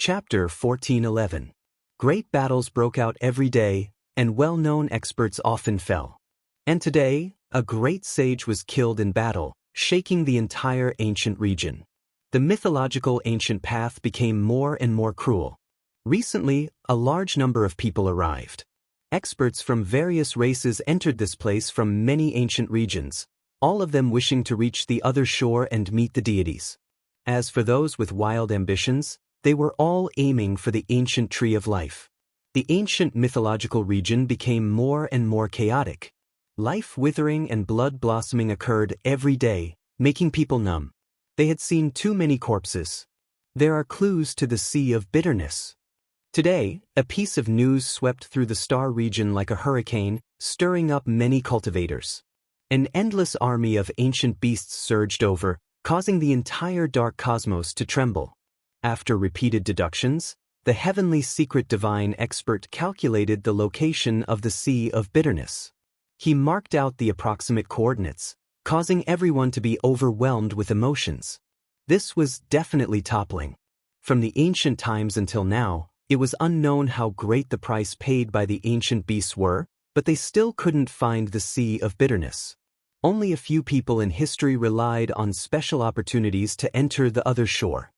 Chapter 1411. Great battles broke out every day, and well-known experts often fell. And today, a great sage was killed in battle, shaking the entire ancient region. The mythological ancient path became more and more cruel. Recently, a large number of people arrived. Experts from various races entered this place from many ancient regions, all of them wishing to reach the other shore and meet the deities. As for those with wild ambitions, they were all aiming for the ancient tree of life. The ancient mythological region became more and more chaotic. Life withering and blood blossoming occurred every day, making people numb. They had seen too many corpses. There are clues to the sea of bitterness. Today, a piece of news swept through the star region like a hurricane, stirring up many cultivators. An endless army of ancient beasts surged over, causing the entire dark cosmos to tremble. After repeated deductions, the heavenly secret divine expert calculated the location of the sea of bitterness. He marked out the approximate coordinates, causing everyone to be overwhelmed with emotions. This was definitely toppling. From the ancient times until now, it was unknown how great the price paid by the ancient beasts were, but they still couldn't find the sea of bitterness. Only a few people in history relied on special opportunities to enter the other shore.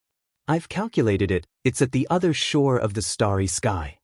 I've calculated it, it's at the other shore of the starry sky.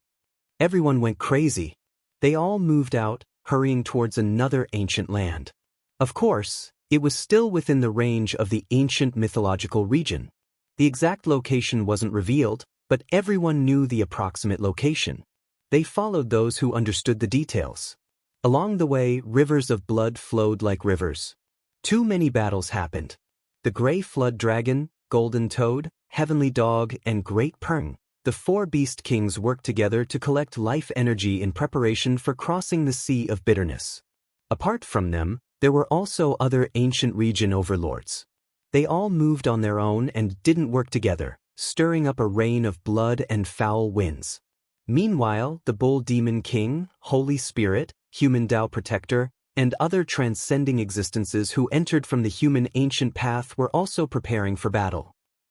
Everyone went crazy. They all moved out, hurrying towards another ancient land. Of course, it was still within the range of the ancient mythological region. The exact location wasn't revealed, but everyone knew the approximate location. They followed those who understood the details. Along the way, rivers of blood flowed like rivers. Too many battles happened. The gray flood dragon, golden toad, heavenly dog, and great pern, the four beast kings worked together to collect life energy in preparation for crossing the sea of bitterness. Apart from them, there were also other ancient region overlords. They all moved on their own and didn't work together, stirring up a rain of blood and foul winds. Meanwhile, the bull demon king, holy spirit, human Tao protector, and other transcending existences who entered from the human ancient path were also preparing for battle.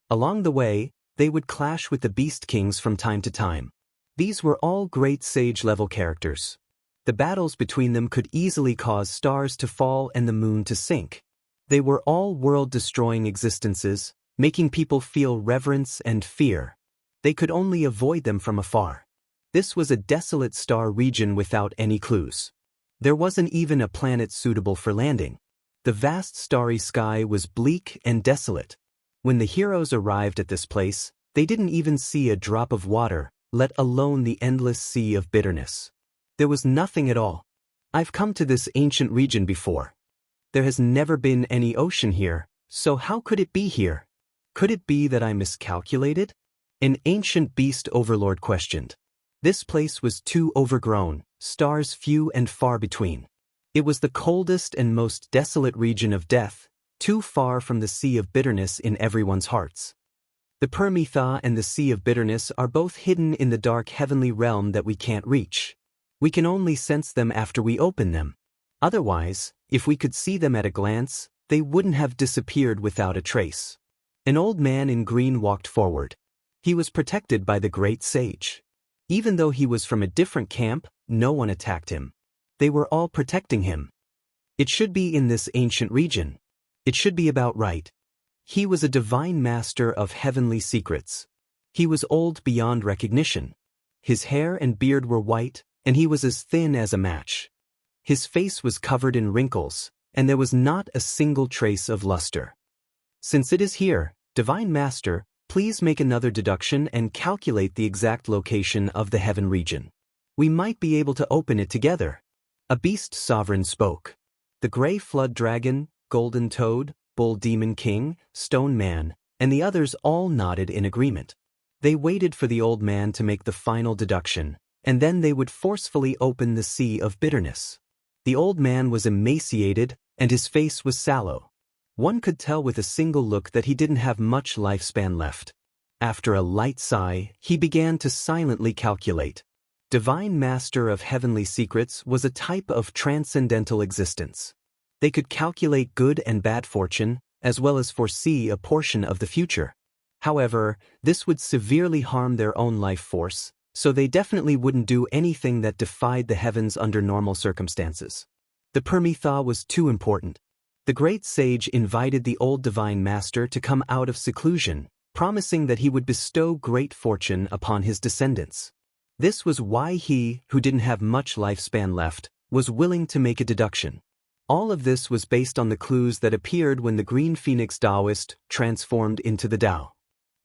Along the way, they would clash with the beast kings from time to time. These were all great sage-level characters. The battles between them could easily cause stars to fall and the moon to sink. They were all world-destroying existences, making people feel reverence and fear. They could only avoid them from afar. This was a desolate star region without any clues. There wasn't even a planet suitable for landing. The vast starry sky was bleak and desolate. When the heroes arrived at this place, they didn't even see a drop of water, let alone the endless sea of bitterness. There was nothing at all. I've come to this ancient region before. There has never been any ocean here, so how could it be here? Could it be that I miscalculated? An ancient beast overlord questioned. This place was too overgrown, stars few and far between. It was the coldest and most desolate region of death, too far from the sea of bitterness in everyone's hearts. The Permitha and the sea of bitterness are both hidden in the dark heavenly realm that we can't reach. We can only sense them after we open them. Otherwise, if we could see them at a glance, they wouldn't have disappeared without a trace. An old man in green walked forward. He was protected by the great sage. Even though he was from a different camp, no one attacked him. They were all protecting him. It should be in this ancient region. It should be about right. He was a divine master of heavenly secrets. He was old beyond recognition. His hair and beard were white, and he was as thin as a match. His face was covered in wrinkles, and there was not a single trace of luster. Since it is here, Divine Master, please make another deduction and calculate the exact location of the heaven region. We might be able to open it together. A beast sovereign spoke. The gray flood dragon, golden toad, bull demon king, stone man, and the others all nodded in agreement. They waited for the old man to make the final deduction, and then they would forcefully open the sea of bitterness. The old man was emaciated, and his face was sallow. One could tell with a single look that he didn't have much lifespan left. After a light sigh, he began to silently calculate. Divine Master of Heavenly Secrets was a type of transcendental existence. They could calculate good and bad fortune, as well as foresee a portion of the future. However, this would severely harm their own life force, so they definitely wouldn't do anything that defied the heavens under normal circumstances. The Permitha was too important. The great sage invited the old divine master to come out of seclusion, promising that he would bestow great fortune upon his descendants. This was why he, who didn't have much lifespan left, was willing to make a deduction. All of this was based on the clues that appeared when the green phoenix Daoist transformed into the Tao.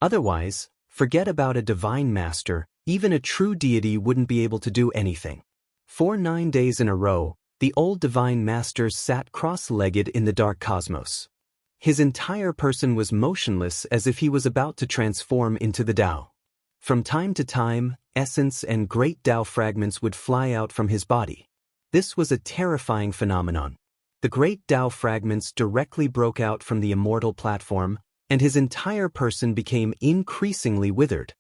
Otherwise, forget about a divine master, even a true deity wouldn't be able to do anything. For 9 days in a row, the old divine master sat cross-legged in the dark cosmos. His entire person was motionless as if he was about to transform into the Tao. From time to time, essence and great Tao fragments would fly out from his body. This was a terrifying phenomenon. The great Tao fragments directly broke out from the Immortal platform, and his entire person became increasingly withered.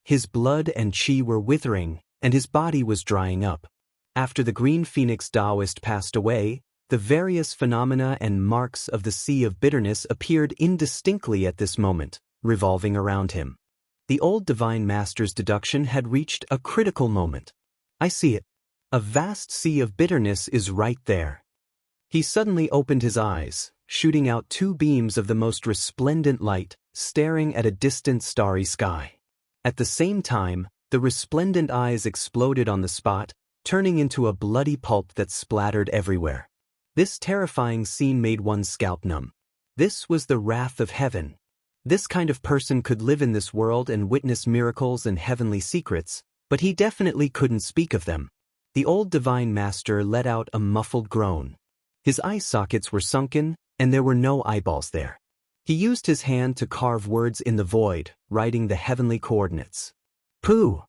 His blood and qi were withering, and his body was drying up. After the green phoenix Daoist passed away, the various phenomena and marks of the sea of bitterness appeared indistinctly at this moment, revolving around him. The old divine master's deduction had reached a critical moment. I see it. A vast sea of bitterness is right there. He suddenly opened his eyes, shooting out 2 beams of the most resplendent light, staring at a distant starry sky. At the same time, the resplendent eyes exploded on the spot, turning into a bloody pulp that splattered everywhere. This terrifying scene made one's scalp numb. This was the wrath of heaven. This kind of person could live in this world and witness miracles and heavenly secrets, but he definitely couldn't speak of them. The old divine master let out a muffled groan. His eye sockets were sunken, and there were no eyeballs there. He used his hand to carve words in the void, writing the heavenly coordinates. Pooh!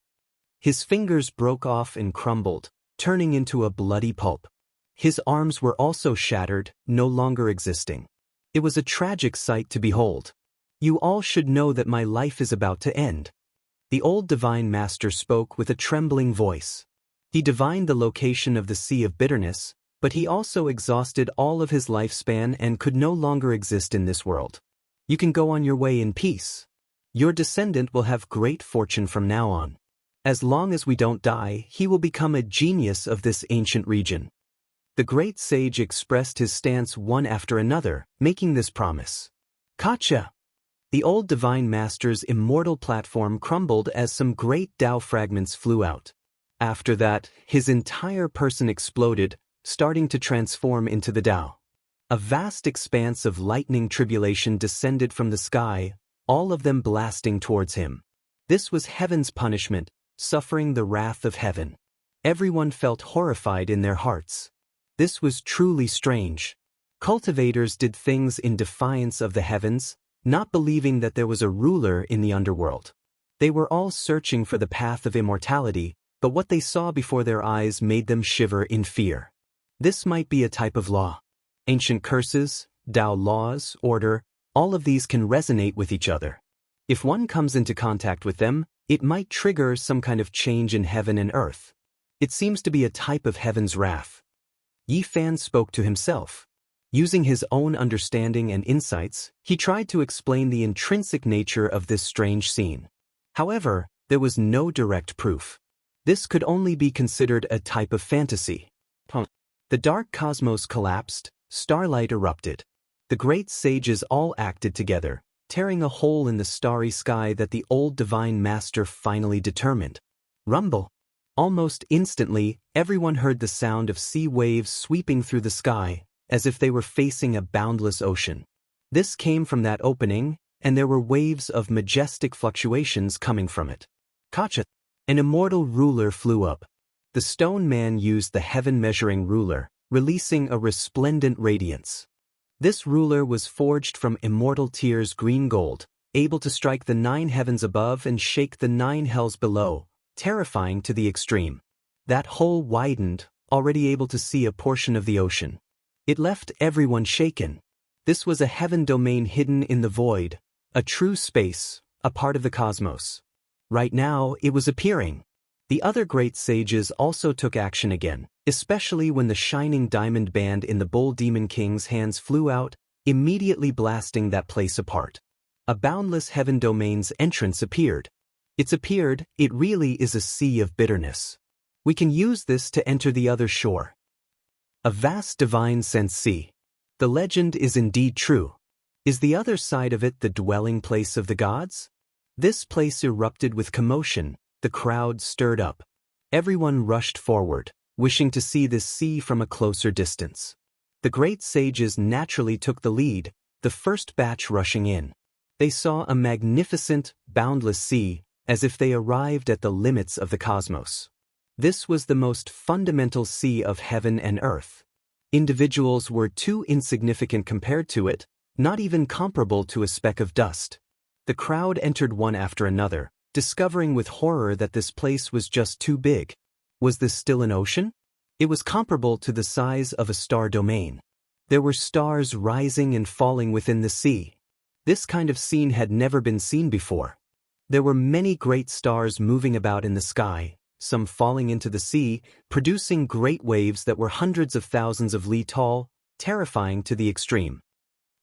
His fingers broke off and crumbled, turning into a bloody pulp. His arms were also shattered, no longer existing. It was a tragic sight to behold. You all should know that my life is about to end. The old divine master spoke with a trembling voice. He divined the location of the sea of bitterness, but he also exhausted all of his lifespan and could no longer exist in this world. You can go on your way in peace. Your descendant will have great fortune from now on. As long as we don't die, he will become a genius of this ancient region. The great sage expressed his stance one after another, making this promise. Kacha! The old divine master's immortal platform crumbled as some great Tao fragments flew out. After that, his entire person exploded, starting to transform into the Tao. A vast expanse of lightning tribulation descended from the sky, all of them blasting towards him. This was heaven's punishment, suffering the wrath of heaven. Everyone felt horrified in their hearts. This was truly strange. Cultivators did things in defiance of the heavens, not believing that there was a ruler in the underworld. They were all searching for the path of immortality, but what they saw before their eyes made them shiver in fear. This might be a type of law. Ancient curses, Tao laws, order, all of these can resonate with each other. If one comes into contact with them, it might trigger some kind of change in heaven and earth. It seems to be a type of heaven's wrath. Yi Fan spoke to himself. Using his own understanding and insights, he tried to explain the intrinsic nature of this strange scene. However, there was no direct proof. This could only be considered a type of fantasy. The dark cosmos collapsed, starlight erupted. The great sages all acted together, tearing a hole in the starry sky that the old divine master finally determined. Rumble! Almost instantly, everyone heard the sound of sea waves sweeping through the sky, as if they were facing a boundless ocean. This came from that opening, and there were waves of majestic fluctuations coming from it. Kacha! An immortal ruler flew up. The stone man used the heaven-measuring ruler, releasing a resplendent radiance. This ruler was forged from immortal tears green gold, able to strike the 9 heavens above and shake the 9 hells below, terrifying to the extreme. That hole widened, already able to see a portion of the ocean. It left everyone shaken. This was a heaven domain hidden in the void, a true space, a part of the cosmos. Right now, it was appearing. The other great sages also took action again, especially when the shining diamond band in the Bull Demon King's hands flew out, immediately blasting that place apart. A boundless heaven domain's entrance appeared. It really is a sea of bitterness. We can use this to enter the other shore. A vast divine sense sea. The legend is indeed true. Is the other side of it the dwelling place of the gods? This place erupted with commotion, the crowd stirred up. Everyone rushed forward, wishing to see this sea from a closer distance. The great sages naturally took the lead, the first batch rushing in. They saw a magnificent, boundless sea, as if they arrived at the limits of the cosmos. This was the most fundamental sea of heaven and earth. Individuals were too insignificant compared to it, not even comparable to a speck of dust. The crowd entered one after another, discovering with horror that this place was just too big. Was this still an ocean? It was comparable to the size of a star domain. There were stars rising and falling within the sea. This kind of scene had never been seen before. There were many great stars moving about in the sky, some falling into the sea, producing great waves that were hundreds of thousands of li tall, terrifying to the extreme.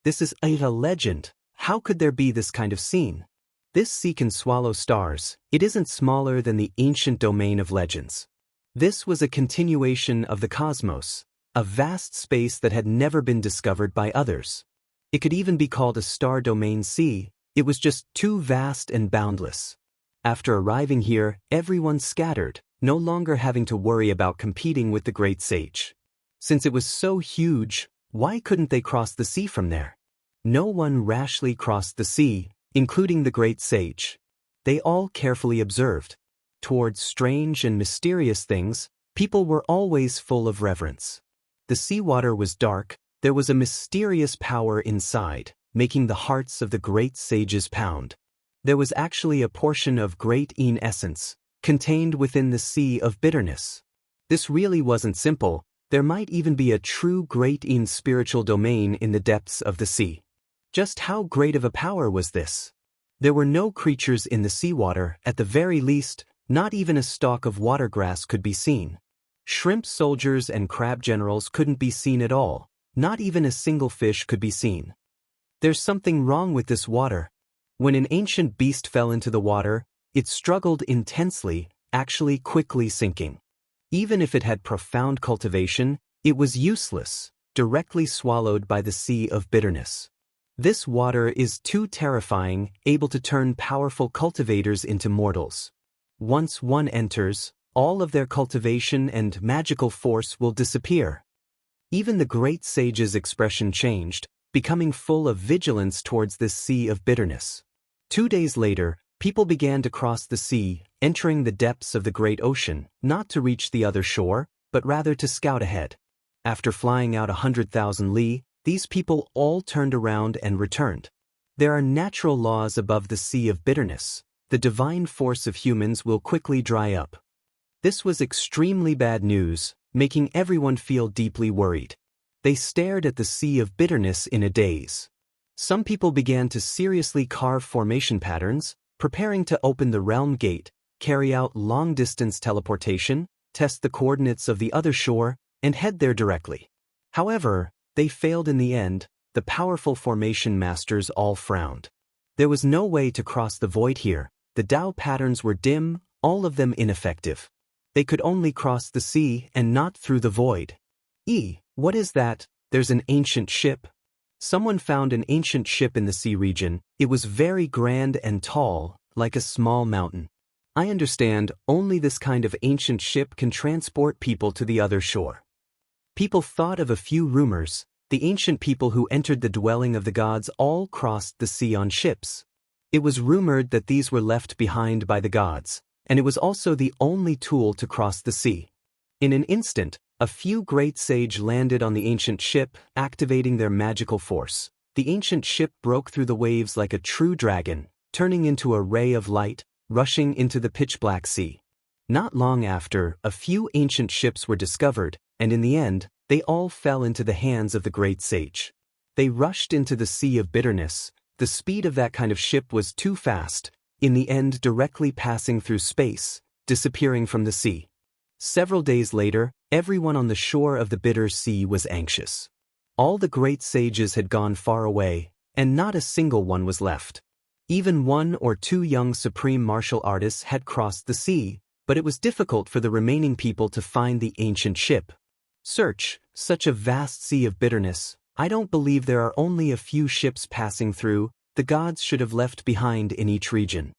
This is a legend. How could there be this kind of scene? This sea can swallow stars. It isn't smaller than the ancient domain of legends. This was a continuation of the cosmos, a vast space that had never been discovered by others. It could even be called a star domain sea. It was just too vast and boundless. After arriving here, everyone scattered, no longer having to worry about competing with the great sage. Since it was so huge, why couldn't they cross the sea from there? No one rashly crossed the sea, including the great sage. They all carefully observed. Towards strange and mysterious things, people were always full of reverence. The seawater was dark. There was a mysterious power inside, making the hearts of the great sages pound. There was actually a portion of great Yin essence, contained within the sea of bitterness. This really wasn't simple. There might even be a true great Yin spiritual domain in the depths of the sea. Just how great of a power was this? There were no creatures in the seawater, at the very least, not even a stalk of watergrass could be seen. Shrimp soldiers and crab generals couldn't be seen at all. Not even a single fish could be seen. There's something wrong with this water. When an ancient beast fell into the water, it struggled intensely, actually quickly sinking. Even if it had profound cultivation, it was useless, directly swallowed by the sea of bitterness. This water is too terrifying, able to turn powerful cultivators into mortals. Once one enters, all of their cultivation and magical force will disappear. Even the great sage's expression changed, becoming full of vigilance towards this sea of bitterness. 2 days later, people began to cross the sea, entering the depths of the great ocean, not to reach the other shore, but rather to scout ahead. After flying out 100,000 li, these people all turned around and returned. There are natural laws above the sea of bitterness. The divine force of humans will quickly dry up. This was extremely bad news, making everyone feel deeply worried. They stared at the sea of bitterness in a daze. Some people began to seriously carve formation patterns, preparing to open the realm gate, carry out long-distance teleportation, test the coordinates of the other shore, and head there directly. However, they failed in the end. The powerful formation masters all frowned. There was no way to cross the void here. The Dao patterns were dim, all of them ineffective. They could only cross the sea and not through the void. What is that? There's an ancient ship. Someone found an ancient ship in the sea region. It was very grand and tall, like a small mountain. I understand, only this kind of ancient ship can transport people to the other shore. People thought of a few rumors. The ancient people who entered the dwelling of the gods all crossed the sea on ships. It was rumored that these were left behind by the gods, and it was also the only tool to cross the sea. In an instant, a few great sage landed on the ancient ship, activating their magical force. The ancient ship broke through the waves like a true dragon, turning into a ray of light, rushing into the pitch-black sea. Not long after, a few ancient ships were discovered, and in the end, they all fell into the hands of the great sage. They rushed into the sea of bitterness. The speed of that kind of ship was too fast, in the end directly passing through space, disappearing from the sea. Several days later, everyone on the shore of the bitter sea was anxious. All the great sages had gone far away, and not a single one was left. Even 1 or 2 young supreme martial artists had crossed the sea, but it was difficult for the remaining people to find the ancient ship. Search, such a vast sea of bitterness. I don't believe there are only a few ships passing through. The gods should have left behind in each region.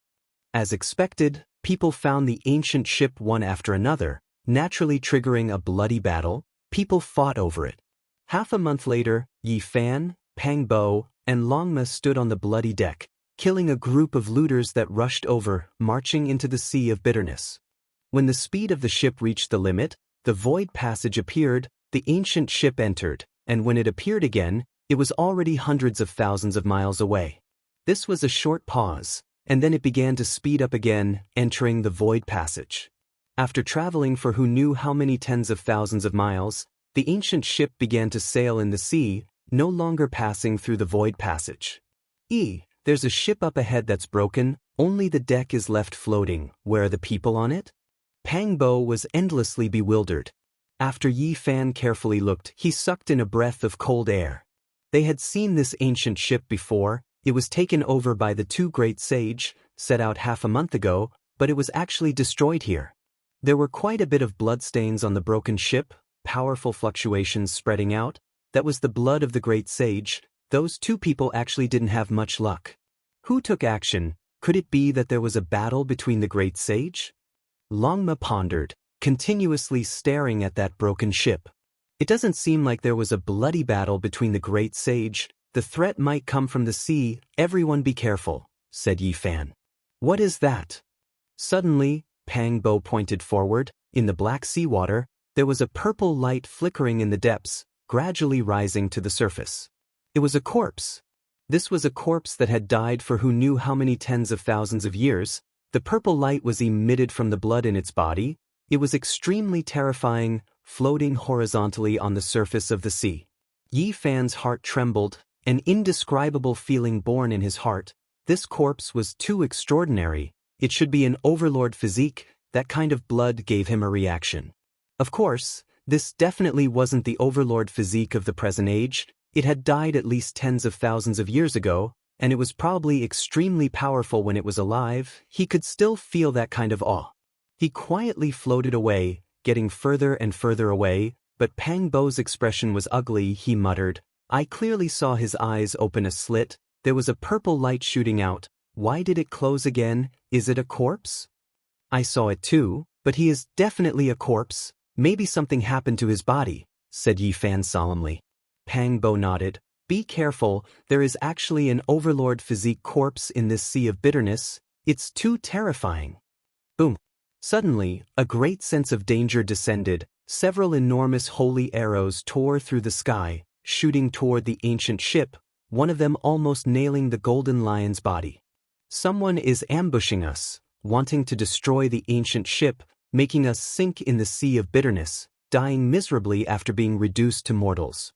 As expected, people found the ancient ship one after another, naturally triggering a bloody battle. People fought over it. Half a month later, Yi Fan, Pang Bo, and Long Ma stood on the bloody deck, killing a group of looters that rushed over, marching into the sea of bitterness. When the speed of the ship reached the limit, the void passage appeared, the ancient ship entered, and when it appeared again, it was already hundreds of thousands of miles away. This was a short pause, and then it began to speed up again, entering the void passage. After traveling for who knew how many tens of thousands of miles, the ancient ship began to sail in the sea, no longer passing through the void passage. There's a ship up ahead that's broken, only the deck is left floating. Where are the people on it? Pang Bo was endlessly bewildered. After Yi Fan carefully looked, he sucked in a breath of cold air. They had seen this ancient ship before. It was taken over by the 2 great sage, set out half a month ago, but it was actually destroyed here. There were quite a bit of bloodstains on the broken ship, powerful fluctuations spreading out. That was the blood of the great sage. Those 2 people actually didn't have much luck. Who took action? Could it be that there was a battle between the great sage? Long Ma pondered, continuously staring at that broken ship. It doesn't seem like there was a bloody battle between the great sage. The threat might come from the sea. Everyone be careful, said Yi Fan. What is that? Suddenly, Pang Bo pointed forward. In the black seawater, there was a purple light flickering in the depths, gradually rising to the surface. It was a corpse. This was a corpse that had died for who knew how many tens of thousands of years. The purple light was emitted from the blood in its body. It was extremely terrifying, floating horizontally on the surface of the sea. Yi Fan's heart trembled, an indescribable feeling born in his heart. This corpse was too extraordinary. It should be an overlord physique. That kind of blood gave him a reaction. Of course, this definitely wasn't the overlord physique of the present age. It had died at least tens of thousands of years ago, and it was probably extremely powerful when it was alive. He could still feel that kind of awe. He quietly floated away, getting further and further away, but Pang Bo's expression was ugly. He muttered. I clearly saw his eyes open a slit. There was a purple light shooting out. Why did it close again? Is it a corpse? I saw it too, but he is definitely a corpse. Maybe something happened to his body, said Yi Fan solemnly. Pang Bo nodded. Be careful, there is actually an overlord physique corpse in this sea of bitterness. It's too terrifying. Boom. Suddenly, a great sense of danger descended. Several enormous holy arrows tore through the sky, shooting toward the ancient ship, one of them almost nailing the golden lion's body. Someone is ambushing us, wanting to destroy the ancient ship, making us sink in the sea of bitterness, dying miserably after being reduced to mortals.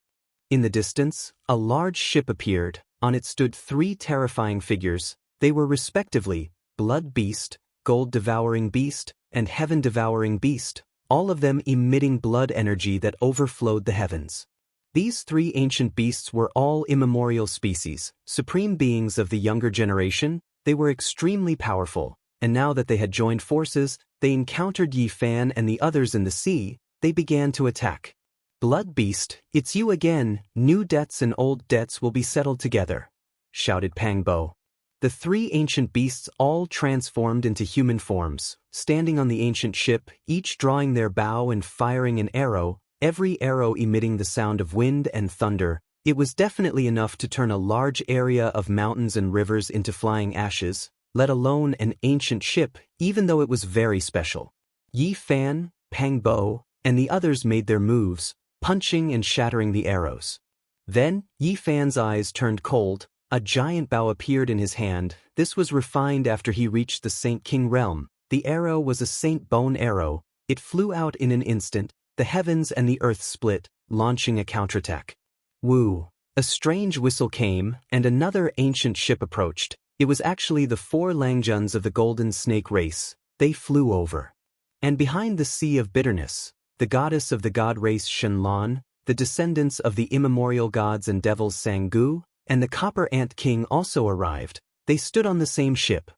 In the distance, a large ship appeared. On it stood 3 terrifying figures. They were respectively Blood Beast, Gold-Devouring Beast, and Heaven-Devouring Beast, all of them emitting blood energy that overflowed the heavens. These 3 ancient beasts were all immemorial species, supreme beings of the younger generation. They were extremely powerful, and now that they had joined forces, they encountered Yi Fan and the others in the sea. They began to attack. Blood Beast, it's you again. New debts and old debts will be settled together, shouted Pang Bo. The 3 ancient beasts all transformed into human forms, standing on the ancient ship, each drawing their bow and firing an arrow, every arrow emitting the sound of wind and thunder. It was definitely enough to turn a large area of mountains and rivers into flying ashes, let alone an ancient ship, even though it was very special. Yi Fan, Pang Bo, and the others made their moves, punching and shattering the arrows. Then, Yi Fan's eyes turned cold. A giant bow appeared in his hand. This was refined after he reached the Saint King realm. The arrow was a Saint Bone arrow. It flew out in an instant. The heavens and the earth split, launching a counterattack. Woo! A strange whistle came, and another ancient ship approached. It was actually the 4 Langjuns of the Golden Snake race. They flew over. And behind the Sea of Bitterness, the goddess of the god race Shenlan, the descendants of the immemorial gods and devils Sang Gu, and the Copper Ant King also arrived. They stood on the same ship.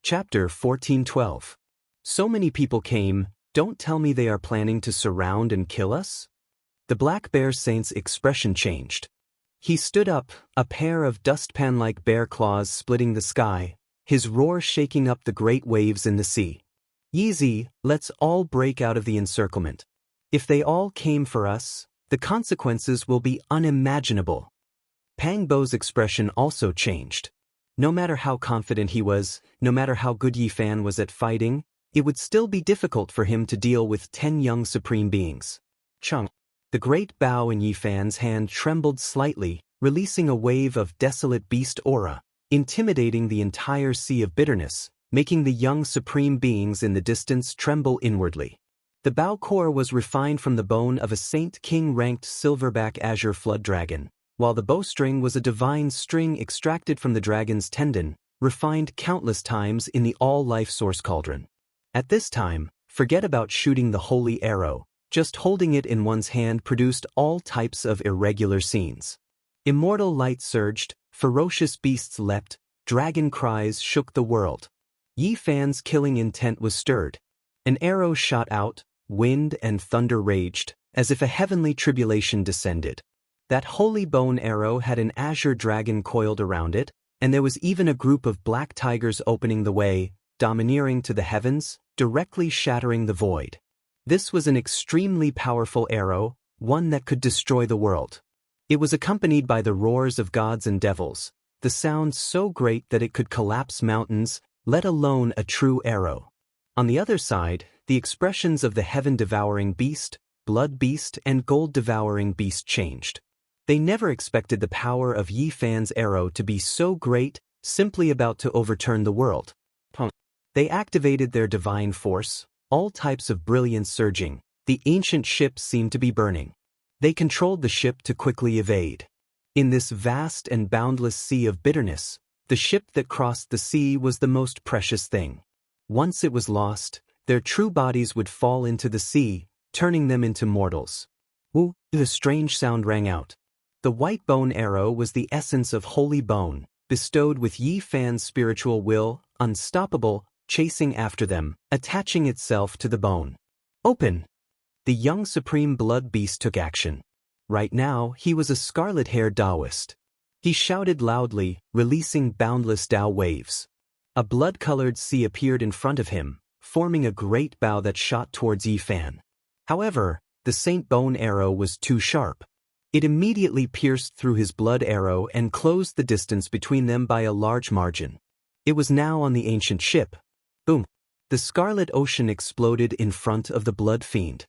Chapter 14:12. So many people came, don't tell me they are planning to surround and kill us? The Black Bear Saint's expression changed. He stood up, a pair of dustpan-like bear claws splitting the sky, his roar shaking up the great waves in the sea. Yeezy, let's all break out of the encirclement. If they all came for us, the consequences will be unimaginable. Pang Bo's expression also changed. No matter how confident he was, no matter how good Yi Fan was at fighting, it would still be difficult for him to deal with 10 young supreme beings. Chung. The great bow in Yi Fan's hand trembled slightly, releasing a wave of desolate beast aura, intimidating the entire sea of bitterness, making the young supreme beings in the distance tremble inwardly. The bow core was refined from the bone of a Saint King-ranked silverback azure flood dragon, while the bowstring was a divine string extracted from the dragon's tendon, refined countless times in the all-life source cauldron. At this time, forget about shooting the holy arrow, just holding it in one's hand produced all types of irregular scenes. Immortal light surged, ferocious beasts leapt, dragon cries shook the world. Yi Fan's killing intent was stirred. An arrow shot out, wind and thunder raged, as if a heavenly tribulation descended. That holy bone arrow had an azure dragon coiled around it, and there was even a group of black tigers opening the way, domineering to the heavens, directly shattering the void. This was an extremely powerful arrow, one that could destroy the world. It was accompanied by the roars of gods and devils, the sound so great that it could collapse mountains, let alone a true arrow. On the other side, the expressions of the heaven-devouring beast, blood beast, and gold-devouring beast changed. They never expected the power of Yi Fan's arrow to be so great, simply about to overturn the world. They activated their divine force, all types of brilliance surging, the ancient ship seemed to be burning. They controlled the ship to quickly evade. In this vast and boundless sea of bitterness, the ship that crossed the sea was the most precious thing. Once it was lost, their true bodies would fall into the sea, turning them into mortals. Woo! The strange sound rang out. The white bone arrow was the essence of holy bone, bestowed with Yi Fan's spiritual will, unstoppable, chasing after them, attaching itself to the bone. Open! The young supreme blood beast took action. Right now, he was a scarlet-haired Daoist. He shouted loudly, releasing boundless Dao waves. A blood-colored sea appeared in front of him, forming a great bow that shot towards Yi Fan. However, the Saint Bone arrow was too sharp. It immediately pierced through his blood arrow and closed the distance between them by a large margin. It was now on the ancient ship. Boom! The scarlet ocean exploded in front of the blood fiend.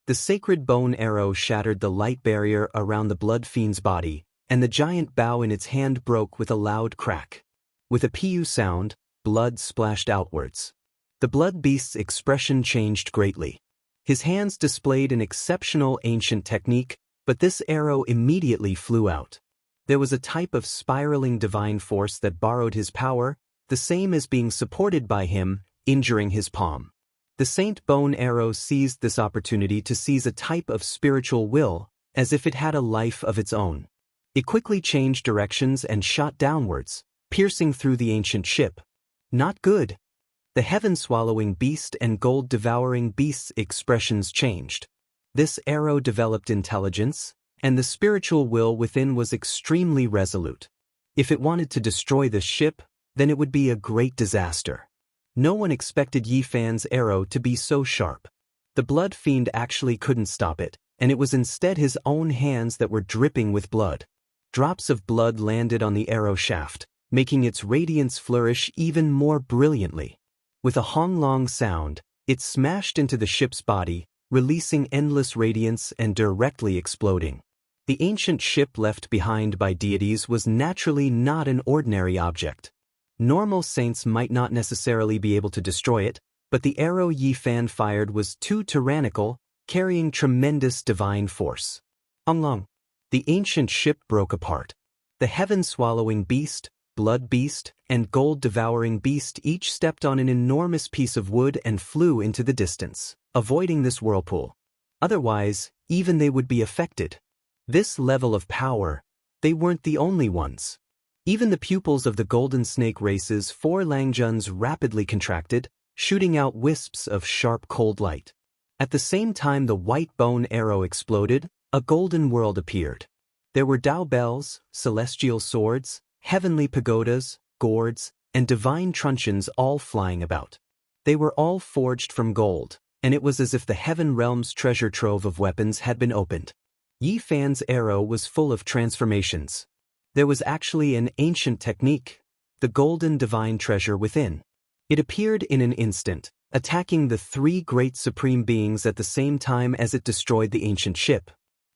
The sacred bone arrow shattered the light barrier around the blood fiend's body, and the giant bow in its hand broke with a loud crack. With a pu sound, blood splashed outwards. The blood beast's expression changed greatly. His hands displayed an exceptional ancient technique, but this arrow immediately flew out. There was a type of spiraling divine force that borrowed his power, the same as being supported by him, injuring his palm. The Saint Bone arrow seized this opportunity to seize a type of spiritual will, as if it had a life of its own. It quickly changed directions and shot downwards, piercing through the ancient ship. Not good. The heaven-swallowing beast and gold-devouring beast's expressions changed. This arrow developed intelligence, and the spiritual will within was extremely resolute. If it wanted to destroy the ship, then it would be a great disaster. No one expected Yi Fan's arrow to be so sharp. The blood fiend actually couldn't stop it, and it was instead his own hands that were dripping with blood. Drops of blood landed on the arrow shaft, making its radiance flourish even more brilliantly. With a honglong sound, it smashed into the ship's body, releasing endless radiance and directly exploding. The ancient ship left behind by deities was naturally not an ordinary object. Normal saints might not necessarily be able to destroy it, but the arrow Yi Fan fired was too tyrannical, carrying tremendous divine force. Onglong. The ancient ship broke apart. The heaven-swallowing beast, blood beast, and gold-devouring beast each stepped on an enormous piece of wood and flew into the distance, avoiding this whirlpool. Otherwise, even they would be affected. This level of power, they weren't the only ones. Even the pupils of the golden snake race's 4 Langjuns rapidly contracted, shooting out wisps of sharp cold light. At the same time the white bone arrow exploded, a golden world appeared. There were Dao bells, celestial swords, heavenly pagodas, gourds, and divine truncheons all flying about. They were all forged from gold, and it was as if the heaven realm's treasure trove of weapons had been opened. Yi Fan's arrow was full of transformations. There was actually an ancient technique, the golden divine treasure within. It appeared in an instant, attacking the 3 great supreme beings at the same time as it destroyed the ancient ship.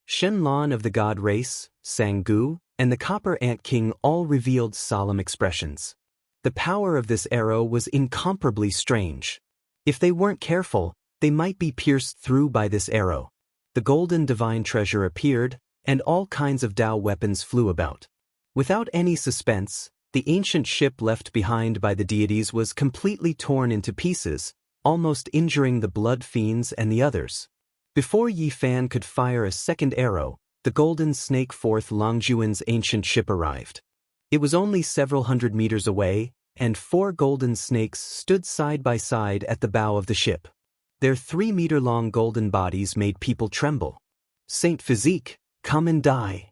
Shen Lan of the god race, Sang Gu, and the Copper Ant King all revealed solemn expressions. The power of this arrow was incomparably strange. If they weren't careful, they might be pierced through by this arrow. The golden divine treasure appeared, and all kinds of Dao weapons flew about. Without any suspense, the ancient ship left behind by the deities was completely torn into pieces, almost injuring the blood fiends and the others. Before Yi Fan could fire a second arrow, the golden snake 4th Longjuan's ancient ship arrived. It was only several hundred meters away, and 4 golden snakes stood side by side at the bow of the ship. Their 3-meter-long golden bodies made people tremble. "Saint Physique, come and die!"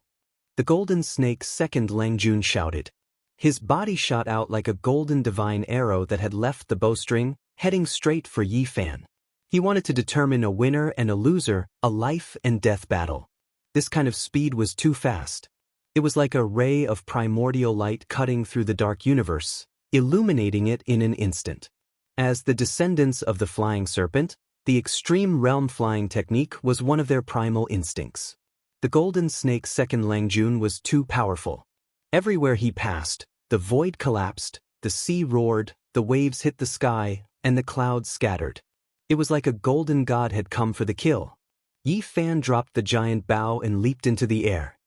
The golden snake's 2nd Langjun shouted. His body shot out like a golden divine arrow that had left the bowstring, heading straight for Yi Fan. He wanted to determine a winner and a loser, a life and death battle. This kind of speed was too fast. It was like a ray of primordial light cutting through the dark universe, illuminating it in an instant. As the descendants of the flying serpent, the extreme realm flying technique was one of their primal instincts. The golden snake's 2nd Langjun was too powerful. Everywhere he passed, the void collapsed, the sea roared, the waves hit the sky, and the clouds scattered. It was like a golden god had come for the kill. Yi Fan dropped the giant bow and leaped into the air.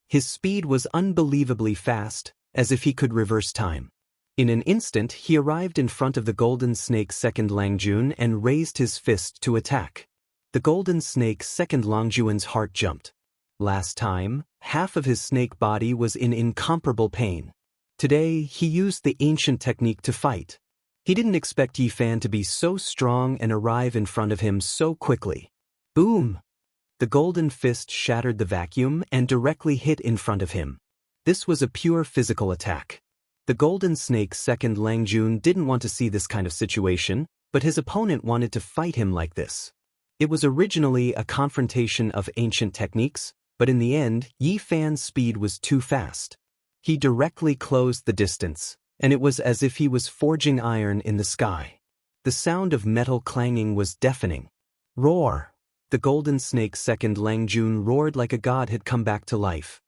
His speed was unbelievably fast, as if he could reverse time. In an instant he arrived in front of the golden snake's 2nd Langjun and raised his fist to attack. The golden snake's 2nd Longjuan's heart jumped. Last time, half of his snake body was in incomparable pain. Today, he used the ancient technique to fight. He didn't expect Yi Fan to be so strong and arrive in front of him so quickly. Boom! The golden fist shattered the vacuum and directly hit in front of him. This was a pure physical attack. The golden snake's 2nd Langjun didn't want to see this kind of situation, but his opponent wanted to fight him like this. It was originally a confrontation of ancient techniques, but in the end, Yi Fan's speed was too fast. He directly closed the distance, and it was as if he was forging iron in the sky. The sound of metal clanging was deafening. Roar! The golden snake's 2nd Langjun roared like a god had come back to life.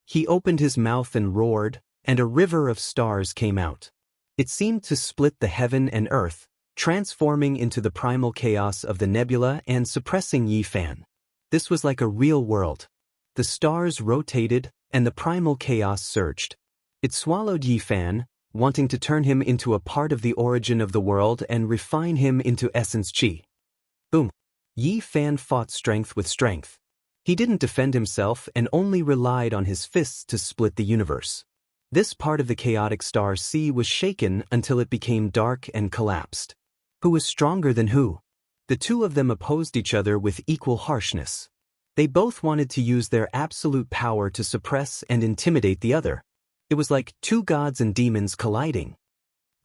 He opened his mouth and roared, and a river of stars came out. It seemed to split the heaven and earth, transforming into the primal chaos of the nebula and suppressing Yi Fan. This was like a real world. The stars rotated, and the primal chaos surged. It swallowed Yi Fan, wanting to turn him into a part of the origin of the world and refine him into essence Qi. Boom! Yi Fan fought strength with strength. He didn't defend himself and only relied on his fists to split the universe. This part of the chaotic star sea was shaken until it became dark and collapsed. Who was stronger than who? The two of them opposed each other with equal harshness. They both wanted to use their absolute power to suppress and intimidate the other. It was like 2 gods and demons colliding.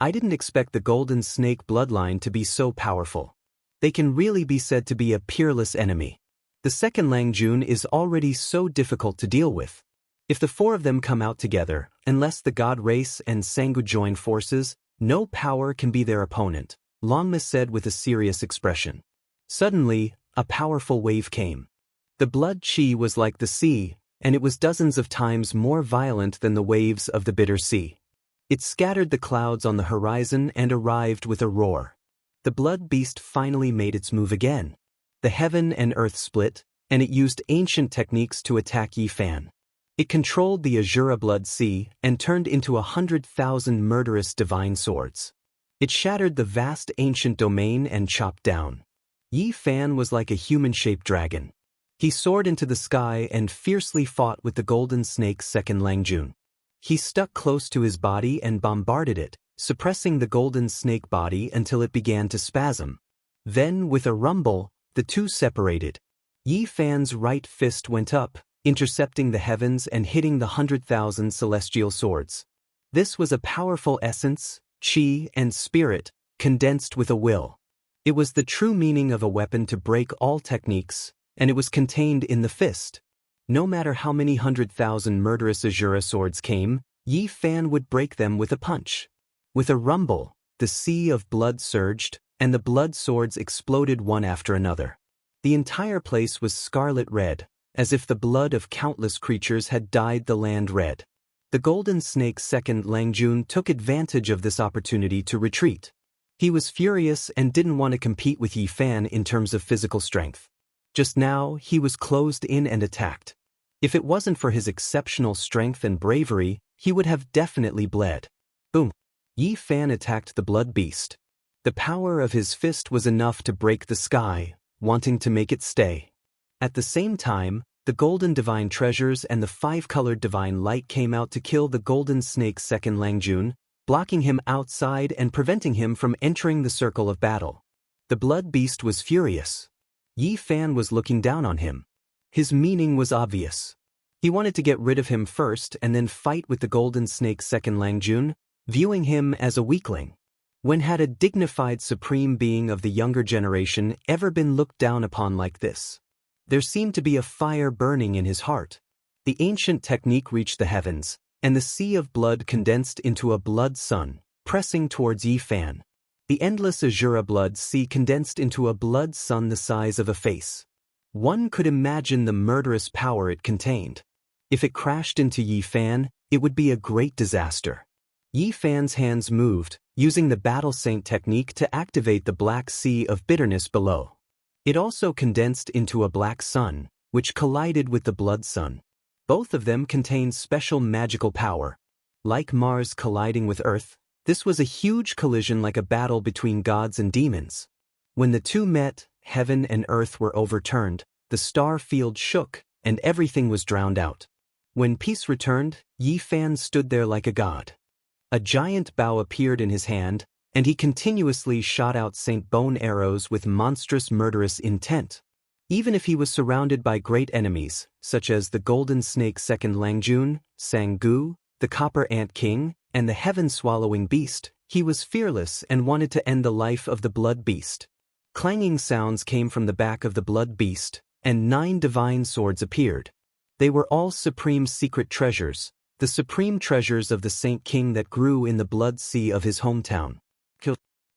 I didn't expect the golden snake bloodline to be so powerful. They can really be said to be a peerless enemy. The 2nd Langjun is already so difficult to deal with. If the 4 of them come out together, unless the god race and Sangu join forces, no power can be their opponent, Longma said with a serious expression. Suddenly, a powerful wave came. The blood qi was like the sea, and it was dozens of times more violent than the waves of the bitter sea. It scattered the clouds on the horizon and arrived with a roar. The blood beast finally made its move again. The heaven and earth split, and it used ancient techniques to attack Yi Fan. It controlled the Azura blood sea and turned into 100,000 murderous divine swords. It shattered the vast ancient domain and chopped down. Yi Fan was like a human-shaped dragon. He soared into the sky and fiercely fought with the golden snake's 2nd Langjun. He stuck close to his body and bombarded it, suppressing the golden snake body until it began to spasm. Then, with a rumble, the two separated. Yi Fan's right fist went up, intercepting the heavens and hitting the 100,000 celestial swords. This was a powerful essence, qi and spirit, condensed with a will. It was the true meaning of a weapon to break all techniques, and it was contained in the fist. No matter how many 100,000 murderous Azura swords came, Yi Fan would break them with a punch. With a rumble, the sea of blood surged, and the blood swords exploded one after another. The entire place was scarlet red, as if the blood of countless creatures had dyed the land red. The golden snake's second Langjun took advantage of this opportunity to retreat. He was furious and didn't want to compete with Yi Fan in terms of physical strength. Just now, he was closed in and attacked. If it wasn't for his exceptional strength and bravery, he would have definitely bled. Boom! Yi Fan attacked the blood beast. The power of his fist was enough to break the sky, wanting to make it stay. At the same time, the golden divine treasures and the five-colored divine light came out to kill the golden snake's second Langjun, blocking him outside and preventing him from entering the circle of battle. The blood beast was furious. Yi Fan was looking down on him. His meaning was obvious. He wanted to get rid of him first and then fight with the golden snake's second Langjun, viewing him as a weakling. When had a dignified supreme being of the younger generation ever been looked down upon like this? There seemed to be a fire burning in his heart. The ancient technique reached the heavens, and the sea of blood condensed into a blood sun, pressing towards Yi Fan. The endless Azura blood sea condensed into a blood sun the size of a face. One could imagine the murderous power it contained. If it crashed into Yi Fan, it would be a great disaster. Yi Fan's hands moved, using the Battle Saint technique to activate the black sea of bitterness below. It also condensed into a black sun, which collided with the blood sun. Both of them contained special magical power. Like Mars colliding with Earth, this was a huge collision like a battle between gods and demons. When the two met, heaven and earth were overturned, the star field shook, and everything was drowned out. When peace returned, Yi Fan stood there like a god. A giant bow appeared in his hand, and he continuously shot out Saint Bone arrows with monstrous murderous intent. Even if he was surrounded by great enemies, such as the Golden Snake's second Langjun, Sang-gu, the Copper Ant King, and the Heaven-swallowing beast, he was fearless and wanted to end the life of the blood beast. Clanging sounds came from the back of the blood beast, and 9 divine swords appeared. They were all supreme secret treasures, the supreme treasures of the Saint King that grew in the blood sea of his hometown.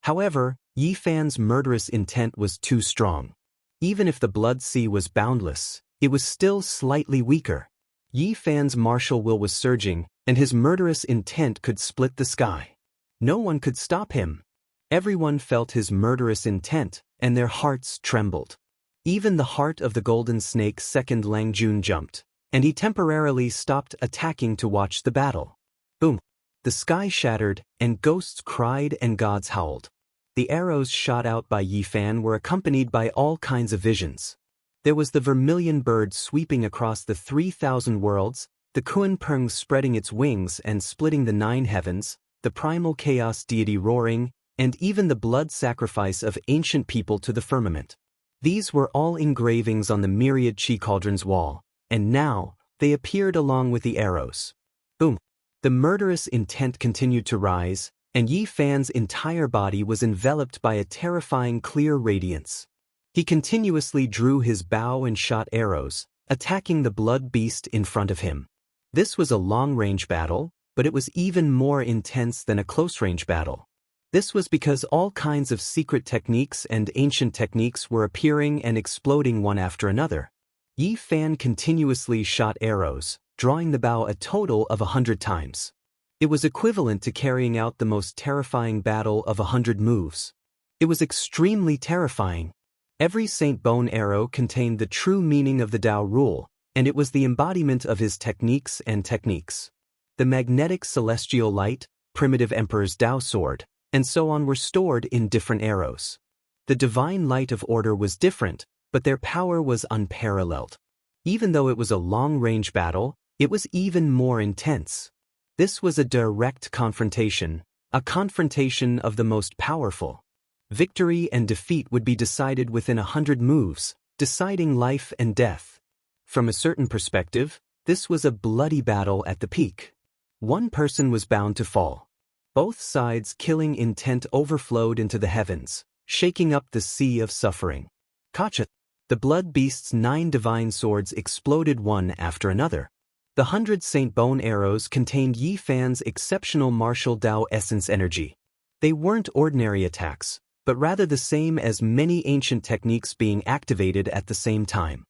However, Yi Fan's murderous intent was too strong. Even if the blood sea was boundless, it was still slightly weaker. Yi Fan's martial will was surging, and his murderous intent could split the sky. No one could stop him. Everyone felt his murderous intent, and their hearts trembled. Even the heart of the Golden Snake's second Langjun jumped, and he temporarily stopped attacking to watch the battle. Boom! The sky shattered, and ghosts cried and gods howled. The arrows shot out by Yi Fan were accompanied by all kinds of visions. There was the vermilion bird sweeping across the 3,000 worlds, the Kun Peng spreading its wings and splitting the 9 heavens, the primal chaos deity roaring, and even the blood sacrifice of ancient people to the firmament. These were all engravings on the myriad chi cauldron's wall, and now, they appeared along with the arrows. Boom! The murderous intent continued to rise, and Yi Fan's entire body was enveloped by a terrifying clear radiance. He continuously drew his bow and shot arrows, attacking the blood beast in front of him. This was a long-range battle, but it was even more intense than a close-range battle. This was because all kinds of secret techniques and ancient techniques were appearing and exploding one after another. Yi Fan continuously shot arrows, drawing the bow a total of 100 times. It was equivalent to carrying out the most terrifying battle of 100 moves. It was extremely terrifying. Every Saint Bone arrow contained the true meaning of the Tao rule, and it was the embodiment of his techniques and techniques. The magnetic celestial light, primitive emperor's Tao sword, and so on were stored in different arrows. The divine light of order was different, but their power was unparalleled. Even though it was a long-range battle, it was even more intense. This was a direct confrontation, a confrontation of the most powerful. Victory and defeat would be decided within 100 moves, deciding life and death. From a certain perspective, this was a bloody battle at the peak. One person was bound to fall. Both sides' killing intent overflowed into the heavens, shaking up the sea of suffering. Kacha. The blood beast's 9 divine swords exploded one after another. The 100 Saint Bone arrows contained Yi Fan's exceptional martial Dao essence energy. They weren't ordinary attacks, but rather the same as many ancient techniques being activated at the same time.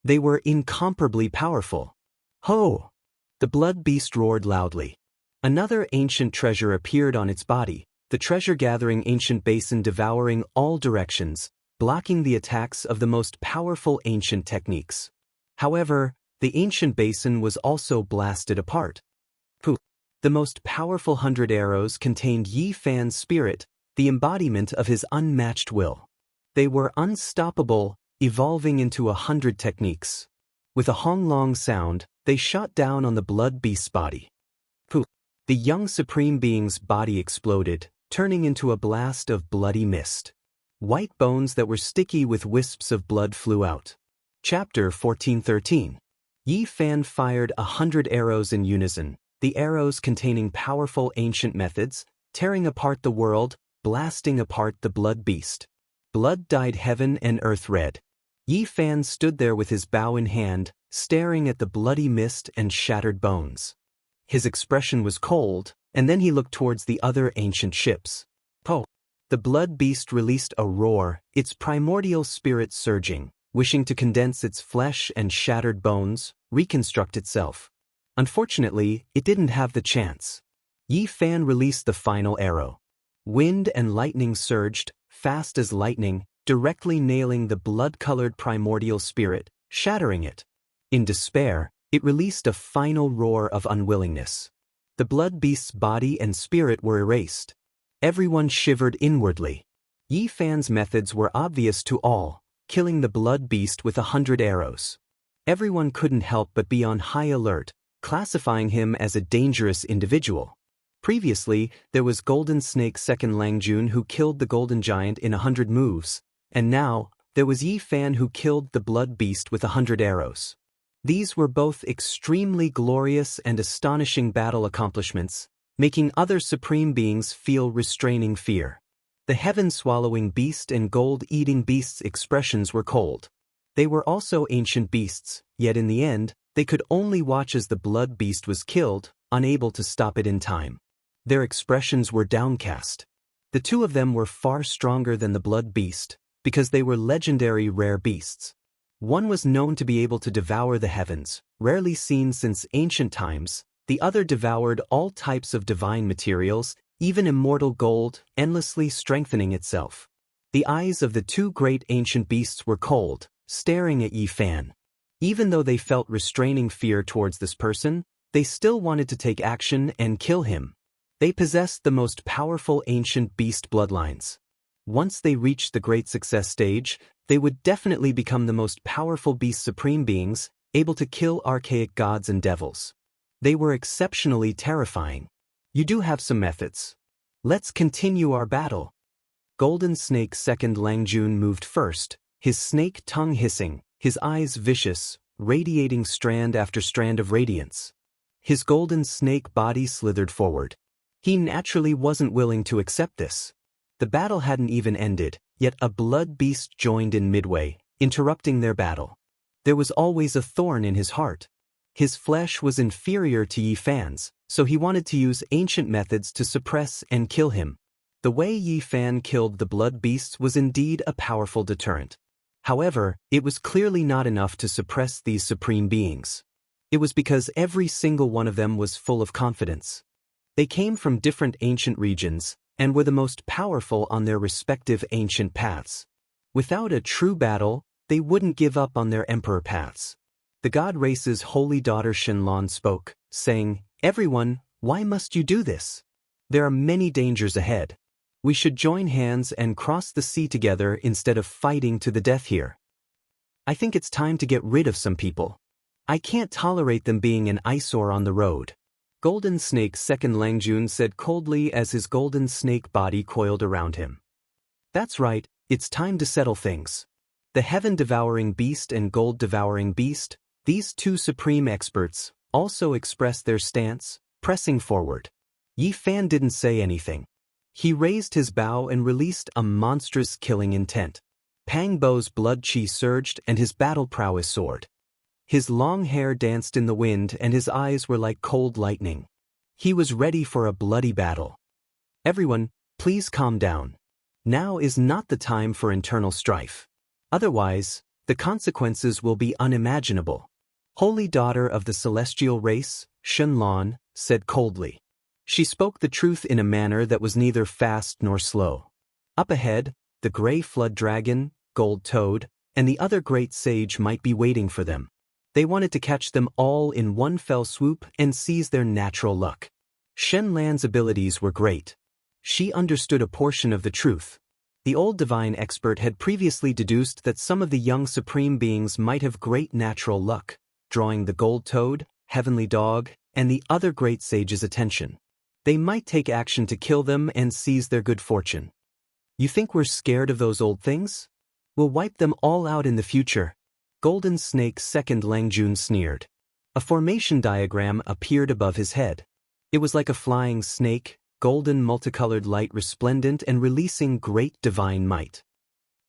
They were incomparably powerful. Ho! The blood beast roared loudly. Another ancient treasure appeared on its body, the treasure-gathering ancient basin devouring all directions, blocking the attacks of the most powerful ancient techniques. However, the ancient basin was also blasted apart. Poof! The most powerful 100 arrows contained Yi Fan's spirit, the embodiment of his unmatched will. They were unstoppable, evolving into 100 techniques. With a honglong sound, they shot down on the blood beast's body. Poof! The young supreme being's body exploded, turning into a blast of bloody mist. White bones that were sticky with wisps of blood flew out. Chapter 14:13. Yi Fan fired 100 arrows in unison, the arrows containing powerful ancient methods, tearing apart the world, blasting apart the blood beast. Blood dyed heaven and earth red. Yi Fan stood there with his bow in hand, staring at the bloody mist and shattered bones. His expression was cold, and then he looked towards the other ancient ships. Po! The blood beast released a roar, its primordial spirit surging, wishing to condense its flesh and shattered bones, reconstruct itself. Unfortunately, it didn't have the chance. Yi Fan released the final arrow. Wind and lightning surged, fast as lightning, directly nailing the blood-colored primordial spirit, shattering it. In despair, it released a final roar of unwillingness. The blood beast's body and spirit were erased. Everyone shivered inwardly. Yi Fan's methods were obvious to all, killing the blood beast with 100 arrows. Everyone couldn't help but be on high alert, classifying him as a dangerous individual. Previously, there was Golden Snake's second Langjun who killed the Golden Giant in 100 moves, and now, there was Yi Fan who killed the blood beast with 100 arrows. These were both extremely glorious and astonishing battle accomplishments, making other supreme beings feel restraining fear. The heaven-swallowing beast and gold-eating beast's expressions were cold. They were also ancient beasts, yet in the end, they could only watch as the blood beast was killed, unable to stop it in time. Their expressions were downcast. The two of them were far stronger than the blood beast, because they were legendary rare beasts. One was known to be able to devour the heavens, rarely seen since ancient times. The other devoured all types of divine materials, even immortal gold, endlessly strengthening itself. The eyes of the two great ancient beasts were cold, staring at Yi Fan. Even though they felt restraining fear towards this person, they still wanted to take action and kill him. They possessed the most powerful ancient beast bloodlines. Once they reached the great success stage, they would definitely become the most powerful beast supreme beings, able to kill archaic gods and devils. They were exceptionally terrifying. You do have some methods. Let's continue our battle. Golden Snake's second Langjun moved first, his snake tongue hissing, his eyes vicious, radiating strand after strand of radiance. His golden snake body slithered forward. He naturally wasn't willing to accept this. The battle hadn't even ended, yet a blood beast joined in midway, interrupting their battle. There was always a thorn in his heart. His flesh was inferior to Yi Fan's, so he wanted to use ancient methods to suppress and kill him. The way Yi Fan killed the blood beasts was indeed a powerful deterrent. However, it was clearly not enough to suppress these supreme beings. It was because every single one of them was full of confidence. They came from different ancient regions, and were the most powerful on their respective ancient paths. Without a true battle, they wouldn't give up on their emperor paths. The god race's holy daughter Shenlong spoke, saying, "Everyone, why must you do this? There are many dangers ahead. We should join hands and cross the sea together instead of fighting to the death here. I think it's time to get rid of some people. I can't tolerate them being an eyesore on the road." Golden Snake's second Langjun said coldly as his golden snake body coiled around him. That's right, it's time to settle things. The heaven-devouring beast and gold-devouring beast, these two supreme experts, also expressed their stance, pressing forward. Yi Fan didn't say anything. He raised his bow and released a monstrous killing intent. Pang Bo's blood chi surged and his battle prowess soared. His long hair danced in the wind and his eyes were like cold lightning. He was ready for a bloody battle. Everyone, please calm down. Now is not the time for internal strife. Otherwise, the consequences will be unimaginable. Holy daughter of the celestial race, Shenlong, said coldly. She spoke the truth in a manner that was neither fast nor slow. Up ahead, the gray flood dragon, gold toad, and the other great sage might be waiting for them. They wanted to catch them all in one fell swoop and seize their natural luck. Shenlan's abilities were great. She understood a portion of the truth. The old divine expert had previously deduced that some of the young supreme beings might have great natural luck, drawing the gold toad, heavenly dog, and the other great sage's attention. They might take action to kill them and seize their good fortune. You think we're scared of those old things? We'll wipe them all out in the future. Golden Snake's second Langjun sneered. A formation diagram appeared above his head. It was like a flying snake, golden multicolored light resplendent and releasing great divine might.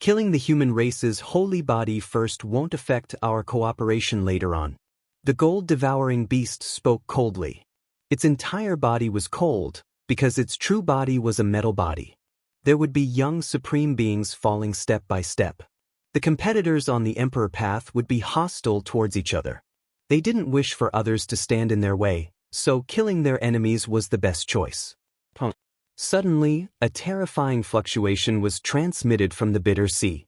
Killing the human race's holy body first won't affect our cooperation later on. The gold-devouring beast spoke coldly. Its entire body was cold, because its true body was a metal body. There would be young supreme beings falling step by step. The competitors on the Emperor path would be hostile towards each other. They didn't wish for others to stand in their way, so killing their enemies was the best choice. Suddenly, a terrifying fluctuation was transmitted from the bitter sea.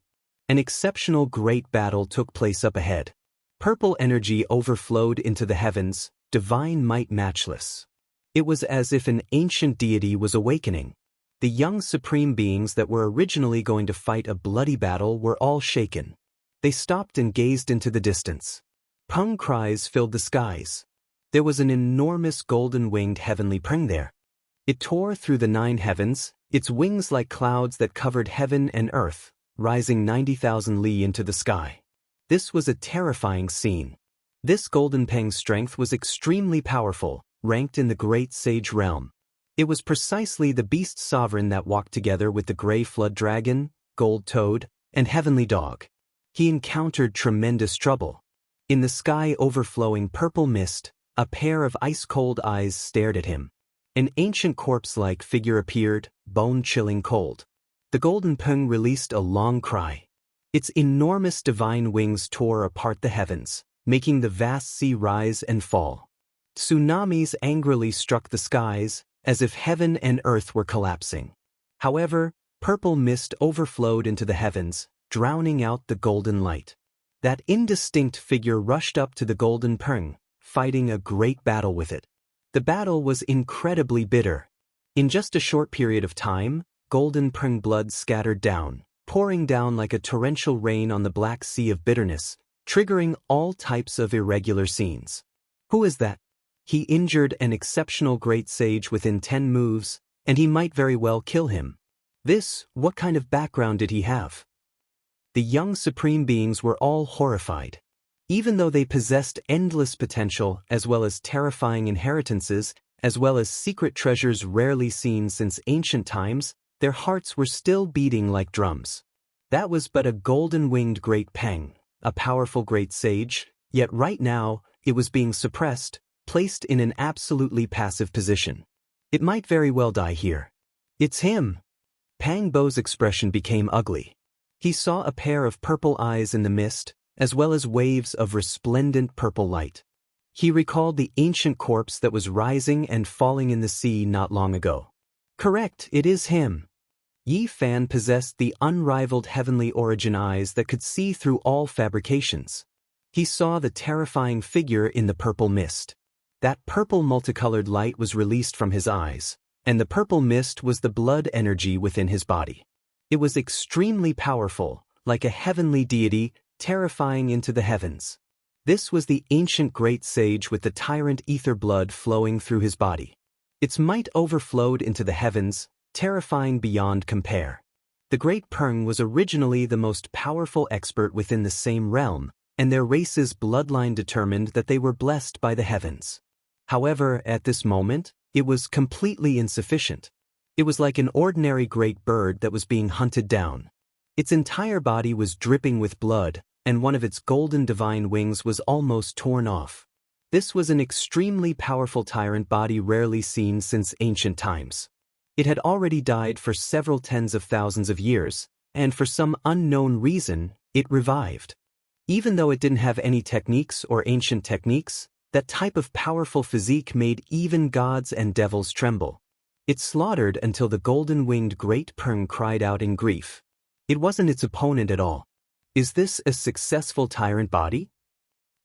An exceptional great battle took place up ahead. Purple energy overflowed into the heavens, divine might matchless. It was as if an ancient deity was awakening. The young supreme beings that were originally going to fight a bloody battle were all shaken. They stopped and gazed into the distance. Pung cries filled the skies. There was an enormous golden-winged heavenly pung there. It tore through the 9 heavens, its wings like clouds that covered heaven and earth, rising 90,000 li into the sky. This was a terrifying scene. This golden peng's strength was extremely powerful, ranked in the great sage realm. It was precisely the beast sovereign that walked together with the gray flood dragon, gold toad, and heavenly dog. He encountered tremendous trouble. In the sky overflowing purple mist, a pair of ice-cold eyes stared at him. An ancient corpse-like figure appeared, bone-chilling cold. The golden pung released a long cry. Its enormous divine wings tore apart the heavens, making the vast sea rise and fall. Tsunamis angrily struck the skies, as if heaven and earth were collapsing. However, purple mist overflowed into the heavens, drowning out the golden light. That indistinct figure rushed up to the golden pung, fighting a great battle with it. The battle was incredibly bitter. In just a short period of time, golden pung blood scattered down, pouring down like a torrential rain on the black sea of bitterness, triggering all types of irregular scenes. Who is that? He injured an exceptional great sage within 10 moves, and he might very well kill him. What kind of background did he have? The young supreme beings were all horrified. Even though they possessed endless potential as well as terrifying inheritances, as well as secret treasures rarely seen since ancient times, their hearts were still beating like drums. That was but a golden-winged great peng, a powerful great sage, yet right now, it was being suppressed, placed in an absolutely passive position. It might very well die here. It's him! Pang Bo's expression became ugly. He saw a pair of purple eyes in the mist, as well as waves of resplendent purple light. He recalled the ancient corpse that was rising and falling in the sea not long ago. Correct, it is him. Yi Fan possessed the unrivaled heavenly origin eyes that could see through all fabrications. He saw the terrifying figure in the purple mist. That purple multicolored light was released from his eyes, and the purple mist was the blood energy within his body. It was extremely powerful, like a heavenly deity, terrifying into the heavens. This was the ancient great sage with the tyrant ether blood flowing through his body. Its might overflowed into the heavens, terrifying beyond compare. The Great Peng was originally the most powerful expert within the same realm, and their race's bloodline determined that they were blessed by the heavens. However, at this moment, it was completely insufficient. It was like an ordinary great bird that was being hunted down. Its entire body was dripping with blood, and one of its golden divine wings was almost torn off. This was an extremely powerful tyrant body rarely seen since ancient times. It had already died for several tens of thousands of years, and for some unknown reason, it revived. Even though it didn't have any techniques or ancient techniques, that type of powerful physique made even gods and devils tremble. It slaughtered until the golden-winged Great Peng cried out in grief. It wasn't its opponent at all. Is this a successful tyrant body?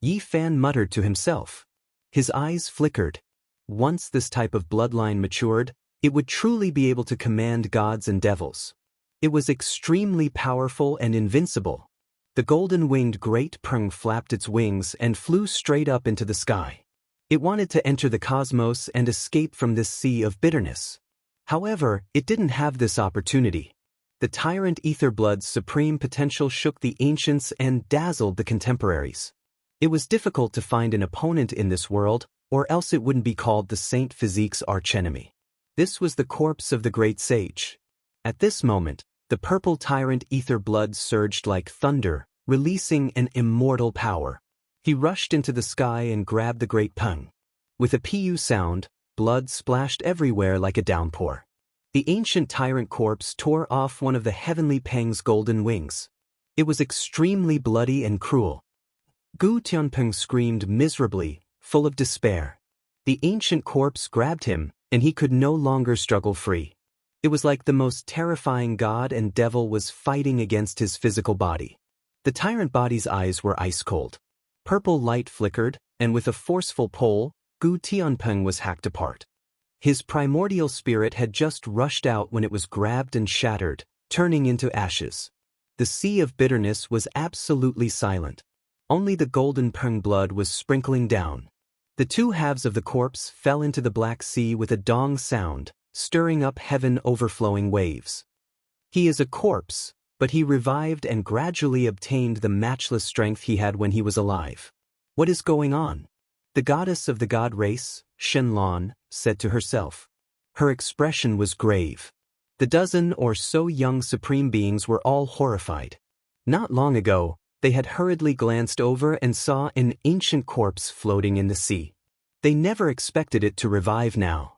Yi Fan muttered to himself. His eyes flickered. Once this type of bloodline matured, it would truly be able to command gods and devils. It was extremely powerful and invincible. The golden-winged Great Peng flapped its wings and flew straight up into the sky. It wanted to enter the cosmos and escape from this sea of bitterness. However, it didn't have this opportunity. The tyrant Aetherblood's supreme potential shook the ancients and dazzled the contemporaries. It was difficult to find an opponent in this world, or else it wouldn't be called the Saint Physique's archenemy. This was the corpse of the great sage. At this moment, the purple tyrant Aetherblood surged like thunder, releasing an immortal power. He rushed into the sky and grabbed the Great Peng. With a pu sound, blood splashed everywhere like a downpour. The ancient tyrant corpse tore off one of the heavenly Peng's golden wings. It was extremely bloody and cruel. Gu Tianpeng screamed miserably, full of despair. The ancient corpse grabbed him, and he could no longer struggle free. It was like the most terrifying god and devil was fighting against his physical body. The tyrant body's eyes were ice-cold. Purple light flickered, and with a forceful pull, Gu Tianpeng was hacked apart. His primordial spirit had just rushed out when it was grabbed and shattered, turning into ashes. The sea of bitterness was absolutely silent. Only the golden Peng blood was sprinkling down. The two halves of the corpse fell into the black sea with a dong sound, stirring up heaven-overflowing waves. He is a corpse, but he revived and gradually obtained the matchless strength he had when he was alive. What is going on? The goddess of the god race, Shenlong, said to herself. Her expression was grave. The dozen or so young supreme beings were all horrified. Not long ago, they had hurriedly glanced over and saw an ancient corpse floating in the sea. They never expected it to revive now.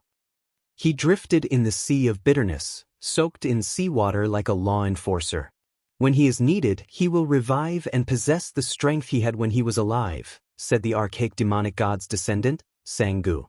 He drifted in the sea of bitterness, soaked in seawater like a law enforcer. When he is needed, he will revive and possess the strength he had when he was alive, said the archaic demonic god's descendant, Sangu.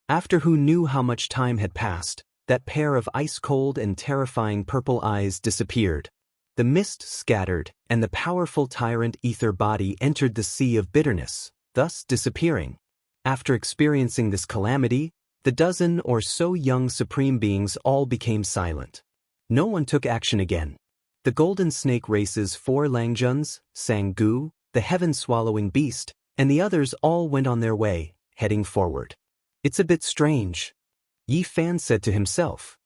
After who knew how much time had passed, that pair of ice-cold and terrifying purple eyes disappeared. The mist scattered, and the powerful tyrant ether body entered the sea of bitterness, thus disappearing. After experiencing this calamity, the dozen or so young supreme beings all became silent. No one took action again. The golden snake race's 4 Langjuns, Sangu, the heaven-swallowing beast, and the others all went on their way, heading forward. It's a bit strange. Yi Fan said to himself.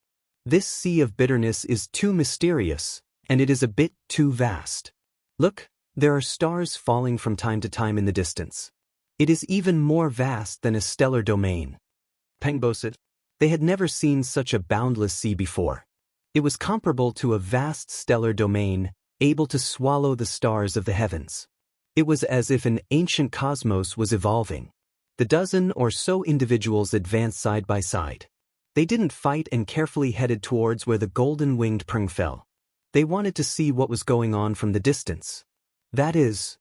This sea of bitterness is too mysterious, and it is a bit too vast. Look, there are stars falling from time to time in the distance. It is even more vast than a stellar domain. Pengbo said. They had never seen such a boundless sea before. It was comparable to a vast stellar domain, able to swallow the stars of the heavens. It was as if an ancient cosmos was evolving. The dozen or so individuals advanced side by side. They didn't fight and carefully headed towards where the golden-winged Peng fell. They wanted to see what was going on from the distance. That is,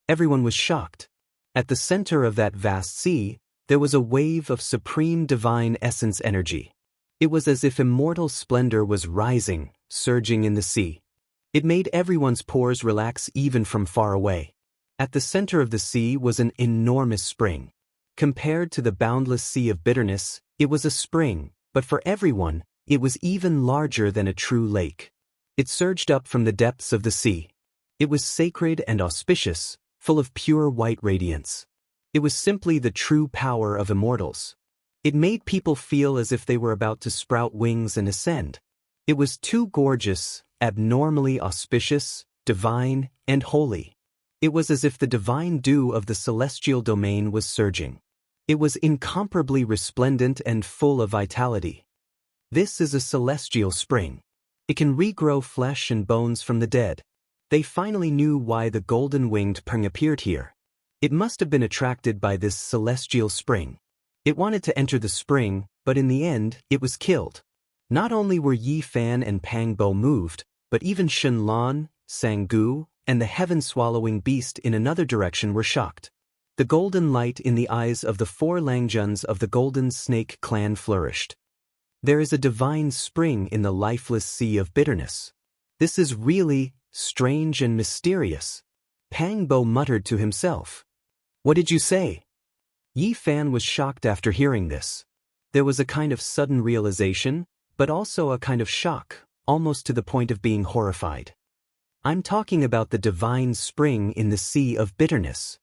everyone was shocked. At the center of that vast sea, there was a wave of supreme divine essence energy. It was as if immortal splendor was rising, surging in the sea. It made everyone's pores relax even from far away. At the center of the sea was an enormous spring. Compared to the boundless sea of bitterness, it was a spring, but for everyone, it was even larger than a true lake. It surged up from the depths of the sea. It was sacred and auspicious, full of pure white radiance. It was simply the true power of immortals. It made people feel as if they were about to sprout wings and ascend. It was too gorgeous, abnormally auspicious, divine, and holy. It was as if the divine dew of the celestial domain was surging. It was incomparably resplendent and full of vitality. This is a celestial spring. It can regrow flesh and bones from the dead. They finally knew why the golden-winged Peng appeared here. It must have been attracted by this celestial spring. It wanted to enter the spring, but in the end, it was killed. Not only were Yi Fan and Pang Bo moved, but even Shen Lan, Sang Gu, and the heaven-swallowing beast in another direction were shocked. The golden light in the eyes of the 4 Langjuns of the Golden Snake clan flourished. There is a divine spring in the lifeless sea of bitterness. This is really strange and mysterious. Pang Bo muttered to himself. What did you say? Yi Fan was shocked after hearing this. There was a kind of sudden realization, but also a kind of shock, almost to the point of being horrified. I'm talking about the divine spring in the sea of bitterness.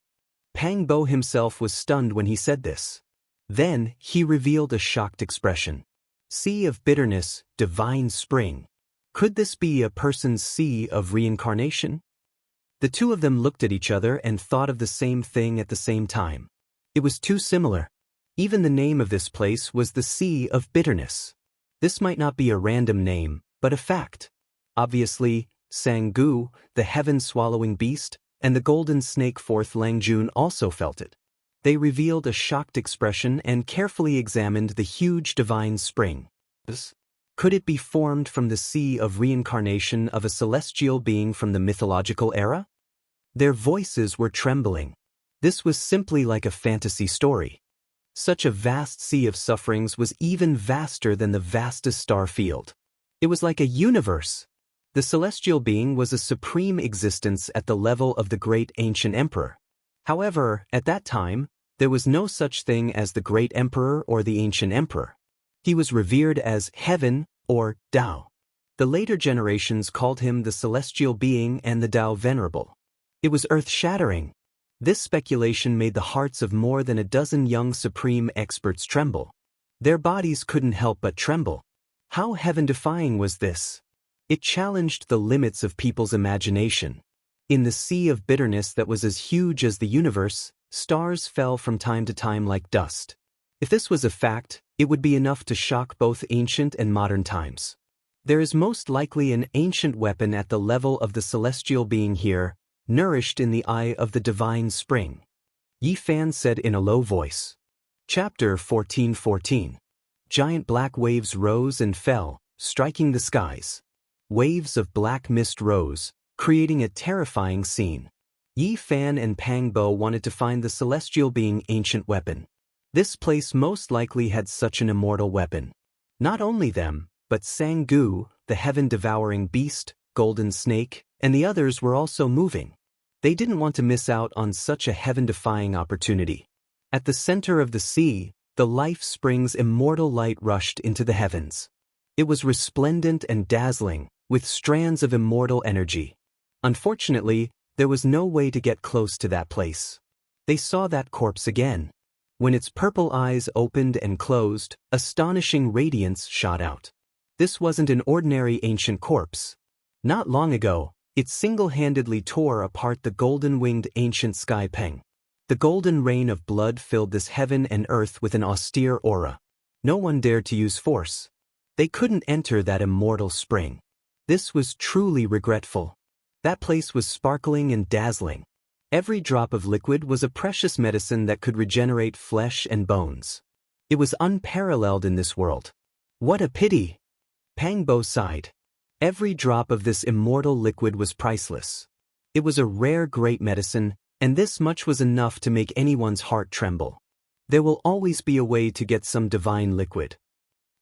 Pang Bo himself was stunned when he said this. Then he revealed a shocked expression. Sea of bitterness, divine spring. Could this be a person's sea of reincarnation? The two of them looked at each other and thought of the same thing at the same time. It was too similar. Even the name of this place was the Sea of Bitterness. This might not be a random name, but a fact. Obviously, Sang Gu, the heaven-swallowing beast, and the golden snake 4th Langjun also felt it. They revealed a shocked expression and carefully examined the huge divine spring. Could it be formed from the sea of reincarnation of a celestial being from the mythological era? Their voices were trembling. This was simply like a fantasy story. Such a vast sea of sufferings was even vaster than the vastest star field. It was like a universe. The celestial being was a supreme existence at the level of the great ancient emperor. However, at that time, there was no such thing as the great emperor or the ancient emperor. He was revered as heaven or Dao. The later generations called him the celestial being and the Dao venerable. It was earth-shattering. This speculation made the hearts of more than a dozen young supreme experts tremble. Their bodies couldn't help but tremble. How heaven-defying was this? It challenged the limits of people's imagination. In the sea of bitterness that was as huge as the universe, stars fell from time to time like dust. If this was a fact, it would be enough to shock both ancient and modern times. There is most likely an ancient weapon at the level of the celestial being here, nourished in the eye of the divine spring. Yi Fan said in a low voice. Chapter 14:14. Giant black waves rose and fell, striking the skies. Waves of black mist rose, creating a terrifying scene. Yi Fan and Pang Bo wanted to find the celestial being ancient weapon. This place most likely had such an immortal weapon. Not only them, but Sang Gu, the heaven-devouring beast, golden snake, and the others were also moving. They didn't want to miss out on such a heaven-defying opportunity. At the center of the sea, the life spring's immortal light rushed into the heavens. It was resplendent and dazzling, with strands of immortal energy. Unfortunately, there was no way to get close to that place. They saw that corpse again. When its purple eyes opened and closed, astonishing radiance shot out. This wasn't an ordinary ancient corpse. Not long ago, it single-handedly tore apart the golden-winged ancient sky peng. The golden rain of blood filled this heaven and earth with an austere aura. No one dared to use force. They couldn't enter that immortal spring. This was truly regretful. That place was sparkling and dazzling. Every drop of liquid was a precious medicine that could regenerate flesh and bones. It was unparalleled in this world. What a pity! Pang Bo sighed. Every drop of this immortal liquid was priceless. It was a rare great medicine, and this much was enough to make anyone's heart tremble. There will always be a way to get some divine liquid.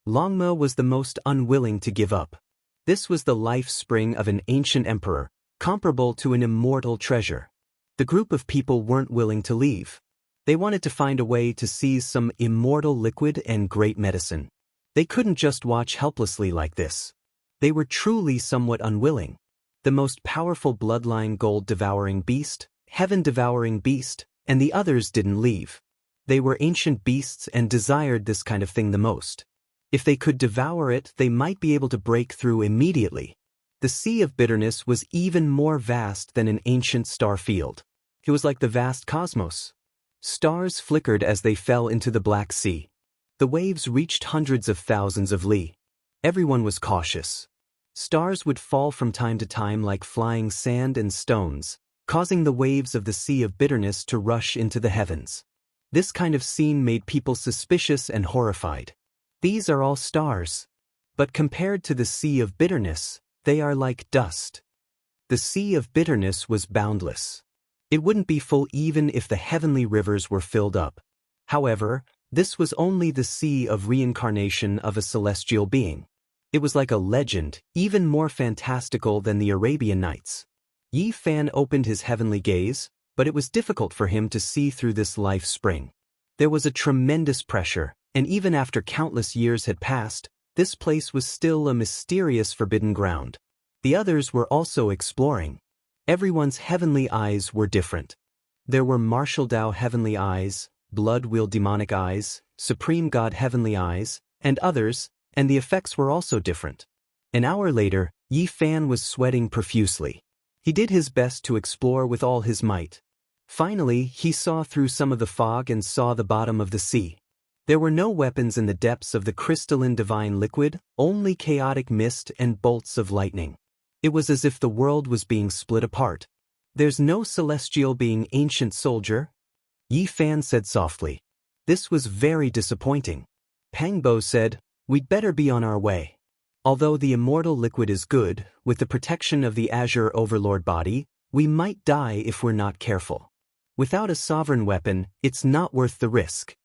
Longmo was the most unwilling to give up. This was the life spring of an ancient emperor, comparable to an immortal treasure. The group of people weren't willing to leave. They wanted to find a way to seize some immortal liquid and great medicine. They couldn't just watch helplessly like this. They were truly somewhat unwilling. The most powerful bloodline gold-devouring beast, heaven-devouring beast, and the others didn't leave. They were ancient beasts and desired this kind of thing the most. If they could devour it, they might be able to break through immediately. The Sea of Bitterness was even more vast than an ancient star field. It was like the vast cosmos. Stars flickered as they fell into the Black Sea. The waves reached hundreds of thousands of li. Everyone was cautious. Stars would fall from time to time like flying sand and stones, causing the waves of the Sea of Bitterness to rush into the heavens. This kind of scene made people suspicious and horrified. These are all stars. But compared to the Sea of Bitterness, they are like dust. The Sea of Bitterness was boundless. It wouldn't be full even if the heavenly rivers were filled up. However, this was only the sea of reincarnation of a celestial being. It was like a legend, even more fantastical than the Arabian Nights. Yi Fan opened his heavenly gaze, but it was difficult for him to see through this life spring. There was a tremendous pressure, and even after countless years had passed, this place was still a mysterious forbidden ground. The others were also exploring. Everyone's heavenly eyes were different. There were martial Dao heavenly eyes, blood wheel demonic eyes, supreme God heavenly eyes, and others, and the effects were also different. An hour later, Yi Fan was sweating profusely. He did his best to explore with all his might. Finally, he saw through some of the fog and saw the bottom of the sea. There were no weapons in the depths of the crystalline divine liquid, only chaotic mist and bolts of lightning. It was as if the world was being split apart. "There's no celestial being, ancient soldier," Yi Fan said softly. This was very disappointing. Pang Bo said, "We'd better be on our way. Although the immortal liquid is good, with the protection of the Azure Overlord body, we might die if we're not careful. Without a sovereign weapon, it's not worth the risk."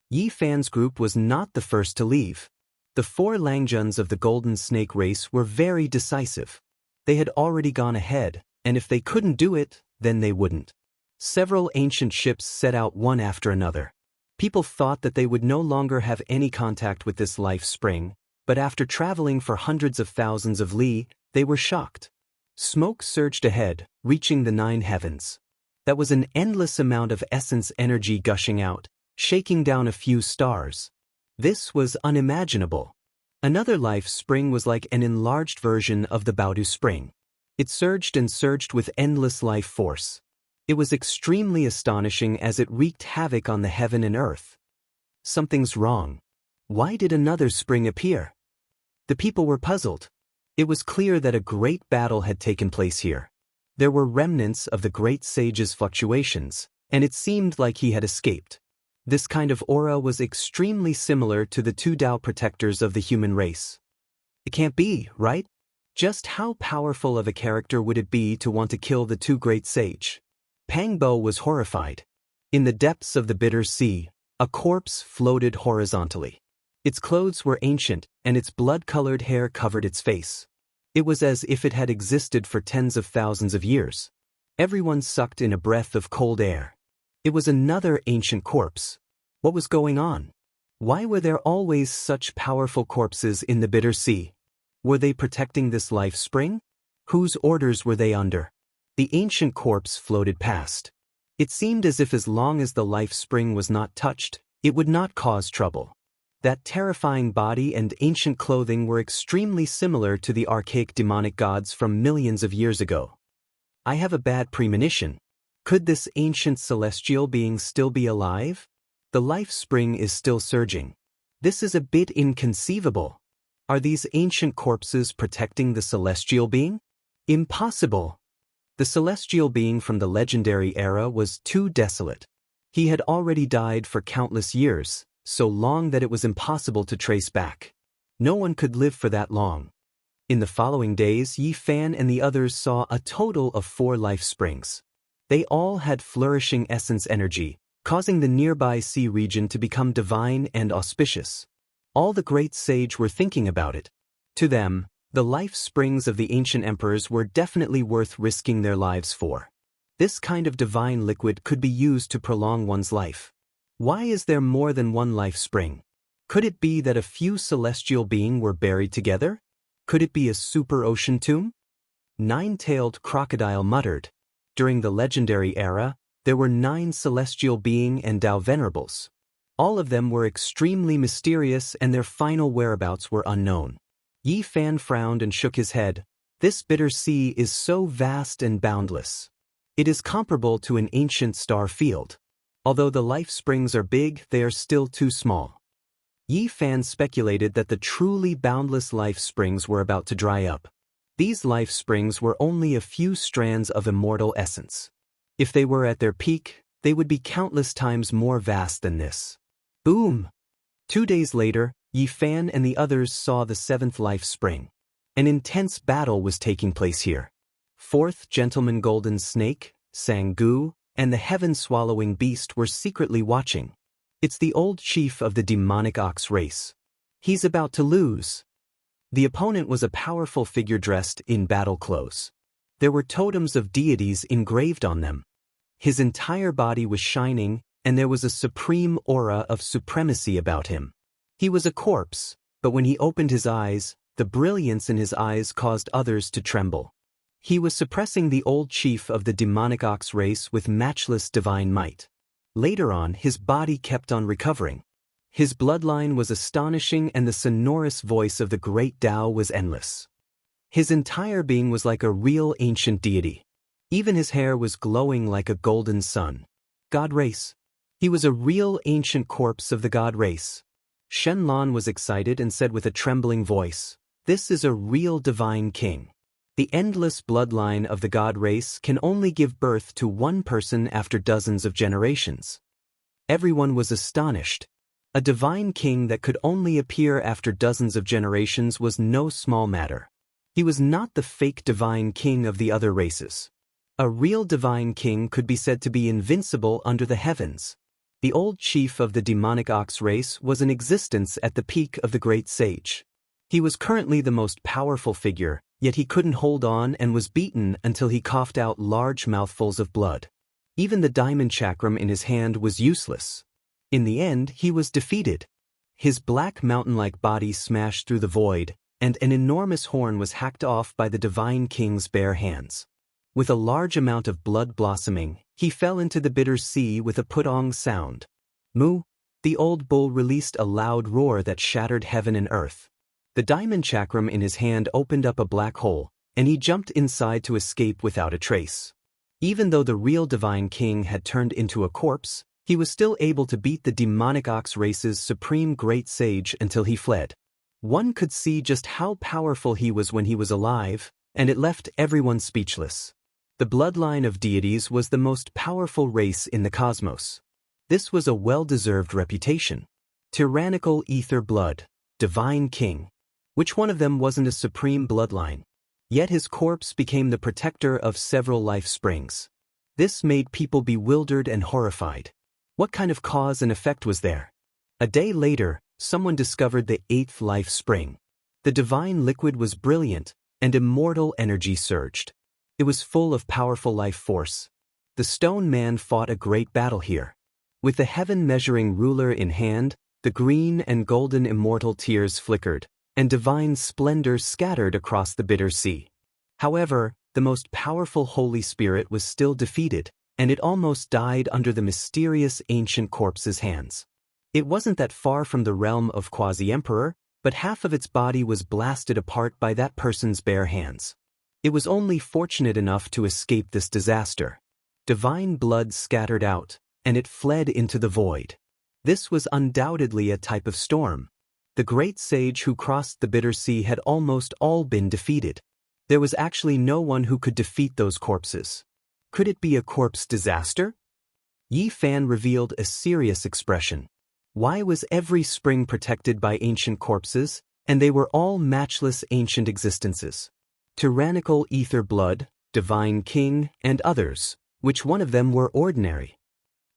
Yi Fan's group was not the first to leave. The 4 Langjuns of the Golden Snake race were very decisive. They had already gone ahead, and if they couldn't do it, then they wouldn't. Several ancient ships set out one after another. People thought that they would no longer have any contact with this life spring, but after traveling for hundreds of thousands of li, they were shocked. Smoke surged ahead, reaching the 9 heavens. That was an endless amount of essence energy gushing out, shaking down a few stars. This was unimaginable. Another life spring was like an enlarged version of the Baodu spring. It surged and surged with endless life force. It was extremely astonishing as it wreaked havoc on the heaven and earth. Something's wrong. Why did another spring appear? The people were puzzled. It was clear that a great battle had taken place here. There were remnants of the great sage's fluctuations, and it seemed like he had escaped. This kind of aura was extremely similar to the 2 Dao protectors of the human race. It can't be, right? Just how powerful of a character would it be to want to kill the 2 great sage? Pang Bo was horrified. In the depths of the bitter sea, a corpse floated horizontally. Its clothes were ancient, and its blood-colored hair covered its face. It was as if it had existed for tens of thousands of years. Everyone sucked in a breath of cold air. It was another ancient corpse. What was going on? Why were there always such powerful corpses in the bitter sea? Were they protecting this life spring? Whose orders were they under? The ancient corpse floated past. It seemed as if as long as the life spring was not touched, it would not cause trouble. That terrifying body and ancient clothing were extremely similar to the archaic demonic gods from millions of years ago. I have a bad premonition. Could this ancient celestial being still be alive? The life spring is still surging. This is a bit inconceivable. Are these ancient corpses protecting the celestial being? Impossible. The celestial being from the legendary era was too desolate. He had already died for countless years, so long that it was impossible to trace back. No one could live for that long. In the following days, Yi Fan and the others saw a total of 4 life springs. They all had flourishing essence energy, causing the nearby sea region to become divine and auspicious. All the great sage were thinking about it. To them, the life springs of the ancient emperors were definitely worth risking their lives for. This kind of divine liquid could be used to prolong one's life. Why is there more than one life spring? Could it be that a few celestial beings were buried together? Could it be a super ocean tomb? 9-tailed crocodile muttered. During the legendary era, there were 9 celestial being and Dao venerables. All of them were extremely mysterious and their final whereabouts were unknown. Yi Fan frowned and shook his head. This bitter sea is so vast and boundless. It is comparable to an ancient star field. Although the life springs are big, they are still too small. Yi Fan speculated that the truly boundless life springs were about to dry up. These life springs were only a few strands of immortal essence. If they were at their peak, they would be countless times more vast than this. Boom! 2 days later, Yi Fan and the others saw the 7th life spring. An intense battle was taking place here. 4th Gentleman Golden Snake, Sang-gu, and the heaven-swallowing beast were secretly watching. It's the old chief of the demonic ox race. He's about to lose. The opponent was a powerful figure dressed in battle clothes. There were totems of deities engraved on them. His entire body was shining, and there was a supreme aura of supremacy about him. He was a corpse, but when he opened his eyes, the brilliance in his eyes caused others to tremble. He was suppressing the old chief of the demonic ox race with matchless divine might. Later on, his body kept on recovering. His bloodline was astonishing and the sonorous voice of the great Tao was endless. His entire being was like a real ancient deity. Even his hair was glowing like a golden sun. God race. He was a real ancient corpse of the god race. Shenlong was excited and said with a trembling voice, "This is a real divine king. The endless bloodline of the god race can only give birth to one person after dozens of generations." Everyone was astonished. A divine king that could only appear after dozens of generations was no small matter. He was not the fake divine king of the other races. A real divine king could be said to be invincible under the heavens. The old chief of the demonic ox race was in existence at the peak of the great sage. He was currently the most powerful figure, yet he couldn't hold on and was beaten until he coughed out large mouthfuls of blood. Even the diamond chakram in his hand was useless. In the end, he was defeated. His black mountain-like body smashed through the void, and an enormous horn was hacked off by the divine king's bare hands. With a large amount of blood blossoming, he fell into the bitter sea with a putong sound. Moo! The old bull released a loud roar that shattered heaven and earth. The diamond chakram in his hand opened up a black hole, and he jumped inside to escape without a trace. Even though the real divine king had turned into a corpse, he was still able to beat the demonic ox race's supreme great sage until he fled. One could see just how powerful he was when he was alive, and it left everyone speechless. The bloodline of deities was the most powerful race in the cosmos. This was a well-deserved reputation. Tyrannical ether blood, divine king. Which one of them wasn't a supreme bloodline? Yet his corpse became the protector of several life springs. This made people bewildered and horrified. What kind of cause and effect was there? A day later, someone discovered the 8th life spring. The divine liquid was brilliant, and immortal energy surged. It was full of powerful life force. The stone man fought a great battle here. With the heaven-measuring ruler in hand, the green and golden immortal tears flickered, and divine splendor scattered across the bitter sea. However, the most powerful Holy Spirit was still defeated, and it almost died under the mysterious ancient corpse's hands. It wasn't that far from the realm of Quasi-Emperor, but half of its body was blasted apart by that person's bare hands. It was only fortunate enough to escape this disaster. Divine blood scattered out, and it fled into the void. This was undoubtedly a type of storm. The great sage who crossed the bitter sea had almost all been defeated. There was actually no one who could defeat those corpses. Could it be a corpse disaster? Yi Fan revealed a serious expression. Why was every spring protected by ancient corpses, and they were all matchless ancient existences? Tyrannical ether blood, divine king, and others, which one of them were ordinary?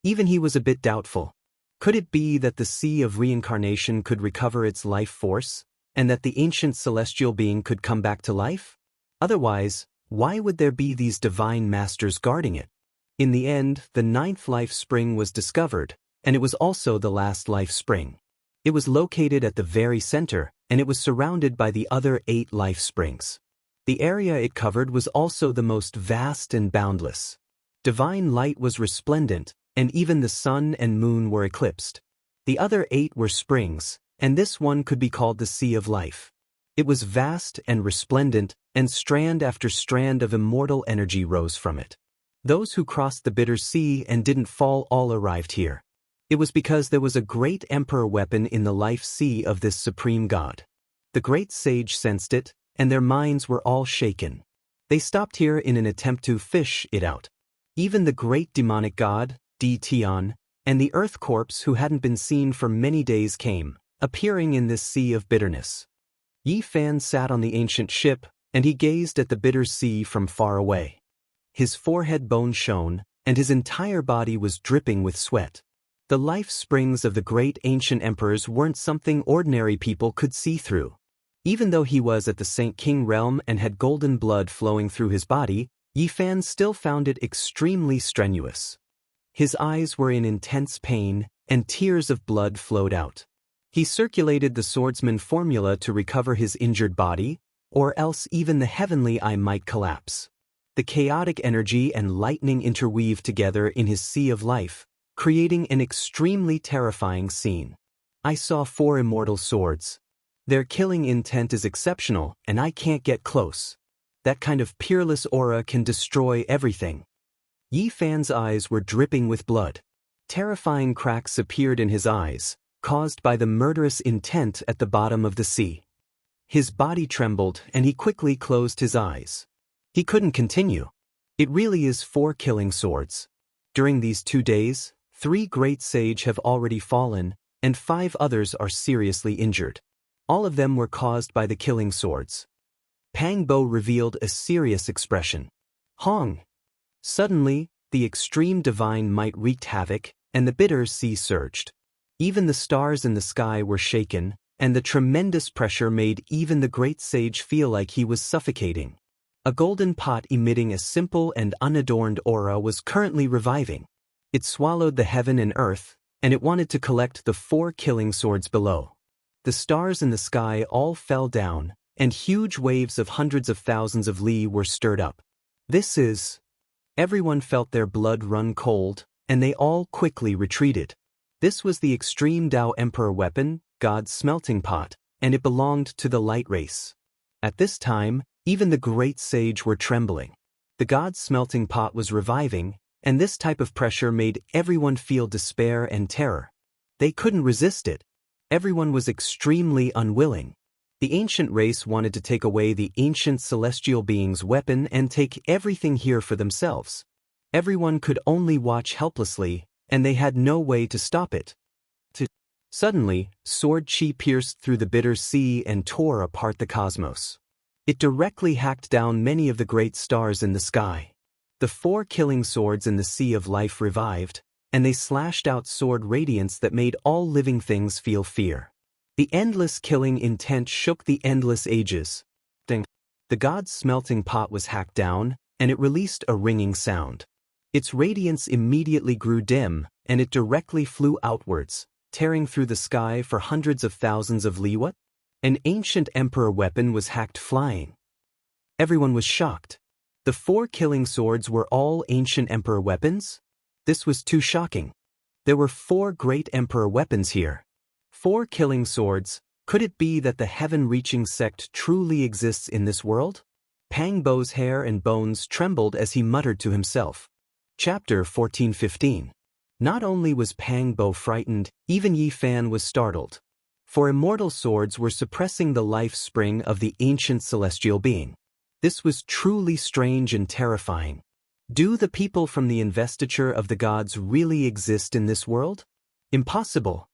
Even he was a bit doubtful. Could it be that the sea of reincarnation could recover its life force, and that the ancient celestial being could come back to life? Otherwise, why would there be these divine masters guarding it? In the end, the 9th life spring was discovered, and it was also the last life spring. It was located at the very center, and it was surrounded by the other 8 life springs. The area it covered was also the most vast and boundless. Divine light was resplendent, and even the sun and moon were eclipsed. The other 8 were springs, and this one could be called the Sea of Life. It was vast and resplendent, and strand after strand of immortal energy rose from it. Those who crossed the bitter sea and didn't fall all arrived here. It was because there was a great emperor weapon in the life sea of this supreme god. The great sage sensed it, and their minds were all shaken. They stopped here in an attempt to fish it out. Even the great demonic god, Tian, and the earth corpse who hadn't been seen for many days came, appearing in this sea of bitterness. Yi Fan sat on the ancient ship, and he gazed at the bitter sea from far away. His forehead bone shone, and his entire body was dripping with sweat. The life springs of the great ancient emperors weren't something ordinary people could see through. Even though he was at the Saint King realm and had golden blood flowing through his body, Yi Fan still found it extremely strenuous. His eyes were in intense pain, and tears of blood flowed out. He circulated the swordsman formula to recover his injured body, or else even the heavenly eye might collapse. The chaotic energy and lightning interweave together in his sea of life, creating an extremely terrifying scene. I saw 4 immortal swords. Their killing intent is exceptional, and I can't get close. That kind of peerless aura can destroy everything. Yi Fan's eyes were dripping with blood. Terrifying cracks appeared in his eyes, caused by the murderous intent at the bottom of the sea. His body trembled, and he quickly closed his eyes. He couldn't continue. It really is 4 killing swords. During these 2 days, 3 great sage have already fallen, and 5 others are seriously injured. All of them were caused by the killing swords. Pang Bo revealed a serious expression. Hong! Suddenly, the extreme divine might wreaked havoc, and the bitter sea surged. Even the stars in the sky were shaken, and the tremendous pressure made even the great sage feel like he was suffocating. A golden pot emitting a simple and unadorned aura was currently reviving. It swallowed the heaven and earth, and it wanted to collect the 4 killing swords below. The stars in the sky all fell down, and huge waves of hundreds of thousands of li were stirred up. Everyone felt their blood run cold, and they all quickly retreated. This was the extreme Dao Emperor weapon, God's smelting pot, and it belonged to the light race. At this time, even the great sage were trembling. The God's smelting pot was reviving, and this type of pressure made everyone feel despair and terror. They couldn't resist it. Everyone was extremely unwilling. The ancient race wanted to take away the ancient celestial being's weapon and take everything here for themselves. Everyone could only watch helplessly, and they had no way to stop it. Suddenly, sword chi pierced through the bitter sea and tore apart the cosmos. It directly hacked down many of the great stars in the sky. The 4 killing swords in the Sea of Life revived, and they slashed out sword radiance that made all living things feel fear. The endless killing intent shook the endless ages. The God's smelting pot was hacked down, and it released a ringing sound. Its radiance immediately grew dim, and it directly flew outwards, tearing through the sky for hundreds of thousands of li. What? An ancient emperor weapon was hacked flying. Everyone was shocked. The 4 killing swords were all ancient emperor weapons? This was too shocking. There were 4 great emperor weapons here. 4 killing swords. Could it be that the heaven-reaching sect truly exists in this world? Pang Bo's hair and bones trembled as he muttered to himself. Chapter 14:15. Not only was Pang Bo frightened, even Yi Fan was startled. For immortal swords were suppressing the life spring of the ancient celestial being. This was truly strange and terrifying. Do the people from the investiture of the gods really exist in this world? Impossible.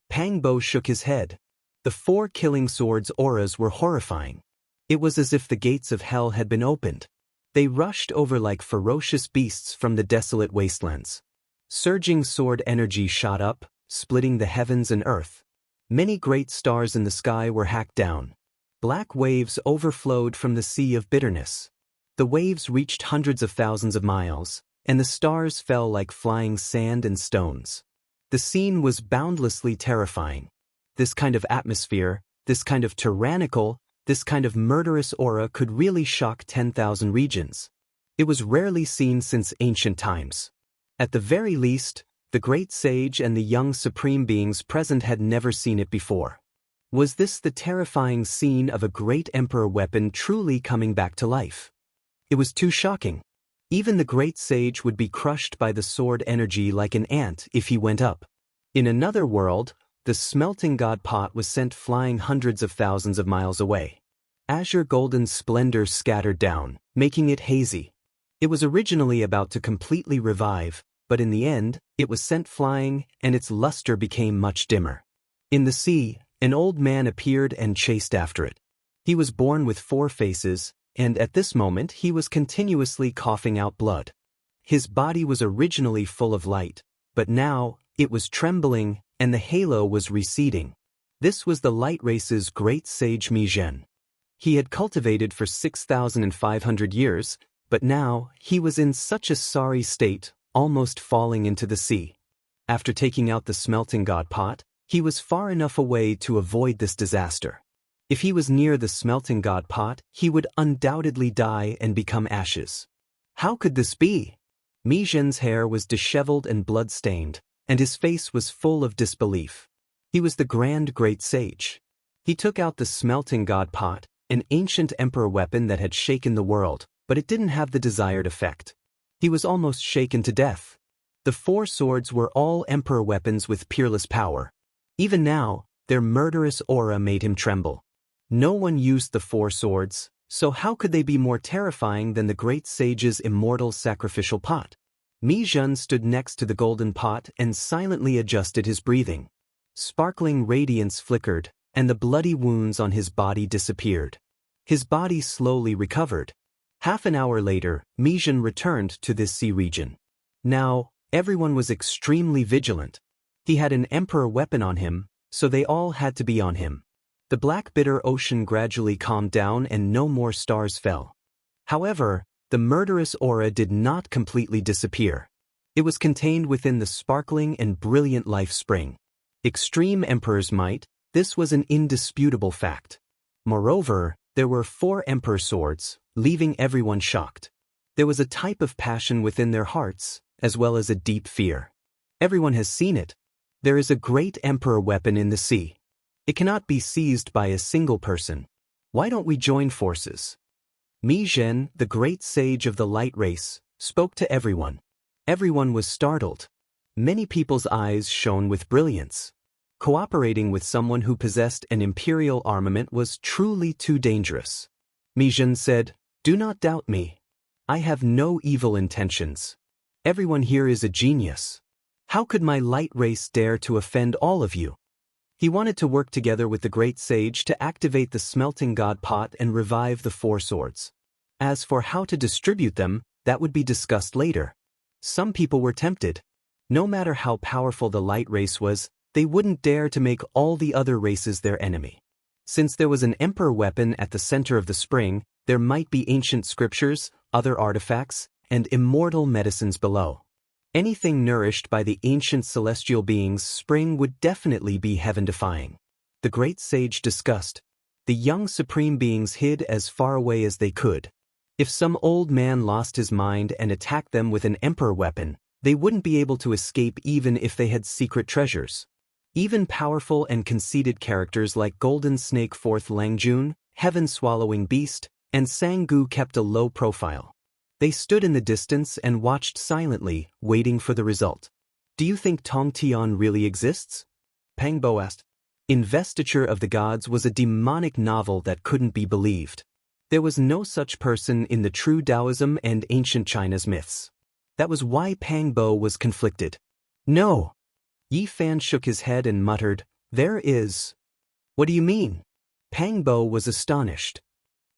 Pang Bo shook his head. The 4 killing swords' auras were horrifying. It was as if the gates of hell had been opened. They rushed over like ferocious beasts from the desolate wastelands. Surging sword energy shot up, splitting the heavens and earth. Many great stars in the sky were hacked down. Black waves overflowed from the sea of bitterness. The waves reached hundreds of thousands of miles, and the stars fell like flying sand and stones. The scene was boundlessly terrifying. This kind of atmosphere, this kind of tyrannical, this kind of murderous aura could really shock 10,000 regions. It was rarely seen since ancient times. At the very least, the great sage and the young supreme beings present had never seen it before. Was this the terrifying scene of a great emperor weapon truly coming back to life? It was too shocking. Even the great sage would be crushed by the sword energy like an ant if he went up. In another world, the smelting god pot was sent flying hundreds of thousands of miles away. Azure golden splendor scattered down, making it hazy. It was originally about to completely revive, but in the end, it was sent flying and its luster became much dimmer. In the sea, an old man appeared and chased after it. He was born with 4 faces, and at this moment he was continuously coughing out blood. His body was originally full of light, but now, it was trembling, and the halo was receding. This was the light race's great sage Mi Zhen. He had cultivated for 6,500 years, but now, he was in such a sorry state, almost falling into the sea. After taking out the smelting god pot, he was far enough away to avoid this disaster. If he was near the smelting god pot, he would undoubtedly die and become ashes. How could this be? Mi Zhen's hair was disheveled and blood-stained, and his face was full of disbelief. He was the grand great sage. He took out the smelting god pot, an ancient emperor weapon that had shaken the world, but it didn't have the desired effect. He was almost shaken to death. The 4 swords were all emperor weapons with peerless power. Even now, their murderous aura made him tremble. No one used the 4 swords, so how could they be more terrifying than the great sage's immortal sacrificial pot? Mi Zhen stood next to the golden pot and silently adjusted his breathing. Sparkling radiance flickered, and the bloody wounds on his body disappeared. His body slowly recovered. Half an hour later, Mi Zhen returned to this sea region. Now, everyone was extremely vigilant. He had an emperor weapon on him, so they all had to be on him. The black bitter ocean gradually calmed down and no more stars fell. However, the murderous aura did not completely disappear. It was contained within the sparkling and brilliant life spring. Extreme emperors might, this was an indisputable fact. Moreover, there were 4 emperor swords, leaving everyone shocked. There was a type of passion within their hearts, as well as a deep fear. Everyone has seen it. There is a great emperor weapon in the sea. It cannot be seized by a single person. Why don't we join forces? Mi Zhen, the great sage of the light race, spoke to everyone. Everyone was startled. Many people's eyes shone with brilliance. Cooperating with someone who possessed an imperial armament was truly too dangerous. Mi Zhen said, "Do not doubt me. I have no evil intentions. Everyone here is a genius. How could my light race dare to offend all of you?" He wanted to work together with the great sage to activate the smelting god pot and revive the 4 swords. As for how to distribute them, that would be discussed later. Some people were tempted. No matter how powerful the light race was, they wouldn't dare to make all the other races their enemy. Since there was an emperor weapon at the center of the spring, there might be ancient scriptures, other artifacts, and immortal medicines below. Anything nourished by the ancient celestial beings' spring would definitely be heaven-defying. The great sage discussed. The young supreme beings hid as far away as they could. If some old man lost his mind and attacked them with an emperor weapon, they wouldn't be able to escape even if they had secret treasures. Even powerful and conceited characters like Golden Snake Fourth Langjun, Heaven-Swallowing Beast, and Sanggu kept a low profile. They stood in the distance and watched silently, waiting for the result. "Do you think Tong Tian really exists?" Pang Bo asked. Investiture of the Gods was a demonic novel that couldn't be believed. There was no such person in the true Taoism and ancient China's myths. That was why Pang Bo was conflicted. "No." Yi Fan shook his head and muttered, "There is." "What do you mean?" Pang Bo was astonished.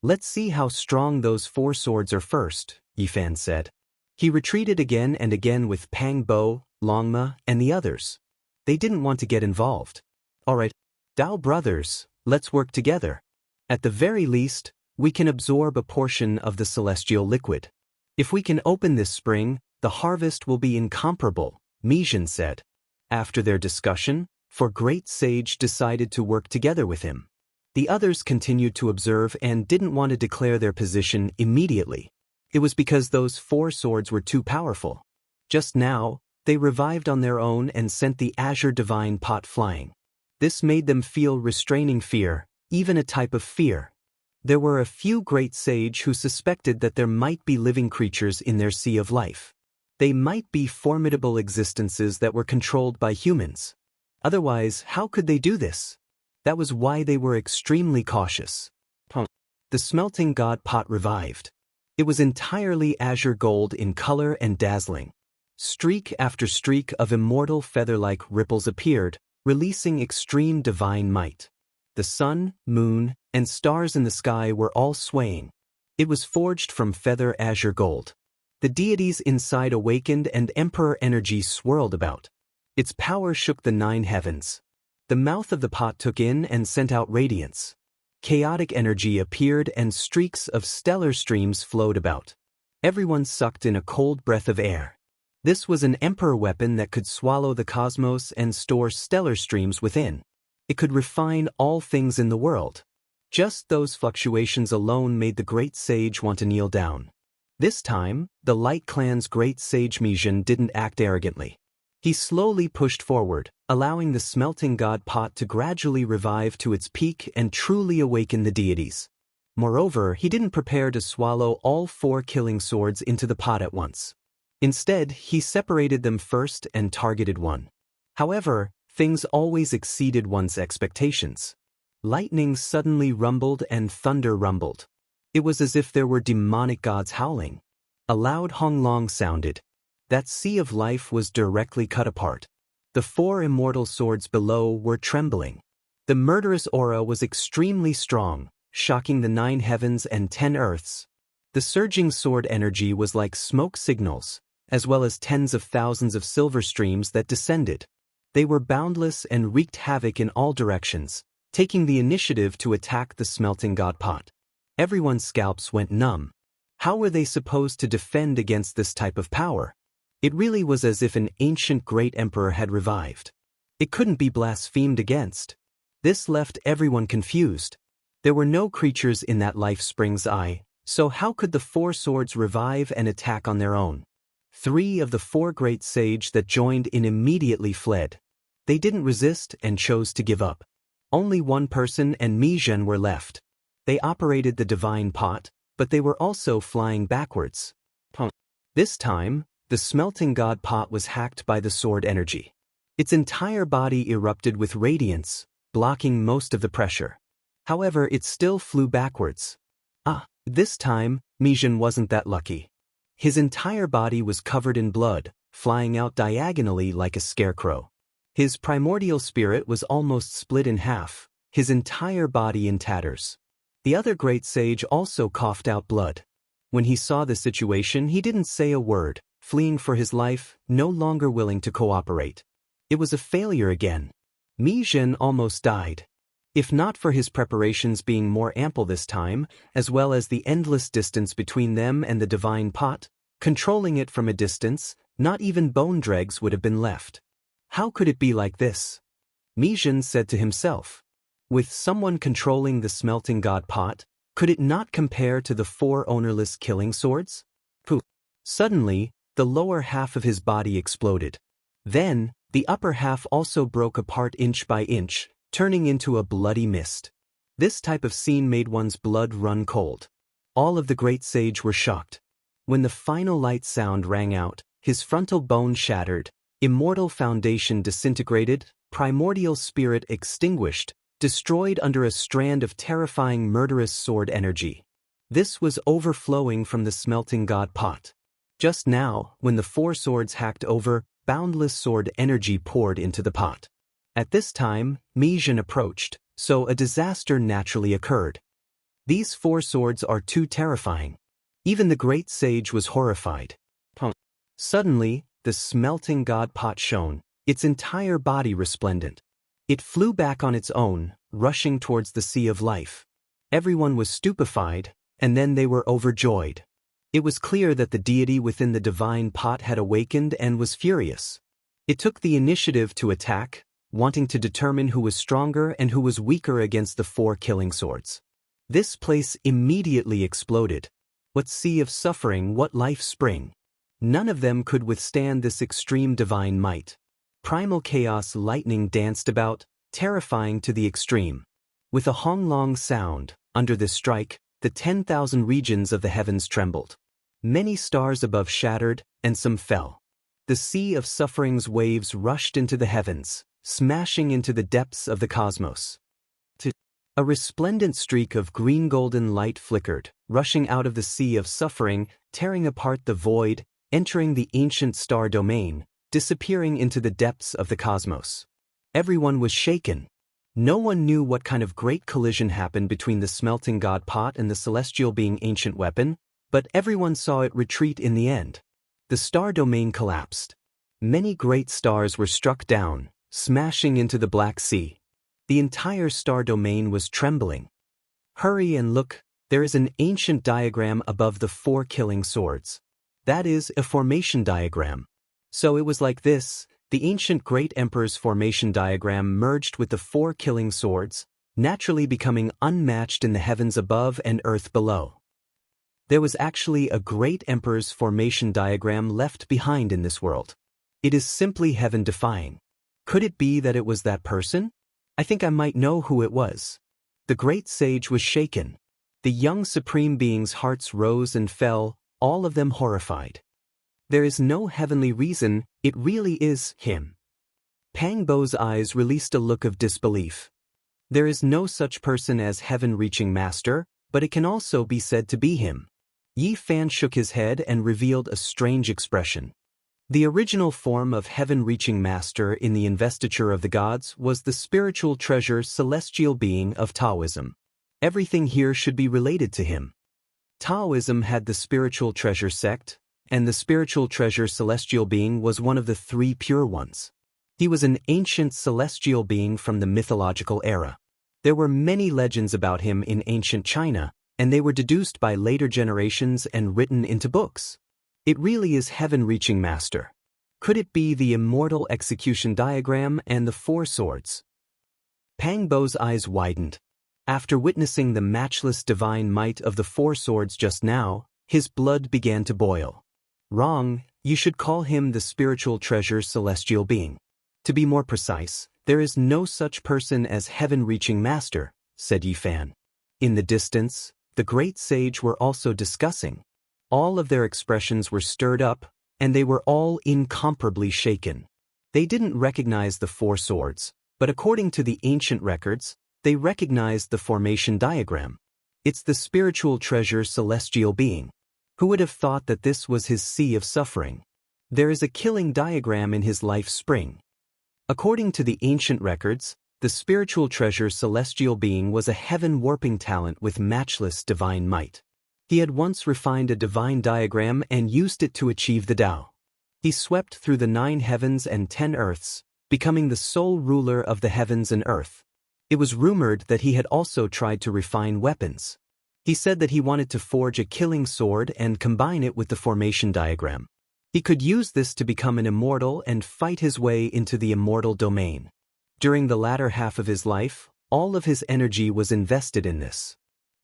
"Let's see how strong those 4 swords are first," Yi Fan said. He retreated again and again with Pang Bo, Longma, and the others. They didn't want to get involved. "All right, Dao brothers, let's work together. At the very least, we can absorb a portion of the celestial liquid. If we can open this spring, the harvest will be incomparable," Mi Zhen said. After their discussion, For Great Sage decided to work together with him. The others continued to observe and didn't want to declare their position immediately. It was because those 4 swords were too powerful. Just now, they revived on their own and sent the azure divine pot flying. This made them feel restraining fear, even a type of fear. There were a few great sage who suspected that there might be living creatures in their sea of life. They might be formidable existences that were controlled by humans. Otherwise, how could they do this? That was why they were extremely cautious. The smelting god pot revived. It was entirely azure gold in color and dazzling. Streak after streak of immortal feather-like ripples appeared, releasing extreme divine might. The sun, moon, and stars in the sky were all swaying. It was forged from feather azure gold. The deities inside awakened and emperor energy swirled about. Its power shook the 9 heavens. The mouth of the pot took in and sent out radiance. Chaotic energy appeared and streaks of stellar streams flowed about. Everyone sucked in a cold breath of air. This was an emperor weapon that could swallow the cosmos and store stellar streams within. It could refine all things in the world. Just those fluctuations alone made the great sage want to kneel down. This time, the Light Clan's great sage Mijin didn't act arrogantly. He slowly pushed forward, allowing the smelting god pot to gradually revive to its peak and truly awaken the deities. Moreover, he didn't prepare to swallow all 4 killing swords into the pot at once. Instead, he separated them first and targeted one. However, things always exceeded one's expectations. Lightning suddenly rumbled and thunder rumbled. It was as if there were demonic gods howling. A loud honglong sounded. That sea of life was directly cut apart. The 4 immortal swords below were trembling. The murderous aura was extremely strong, shocking the 9 heavens and 10 earths. The surging sword energy was like smoke signals, as well as tens of thousands of silver streams that descended. They were boundless and wreaked havoc in all directions, taking the initiative to attack the smelting god pot. Everyone's scalps went numb. How were they supposed to defend against this type of power? It really was as if an ancient great emperor had revived. It couldn't be blasphemed against. This left everyone confused. There were no creatures in that life spring's eye, so how could the 4 swords revive and attack on their own? 3 of the 4 great sage that joined in immediately fled. They didn't resist and chose to give up. Only one person and Mijin were left. They operated the divine pot, but they were also flying backwards. This time, the smelting god pot was hacked by the sword energy. Its entire body erupted with radiance, blocking most of the pressure. However, it still flew backwards. This time, Mijin wasn't that lucky. His entire body was covered in blood, flying out diagonally like a scarecrow. His primordial spirit was almost split in half, his entire body in tatters. The other great sage also coughed out blood. When he saw the situation, he didn't say a word, fleeing for his life, no longer willing to cooperate. It was a failure again. Mijin almost died. If not for his preparations being more ample this time, as well as the endless distance between them and the divine pot, controlling it from a distance, not even bone dregs would have been left. How could it be like this? Mijin said to himself. With someone controlling the smelting god pot, could it not compare to the 4 ownerless killing swords? Suddenly, the lower half of his body exploded. Then, the upper half also broke apart inch by inch, turning into a bloody mist. This type of scene made one's blood run cold. All of the great sage were shocked. When the final light sound rang out, his frontal bone shattered, immortal foundation disintegrated, primordial spirit extinguished, destroyed under a strand of terrifying murderous sword energy. This was overflowing from the smelting god pot. Just now, when the 4 swords hacked over, boundless sword energy poured into the pot. At this time, Mijin approached, so a disaster naturally occurred. These 4 swords are too terrifying. Even the great sage was horrified. Suddenly, the smelting god pot shone, its entire body resplendent. It flew back on its own, rushing towards the sea of life. Everyone was stupefied, and then they were overjoyed. It was clear that the deity within the divine pot had awakened and was furious. It took the initiative to attack, wanting to determine who was stronger and who was weaker against the 4 killing swords. This place immediately exploded. What sea of suffering, what life spring? None of them could withstand this extreme divine might. Primal chaos lightning danced about, terrifying to the extreme. With a honglong sound, under this strike, the 10,000 regions of the heavens trembled. Many stars above shattered, and some fell. The sea of suffering's waves rushed into the heavens, smashing into the depths of the cosmos. A resplendent streak of green-golden light flickered, rushing out of the sea of suffering, tearing apart the void, entering the ancient star domain, disappearing into the depths of the cosmos. Everyone was shaken. No one knew what kind of great collision happened between the smelting god pot and the celestial being ancient weapon, but everyone saw it retreat in the end. The star domain collapsed. Many great stars were struck down, smashing into the Black Sea. The entire star domain was trembling. Hurry and look, there is an ancient diagram above the 4 killing swords. That is a formation diagram. So it was like this, the ancient great emperor's formation diagram merged with the 4 killing swords, naturally becoming unmatched in the heavens above and earth below. There was actually a great emperor's formation diagram left behind in this world. It is simply heaven-defying. Could it be that it was that person? I think I might know who it was. The great sage was shaken. The young supreme beings' hearts rose and fell, all of them horrified. There is no heavenly reason, it really is him. Pang Bo's eyes released a look of disbelief. There is no such person as heaven-reaching master, but it can also be said to be him. Yi Fan shook his head and revealed a strange expression. The original form of heaven-reaching master in the investiture of the gods was the spiritual treasure celestial being of Taoism. Everything here should be related to him. Taoism had the spiritual treasure sect, and the spiritual treasure celestial being was one of the 3 pure ones. He was an ancient celestial being from the mythological era. There were many legends about him in ancient China, and they were deduced by later generations and written into books. It really is heaven-reaching master. Could it be the immortal execution diagram and the 4 swords? Pang Bo's eyes widened. After witnessing the matchless divine might of the 4 swords just now, his blood began to boil. Wrong, you should call him the spiritual treasure celestial being. To be more precise, there is no such person as heaven-reaching master, said Yi Fan. In the distance, the great sage were also discussing. All of their expressions were stirred up, and they were all incomparably shaken. They didn't recognize the 4 swords, but according to the ancient records, they recognized the formation diagram. It's the spiritual treasure celestial being. Who would have thought that this was his sea of suffering? There is a killing diagram in his life spring. According to the ancient records, the spiritual treasure celestial being was a heaven-warping talent with matchless divine might. He had once refined a divine diagram and used it to achieve the Tao. He swept through the 9 heavens and 10 earths, becoming the sole ruler of the heavens and earth. It was rumored that he had also tried to refine weapons. He said that he wanted to forge a killing sword and combine it with the formation diagram. He could use this to become an immortal and fight his way into the immortal domain. During the latter half of his life, all of his energy was invested in this.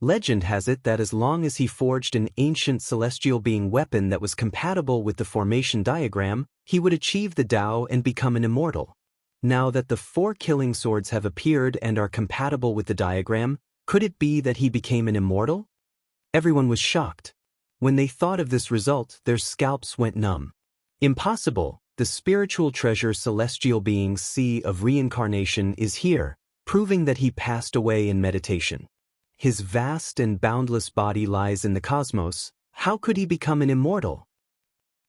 Legend has it that as long as he forged an ancient celestial being weapon that was compatible with the formation diagram, he would achieve the Tao and become an immortal. Now that the 4 killing swords have appeared and are compatible with the diagram, could it be that he became an immortal? Everyone was shocked. When they thought of this result, their scalps went numb. Impossible, the spiritual treasure celestial being's sea of reincarnation is here, proving that he passed away in meditation. His vast and boundless body lies in the cosmos. How could he become an immortal?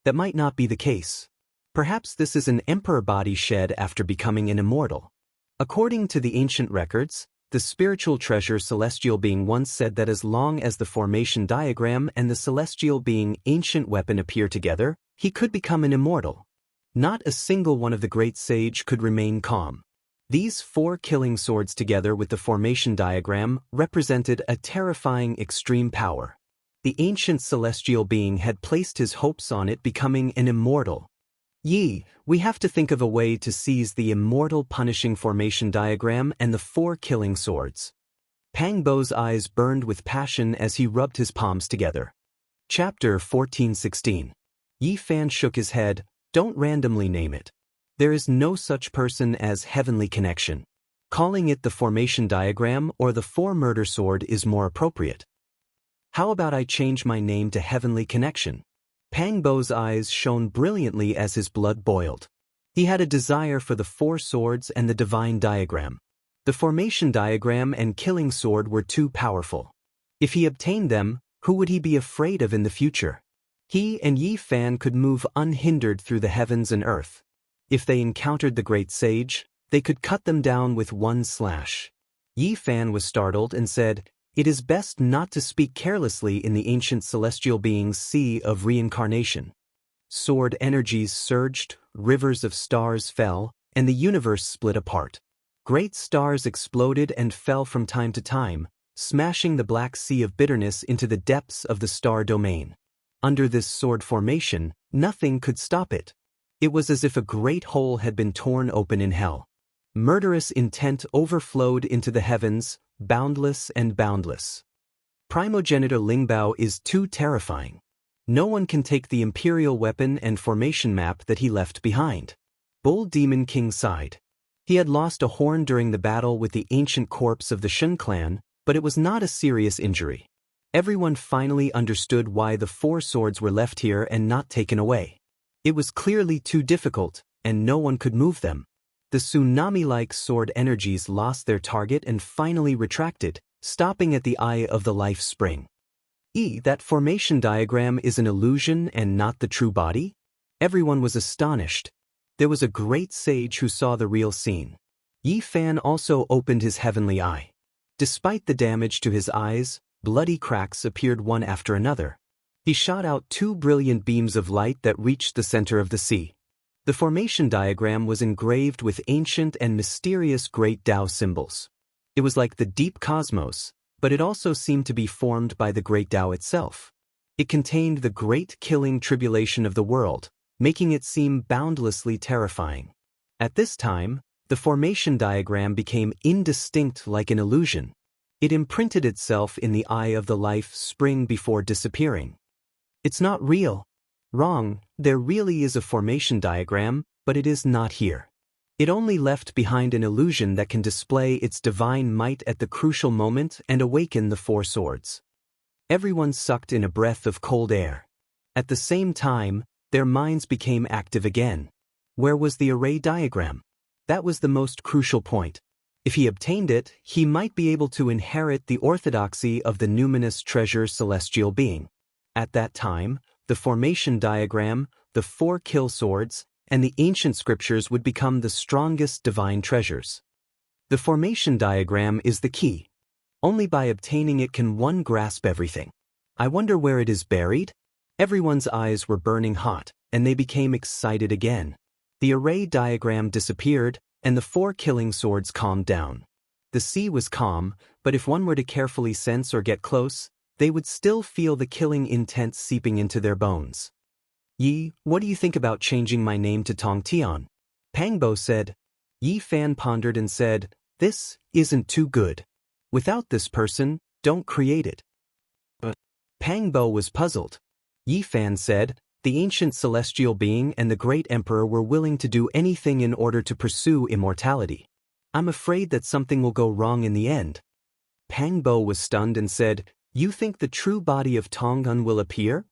That might not be the case. Perhaps this is an emperor body shed after becoming an immortal. According to the ancient records, the spiritual treasure celestial being once said that as long as the formation diagram and the celestial being ancient weapon appear together, he could become an immortal. Not a single one of the great sage could remain calm. These 4 killing swords together with the formation diagram represented a terrifying extreme power. The ancient celestial being had placed his hopes on it becoming an immortal. Yi, we have to think of a way to seize the immortal punishing formation diagram and the 4 killing swords. Pang Bo's eyes burned with passion as he rubbed his palms together. Chapter 1416. Yi Fan shook his head. Don't randomly name it. There is no such person as heavenly connection. Calling it the formation diagram or the four-murder sword is more appropriate. How about I change my name to heavenly connection? Pang Bo's eyes shone brilliantly as his blood boiled. He had a desire for the four swords and the divine diagram. The formation diagram and killing sword were too powerful. If he obtained them, who would he be afraid of in the future? He and Yi Fan could move unhindered through the heavens and earth. If they encountered the great sage, they could cut them down with one slash. Yi Fan was startled and said, "It is best not to speak carelessly in the ancient celestial being's sea of reincarnation." Sword energies surged, rivers of stars fell, and the universe split apart. Great stars exploded and fell from time to time, smashing the black sea of bitterness into the depths of the star domain. Under this sword formation, nothing could stop it. It was as if a great hole had been torn open in hell. Murderous intent overflowed into the heavens, boundless and boundless. Primogenitor Lingbao is too terrifying. No one can take the imperial weapon and formation map that he left behind. Bull Demon King sighed. He had lost a horn during the battle with the ancient corpse of the Shun clan, but it was not a serious injury. Everyone finally understood why the four swords were left here and not taken away. It was clearly too difficult, and no one could move them. The tsunami-like sword energies lost their target and finally retracted, stopping at the eye of the life spring. That formation diagram is an illusion and not the true body? Everyone was astonished. There was a great sage who saw the real scene. Yi Fan also opened his heavenly eye. Despite the damage to his eyes, bloody cracks appeared one after another. He shot out two brilliant beams of light that reached the center of the sea. The formation diagram was engraved with ancient and mysterious great Tao symbols. It was like the deep cosmos, but it also seemed to be formed by the great Tao itself. It contained the great killing tribulation of the world, making it seem boundlessly terrifying. At this time, the formation diagram became indistinct like an illusion. It imprinted itself in the eye of the life spring before disappearing. It's not real. Wrong, there really is a formation diagram, but it is not here. It only left behind an illusion that can display its divine might at the crucial moment and awaken the four swords. Everyone sucked in a breath of cold air. At the same time, their minds became active again. Where was the array diagram? That was the most crucial point. If he obtained it, he might be able to inherit the orthodoxy of the numinous treasure celestial being. At that time, the formation diagram, the four kill swords, and the ancient scriptures would become the strongest divine treasures. The formation diagram is the key. Only by obtaining it can one grasp everything. I wonder where it is buried? Everyone's eyes were burning hot, and they became excited again. The array diagram disappeared, and the four killing swords calmed down. The sea was calm, but if one were to carefully sense or get close, they would still feel the killing intent seeping into their bones. Yi, what do you think about changing my name to Tong Tian? Pang Bo said. Yi Fan pondered and said, "This isn't too good. Without this person, don't create it." But Pang Bo was puzzled. Yi Fan said, "The ancient celestial being and the great emperor were willing to do anything in order to pursue immortality. I'm afraid that something will go wrong in the end." Pang Bo was stunned and said, "You think the true body of Tong'un will appear?"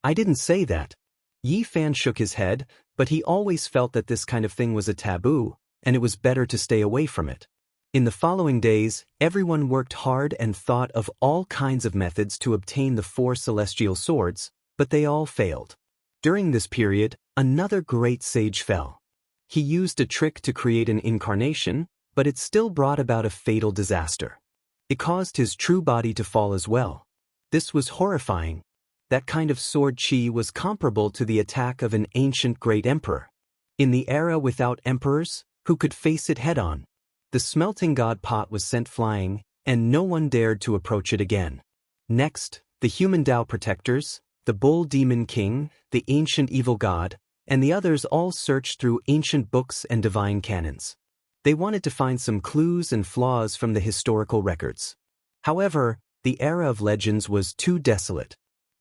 "I didn't say that." Yi Fan shook his head, but he always felt that this kind of thing was a taboo, and it was better to stay away from it. In the following days, everyone worked hard and thought of all kinds of methods to obtain the four celestial swords, but they all failed. During this period, another great sage fell. He used a trick to create an incarnation, but it still brought about a fatal disaster. It caused his true body to fall as well. This was horrifying. That kind of sword chi was comparable to the attack of an ancient great emperor. In the era without emperors, who could face it head-on? The smelting god pot was sent flying, and no one dared to approach it again. Next, the human Tao protectors, the bull demon king, the ancient evil god, and the others all searched through ancient books and divine canons. They wanted to find some clues and flaws from the historical records. However, the era of legends was too desolate.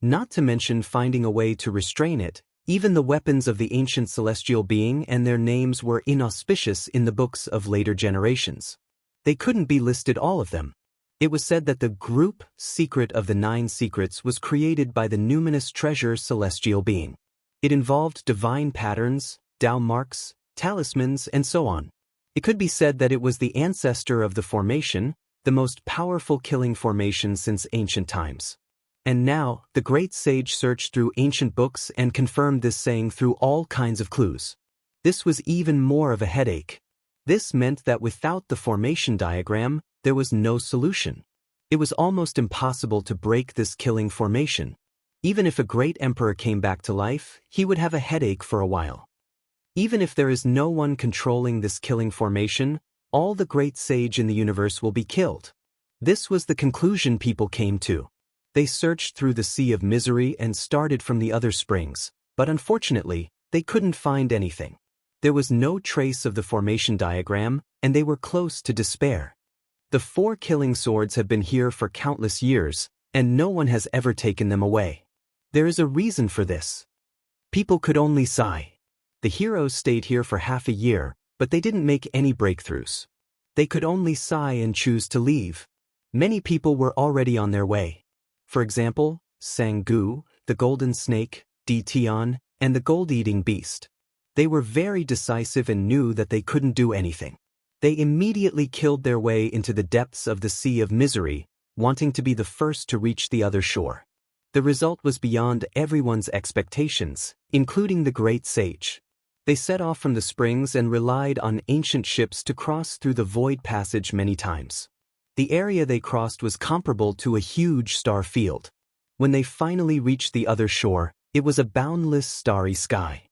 Not to mention finding a way to restrain it. Even the weapons of the ancient celestial being and their names were inauspicious in the books of later generations. They couldn't be listed all of them. It was said that the group secret of the 9 secrets was created by the numinous treasure celestial being. It involved divine patterns, Dao marks, talismans, and so on. It could be said that it was the ancestor of the formation, the most powerful killing formation since ancient times. And now, the great sage searched through ancient books and confirmed this saying through all kinds of clues. This was even more of a headache. This meant that without the formation diagram, there was no solution. It was almost impossible to break this killing formation. Even if a great emperor came back to life, he would have a headache for a while. Even if there is no one controlling this killing formation, all the great sage in the universe will be killed. This was the conclusion people came to. They searched through the sea of misery and started from the other springs, but unfortunately, they couldn't find anything. There was no trace of the formation diagram, and they were close to despair. The 4 killing swords have been here for countless years, and no one has ever taken them away. There is a reason for this. People could only sigh. The heroes stayed here for half a year, but they didn't make any breakthroughs. They could only sigh and choose to leave. Many people were already on their way. For example, Sangu, the golden snake, Dition, and the gold-eating beast. They were very decisive and knew that they couldn't do anything. They immediately killed their way into the depths of the sea of misery, wanting to be the first to reach the other shore. The result was beyond everyone's expectations, including the great sage. They set off from the springs and relied on ancient ships to cross through the void passage many times. The area they crossed was comparable to a huge star field. When they finally reached the other shore, it was a boundless starry sky.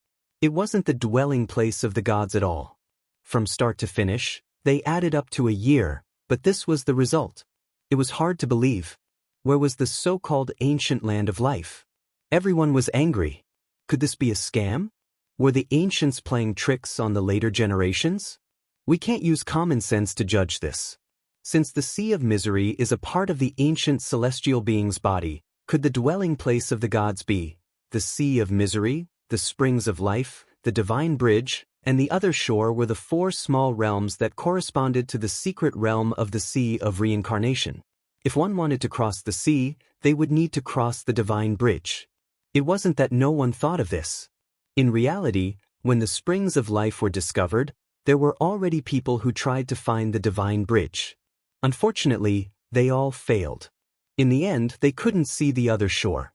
It wasn't the dwelling place of the gods at all. From start to finish, they added up to a year, but this was the result. It was hard to believe. Where was the so-called ancient land of life? Everyone was angry. Could this be a scam? Were the ancients playing tricks on the later generations? We can't use common sense to judge this. Since the Sea of Misery is a part of the ancient celestial being's body, could the dwelling place of the gods be the Sea of Misery, the Springs of Life, the Divine Bridge, and the other shore were the 4 small realms that corresponded to the secret realm of the Sea of Reincarnation? If one wanted to cross the sea, they would need to cross the Divine Bridge. It wasn't that no one thought of this. In reality, when the Springs of Life were discovered, there were already people who tried to find the Divine Bridge. Unfortunately, they all failed. In the end, they couldn't see the other shore.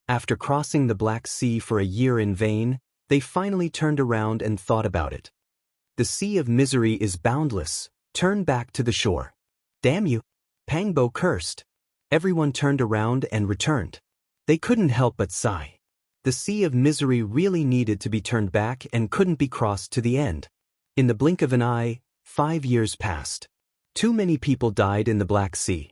After crossing the Black Sea for a year in vain, they finally turned around and thought about it. The Sea of Misery is boundless. Turn back to the shore. Damn you! Pangbo cursed. Everyone turned around and returned. They couldn't help but sigh. The Sea of Misery really needed to be turned back and couldn't be crossed to the end. In the blink of an eye, 5 years passed. Too many people died in the Black Sea.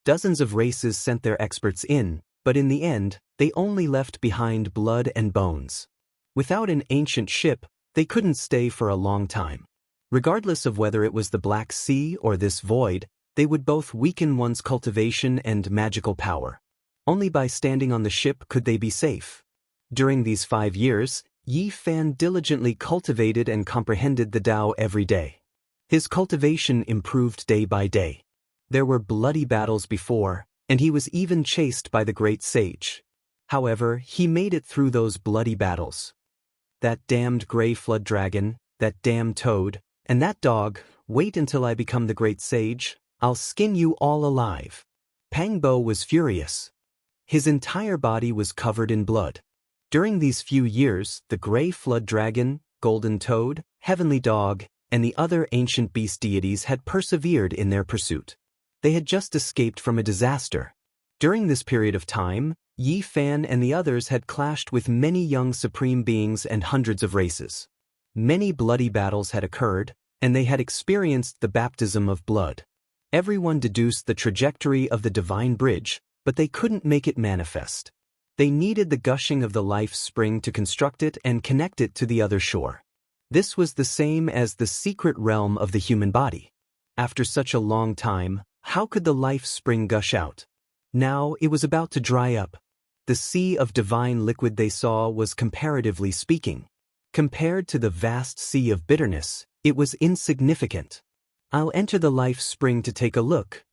Dozens of races sent their experts in, but in the end, they only left behind blood and bones. Without an ancient ship, they couldn't stay for a long time. Regardless of whether it was the Black Sea or this void, they would both weaken one's cultivation and magical power. Only by standing on the ship could they be safe. During these 5 years, Yi Fan diligently cultivated and comprehended the Tao every day. His cultivation improved day by day. There were bloody battles before, and he was even chased by the great sage. However, he made it through those bloody battles. That damned gray flood dragon, that damned toad, and that dog, wait until I become the great sage, I'll skin you all alive. Pangbo was furious. His entire body was covered in blood. During these few years, the gray flood dragon, golden toad, heavenly dog, and the other ancient beast deities had persevered in their pursuit. They had just escaped from a disaster. During this period of time, Yi Fan and the others had clashed with many young supreme beings and hundreds of races. Many bloody battles had occurred, and they had experienced the baptism of blood. Everyone deduced the trajectory of the Divine Bridge, but they couldn't make it manifest. They needed the gushing of the life spring to construct it and connect it to the other shore. This was the same as the secret realm of the human body. After such a long time, how could the life spring gush out? Now it was about to dry up. The sea of divine liquid they saw was, comparatively speaking, compared to the vast sea of bitterness, it was insignificant. "I'll enter the life spring to take a look."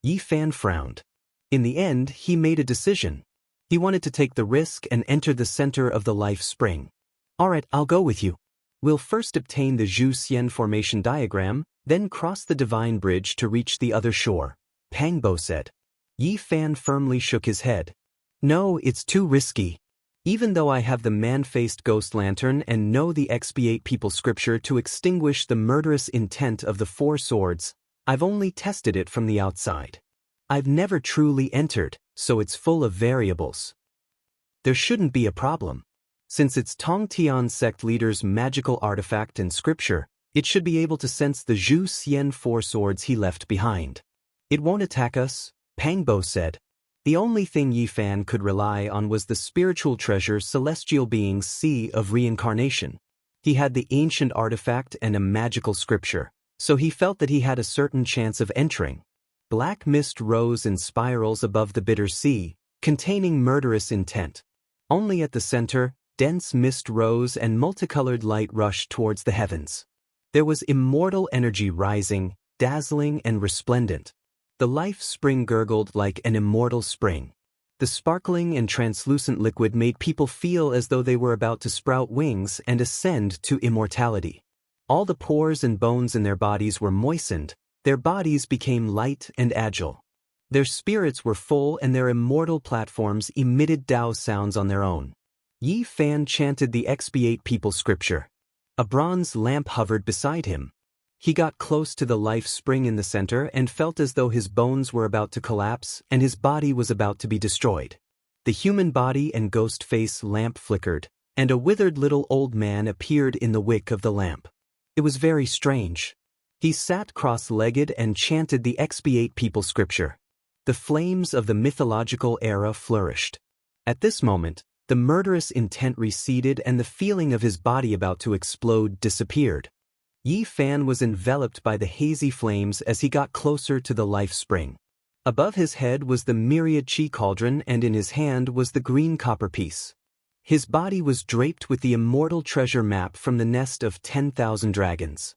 Yi Fan frowned. In the end, he made a decision. He wanted to take the risk and enter the center of the life spring. "Alright, I'll go with you. We'll first obtain the Zhu Xian formation diagram, then cross the divine bridge to reach the other shore," Pang Bo said. Yi Fan firmly shook his head. "No, it's too risky. Even though I have the man-faced ghost lantern and know the expiate people scripture to extinguish the murderous intent of the four swords, I've only tested it from the outside. I've never truly entered, so it's full of variables. There shouldn't be a problem. Since it's Tongtian sect leader's magical artifact and scripture, it should be able to sense the Zhu Xian four swords he left behind. It won't attack us," Pang Bo said. The only thing Yi Fan could rely on was the spiritual treasure Celestial Being's Sea of Reincarnation. He had the ancient artifact and a magical scripture, so he felt that he had a certain chance of entering. Black mist rose in spirals above the bitter sea, containing murderous intent. Only at the center, dense mist rose and multicolored light rushed towards the heavens. There was immortal energy rising, dazzling and resplendent. The life spring gurgled like an immortal spring. The sparkling and translucent liquid made people feel as though they were about to sprout wings and ascend to immortality. All the pores and bones in their bodies were moistened, their bodies became light and agile. Their spirits were full and their immortal platforms emitted Dao sounds on their own. Yi Fan chanted the expiate people scripture. A bronze lamp hovered beside him. He got close to the life spring in the center and felt as though his bones were about to collapse and his body was about to be destroyed. The human body and ghost face lamp flickered, and a withered little old man appeared in the wick of the lamp. It was very strange. He sat cross-legged and chanted the expiate people scripture. The flames of the mythological era flourished. At this moment, the murderous intent receded and the feeling of his body about to explode disappeared. Yi Fan was enveloped by the hazy flames as he got closer to the life spring. Above his head was the myriad chi cauldron and in his hand was the green copper piece. His body was draped with the immortal treasure map from the nest of 10,000 dragons.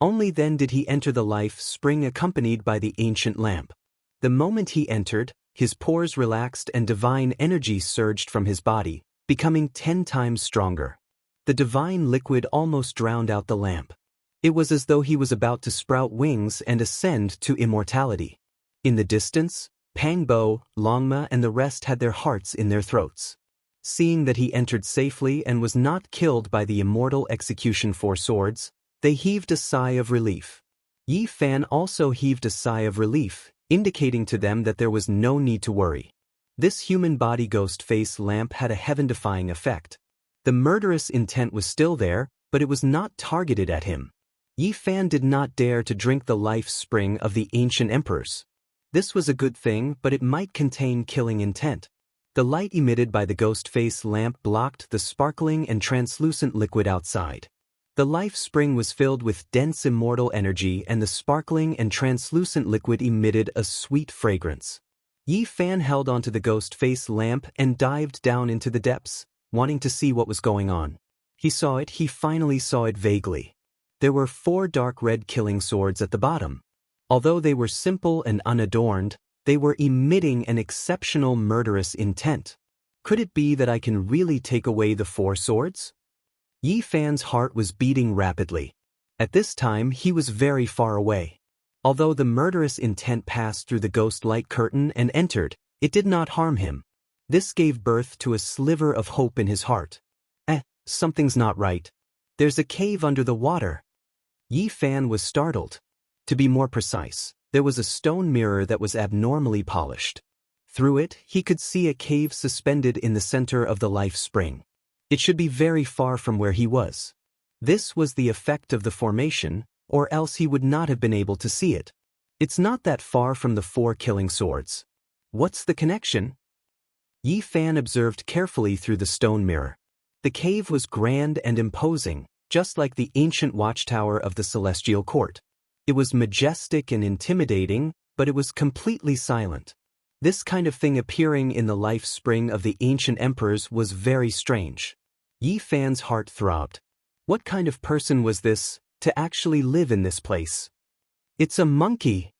Only then did he enter the life spring accompanied by the ancient lamp. The moment he entered, his pores relaxed and divine energy surged from his body, becoming 10 times stronger. The divine liquid almost drowned out the lamp. It was as though he was about to sprout wings and ascend to immortality. In the distance, Pang Bo, Longma and the rest had their hearts in their throats. Seeing that he entered safely and was not killed by the immortal execution four swords, they heaved a sigh of relief. Yi Fan also heaved a sigh of relief, indicating to them that there was no need to worry. This human body ghost face lamp had a heaven-defying effect. The murderous intent was still there, but it was not targeted at him. Yi Fan did not dare to drink the life spring of the ancient emperors. This was a good thing, but it might contain killing intent. The light emitted by the ghost face lamp blocked the sparkling and translucent liquid outside. The life spring was filled with dense immortal energy and the sparkling and translucent liquid emitted a sweet fragrance. Yi Fan held onto the ghost face lamp and dived down into the depths, wanting to see what was going on. He finally saw it vaguely. There were 4 dark red killing swords at the bottom. Although they were simple and unadorned, they were emitting an exceptional murderous intent. Could it be that I can really take away the 4 swords? Yi Fan's heart was beating rapidly. At this time, he was very far away. Although the murderous intent passed through the ghost light curtain and entered, it did not harm him. This gave birth to a sliver of hope in his heart. Something's not right. There's a cave under the water. Yi Fan was startled. To be more precise, there was a stone mirror that was abnormally polished. Through it, he could see a cave suspended in the center of the life spring. It should be very far from where he was. This was the effect of the formation, or else he would not have been able to see it. It's not that far from the 4 killing swords. What's the connection? Yi Fan observed carefully through the stone mirror. The cave was grand and imposing, just like the ancient watchtower of the Celestial Court. It was majestic and intimidating, but it was completely silent. This kind of thing appearing in the life spring of the ancient emperors was very strange. Yi Fan's heart throbbed. What kind of person was this, to actually live in this place? It's a monkey!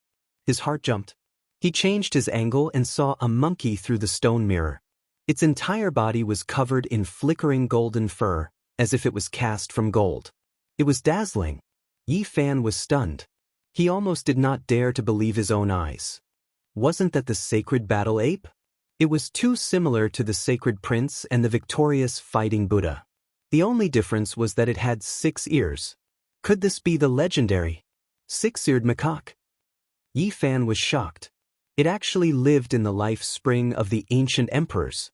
His heart jumped. He changed his angle and saw a monkey through the stone mirror. Its entire body was covered in flickering golden fur, as if it was cast from gold. It was dazzling. Yi Fan was stunned. He almost did not dare to believe his own eyes. Wasn't that the sacred battle ape? It was too similar to the sacred prince and the victorious fighting Buddha. The only difference was that it had 6 ears. Could this be the legendary 6-eared macaque? Yi Fan was shocked. It actually lived in the life spring of the ancient emperors.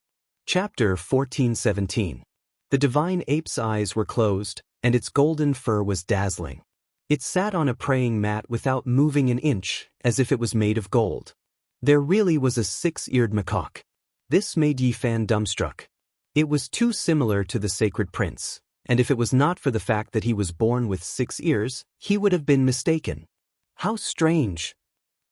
Chapter 1417. The divine ape's eyes were closed, and its golden fur was dazzling. It sat on a praying mat without moving an inch, as if it was made of gold. There really was a 6-eared macaque. This made Yi Fan dumbstruck. It was too similar to the sacred prince, and if it was not for the fact that he was born with 6 ears, he would have been mistaken. How strange!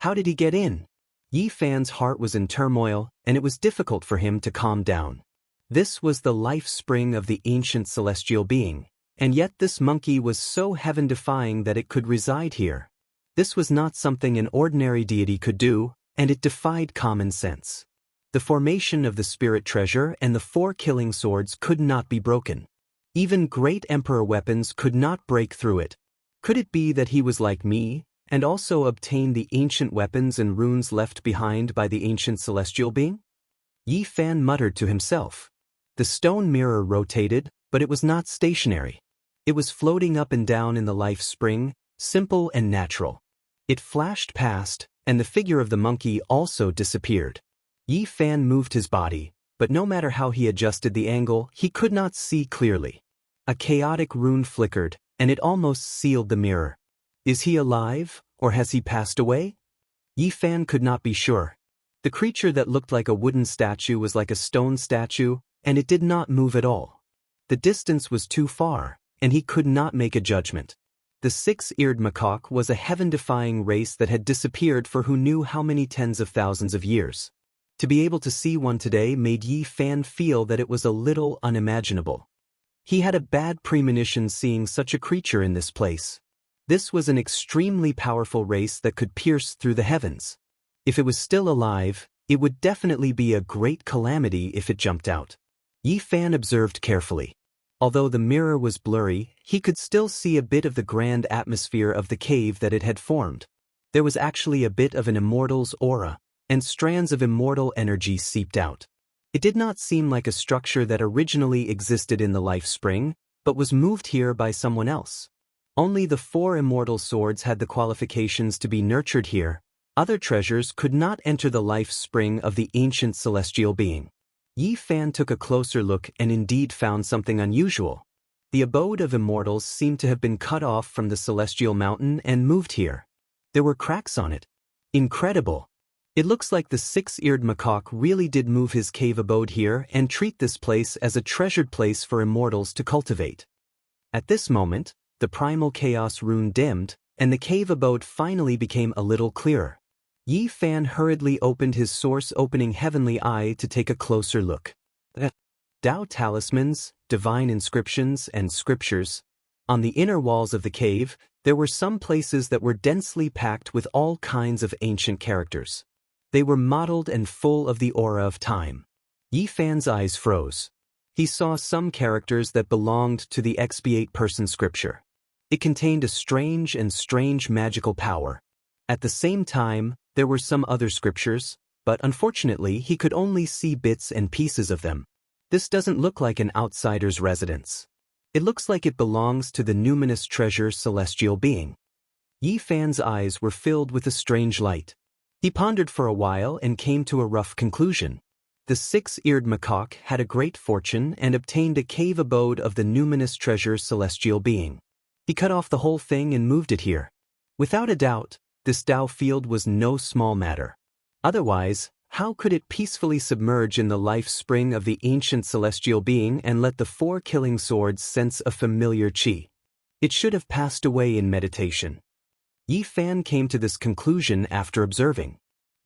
How did he get in? Yi Fan's heart was in turmoil, and it was difficult for him to calm down. This was the life spring of the ancient celestial being, and yet this monkey was so heaven-defying that it could reside here. This was not something an ordinary deity could do, and it defied common sense. The formation of the spirit treasure and the 4 killing swords could not be broken. Even great emperor weapons could not break through it. Could it be that he was like me, and also obtained the ancient weapons and runes left behind by the ancient celestial being? Yi Fan muttered to himself. The stone mirror rotated, but it was not stationary. It was floating up and down in the life spring, simple and natural. It flashed past, and the figure of the monkey also disappeared. Yi Fan moved his body, but no matter how he adjusted the angle, he could not see clearly. A chaotic rune flickered, and it almost sealed the mirror. Is he alive, or has he passed away? Yi Fan could not be sure. The creature that looked like a wooden statue was like a stone statue, and it did not move at all. The distance was too far, and he could not make a judgment. The 6-eared macaque was a heaven-defying race that had disappeared for who knew how many tens of thousands of years. To be able to see one today made Yi Fan feel that it was a little unimaginable. He had a bad premonition seeing such a creature in this place. This was an extremely powerful race that could pierce through the heavens. If it was still alive, it would definitely be a great calamity if it jumped out. Yi Fan observed carefully. Although the mirror was blurry, he could still see a bit of the grand atmosphere of the cave that it had formed. There was actually a bit of an immortal's aura, and strands of immortal energy seeped out. It did not seem like a structure that originally existed in the life spring, but was moved here by someone else. Only the 4 immortal swords had the qualifications to be nurtured here. Other treasures could not enter the life spring of the ancient celestial being. Yi Fan took a closer look and indeed found something unusual. The abode of immortals seemed to have been cut off from the celestial mountain and moved here. There were cracks on it. Incredible! It looks like the 6-eared macaque really did move his cave abode here and treat this place as a treasured place for immortals to cultivate. At this moment, the primal chaos rune dimmed, and the cave abode finally became a little clearer. Yi Fan hurriedly opened his source-opening heavenly eye to take a closer look. Dao talismans, divine inscriptions, and scriptures. On the inner walls of the cave, there were some places that were densely packed with all kinds of ancient characters. They were mottled and full of the aura of time. Yi Fan's eyes froze. He saw some characters that belonged to the expiate-person scripture. It contained a strange magical power. At the same time, there were some other scriptures, but unfortunately he could only see bits and pieces of them. This doesn't look like an outsider's residence. It looks like it belongs to the numinous treasure celestial being. Yi Fan's eyes were filled with a strange light. He pondered for a while and came to a rough conclusion. The 6-eared macaque had a great fortune and obtained a cave abode of the numinous treasure celestial being. He cut off the whole thing and moved it here. Without a doubt, this Dao field was no small matter. Otherwise, how could it peacefully submerge in the life spring of the ancient celestial being and let the 4 killing swords sense a familiar qi? It should have passed away in meditation. Yi Fan came to this conclusion after observing.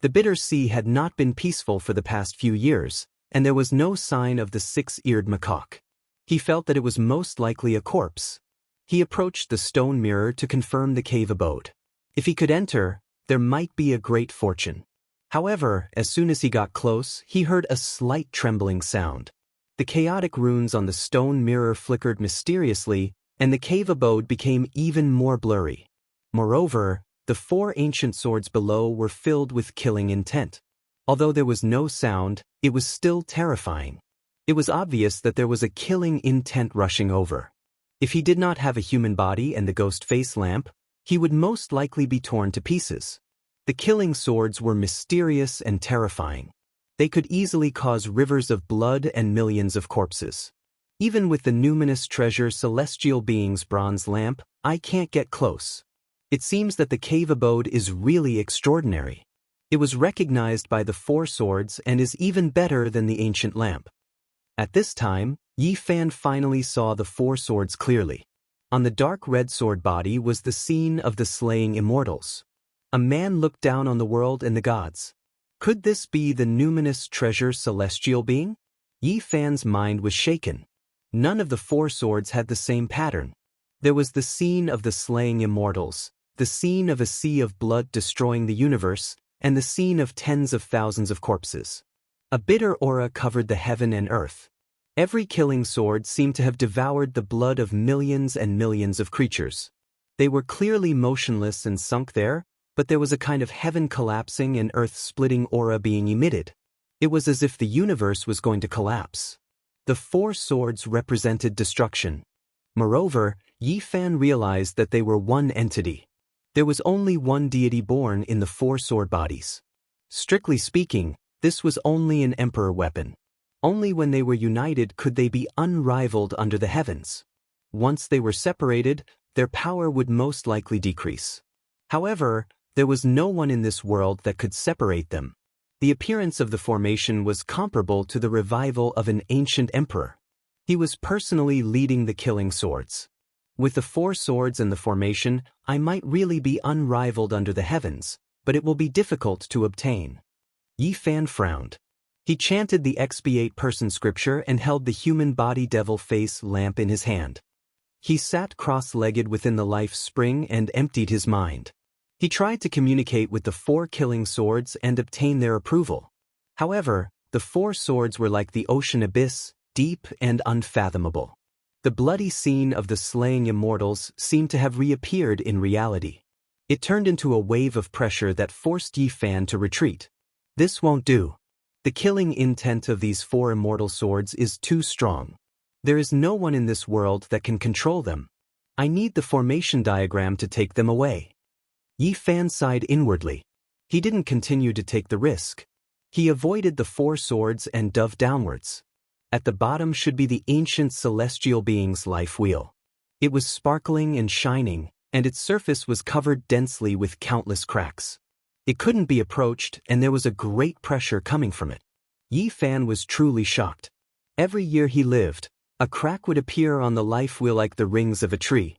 The bitter sea had not been peaceful for the past few years, and there was no sign of the six-eared macaque. He felt that it was most likely a corpse. He approached the stone mirror to confirm the cave abode. If he could enter, there might be a great fortune. However, as soon as he got close, he heard a slight trembling sound. The chaotic runes on the stone mirror flickered mysteriously, and the cave abode became even more blurry. Moreover, the four ancient swords below were filled with killing intent. Although there was no sound, it was still terrifying. It was obvious that there was a killing intent rushing over. If he did not have a human body and the ghost face lamp, he would most likely be torn to pieces. The killing swords were mysterious and terrifying. They could easily cause rivers of blood and millions of corpses. Even with the numinous treasure celestial being's bronze lamp, I can't get close. It seems that the cave abode is really extraordinary. It was recognized by the four swords and is even better than the ancient lamp. At this time, Yi Fan finally saw the four swords clearly. On the dark red sword body was the scene of the slaying immortals. A man looked down on the world and the gods. Could this be the numinous treasure celestial being? Yi Fan's mind was shaken. None of the four swords had the same pattern. There was the scene of the slaying immortals, the scene of a sea of blood destroying the universe, and the scene of tens of thousands of corpses. A bitter aura covered the heaven and earth. Every killing sword seemed to have devoured the blood of millions and millions of creatures. They were clearly motionless and sunk there, but there was a kind of heaven collapsing and earth-splitting aura being emitted. It was as if the universe was going to collapse. The four swords represented destruction. Moreover, Yi Fan realized that they were one entity. There was only one deity born in the four sword bodies. Strictly speaking, this was only an emperor weapon. Only when they were united could they be unrivaled under the heavens. Once they were separated, their power would most likely decrease. However, there was no one in this world that could separate them. The appearance of the formation was comparable to the revival of an ancient emperor. He was personally leading the killing swords. With the four swords and the formation, I might really be unrivaled under the heavens, but it will be difficult to obtain. Yi Fan frowned. He chanted the expiate person scripture and held the human body devil face lamp in his hand. He sat cross-legged within the life spring and emptied his mind. He tried to communicate with the four killing swords and obtain their approval. However, the four swords were like the ocean abyss, deep and unfathomable. The bloody scene of the slaying immortals seemed to have reappeared in reality. It turned into a wave of pressure that forced Yi Fan to retreat. This won't do. The killing intent of these four immortal swords is too strong. There is no one in this world that can control them. I need the formation diagram to take them away. Yi Fan sighed inwardly. He didn't continue to take the risk. He avoided the four swords and dove downwards. At the bottom should be the ancient celestial being's life wheel. It was sparkling and shining, and its surface was covered densely with countless cracks. It couldn't be approached, and there was a great pressure coming from it. Yi Fan was truly shocked. Every year he lived, a crack would appear on the life wheel like the rings of a tree.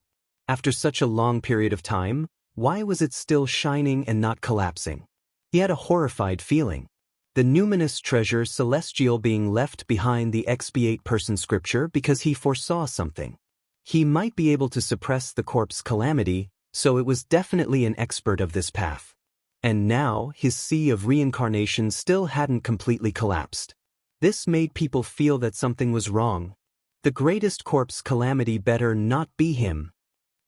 After such a long period of time, why was it still shining and not collapsing? He had a horrified feeling. The numinous treasure celestial being left behind the expiate person scripture because he foresaw something. He might be able to suppress the corpse calamity, so it was definitely an expert of this path. And now, his sea of reincarnation still hadn't completely collapsed. This made people feel that something was wrong. The greatest corpse calamity better not be him.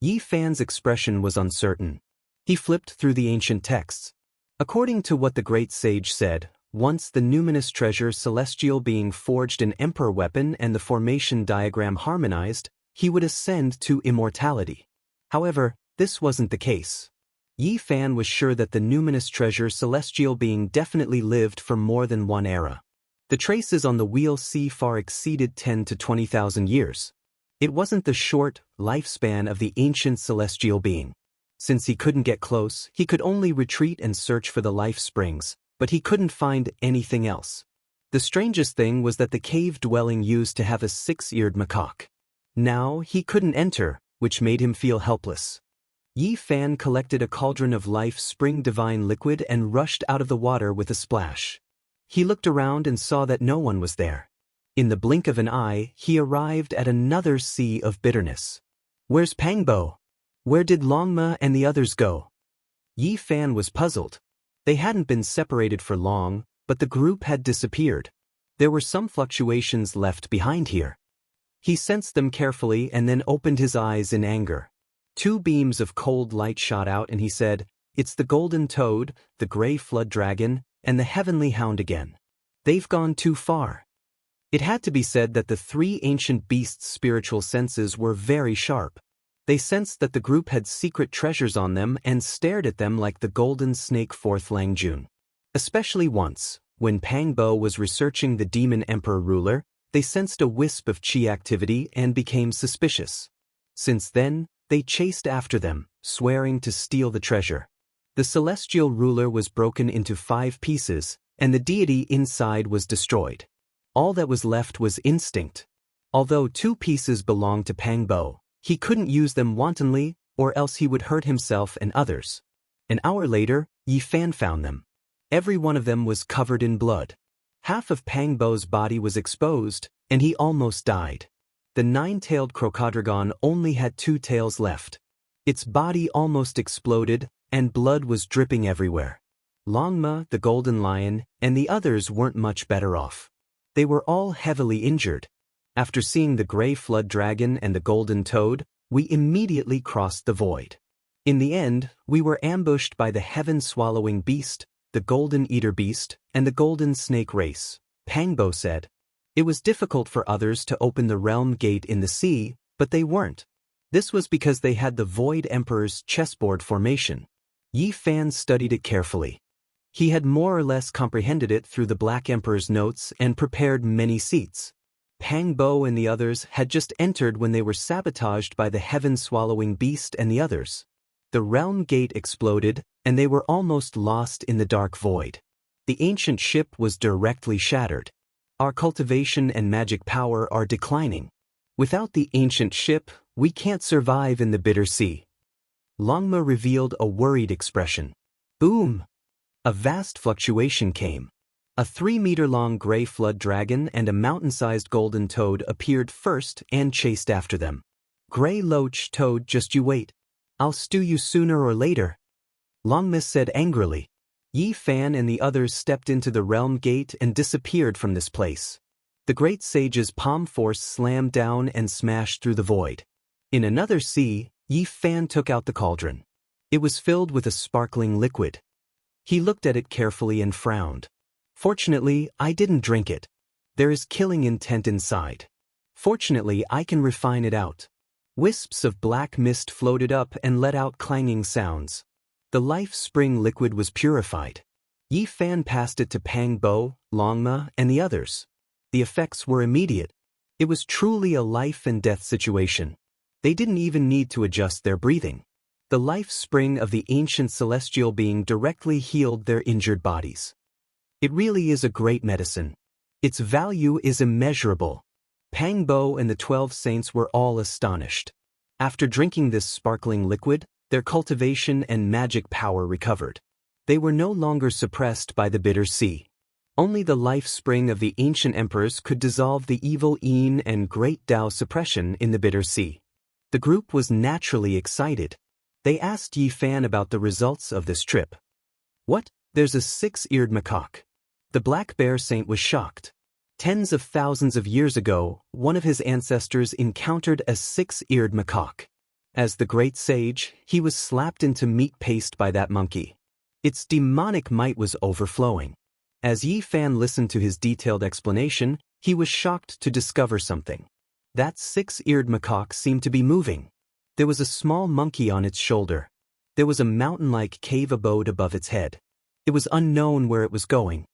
Yi Fan's expression was uncertain. He flipped through the ancient texts. According to what the great sage said, once the numinous treasure celestial being forged an emperor weapon and the formation diagram harmonized, he would ascend to immortality. However, this wasn't the case. Yi Fan was sure that the numinous treasure celestial being definitely lived for more than one era. The traces on the wheel C far exceeded 10 to 20,000 years. It wasn't the short lifespan of the ancient celestial being. Since he couldn't get close, he could only retreat and search for the life springs, but he couldn't find anything else. The strangest thing was that the cave dwelling used to have a six-eared macaque. Now he couldn't enter, which made him feel helpless. Yi Fan collected a cauldron of life spring divine liquid and rushed out of the water with a splash. He looked around and saw that no one was there. In the blink of an eye, he arrived at another sea of bitterness. Where's Pangbo? Where did Longma and the others go? Yi Fan was puzzled. They hadn't been separated for long, but the group had disappeared. There were some fluctuations left behind here. He sensed them carefully and then opened his eyes in anger. 2 beams of cold light shot out and he said, "It's the golden toad, the gray flood dragon, and the heavenly hound again. They've gone too far." It had to be said that the 3 ancient beasts' spiritual senses were very sharp. They sensed that the group had secret treasures on them and stared at them like the golden snake fourth Langjun. Especially once, when Pangbo was researching the demon emperor ruler, they sensed a wisp of chi activity and became suspicious. Since then, they chased after them, swearing to steal the treasure. The celestial ruler was broken into 5 pieces, and the deity inside was destroyed. All that was left was instinct. Although 2 pieces belonged to Pangbo, he couldn't use them wantonly, or else he would hurt himself and others. An hour later, Yi Fan found them. Every one of them was covered in blood. Half of Pangbo's body was exposed, and he almost died. The 9-tailed crocoddragon only had 2 tails left. Its body almost exploded, and blood was dripping everywhere. Longma, the golden lion, and the others weren't much better off. They were all heavily injured. After seeing the gray flood dragon and the golden toad, we immediately crossed the void. In the end, we were ambushed by the heaven-swallowing beast, the golden eater beast, and the golden snake race, Pangbo said. It was difficult for others to open the realm gate in the sea, but they weren't. This was because they had the Void Emperor's chessboard formation. Yi Fan studied it carefully. He had more or less comprehended it through the Black Emperor's notes and prepared many seats. Pangbo and the others had just entered when they were sabotaged by the heaven-swallowing beast and the others. The realm gate exploded, and they were almost lost in the dark void. The ancient ship was directly shattered. Our cultivation and magic power are declining. Without the ancient ship, we can't survive in the bitter sea. Longma revealed a worried expression. Boom! A vast fluctuation came. A 3-meter-long gray flood dragon and a mountain-sized golden toad appeared first and chased after them. Gray loach toad, just you wait. I'll stew you sooner or later. Longma said angrily. Yi Fan and the others stepped into the realm gate and disappeared from this place. The great sage's palm force slammed down and smashed through the void. In another sea, Yi Fan took out the cauldron. It was filled with a sparkling liquid. He looked at it carefully and frowned. Fortunately, I didn't drink it. There is killing intent inside. Fortunately, I can refine it out. Wisps of black mist floated up and let out clanging sounds. The life spring liquid was purified. Yi Fan passed it to Pangbo, Longma, and the others. The effects were immediate. It was truly a life and death situation. They didn't even need to adjust their breathing. The life spring of the ancient celestial being directly healed their injured bodies. It really is a great medicine. Its value is immeasurable. Pangbo and the 12 saints were all astonished. After drinking this sparkling liquid, their cultivation and magic power recovered. They were no longer suppressed by the bitter sea. Only the life spring of the ancient emperors could dissolve the evil Yin and great Tao suppression in the bitter sea. The group was naturally excited. They asked Yi Fan about the results of this trip. What? There's a 6-eared macaque. The black bear saint was shocked. Tens of thousands of years ago, one of his ancestors encountered a 6-eared macaque. As the great sage, he was slapped into meat paste by that monkey. Its demonic might was overflowing. As Yi Fan listened to his detailed explanation, he was shocked to discover something. That 6-eared macaque seemed to be moving. There was a small monkey on its shoulder. There was a mountain-like cave abode above its head. It was unknown where it was going.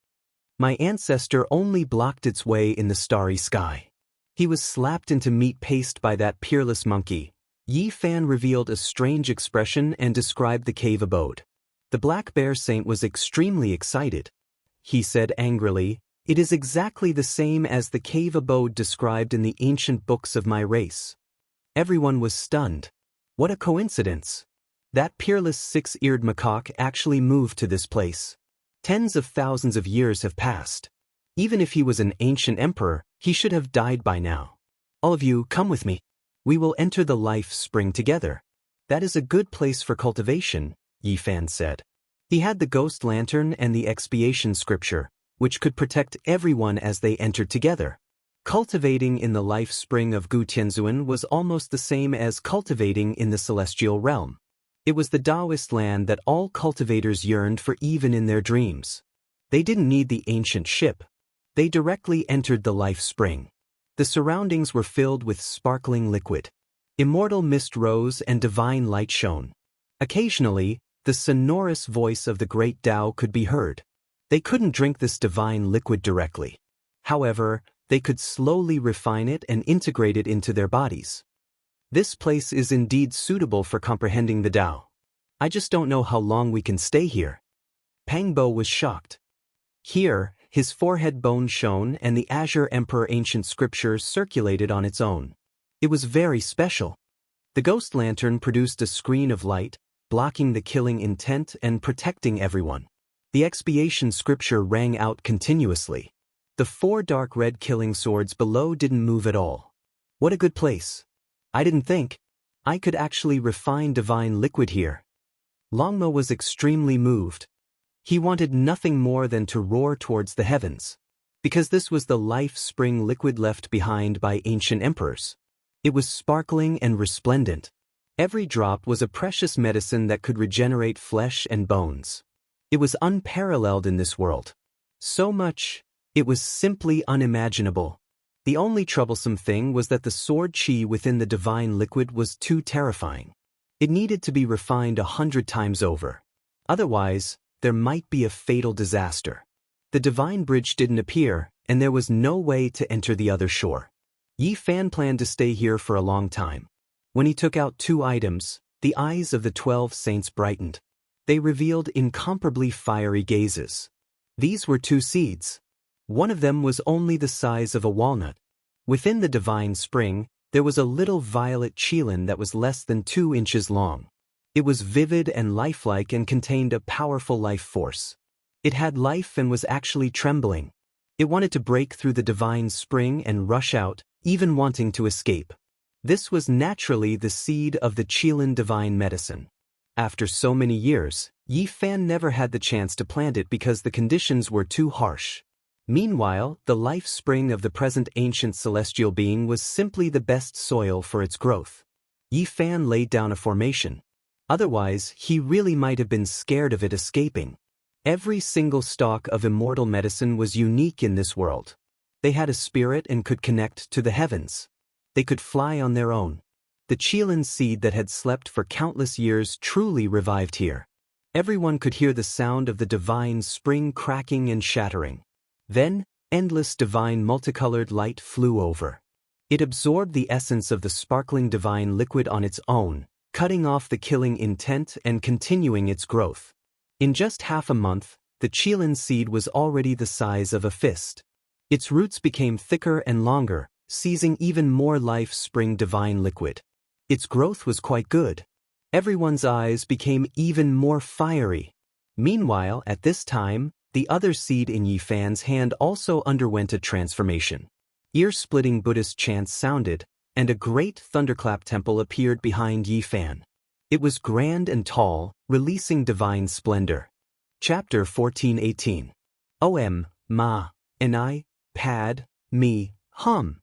My ancestor only blocked its way in the starry sky. He was slapped into meat paste by that peerless monkey. Yi Fan revealed a strange expression and described the cave abode. The black bear saint was extremely excited. He said angrily, "It is exactly the same as the cave abode described in the ancient books of my race." Everyone was stunned. What a coincidence! That peerless six-eared macaque actually moved to this place. Tens of thousands of years have passed. Even if he was an ancient emperor, he should have died by now. All of you, come with me. We will enter the life spring together. That is a good place for cultivation, Yifan said. He had the ghost lantern and the expiation scripture, which could protect everyone as they entered together. Cultivating in the life spring of Gu Tianzuan was almost the same as cultivating in the celestial realm. It was the Daoist land that all cultivators yearned for even in their dreams. They didn't need the ancient ship. They directly entered the life spring. The surroundings were filled with sparkling liquid. Immortal mist rose and divine light shone. Occasionally, the sonorous voice of the great Tao could be heard. They couldn't drink this divine liquid directly. However, they could slowly refine it and integrate it into their bodies. This place is indeed suitable for comprehending the Tao. I just don't know how long we can stay here. Pangbo was shocked. Here, his forehead bone shone and the Azure Emperor ancient scripture circulated on its own. It was very special. The ghost lantern produced a screen of light, blocking the killing intent and protecting everyone. The expiation scripture rang out continuously. The 4 dark red killing swords below didn't move at all. What a good place. I didn't think I could actually refine divine liquid here. Longmo was extremely moved. He wanted nothing more than to roar towards the heavens. Because this was the life spring liquid left behind by ancient emperors. It was sparkling and resplendent. Every drop was a precious medicine that could regenerate flesh and bones. It was unparalleled in this world. So much, it was simply unimaginable. The only troublesome thing was that the sword chi within the divine liquid was too terrifying. It needed to be refined 100 times over. Otherwise, there might be a fatal disaster. The divine bridge didn't appear, and there was no way to enter the other shore. Yifan planned to stay here for a long time. When he took out 2 items, the eyes of the 12 saints brightened. They revealed incomparably fiery gazes. These were 2 seeds. One of them was only the size of a walnut. Within the divine spring, there was a little violet qilin that was less than 2 inches long. It was vivid and lifelike and contained a powerful life force. It had life and was actually trembling. It wanted to break through the divine spring and rush out, even wanting to escape. This was naturally the seed of the qilin divine medicine. After so many years, Yifan never had the chance to plant it because the conditions were too harsh. Meanwhile, the life spring of the present ancient celestial being was simply the best soil for its growth. Yifan laid down a formation. Otherwise, he really might have been scared of it escaping. Every single stalk of immortal medicine was unique in this world. They had a spirit and could connect to the heavens. They could fly on their own. The qilin seed that had slept for countless years truly revived here. Everyone could hear the sound of the divine spring cracking and shattering. Then, endless divine multicolored light flew over. It absorbed the essence of the sparkling divine liquid on its own, cutting off the killing intent and continuing its growth. In just half a month, the qilin seed was already the size of a fist. Its roots became thicker and longer, seizing even more life spring divine liquid. Its growth was quite good. Everyone's eyes became even more fiery. Meanwhile, at this time, the other seed in Yifan's hand also underwent a transformation. Ear-splitting Buddhist chants sounded, and a great thunderclap temple appeared behind Yifan. It was grand and tall, releasing divine splendor. Chapter 14:18. Om, Ma, Ni, Pad, Mi, Hum.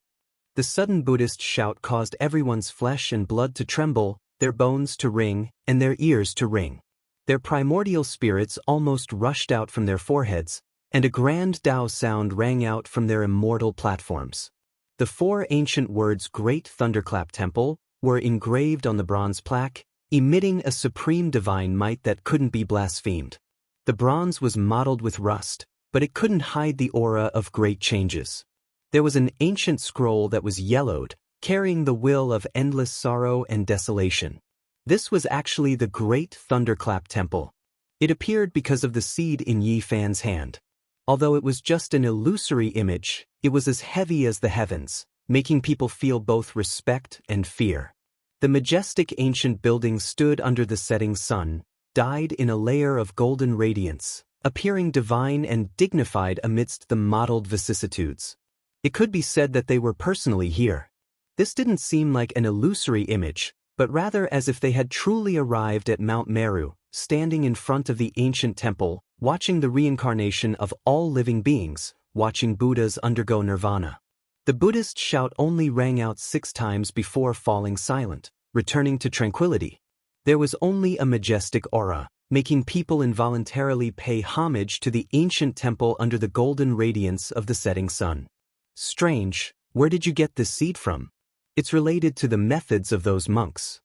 The sudden Buddhist shout caused everyone's flesh and blood to tremble, their bones to ring, and their ears to ring. Their primordial spirits almost rushed out from their foreheads, and a grand Tao sound rang out from their immortal platforms. The 4 ancient words Great Thunderclap Temple were engraved on the bronze plaque, emitting a supreme divine might that couldn't be blasphemed. The bronze was mottled with rust, but it couldn't hide the aura of great changes. There was an ancient scroll that was yellowed, carrying the will of endless sorrow and desolation. This was actually the Great Thunderclap Temple. It appeared because of the seed in Yifan's hand. Although it was just an illusory image, it was as heavy as the heavens, making people feel both respect and fear. The majestic ancient building stood under the setting sun, dyed in a layer of golden radiance, appearing divine and dignified amidst the mottled vicissitudes. It could be said that they were personally here. This didn't seem like an illusory image, but rather as if they had truly arrived at Mount Meru, standing in front of the ancient temple, watching the reincarnation of all living beings, watching Buddhas undergo nirvana. The Buddhist shout only rang out 6 times before falling silent, returning to tranquility. There was only a majestic aura, making people involuntarily pay homage to the ancient temple under the golden radiance of the setting sun. Strange, where did you get this seed from? It's related to the methods of those monks.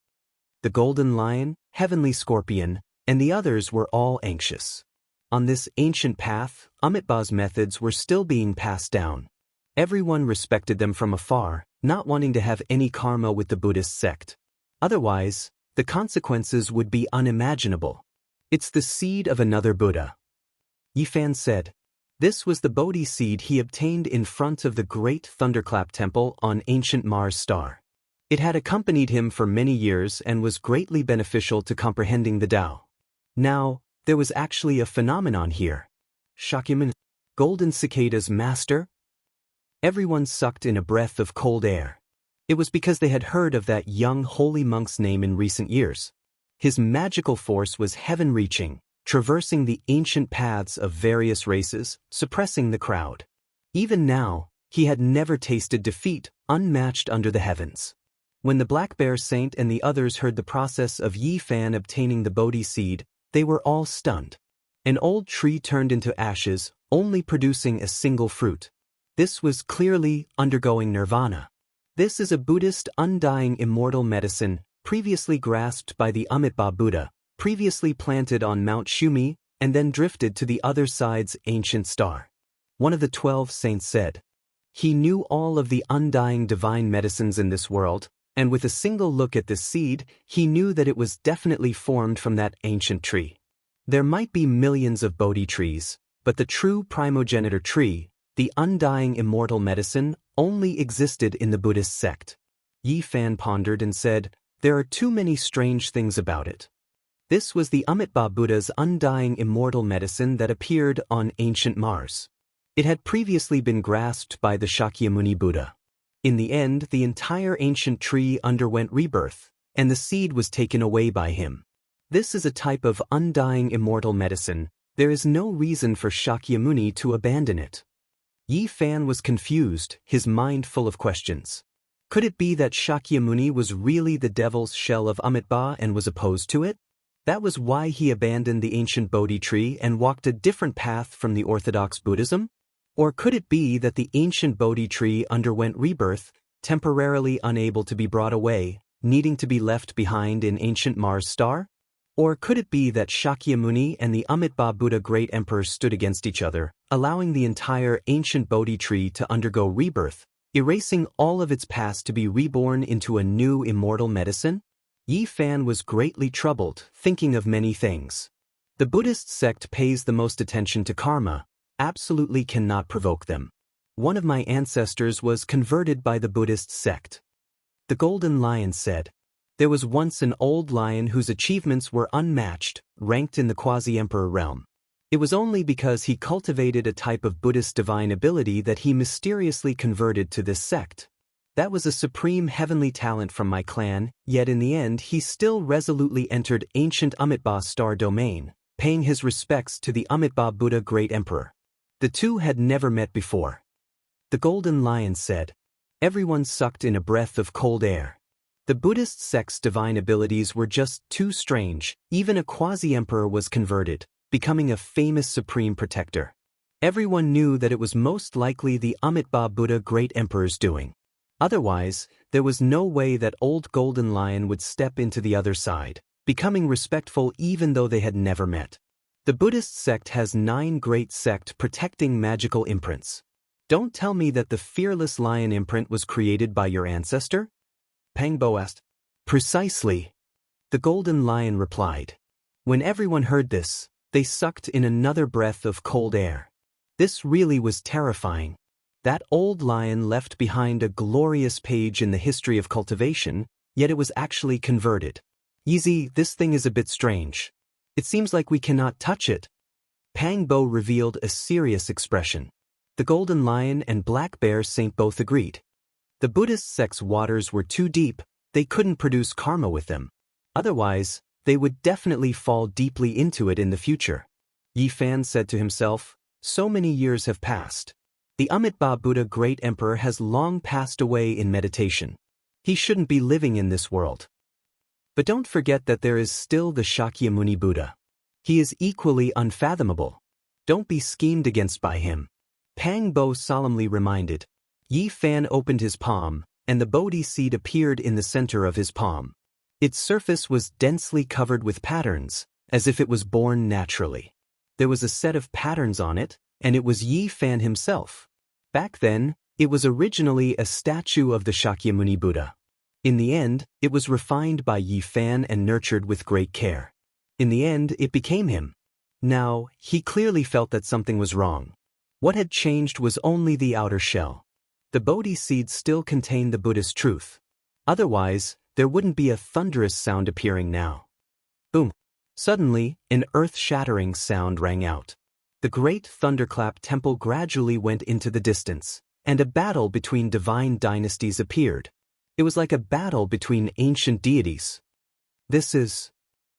The golden lion, heavenly scorpion, and the others were all anxious. On this ancient path, Amitabha's methods were still being passed down. Everyone respected them from afar, not wanting to have any karma with the Buddhist sect. Otherwise, the consequences would be unimaginable. It's the seed of another Buddha. Yifan said. This was the Bodhi seed he obtained in front of the great thunderclap temple on ancient Mars star. It had accompanied him for many years and was greatly beneficial to comprehending the Tao. Now, there was actually a phenomenon here. Shakyamuni, golden cicada's master? Everyone sucked in a breath of cold air. It was because they had heard of that young holy monk's name in recent years. His magical force was heaven-reaching, traversing the ancient paths of various races, suppressing the crowd. Even now, he had never tasted defeat, unmatched under the heavens. When the Black Bear Saint and the others heard the process of Yifan obtaining the Bodhi seed, they were all stunned. An old tree turned into ashes, only producing a single fruit. This was clearly undergoing nirvana. This is a Buddhist undying immortal medicine, previously grasped by the Amitabha Buddha, previously planted on Mount Shumi, and then drifted to the other side's ancient star. One of the 12 saints said. He knew all of the undying divine medicines in this world, and with a single look at this seed, he knew that it was definitely formed from that ancient tree. There might be millions of Bodhi trees, but the true primogenitor tree, the undying immortal medicine, only existed in the Buddhist sect. Yifan pondered and said, there are too many strange things about it. This was the Amitabha Buddha's undying immortal medicine that appeared on ancient Mars. It had previously been grasped by the Shakyamuni Buddha. In the end, the entire ancient tree underwent rebirth, and the seed was taken away by him. This is a type of undying immortal medicine. There is no reason for Shakyamuni to abandon it. Yifan was confused, his mind full of questions. Could it be that Shakyamuni was really the devil's shell of Amitabha and was opposed to it? That was why he abandoned the ancient Bodhi tree and walked a different path from the orthodox Buddhism? Or could it be that the ancient Bodhi tree underwent rebirth, temporarily unable to be brought away, needing to be left behind in ancient Mars star? Or could it be that Shakyamuni and the Amitabha Buddha great emperor stood against each other, allowing the entire ancient Bodhi tree to undergo rebirth, erasing all of its past to be reborn into a new immortal medicine? Yifan was greatly troubled, thinking of many things. The Buddhist sect pays the most attention to karma, absolutely cannot provoke them. One of my ancestors was converted by the Buddhist sect. The Golden Lion said, there was once an old lion whose achievements were unmatched, ranked in the quasi-emperor realm. It was only because he cultivated a type of Buddhist divine ability that he mysteriously converted to this sect. That was a supreme heavenly talent from my clan, yet in the end he still resolutely entered ancient Amitabha star domain, paying his respects to the Amitabha Buddha great emperor. The two had never met before. The Golden Lion said. Everyone sucked in a breath of cold air. The Buddhist sect's divine abilities were just too strange. Even a quasi-emperor was converted, becoming a famous supreme protector. Everyone knew that it was most likely the Amitabha Buddha great emperor's doing. Otherwise, there was no way that old Golden Lion would step into the other side, becoming respectful even though they had never met. The Buddhist sect has 9 great sect protecting magical imprints. Don't tell me that the fearless lion imprint was created by your ancestor? Pangbo asked. Precisely. The Golden Lion replied. When everyone heard this, they sucked in another breath of cold air. This really was terrifying. That old lion left behind a glorious page in the history of cultivation, yet it was actually converted. Yeezy, this thing is a bit strange. It seems like we cannot touch it. Pang Bo revealed a serious expression. The Golden Lion and Black Bear Saint both agreed. The Buddhist sect's waters were too deep, they couldn't produce karma with them. Otherwise, they would definitely fall deeply into it in the future. Yi Fan said to himself, so many years have passed. The Amitabha Buddha Great Emperor has long passed away in meditation. He shouldn't be living in this world. But don't forget that there is still the Shakyamuni Buddha. He is equally unfathomable. Don't be schemed against by him. Pang Bo solemnly reminded. Yi Fan opened his palm, and the Bodhi seed appeared in the center of his palm. Its surface was densely covered with patterns, as if it was born naturally. There was a set of patterns on it, and it was Yi Fan himself. Back then, it was originally a statue of the Shakyamuni Buddha. In the end, it was refined by Yi Fan and nurtured with great care. In the end, it became him. Now, he clearly felt that something was wrong. What had changed was only the outer shell. The Bodhi seed still contained the Buddhist truth. Otherwise, there wouldn't be a thunderous sound appearing now. Boom! Suddenly, an earth-shattering sound rang out. The great thunderclap temple gradually went into the distance, and a battle between divine dynasties appeared. It was like a battle between ancient deities. This is...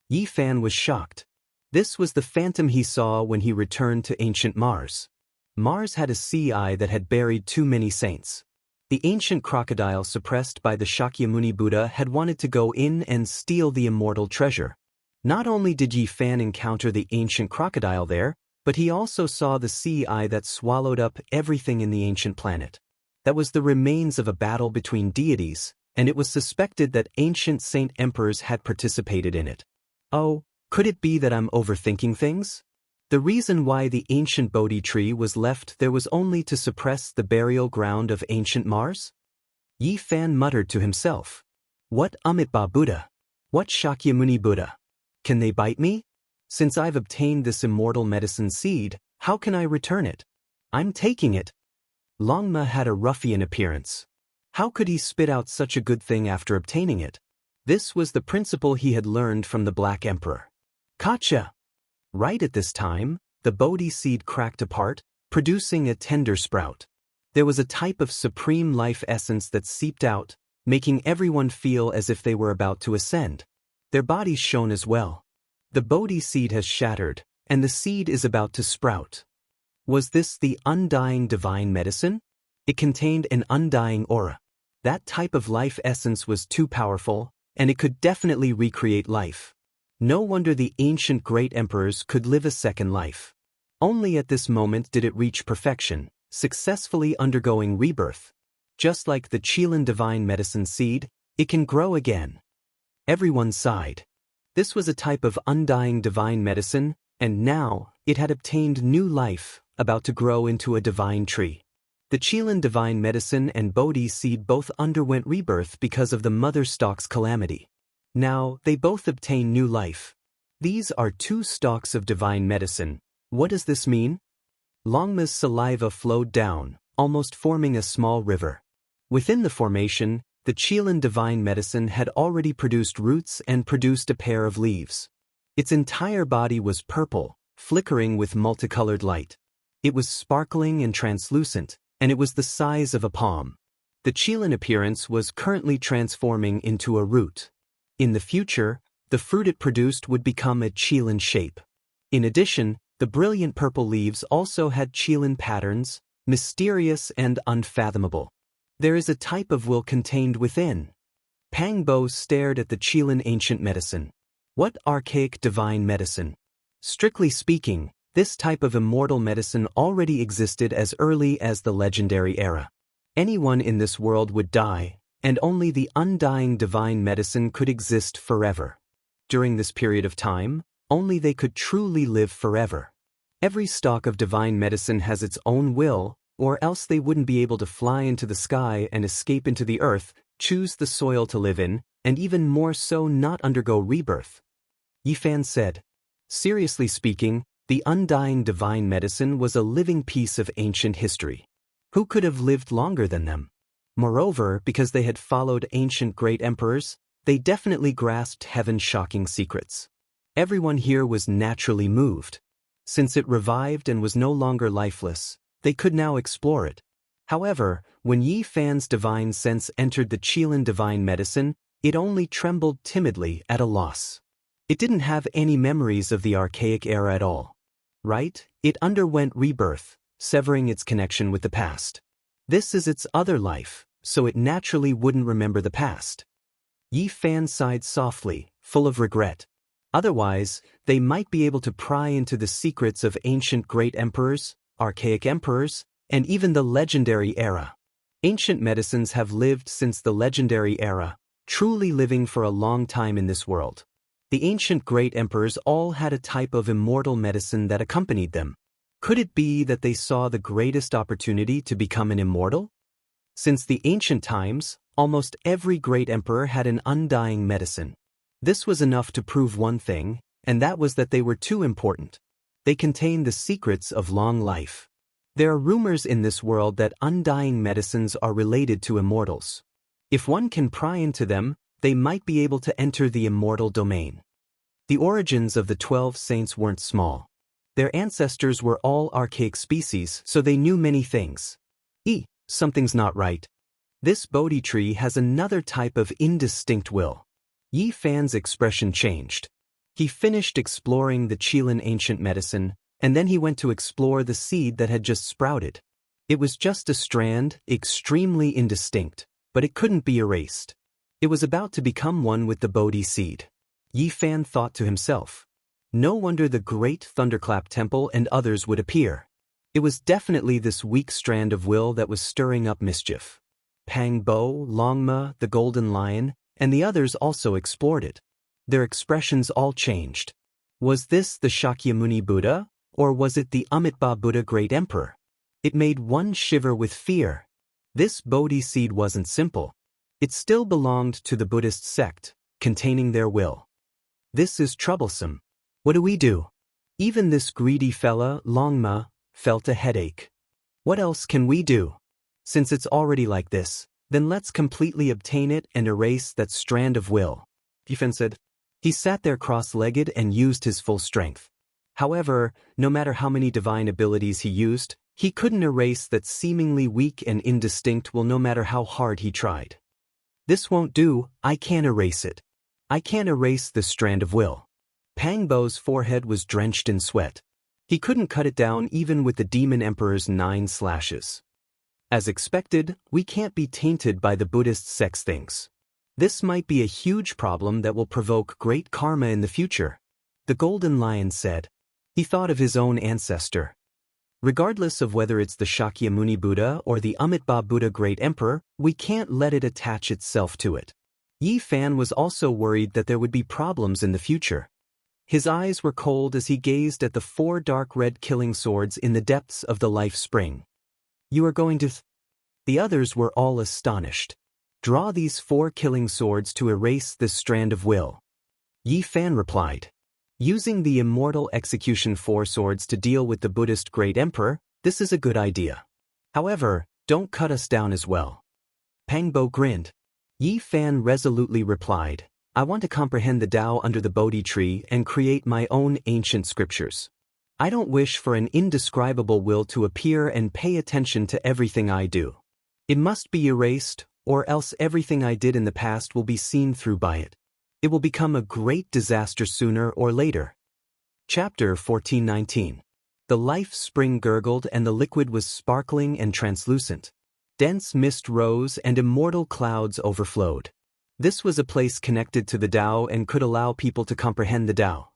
Yi Fan was shocked. This was the phantom he saw when he returned to ancient Mars. Mars had a sea eye that had buried too many saints. The ancient crocodile suppressed by the Shakyamuni Buddha had wanted to go in and steal the immortal treasure. Not only did Yi Fan encounter the ancient crocodile there, but he also saw the sea eye that swallowed up everything in the ancient planet. That was the remains of a battle between deities, and it was suspected that ancient saint emperors had participated in it. Oh, could it be that I'm overthinking things? The reason why the ancient Bodhi tree was left there was only to suppress the burial ground of ancient Mars? Yi Fan muttered to himself. What Amitabha Buddha? What Shakyamuni Buddha? Can they bite me? Since I've obtained this immortal medicine seed, how can I return it? I'm taking it. Longma had a ruffian appearance. How could he spit out such a good thing after obtaining it? This was the principle he had learned from the Black Emperor. Gotcha! Right at this time, the Bodhi seed cracked apart, producing a tender sprout. There was a type of supreme life essence that seeped out, making everyone feel as if they were about to ascend. Their bodies shone as well. The Bodhi seed has shattered, and the seed is about to sprout. Was this the undying divine medicine? It contained an undying aura. That type of life essence was too powerful, and it could definitely recreate life. No wonder the ancient great emperors could live a second life. Only at this moment did it reach perfection, successfully undergoing rebirth. Just like the Qilin divine medicine seed, it can grow again. Everyone sighed. This was a type of undying divine medicine, and now it had obtained new life, about to grow into a divine tree. The Qilin divine medicine and Bodhi seed both underwent rebirth because of the mother stalk's calamity. Now, they both obtain new life. These are two stalks of divine medicine. What does this mean? Longma's saliva flowed down, almost forming a small river. Within the formation, the Qilin divine medicine had already produced roots and produced a pair of leaves. Its entire body was purple, flickering with multicolored light. It was sparkling and translucent, and it was the size of a palm. The Qilin appearance was currently transforming into a root. In the future, the fruit it produced would become a Qilin shape. In addition, the brilliant purple leaves also had Qilin patterns, mysterious and unfathomable. There is a type of will contained within. Pang Bo stared at the Qilin ancient medicine. What archaic divine medicine? Strictly speaking, this type of immortal medicine already existed as early as the legendary era. Anyone in this world would die, and only the undying divine medicine could exist forever. During this period of time, only they could truly live forever. Every stalk of divine medicine has its own will, or else they wouldn't be able to fly into the sky and escape into the earth, choose the soil to live in, and even more so not undergo rebirth. Yi Fan said. Seriously speaking, the undying divine medicine was a living piece of ancient history. Who could have lived longer than them? Moreover, because they had followed ancient great emperors, They definitely grasped heaven's shocking secrets. Everyone here was naturally moved. Since it revived and was no longer lifeless, they could now explore it. However, when Yi Fan's divine sense entered the Qilin divine medicine, it only trembled timidly at a loss. It didn't have any memories of the archaic era at all. Right? It underwent rebirth, severing its connection with the past. This is its other life, so it naturally wouldn't remember the past. Yi Fan sighed softly, full of regret. Otherwise, they might be able to pry into the secrets of ancient great emperors, archaic emperors, and even the legendary era. Ancient medicines have lived since the legendary era, truly living for a long time in this world. The ancient great emperors all had a type of immortal medicine that accompanied them. Could it be that they saw the greatest opportunity to become an immortal? Since the ancient times, almost every great emperor had an undying medicine. This was enough to prove one thing, and that was that they were too important. They contained the secrets of long life. There are rumors in this world that undying medicines are related to immortals. If one can pry into them, they might be able to enter the immortal domain. The origins of the 12 saints weren't small. Their ancestors were all archaic species, so they knew many things. Something's not right. This Bodhi tree has another type of indistinct will. Yi Fan's expression changed. He finished exploring the Qilin ancient medicine, and then he went to explore the seed that had just sprouted. It was just a strand, extremely indistinct, but it couldn't be erased. It was about to become one with the Bodhi seed. Yi Fan thought to himself. No wonder the great Thunderclap Temple and others would appear. It was definitely this weak strand of will that was stirring up mischief. Pang Bo, Longma, the Golden Lion, and the others also explored it. Their expressions all changed. Was this the Shakyamuni Buddha, or was it the Amitabha Buddha Great Emperor? It made one shiver with fear. This Bodhi seed wasn't simple. It still belonged to the Buddhist sect, containing their will. This is troublesome. What do we do? Even this greedy fella, Longma, felt a headache. What else can we do? Since it's already like this, then let's completely obtain it and erase that strand of will, Yi Fan said. He sat there cross-legged and used his full strength. However, no matter how many divine abilities he used, he couldn't erase that seemingly weak and indistinct will no matter how hard he tried. This won't do, I can't erase it. I can't erase this strand of will. Pang Bo's forehead was drenched in sweat. He couldn't cut it down even with the Demon Emperor's 9 slashes. As expected, we can't be tainted by the Buddhist sect's things. This might be a huge problem that will provoke great karma in the future, the Golden Lion said. He thought of his own ancestor. Regardless of whether it's the Shakyamuni Buddha or the Amitabha Buddha Great Emperor, we can't let it attach itself to it. Yi Fan was also worried that there would be problems in the future. His eyes were cold as he gazed at the 4 dark red killing swords in the depths of the life spring. You are going to... The others were all astonished. Draw these 4 killing swords to erase this strand of will. Yi Fan replied. Using the immortal execution 4 swords to deal with the Buddhist Great Emperor, this is a good idea. However, don't cut us down as well. Pang Bo grinned. Yi Fan resolutely replied, I want to comprehend the Tao under the Bodhi tree and create my own ancient scriptures. I don't wish for an indescribable will to appear and pay attention to everything I do. It must be erased, or else everything I did in the past will be seen through by it. It will become a great disaster sooner or later. Chapter 1419. The life spring gurgled and the liquid was sparkling and translucent. Dense mist rose and immortal clouds overflowed. This was a place connected to the Tao and could allow people to comprehend the Tao.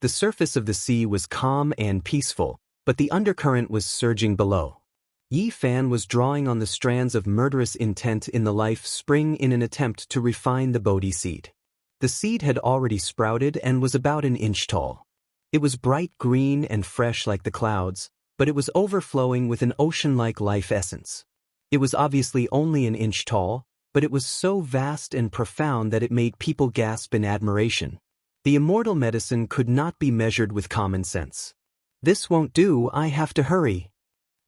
The surface of the sea was calm and peaceful, but the undercurrent was surging below. Yi Fan was drawing on the strands of murderous intent in the life spring in an attempt to refine the Bodhi seed. The seed had already sprouted and was about an inch tall. It was bright green and fresh like the clouds, but it was overflowing with an ocean-like life essence. It was obviously only an inch tall, but it was so vast and profound that it made people gasp in admiration. The immortal medicine could not be measured with common sense. This won't do, I have to hurry.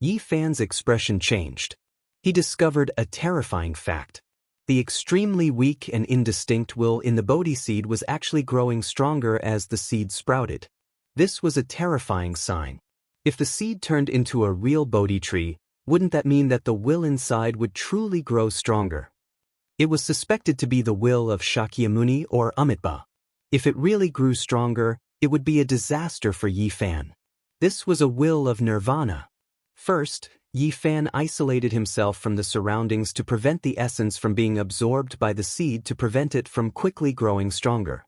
Yi Fan's expression changed. He discovered a terrifying fact. The extremely weak and indistinct will in the Bodhi seed was actually growing stronger as the seed sprouted. This was a terrifying sign. If the seed turned into a real Bodhi tree, wouldn't that mean that the will inside would truly grow stronger? It was suspected to be the will of Shakyamuni or Amitabha. If it really grew stronger, it would be a disaster for Yi Fan. This was a will of nirvana. First, Yi Fan isolated himself from the surroundings to prevent the essence from being absorbed by the seed to prevent it from quickly growing stronger.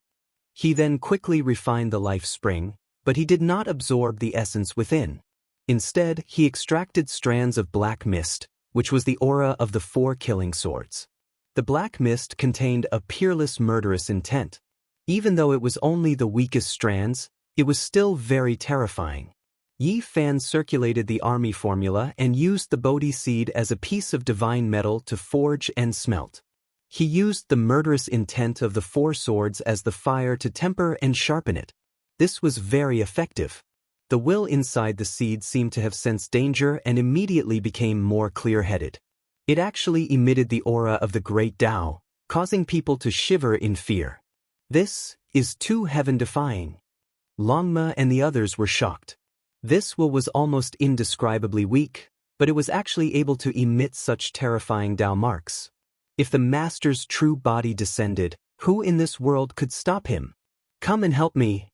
He then quickly refined the life spring, but he did not absorb the essence within. Instead, he extracted strands of black mist, which was the aura of the 4 killing swords. The black mist contained a peerless murderous intent. Even though it was only the weakest strands, it was still very terrifying. Yi Fan circulated the army formula and used the Bodhi seed as a piece of divine metal to forge and smelt. He used the murderous intent of the 4 swords as the fire to temper and sharpen it. This was very effective. The will inside the seed seemed to have sensed danger and immediately became more clear-headed. It actually emitted the aura of the great Tao, causing people to shiver in fear. This is too heaven-defying. Longma and the others were shocked. This will was almost indescribably weak, but it was actually able to emit such terrifying Tao marks. If the master's true body descended, who in this world could stop him? Come and help me.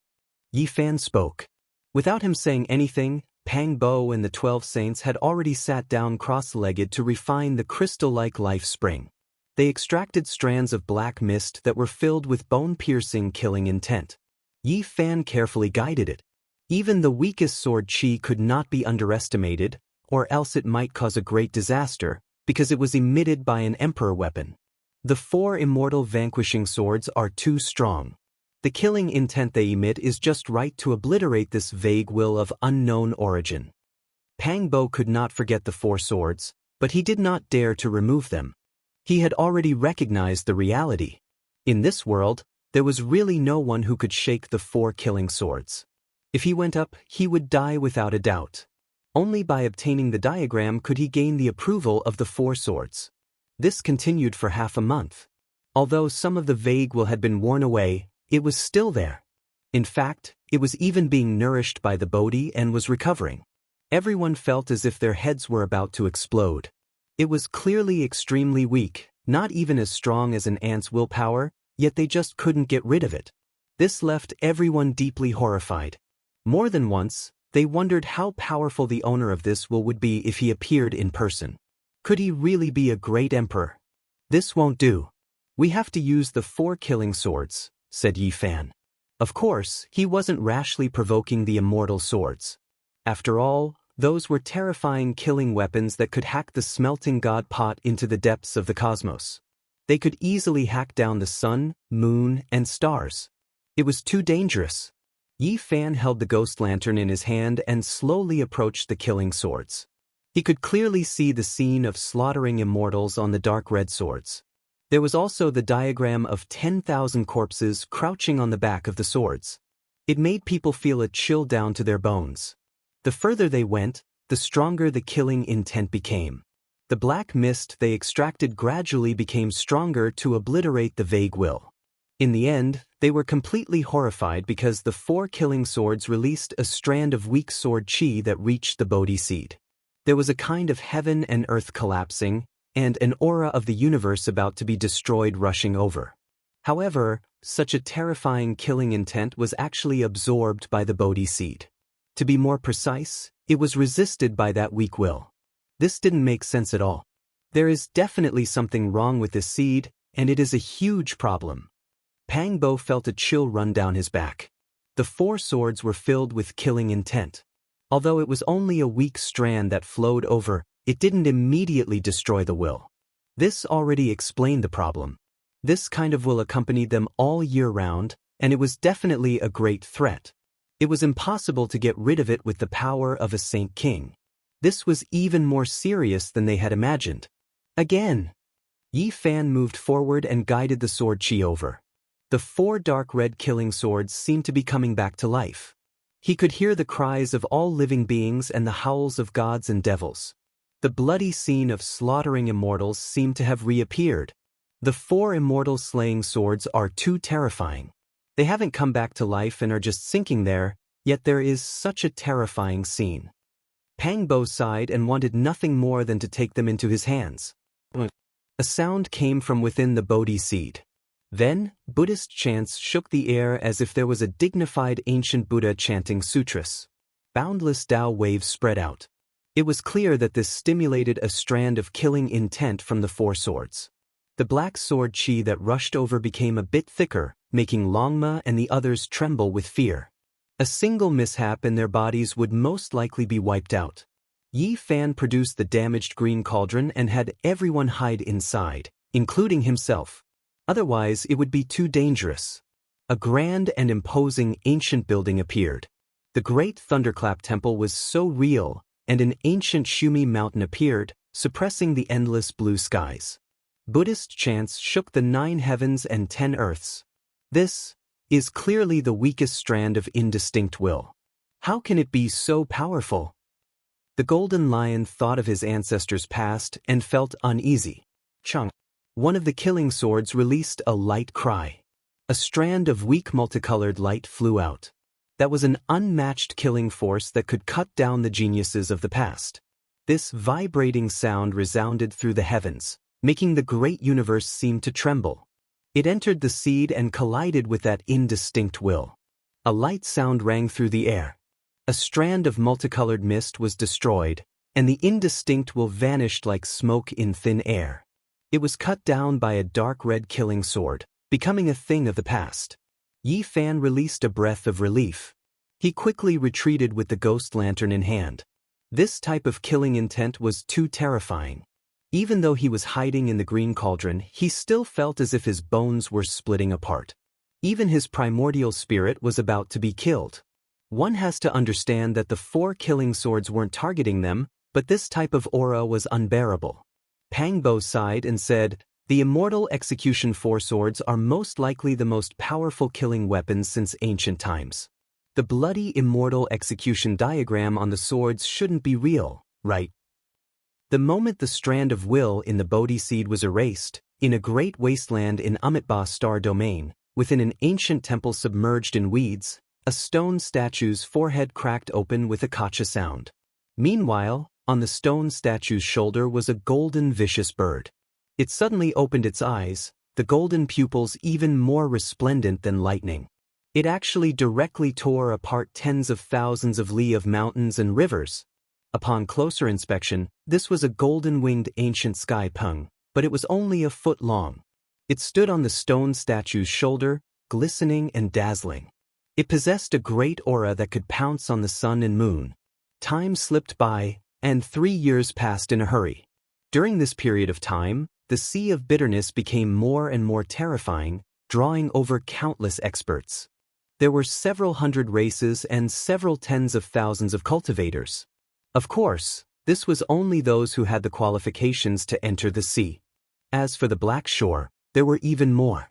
Yi Fan spoke. Without him saying anything, Pang Bo and the 12 saints had already sat down cross-legged to refine the crystal-like life spring. They extracted strands of black mist that were filled with bone-piercing killing intent. Yi Fan carefully guided it. Even the weakest sword chi could not be underestimated, or else it might cause a great disaster, because it was emitted by an emperor weapon. The 4 immortal vanquishing swords are too strong. The killing intent they emit is just right to obliterate this vague will of unknown origin. Pang Bo could not forget the 4 swords, but he did not dare to remove them. He had already recognized the reality. In this world, there was really no one who could shake the 4 killing swords. If he went up, he would die without a doubt. Only by obtaining the diagram could he gain the approval of the 4 swords. This continued for half a month. Although some of the vague will had been worn away, it was still there. In fact, it was even being nourished by the Bodhi and was recovering. Everyone felt as if their heads were about to explode. It was clearly extremely weak, not even as strong as an ant's willpower, yet they just couldn't get rid of it. This left everyone deeply horrified. More than once, they wondered how powerful the owner of this will would be if he appeared in person. Could he really be a great emperor? This won't do. We have to use the 4 killing swords, said Yi Fan. Of course, he wasn't rashly provoking the immortal swords. After all, those were terrifying killing weapons that could hack the smelting god pot into the depths of the cosmos. They could easily hack down the sun, moon, and stars. It was too dangerous. Yi Fan held the ghost lantern in his hand and slowly approached the killing swords. He could clearly see the scene of slaughtering immortals on the dark red swords. There was also the diagram of 10,000 corpses crouching on the back of the swords. It made people feel a chill down to their bones. The further they went, the stronger the killing intent became. The black mist they extracted gradually became stronger to obliterate the vague will. In the end, they were completely horrified because the 4 killing swords released a strand of weak sword chi that reached the Bodhi seed. There was a kind of heaven and earth collapsing, and an aura of the universe about to be destroyed rushing over. However, such a terrifying killing intent was actually absorbed by the Bodhi seed. To be more precise, it was resisted by that weak will. This didn't make sense at all. There is definitely something wrong with this seed, and it is a huge problem. Pang Bo felt a chill run down his back. The 4 swords were filled with killing intent. Although it was only a weak strand that flowed over, it didn't immediately destroy the will. This already explained the problem. This kind of will accompanied them all year round, and it was definitely a great threat. It was impossible to get rid of it with the power of a Saint King. This was even more serious than they had imagined. Again, Yi Fan moved forward and guided the sword chi over. The 4 dark red killing swords seemed to be coming back to life. He could hear the cries of all living beings and the howls of gods and devils. The bloody scene of slaughtering immortals seemed to have reappeared. The four immortal slaying swords are too terrifying. They haven't come back to life and are just sinking there, yet there is such a terrifying scene. Pang Bo sighed and wanted nothing more than to take them into his hands. A sound came from within the Bodhi seed. Then, Buddhist chants shook the air as if there was a dignified ancient Buddha chanting sutras. Boundless Tao waves spread out. It was clear that this stimulated a strand of killing intent from the four swords. The black sword chi that rushed over became a bit thicker, making Longma and the others tremble with fear. A single mishap and their bodies would most likely be wiped out. Yi Fan produced the damaged green cauldron and had everyone hide inside, including himself. Otherwise, it would be too dangerous. A grand and imposing ancient building appeared. The great thunderclap temple was so real, and an ancient Shumi mountain appeared, suppressing the endless blue skies. Buddhist chants shook the 9 heavens and 10 earths. This is clearly the weakest strand of indistinct will. How can it be so powerful? The golden lion thought of his ancestors' past and felt uneasy. Chung. One of the killing swords released a light cry. A strand of weak multicolored light flew out. That was an unmatched killing force that could cut down the geniuses of the past. This vibrating sound resounded through the heavens, making the great universe seem to tremble. It entered the seed and collided with that indistinct will. A light sound rang through the air. A strand of multicolored mist was destroyed, and the indistinct will vanished like smoke in thin air. It was cut down by a dark red killing sword, becoming a thing of the past. Yi Fan released a breath of relief. He quickly retreated with the ghost lantern in hand. This type of killing intent was too terrifying. Even though he was hiding in the green cauldron, he still felt as if his bones were splitting apart. Even his primordial spirit was about to be killed. One has to understand that the 4 killing swords weren't targeting them, but this type of aura was unbearable. Pang Bo sighed and said, "The immortal execution 4 swords are most likely the most powerful killing weapons since ancient times. The bloody immortal execution diagram on the swords shouldn't be real, right?" The moment the strand of will in the Bodhi seed was erased, in a great wasteland in Amitabha star domain, within an ancient temple submerged in weeds, a stone statue's forehead cracked open with a kacha sound. Meanwhile, on the stone statue's shoulder was a golden vicious bird. It suddenly opened its eyes, the golden pupils even more resplendent than lightning. It actually directly tore apart tens of thousands of li of mountains and rivers. Upon closer inspection, this was a golden-winged ancient sky pung, but it was only a foot long. It stood on the stone statue's shoulder, glistening and dazzling. It possessed a great aura that could pounce on the sun and moon. Time slipped by, and 3 years passed in a hurry. During this period of time, the sea of bitterness became more and more terrifying, drawing over countless experts. There were several hundred races and several tens of thousands of cultivators. Of course, this was only those who had the qualifications to enter the sea. As for the Black Shore, there were even more.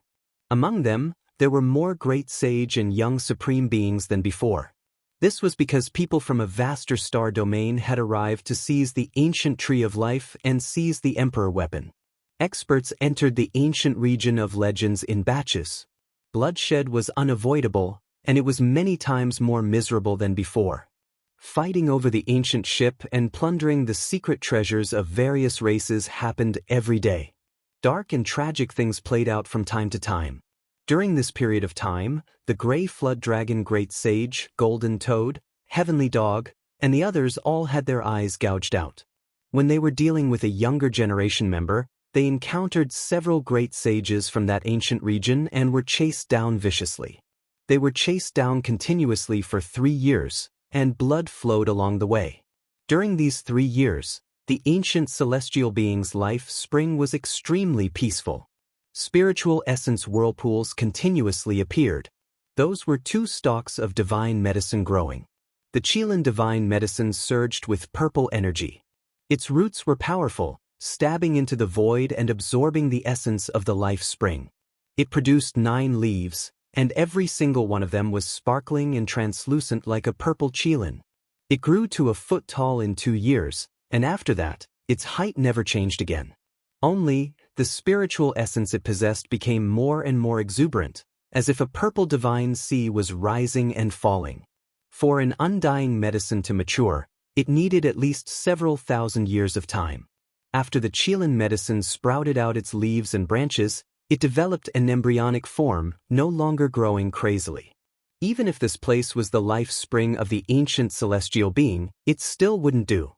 Among them, there were more great sage and young supreme beings than before. This was because people from a vaster star domain had arrived to seize the ancient tree of life and seize the emperor weapon. Experts entered the ancient region of legends in batches. Bloodshed was unavoidable, and it was many times more miserable than before. Fighting over the ancient ship and plundering the secret treasures of various races happened every day. Dark and tragic things played out from time to time. During this period of time, the Grey Flood Dragon Great Sage, Golden Toad, Heavenly Dog, and the others all had their eyes gouged out. When they were dealing with a younger generation member, they encountered several great sages from that ancient region and were chased down viciously. They were chased down continuously for 3 years, and blood flowed along the way. During these 3 years, the ancient celestial being's life spring was extremely peaceful. Spiritual essence whirlpools continuously appeared. Those were 2 stalks of divine medicine growing. The Chilan divine medicine surged with purple energy. Its roots were powerful, stabbing into the void and absorbing the essence of the life spring. It produced 9 leaves, and every single one of them was sparkling and translucent like a purple chilan. It grew to a foot tall in 2 years, and after that, its height never changed again. Only, the spiritual essence it possessed became more and more exuberant, as if a purple divine sea was rising and falling. For an undying medicine to mature, it needed at least several thousand years of time. After the Qilin medicine sprouted out its leaves and branches, it developed an embryonic form, no longer growing crazily. Even if this place was the life spring of the ancient celestial being, it still wouldn't do.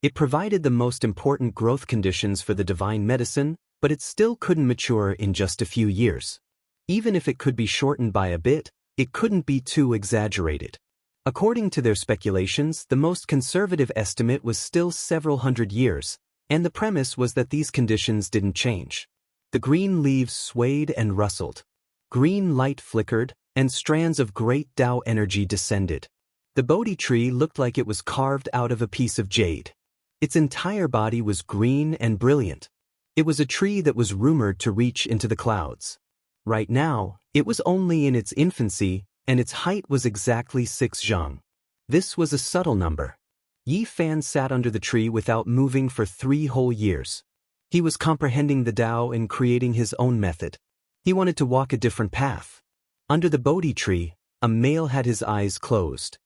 It provided the most important growth conditions for the divine medicine, but it still couldn't mature in just a few years. Even if it could be shortened by a bit, it couldn't be too exaggerated. According to their speculations, the most conservative estimate was still several hundred years, and the premise was that these conditions didn't change. The green leaves swayed and rustled. Green light flickered, and strands of great Tao energy descended. The Bodhi tree looked like it was carved out of a piece of jade. Its entire body was green and brilliant. It was a tree that was rumored to reach into the clouds. Right now, it was only in its infancy, and its height was exactly 6 zhang. This was a subtle number. Yi Fan sat under the tree without moving for 3 whole years. He was comprehending the Tao and creating his own method. He wanted to walk a different path. Under the Bodhi tree, a male had his eyes closed.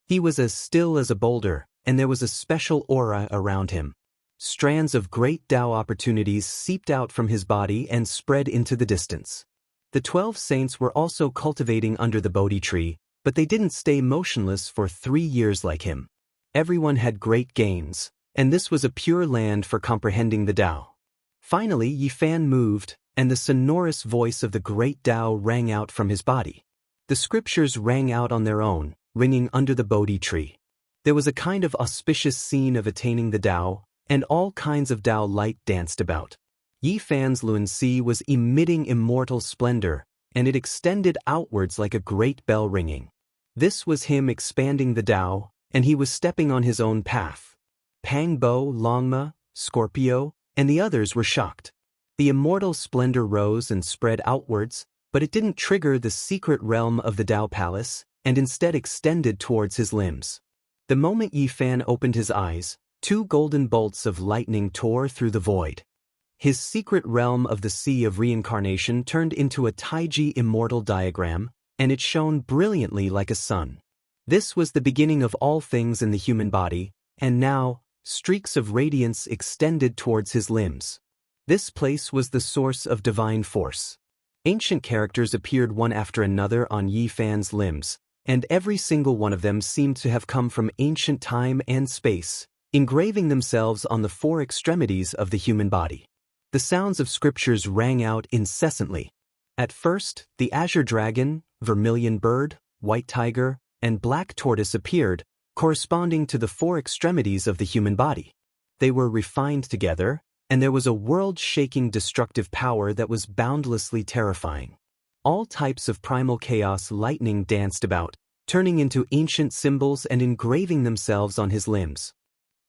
He was as still as a boulder, and there was a special aura around him. Strands of great Tao opportunities seeped out from his body and spread into the distance. The 12 saints were also cultivating under the Bodhi tree, but they didn't stay motionless for 3 years like him. Everyone had great gains, and this was a pure land for comprehending the Tao. Finally, Yi Fan moved, and the sonorous voice of the great Tao rang out from his body. The scriptures rang out on their own, ringing under the Bodhi tree. There was a kind of auspicious scene of attaining the Tao, and all kinds of Tao light danced about. Yi Fan's Lun Si was emitting immortal splendor, and it extended outwards like a great bell ringing. This was him expanding the Tao, and he was stepping on his own path. Pang Bo, Longma, Scorpio, and the others were shocked. The immortal splendor rose and spread outwards, but it didn't trigger the secret realm of the Tao Palace, and instead extended towards his limbs. The moment Yi Fan opened his eyes, 2 golden bolts of lightning tore through the void. His secret realm of the Sea of Reincarnation turned into a Taiji immortal diagram, and it shone brilliantly like a sun. This was the beginning of all things in the human body, and now, streaks of radiance extended towards his limbs. This place was the source of divine force. Ancient characters appeared one after another on Yi Fan's limbs, and every single one of them seemed to have come from ancient time and space, engraving themselves on the 4 extremities of the human body. The sounds of scriptures rang out incessantly. At first, the azure dragon, vermilion bird, white tiger, and black tortoise appeared, corresponding to the 4 extremities of the human body. They were refined together, and there was a world-shaking destructive power that was boundlessly terrifying. All types of primal chaos lightning danced about, turning into ancient symbols and engraving themselves on his limbs.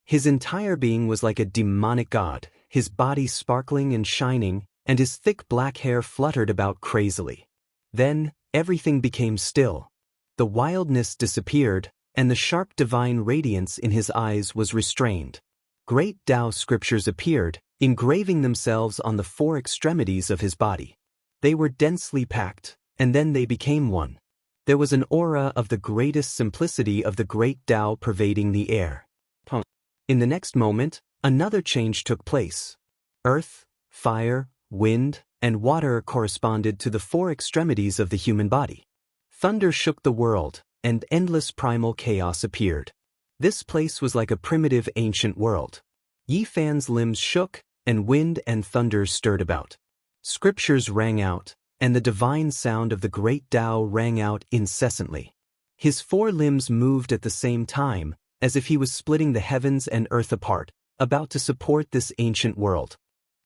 His entire being was like a demonic god, his body sparkling and shining, and his thick black hair fluttered about crazily. Then, everything became still. The wildness disappeared, and the sharp divine radiance in his eyes was restrained. Great Tao scriptures appeared, engraving themselves on the 4 extremities of his body. They were densely packed, and then they became one. There was an aura of the greatest simplicity of the great Tao pervading the air. In the next moment, another change took place. Earth, fire, wind, and water corresponded to the 4 extremities of the human body. Thunder shook the world, and endless primal chaos appeared. This place was like a primitive ancient world. Yi Fan's limbs shook, and wind and thunder stirred about. Scriptures rang out, and the divine sound of the great Tao rang out incessantly. His 4 limbs moved at the same time, as if he was splitting the heavens and earth apart, about to support this ancient world.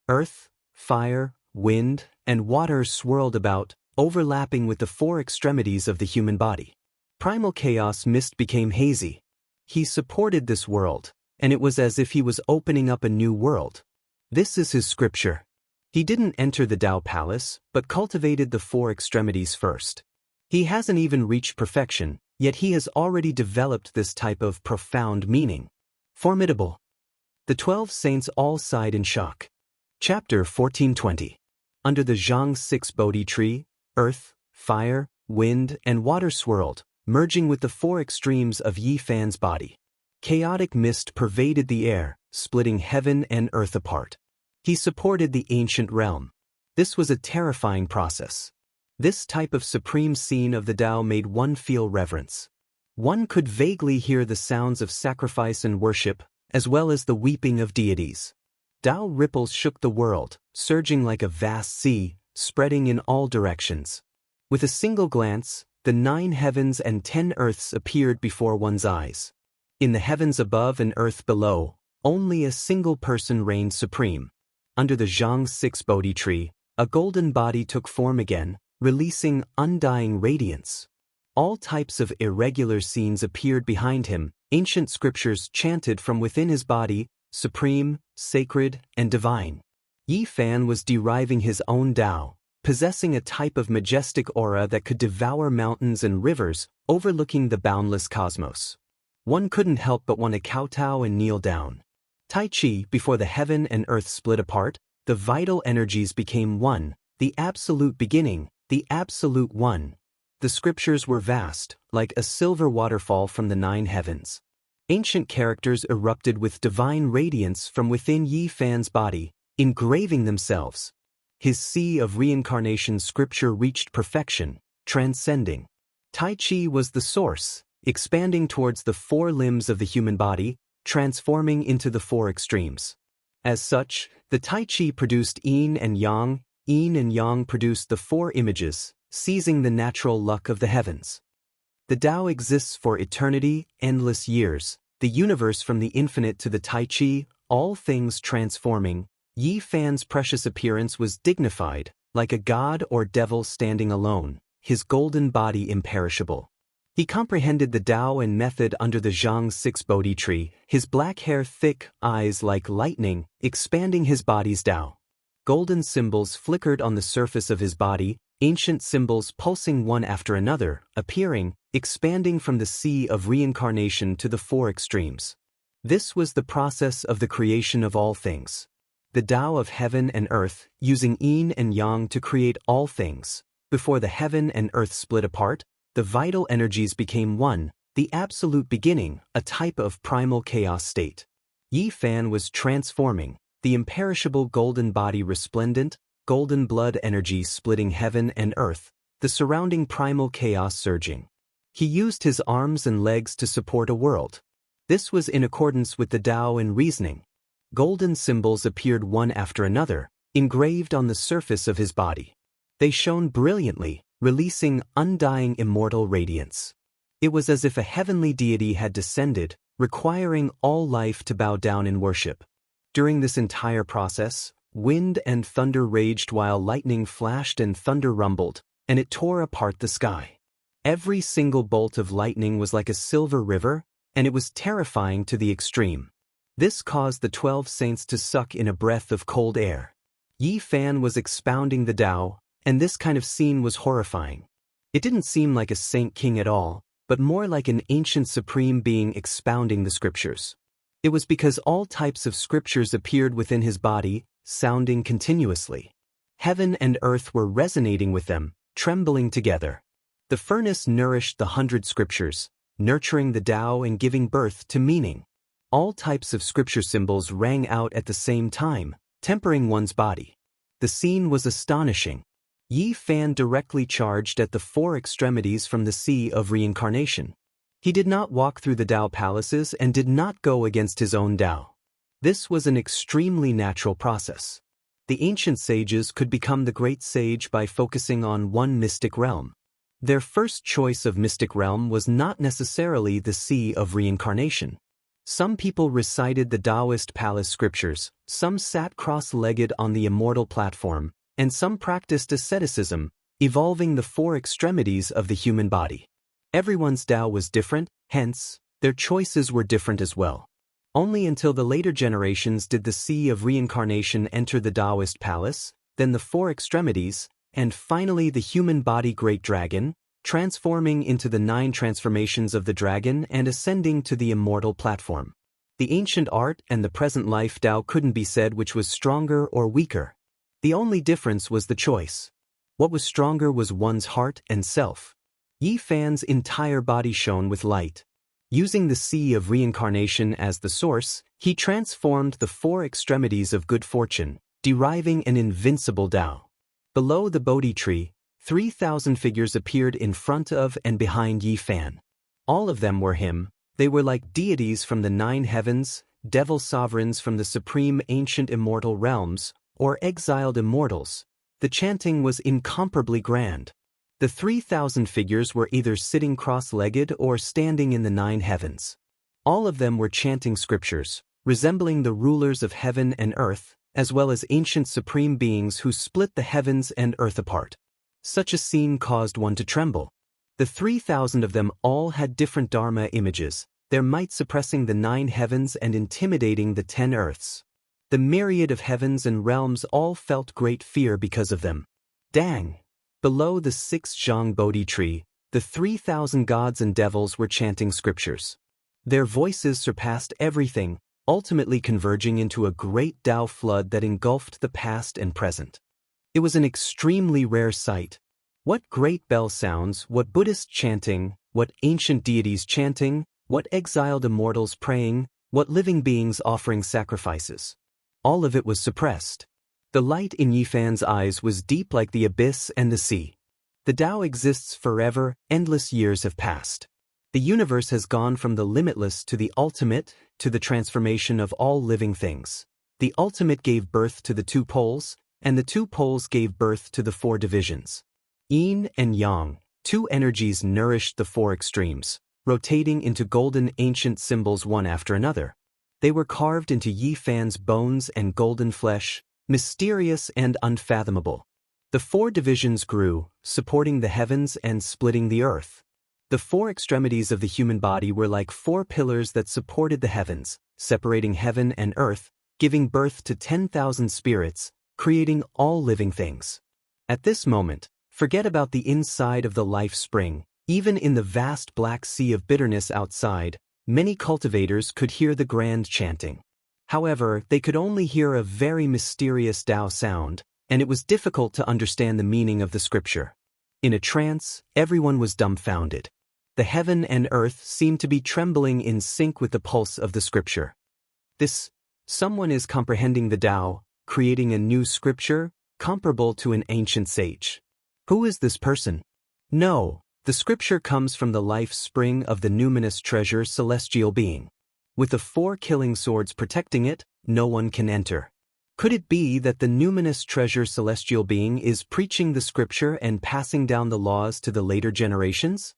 Earth, fire, wind, and water swirled about, overlapping with the 4 extremities of the human body. Primal chaos mist became hazy. He supported this world, and it was as if he was opening up a new world. This is his scripture. He didn't enter the Tao Palace, but cultivated the 4 extremities first. He hasn't even reached perfection, yet he has already developed this type of profound meaning. Formidable. The 12 saints all sighed in shock. Chapter 1420. Under the Zhang 6 Bodhi tree, earth, fire, wind, and water swirled, merging with the four extremes of Yi Fan's body. Chaotic mist pervaded the air, splitting heaven and earth apart. He supported the ancient realm. This was a terrifying process. This type of supreme scene of the Tao made one feel reverence. One could vaguely hear the sounds of sacrifice and worship, as well as the weeping of deities. Tao ripples shook the world, surging like a vast sea, spreading in all directions. With a single glance, the 9 heavens and 10 earths appeared before one's eyes. In the heavens above and earth below, only a single person reigned supreme. Under the Zhang 6 Bodhi tree, a golden body took form again, releasing undying radiance. All types of irregular scenes appeared behind him, ancient scriptures chanted from within his body, supreme, sacred, and divine. Yi Fan was deriving his own Tao, possessing a type of majestic aura that could devour mountains and rivers, overlooking the boundless cosmos. One couldn't help but want to kowtow and kneel down. Tai Chi, before the heaven and earth split apart, the vital energies became one, the absolute beginning, the absolute one. The scriptures were vast, like a silver waterfall from the 9 heavens. Ancient characters erupted with divine radiance from within Yi Fan's body, engraving themselves. His sea of reincarnation scripture reached perfection, transcending. Tai Chi was the source, expanding towards the 4 limbs of the human body, transforming into the 4 extremes. As such, the Tai Chi produced yin and yang produced the 4 images, seizing the natural luck of the heavens. The Tao exists for eternity, endless years, the universe from the infinite to the Tai Chi, all things transforming. Yi Fan's precious appearance was dignified, like a god or devil standing alone, his golden body imperishable. He comprehended the Tao and method under the Zhang 6 Bodhi tree, his black hair thick, eyes like lightning, expanding his body's Tao. Golden symbols flickered on the surface of his body, ancient symbols pulsing one after another, appearing, expanding from the sea of reincarnation to the 4 extremes. This was the process of the creation of all things. The Tao of heaven and earth, using yin and yang to create all things. Before the heaven and earth split apart, the vital energies became one, the absolute beginning, a type of primal chaos state. Yi Fan was transforming, the imperishable golden body resplendent, golden blood energy splitting heaven and earth, the surrounding primal chaos surging. He used his arms and legs to support a world. This was in accordance with the Tao and reasoning. Golden symbols appeared one after another, engraved on the surface of his body. They shone brilliantly, releasing undying immortal radiance. It was as if a heavenly deity had descended, requiring all life to bow down in worship. During this entire process, wind and thunder raged while lightning flashed and thunder rumbled, and it tore apart the sky. Every single bolt of lightning was like a silver river, and it was terrifying to the extreme. This caused the 12 saints to suck in a breath of cold air. Yi Fan was expounding the Tao, and this kind of scene was horrifying. It didn't seem like a saint king at all, but more like an ancient supreme being expounding the scriptures. It was because all types of scriptures appeared within his body, sounding continuously. Heaven and earth were resonating with them, trembling together. The furnace nourished the 100 scriptures, nurturing the Tao and giving birth to meaning. All types of scripture symbols rang out at the same time, tempering one's body. The scene was astonishing. Yi Fan directly charged at the 4 extremities from the sea of reincarnation. He did not walk through the Tao palaces and did not go against his own Tao. This was an extremely natural process. The ancient sages could become the great sage by focusing on one mystic realm. Their first choice of mystic realm was not necessarily the sea of reincarnation. Some people recited the Daoist palace scriptures, some sat cross-legged on the Immortal platform, and some practiced asceticism, evolving the 4 extremities of the human body. Everyone's Tao was different, hence, their choices were different as well. Only until the later generations did the sea of reincarnation enter the Daoist palace, then the 4 extremities, and finally the human body great dragon, transforming into the 9 transformations of the dragon and ascending to the Immortal platform. The ancient art and the present life Tao couldn't be said which was stronger or weaker. The only difference was the choice. What was stronger was one's heart and self. Yi Fan's entire body shone with light. Using the sea of reincarnation as the source, he transformed the four extremities of good fortune, deriving an invincible Tao. Below the Bodhi tree, 3,000 figures appeared in front of and behind Yi Fan. All of them were him. They were like deities from the 9 heavens, devil sovereigns from the supreme ancient immortal realms, or exiled immortals. The chanting was incomparably grand. The 3,000 figures were either sitting cross-legged or standing in the 9 heavens. All of them were chanting scriptures, resembling the rulers of heaven and earth, as well as ancient supreme beings who split the heavens and earth apart. Such a scene caused one to tremble. The 3,000 of them all had different Dharma images, their might suppressing the 9 heavens and intimidating the 10 earths. The myriad of heavens and realms all felt great fear because of them. Dang! Below the 6th Zhang Bodhi tree, the 3,000 gods and devils were chanting scriptures. Their voices surpassed everything, ultimately converging into a great Tao flood that engulfed the past and present. It was an extremely rare sight. What great bell sounds, what Buddhist chanting, what ancient deities chanting, what exiled immortals praying, what living beings offering sacrifices. All of it was suppressed. The light in Yi Fan's eyes was deep like the abyss and the sea. The Tao exists forever, endless years have passed. The universe has gone from the limitless to the ultimate, to the transformation of all living things. The ultimate gave birth to the 2 poles, and the 2 poles gave birth to the 4 divisions. Yin and Yang, 2 energies nourished the 4 extremes, rotating into golden ancient symbols one after another. They were carved into Yi Fan's bones and golden flesh, mysterious and unfathomable. The 4 divisions grew, supporting the heavens and splitting the earth. The 4 extremities of the human body were like 4 pillars that supported the heavens, separating heaven and earth, giving birth to 10,000 spirits, creating all living things. At this moment, forget about the inside of the life spring. Even in the vast black sea of bitterness outside, many cultivators could hear the grand chanting. However, they could only hear a very mysterious Tao sound, and it was difficult to understand the meaning of the scripture. In a trance, everyone was dumbfounded. The heaven and earth seemed to be trembling in sync with the pulse of the scripture. Someone is comprehending the Tao, creating a new scripture, comparable to an ancient sage. Who is this person? No, the scripture comes from the life spring of the numinous treasure celestial being. With the 4 killing swords protecting it, no one can enter. Could it be that the numinous treasure celestial being is preaching the scripture and passing down the laws to the later generations?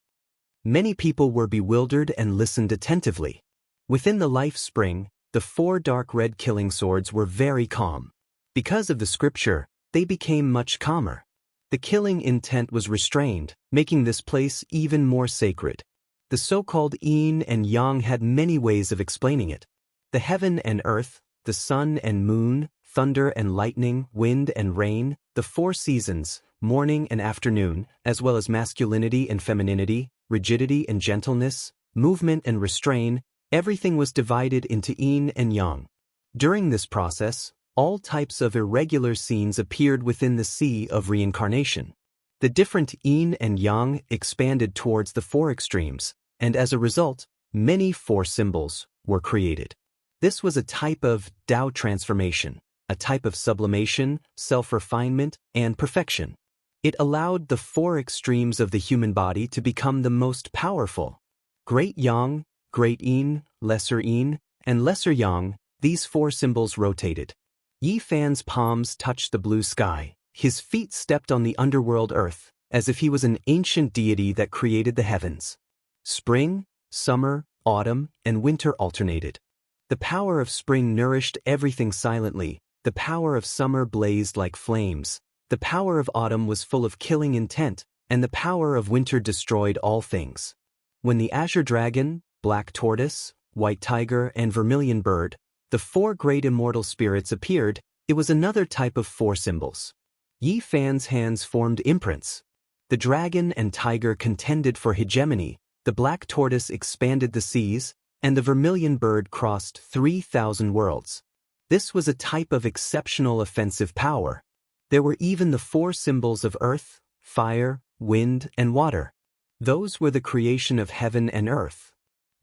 Many people were bewildered and listened attentively. Within the life spring, the 4 dark red killing swords were very calm. Because of the scripture, they became much calmer. The killing intent was restrained, making this place even more sacred. The so-called yin and yang had many ways of explaining it. The heaven and earth, the sun and moon, thunder and lightning, wind and rain, the 4 seasons, morning and afternoon, as well as masculinity and femininity, rigidity and gentleness, movement and restraint, everything was divided into yin and yang. During this process, all types of irregular scenes appeared within the sea of reincarnation. The different yin and yang expanded towards the 4 extremes, and as a result, many 4 symbols were created. This was a type of Tao transformation, a type of sublimation, self-refinement, and perfection. It allowed the 4 extremes of the human body to become the most powerful. Great Yang, Great Yin, Lesser Yin, and Lesser Yang, these 4 symbols rotated. Yi Fan's palms touched the blue sky. His feet stepped on the underworld earth, as if he was an ancient deity that created the heavens. Spring, summer, autumn, and winter alternated. The power of spring nourished everything silently, the power of summer blazed like flames, the power of autumn was full of killing intent, and the power of winter destroyed all things. When the azure dragon, black tortoise, white tiger, and vermilion bird, the 4 great immortal spirits appeared, it was another type of 4 symbols. Yi Fan's hands formed imprints. The dragon and tiger contended for hegemony, the black tortoise expanded the seas, and the vermilion bird crossed 3,000 worlds. This was a type of exceptional offensive power. There were even the 4 symbols of earth, fire, wind, and water. Those were the creation of heaven and earth.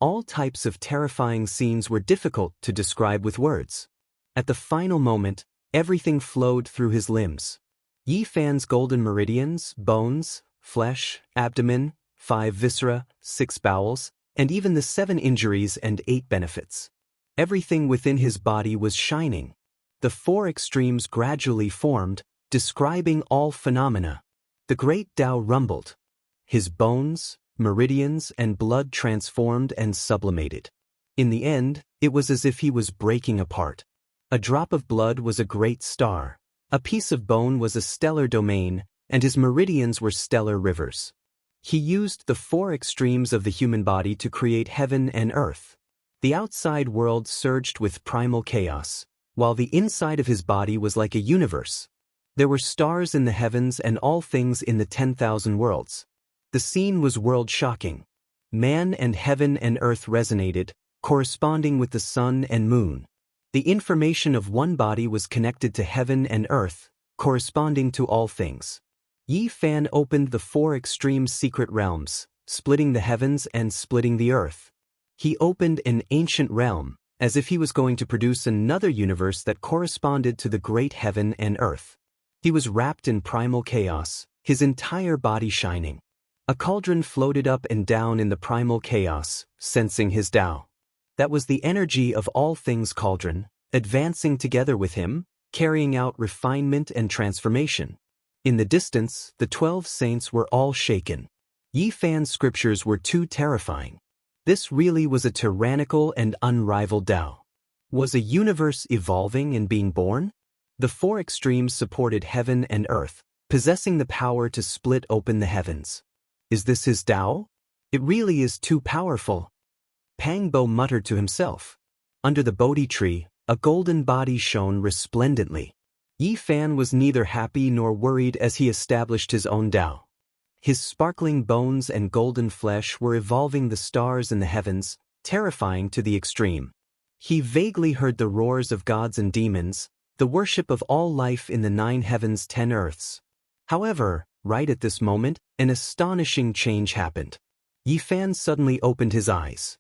All types of terrifying scenes were difficult to describe with words. At the final moment, everything flowed through his limbs. Yi Fan's golden meridians, bones, flesh, abdomen, 5 viscera, 6 bowels, and even the 7 injuries and 8 benefits. Everything within his body was shining. The 4 extremes gradually formed, describing all phenomena. The great Tao rumbled. His bones, meridians, and blood transformed and sublimated. In the end, it was as if he was breaking apart. A drop of blood was a great star, a piece of bone was a stellar domain, and his meridians were stellar rivers. He used the 4 extremes of the human body to create heaven and earth. The outside world surged with primal chaos, while the inside of his body was like a universe. There were stars in the heavens and all things in the 10,000 worlds. The scene was world-shocking. Man and heaven and earth resonated, corresponding with the sun and moon. The information of one body was connected to heaven and earth, corresponding to all things. Yi Fan opened the 4 extreme secret realms, splitting the heavens and splitting the earth. He opened an ancient realm, as if he was going to produce another universe that corresponded to the great heaven and earth. He was wrapped in primal chaos, his entire body shining. A cauldron floated up and down in the primal chaos, sensing his Tao. That was the energy of all things cauldron, advancing together with him, carrying out refinement and transformation. In the distance, the 12 saints were all shaken. Yi Fan's scriptures were too terrifying. This really was a tyrannical and unrivaled Tao. Was a universe evolving and being born? The 4 extremes supported heaven and earth, possessing the power to split open the heavens. Is this his Tao? It really is too powerful. Pang Bo muttered to himself. Under the Bodhi tree, a golden body shone resplendently. Yi Fan was neither happy nor worried as he established his own Tao. His sparkling bones and golden flesh were evolving the stars in the heavens, terrifying to the extreme. He vaguely heard the roars of gods and demons, the worship of all life in the 9 heavens 10 earths. However, right at this moment, an astonishing change happened. Yi Fan suddenly opened his eyes.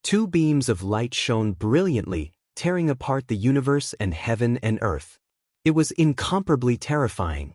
2 beams of light shone brilliantly, tearing apart the universe and heaven and earth. It was incomparably terrifying.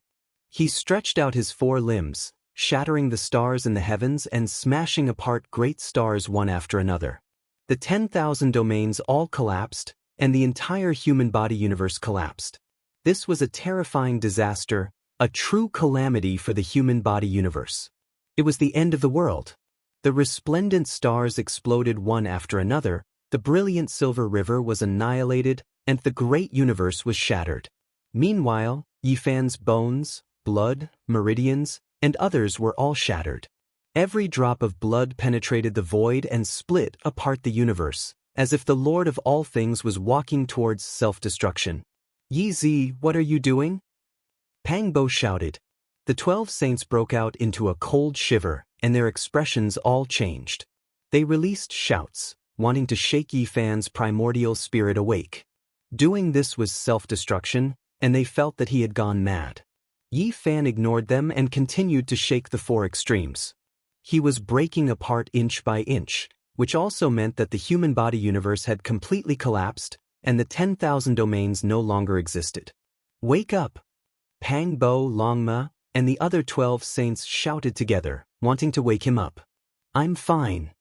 He stretched out his 4 limbs, shattering the stars in the heavens and smashing apart great stars one after another. The 10,000 domains all collapsed, and the entire human body universe collapsed. This was a terrifying disaster, a true calamity for the human body universe. It was the end of the world. The resplendent stars exploded one after another, the brilliant silver river was annihilated, and the great universe was shattered. Meanwhile, Yi Fan's bones, blood, meridians, and others were all shattered. Every drop of blood penetrated the void and split apart the universe, as if the Lord of all things was walking towards self-destruction. Yi Zi, what are you doing? Pang Bo shouted. The 12 saints broke out into a cold shiver, and their expressions all changed. They released shouts, wanting to shake Yi Fan's primordial spirit awake. Doing this was self-destruction, and they felt that he had gone mad. Yi Fan ignored them and continued to shake the 4 extremes. He was breaking apart inch by inch, which also meant that the human body universe had completely collapsed, and the 10,000 domains no longer existed. Wake up! Pang Bo, Longma, and the other 12 saints shouted together, wanting to wake him up. I'm fine.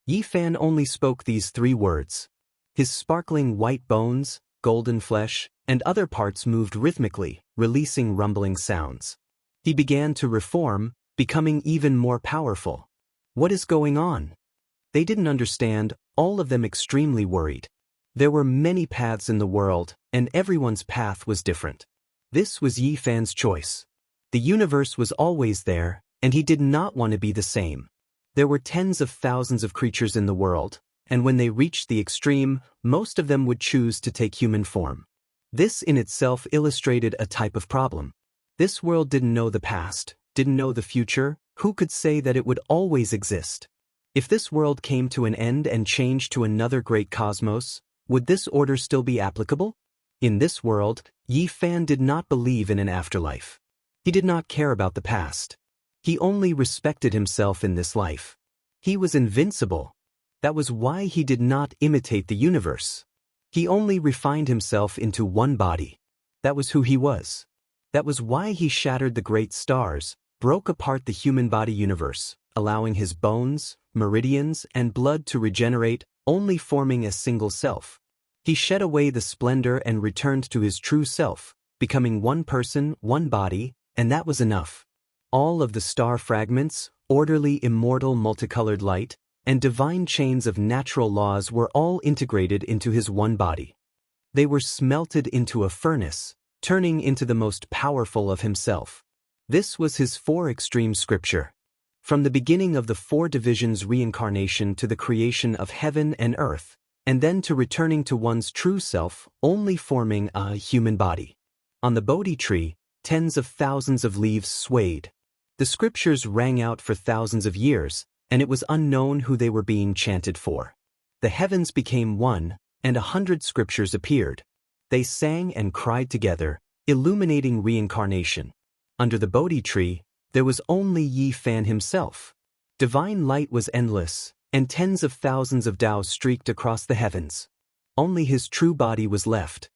Yi Fan only spoke these 3 words. His sparkling white bones, golden flesh, and other parts moved rhythmically, releasing rumbling sounds. He began to reform, becoming even more powerful. What is going on? They didn't understand, all of them extremely worried. There were many paths in the world, and everyone's path was different. This was Yi Fan's choice. The universe was always there, and he did not want to be the same. There were tens of thousands of creatures in the world, and when they reached the extreme, most of them would choose to take human form. This in itself illustrated a type of problem. This world didn't know the past, didn't know the future, who could say that it would always exist? If this world came to an end and changed to another great cosmos, would this order still be applicable? In this world, Yi Fan did not believe in an afterlife. He did not care about the past. He only respected himself in this life. He was invincible. That was why he did not imitate the universe. He only refined himself into one body. That was who he was. That was why he shattered the great stars, broke apart the human body universe, allowing his bones, meridians, and blood to regenerate, only forming a single self. He shed away the splendor and returned to his true self, becoming one person, one body, and that was enough. All of the star fragments, orderly immortal multicolored light, and divine chains of natural laws were all integrated into his one body. They were smelted into a furnace, turning into the most powerful of himself. This was his four extreme scripture. From the beginning of the four divisions reincarnation to the creation of heaven and earth, and then to returning to one's true self, only forming a human body. On the Bodhi tree, tens of thousands of leaves swayed. The scriptures rang out for thousands of years, and it was unknown who they were being chanted for. The heavens became one, and 100 scriptures appeared. They sang and cried together, illuminating reincarnation. Under the Bodhi tree, there was only Yi Fan himself. Divine light was endless, and tens of thousands of Dao streaked across the heavens. Only his true body was left.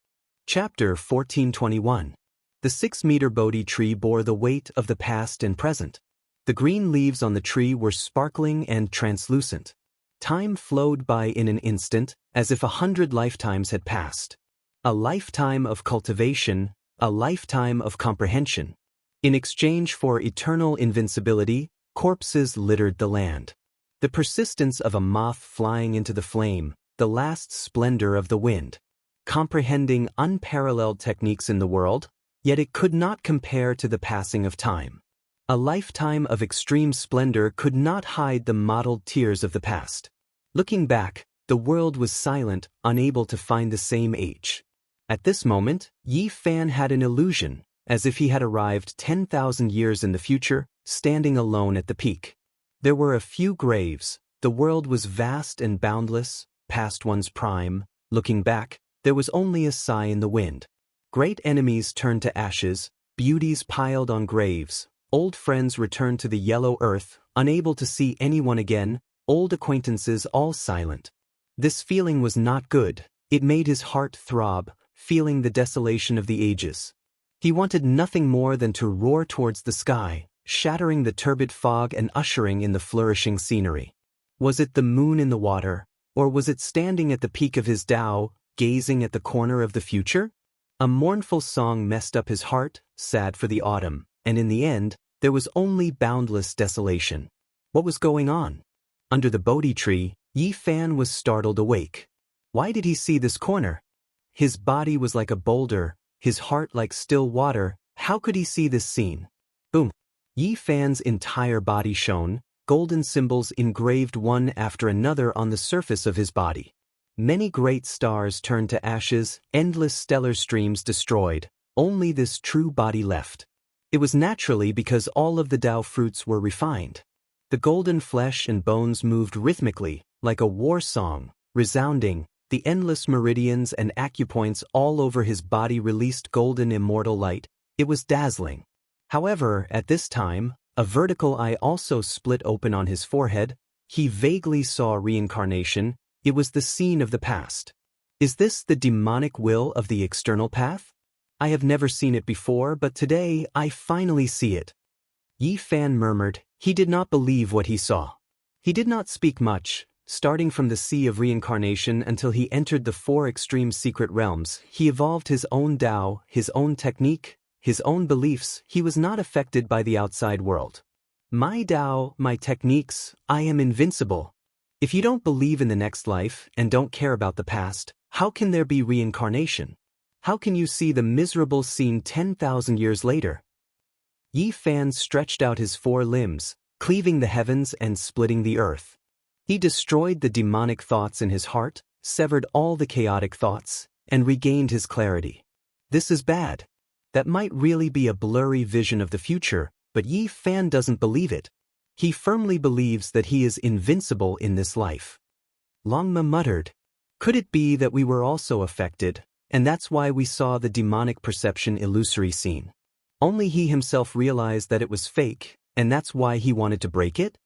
Chapter 1421. The 6-meter Bodhi tree bore the weight of the past and present. The green leaves on the tree were sparkling and translucent. Time flowed by in an instant, as if 100 lifetimes had passed. A lifetime of cultivation, a lifetime of comprehension. In exchange for eternal invincibility, corpses littered the land. The persistence of a moth flying into the flame, the last splendor of the wind. Comprehending unparalleled techniques in the world, yet it could not compare to the passing of time. A lifetime of extreme splendor could not hide the mottled tears of the past. Looking back, the world was silent, unable to find the same age. At this moment, Yi Fan had an illusion, as if he had arrived 10,000 years in the future, standing alone at the peak. There were a few graves, the world was vast and boundless, past one's prime. Looking back, there was only a sigh in the wind. Great enemies turned to ashes, beauties piled on graves, old friends returned to the yellow earth, unable to see anyone again, old acquaintances all silent. This feeling was not good, it made his heart throb, feeling the desolation of the ages. He wanted nothing more than to roar towards the sky, shattering the turbid fog and ushering in the flourishing scenery. Was it the moon in the water, or was it standing at the peak of his Tao, gazing at the corner of the future? A mournful song messed up his heart, sad for the autumn, and in the end, there was only boundless desolation. What was going on? Under the Bodhi tree, Yi Fan was startled awake. Why did he see this corner? His body was like a boulder, his heart like still water. How could he see this scene? Boom! Yi Fan's entire body shone, golden symbols engraved one after another on the surface of his body. Many great stars turned to ashes, endless stellar streams destroyed, only this true body left. It was naturally because all of the Tao fruits were refined. The golden flesh and bones moved rhythmically, like a war song, resounding. The endless meridians and acupoints all over his body released golden immortal light. It was dazzling. However, at this time, a vertical eye also split open on his forehead. He vaguely saw reincarnation. It was the scene of the past. Is this the demonic will of the external path? I have never seen it before, but today I finally see it. Yi Fan murmured. He did not believe what he saw. He did not speak much, starting from the sea of reincarnation until he entered the four extreme secret realms. He evolved his own Tao, his own technique, his own beliefs. He was not affected by the outside world. My Tao, my techniques, I am invincible. If you don't believe in the next life and don't care about the past, how can there be reincarnation? How can you see the miserable scene 10,000 years later? Yi Fan stretched out his four limbs, cleaving the heavens and splitting the earth. He destroyed the demonic thoughts in his heart, severed all the chaotic thoughts, and regained his clarity. This is bad. That might really be a blurry vision of the future, but Yi Fan doesn't believe it. He firmly believes that he is invincible in this life. Longma muttered. Could it be that we were also affected, and that's why we saw the demonic perception illusory scene? Only he himself realized that it was fake, and that's why he wanted to break it?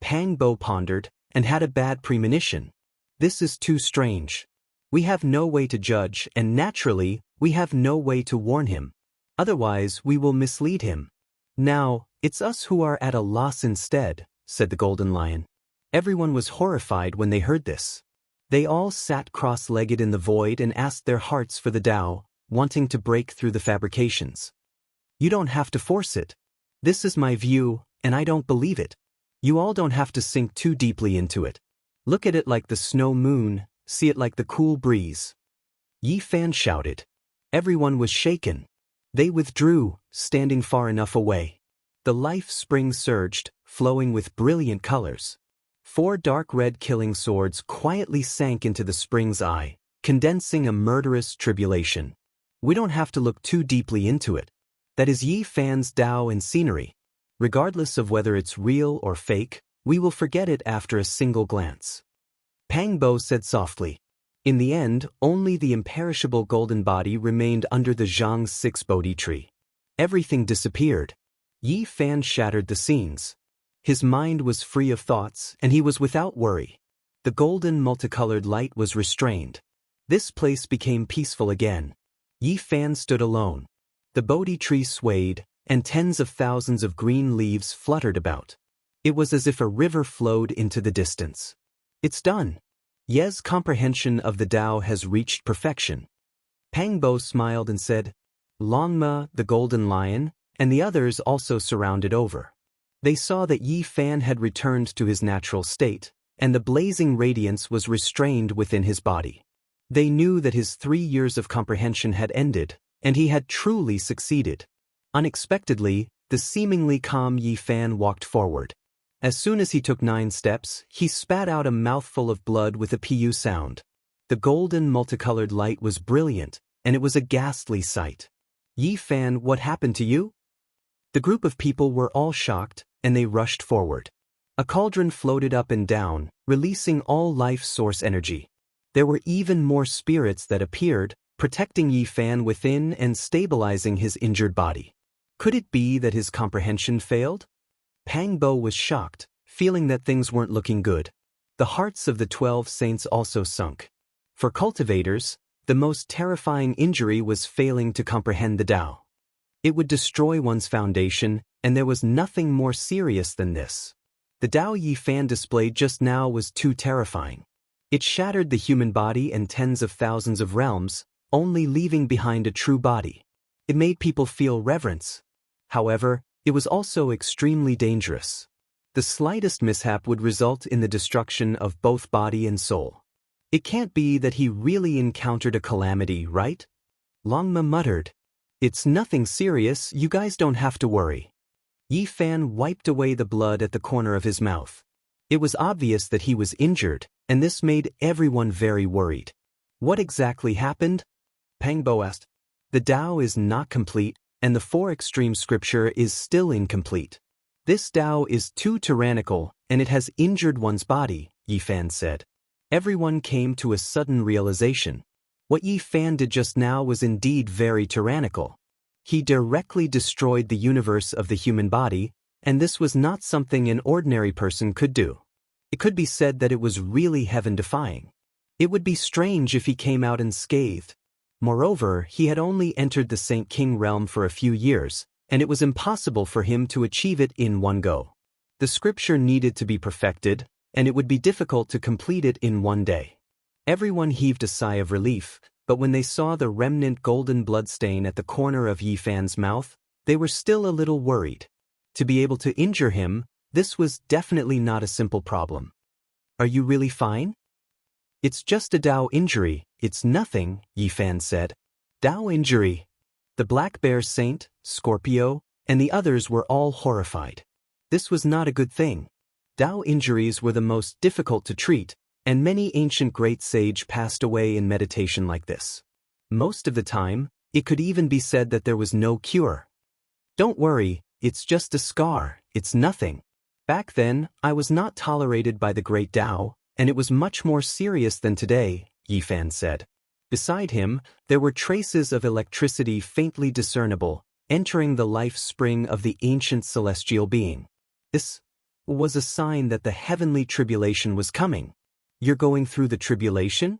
Pang Bo pondered, and had a bad premonition. This is too strange. We have no way to judge, and naturally, we have no way to warn him. Otherwise, we will mislead him. Now, it's us who are at a loss instead, said the Golden Lion. Everyone was horrified when they heard this. They all sat cross-legged in the void and asked their hearts for the Tao, wanting to break through the fabrications. You don't have to force it. This is my view, and I don't believe it. You all don't have to sink too deeply into it. Look at it like the snow moon, see it like the cool breeze. Yi Fan shouted. Everyone was shaken. They withdrew, standing far enough away. The life spring surged, flowing with brilliant colors. 4 dark red killing swords quietly sank into the spring's eye, condensing a murderous tribulation. We don't have to look too deeply into it. That is Yi Fan's Tao and scenery. Regardless of whether it's real or fake, we will forget it after a single glance. Pang Bo said softly. In the end, only the imperishable golden body remained under the Zhang's 6 Bodhi tree. Everything disappeared. Yi Fan shattered the scenes. His mind was free of thoughts, and he was without worry. The golden multicolored light was restrained. This place became peaceful again. Yi Fan stood alone. The Bodhi tree swayed, and tens of thousands of green leaves fluttered about. It was as if a river flowed into the distance. It's done. Ye's comprehension of the Tao has reached perfection. Pang Bo smiled and said, Longma, the Golden Lion, and the others also surrounded over. They saw that Yi Fan had returned to his natural state, and the blazing radiance was restrained within his body. They knew that his 3 years of comprehension had ended, and he had truly succeeded. Unexpectedly, the seemingly calm Yi Fan walked forward. As soon as he took 9 steps, he spat out a mouthful of blood with a pu sound. The golden multicolored light was brilliant, and it was a ghastly sight. Yi Fan, what happened to you? The group of people were all shocked, and they rushed forward. A cauldron floated up and down, releasing all life source energy. There were even more spirits that appeared, protecting Yi Fan within and stabilizing his injured body. Could it be that his comprehension failed? Pang Bo was shocked, feeling that things weren't looking good. The hearts of the 12 saints also sunk. For cultivators, the most terrifying injury was failing to comprehend the Tao. It would destroy one's foundation, and there was nothing more serious than this. The Tao Yi Fan displayed just now was too terrifying. It shattered the human body and tens of thousands of realms, only leaving behind a true body. It made people feel reverence. However, it was also extremely dangerous. The slightest mishap would result in the destruction of both body and soul. It can't be that he really encountered a calamity, right? Longma muttered. It's nothing serious, you guys don't have to worry. Yi Fan wiped away the blood at the corner of his mouth. It was obvious that he was injured, and this made everyone very worried. What exactly happened? Pang Bo asked. The Tao is not complete, and the 4 extreme scripture is still incomplete. This Tao is too tyrannical, and it has injured one's body, Yi Fan said. Everyone came to a sudden realization. What Yi Fan did just now was indeed very tyrannical. He directly destroyed the universe of the human body, and this was not something an ordinary person could do. It could be said that it was really heaven-defying. It would be strange if he came out unscathed. Moreover, he had only entered the Saint King realm for a few years, and it was impossible for him to achieve it in one go. The scripture needed to be perfected, and it would be difficult to complete it in one day. Everyone heaved a sigh of relief, but when they saw the remnant golden bloodstain at the corner of Yi Fan's mouth, they were still a little worried. To be able to injure him, this was definitely not a simple problem. Are you really fine? It's just a Tao injury, it's nothing, Yi Fan said. Tao injury. The Black Bear Saint, Scorpio, and the others were all horrified. This was not a good thing. Tao injuries were the most difficult to treat, and many ancient great sage passed away in meditation like this. Most of the time, it could even be said that there was no cure. Don't worry, it's just a scar, it's nothing. Back then, I was not tolerated by the great Tao, and it was much more serious than today, Yifan said. Beside him, there were traces of electricity faintly discernible, entering the life spring of the ancient celestial being. This was a sign that the heavenly tribulation was coming. You're going through the tribulation?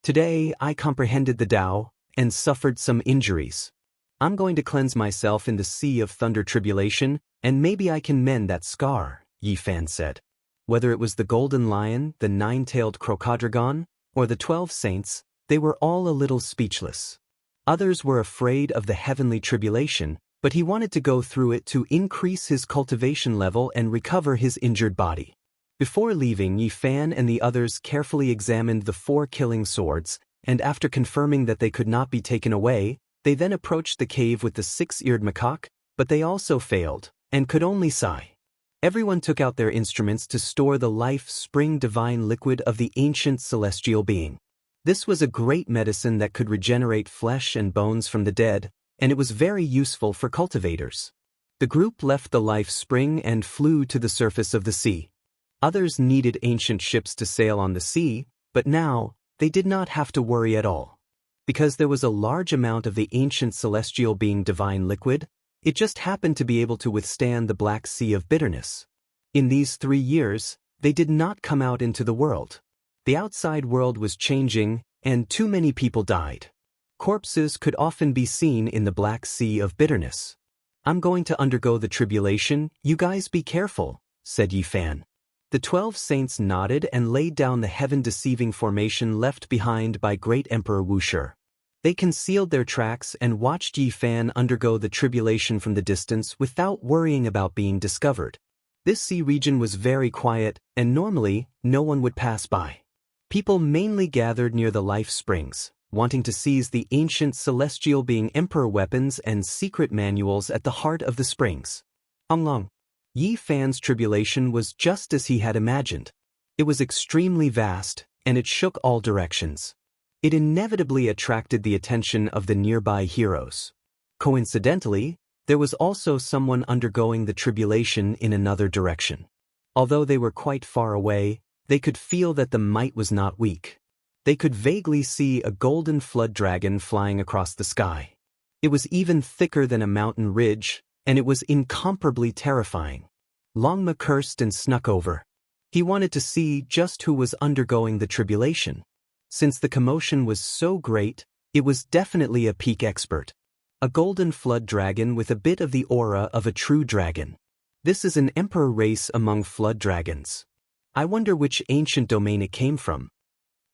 Today, I comprehended the Tao and suffered some injuries. I'm going to cleanse myself in the sea of thunder tribulation, and maybe I can mend that scar, Yifan said. Whether it was the golden lion, the nine-tailed crocodragon, or the 12 saints, they were all a little speechless. Others were afraid of the heavenly tribulation, but he wanted to go through it to increase his cultivation level and recover his injured body. Before leaving, Yifan and the others carefully examined the 4 killing swords, and after confirming that they could not be taken away, they then approached the cave with the 6-eared macaque, but they also failed, and could only sigh. Everyone took out their instruments to store the life spring divine liquid of the ancient celestial being. This was a great medicine that could regenerate flesh and bones from the dead, and it was very useful for cultivators. The group left the life spring and flew to the surface of the sea. Others needed ancient ships to sail on the sea, but now, they did not have to worry at all. Because there was a large amount of the ancient celestial being divine liquid, it just happened to be able to withstand the Black Sea of bitterness. In these 3 years, they did not come out into the world. The outside world was changing, and too many people died. Corpses could often be seen in the Black Sea of bitterness. I'm going to undergo the tribulation, you guys be careful, said Yifan. The 12 saints nodded and laid down the heaven-deceiving formation left behind by great Emperor Wuxia. They concealed their tracks and watched Yifan undergo the tribulation from the distance without worrying about being discovered. This sea region was very quiet, and normally, no one would pass by. People mainly gathered near the life springs, wanting to seize the ancient celestial being emperor weapons and secret manuals at the heart of the springs. Long. Yifan's tribulation was just as he had imagined. It was extremely vast, and it shook all directions. It inevitably attracted the attention of the nearby heroes. Coincidentally, there was also someone undergoing the tribulation in another direction. Although they were quite far away, they could feel that the might was not weak. They could vaguely see a golden flood dragon flying across the sky. It was even thicker than a mountain ridge, and it was incomparably terrifying. Longma cursed and snuck over. He wanted to see just who was undergoing the tribulation. Since the commotion was so great, it was definitely a peak expert. A golden flood dragon with a bit of the aura of a true dragon. This is an emperor race among flood dragons. I wonder which ancient domain it came from.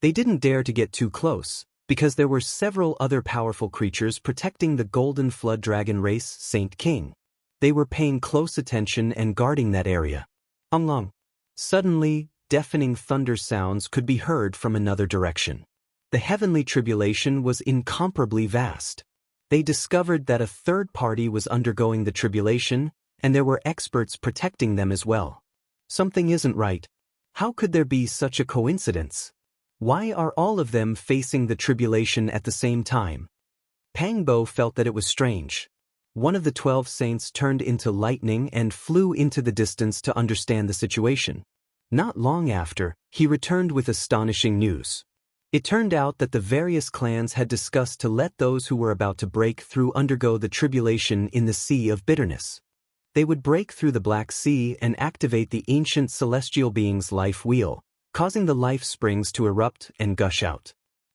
They didn't dare to get too close, because there were several other powerful creatures protecting the golden flood dragon race Saint King. They were paying close attention and guarding that area. Long. Suddenly, deafening thunder sounds could be heard from another direction. The heavenly tribulation was incomparably vast. They discovered that a third party was undergoing the tribulation, and there were experts protecting them as well. Something isn't right. How could there be such a coincidence? Why are all of them facing the tribulation at the same time? Pangbo felt that it was strange. One of the 12 saints turned into lightning and flew into the distance to understand the situation. Not long after, he returned with astonishing news. It turned out that the various clans had discussed to let those who were about to break through undergo the tribulation in the Sea of Bitterness. They would break through the Black Sea and activate the ancient celestial being's life wheel, causing the life springs to erupt and gush out.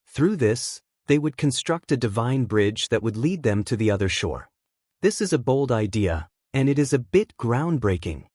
Through this, they would construct a divine bridge that would lead them to the other shore. This is a bold idea, and it is a bit groundbreaking.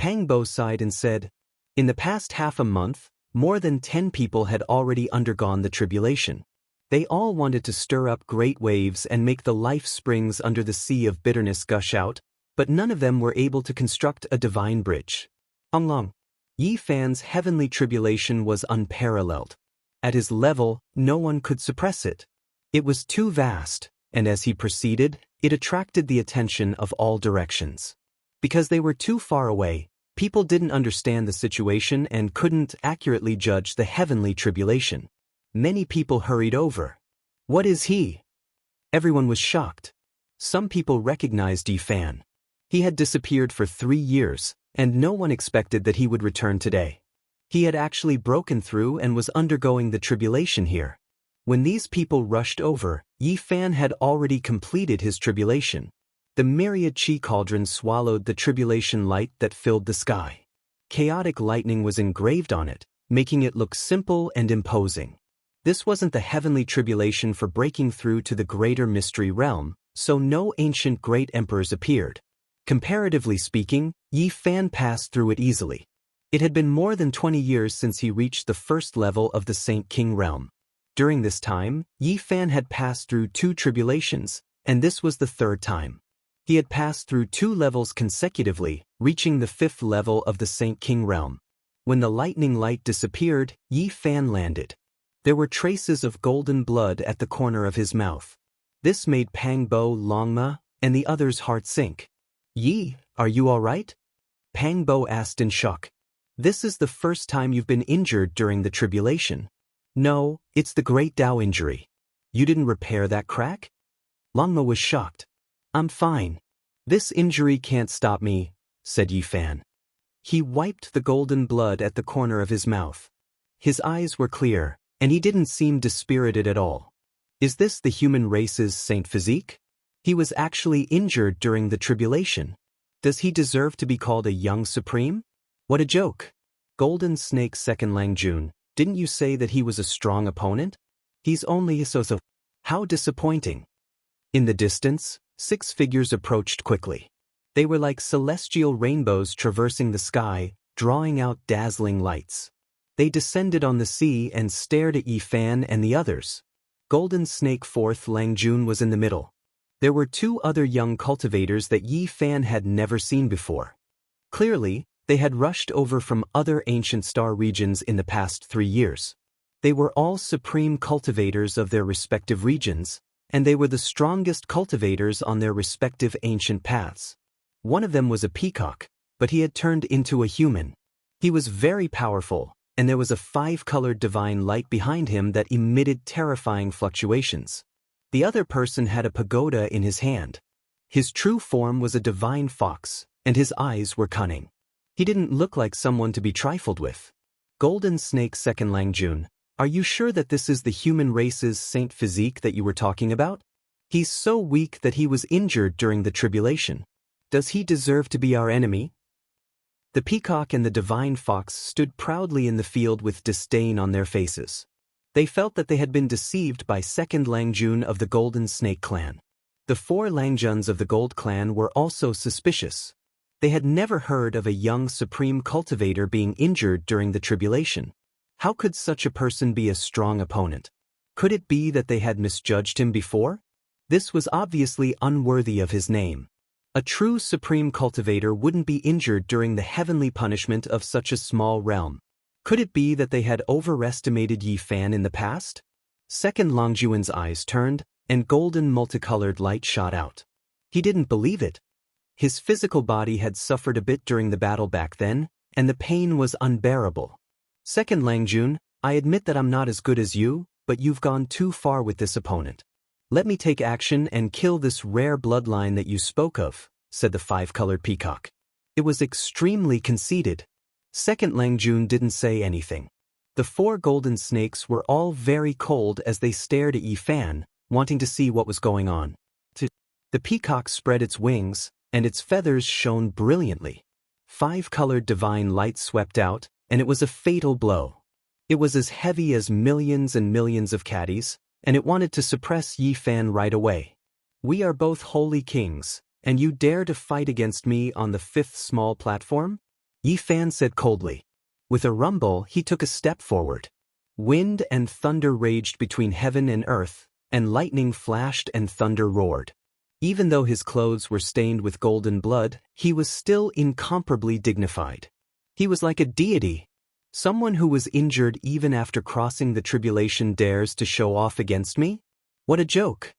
Pangbo sighed and said, in the past half a month, more than 10 people had already undergone the tribulation. They all wanted to stir up great waves and make the life springs under the Sea of Bitterness gush out, but none of them were able to construct a divine bridge. Long. Yifan's heavenly tribulation was unparalleled. At his level, no one could suppress it. It was too vast, and as he proceeded, it attracted the attention of all directions. Because they were too far away, people didn't understand the situation and couldn't accurately judge the heavenly tribulation. Many people hurried over. What is he? Everyone was shocked. Some people recognized Yifan. He had disappeared for 3 years, and no one expected that he would return today. He had actually broken through and was undergoing the tribulation here. When these people rushed over, Yi Fan had already completed his tribulation. The myriad chi cauldrons swallowed the tribulation light that filled the sky. Chaotic lightning was engraved on it, making it look simple and imposing. This wasn't the heavenly tribulation for breaking through to the greater mystery realm, so no ancient great emperors appeared. Comparatively speaking, Yi Fan passed through it easily. It had been more than 20 years since he reached the first level of the Saint King realm. During this time, Yi Fan had passed through 2 tribulations, and this was the 3rd time. He had passed through 2 levels consecutively, reaching the 5th level of the Saint King realm. When the lightning light disappeared, Yi Fan landed. There were traces of golden blood at the corner of his mouth. This made Pang Bo, Longma, and the others' hearts sink. "Yi, are you all right?" Pang Bo asked in shock. "This is the first time you've been injured during the tribulation." "No, it's the great Dao injury." "You didn't repair that crack?" Longma was shocked. "I'm fine. This injury can't stop me," said Yi Fan. He wiped the golden blood at the corner of his mouth. His eyes were clear, and he didn't seem dispirited at all. Is this the human race's saint physique? He was actually injured during the tribulation. Does he deserve to be called a young supreme? What a joke. Golden Snake Second Langjun, didn't you say that he was a strong opponent? He's only a so-so. How disappointing. In the distance, 6 figures approached quickly. They were like celestial rainbows traversing the sky, drawing out dazzling lights. They descended on the sea and stared at Yi Fan and the others. Golden Snake Fourth Langjun was in the middle. There were 2 other young cultivators that Yi Fan had never seen before. Clearly, they had rushed over from other ancient star regions in the past 3 years. They were all supreme cultivators of their respective regions, and they were the strongest cultivators on their respective ancient paths. One of them was a peacock, but he had turned into a human. He was very powerful, and there was a 5-colored divine light behind him that emitted terrifying fluctuations. The other person had a pagoda in his hand. His true form was a divine fox, and his eyes were cunning. He didn't look like someone to be trifled with. Golden Snake Second Langjun, are you sure that this is the human race's saint physique that you were talking about? He's so weak that he was injured during the tribulation. Does he deserve to be our enemy? The peacock and the divine fox stood proudly in the field with disdain on their faces. They felt that they had been deceived by Second Langjun of the Golden Snake clan. The 4 Langjuns of the Gold clan were also suspicious. They had never heard of a young supreme cultivator being injured during the tribulation. How could such a person be a strong opponent? Could it be that they had misjudged him before? This was obviously unworthy of his name. A true supreme cultivator wouldn't be injured during the heavenly punishment of such a small realm. Could it be that they had overestimated Yi Fan in the past? Second Longjuan's eyes turned, and golden multicolored light shot out. He didn't believe it. His physical body had suffered a bit during the battle back then, and the pain was unbearable. Second Langjun, I admit that I'm not as good as you, but you've gone too far with this opponent. Let me take action and kill this rare bloodline that you spoke of, said the 5-colored peacock. It was extremely conceited. Second Langjun didn't say anything. The 4 golden snakes were all very cold as they stared at Yi Fan, wanting to see what was going on. The peacock spread its wings, and its feathers shone brilliantly. 5-colored divine light swept out, and it was a fatal blow. It was as heavy as millions and millions of caddies, and it wanted to suppress Yi Fan right away. We are both holy kings, and you dare to fight against me on the 5th small platform? Yi Fan said coldly. With a rumble, he took a step forward. Wind and thunder raged between heaven and earth, and lightning flashed and thunder roared. Even though his clothes were stained with golden blood, he was still incomparably dignified. He was like a deity. Someone who was injured even after crossing the tribulation dares to show off against me? What a joke!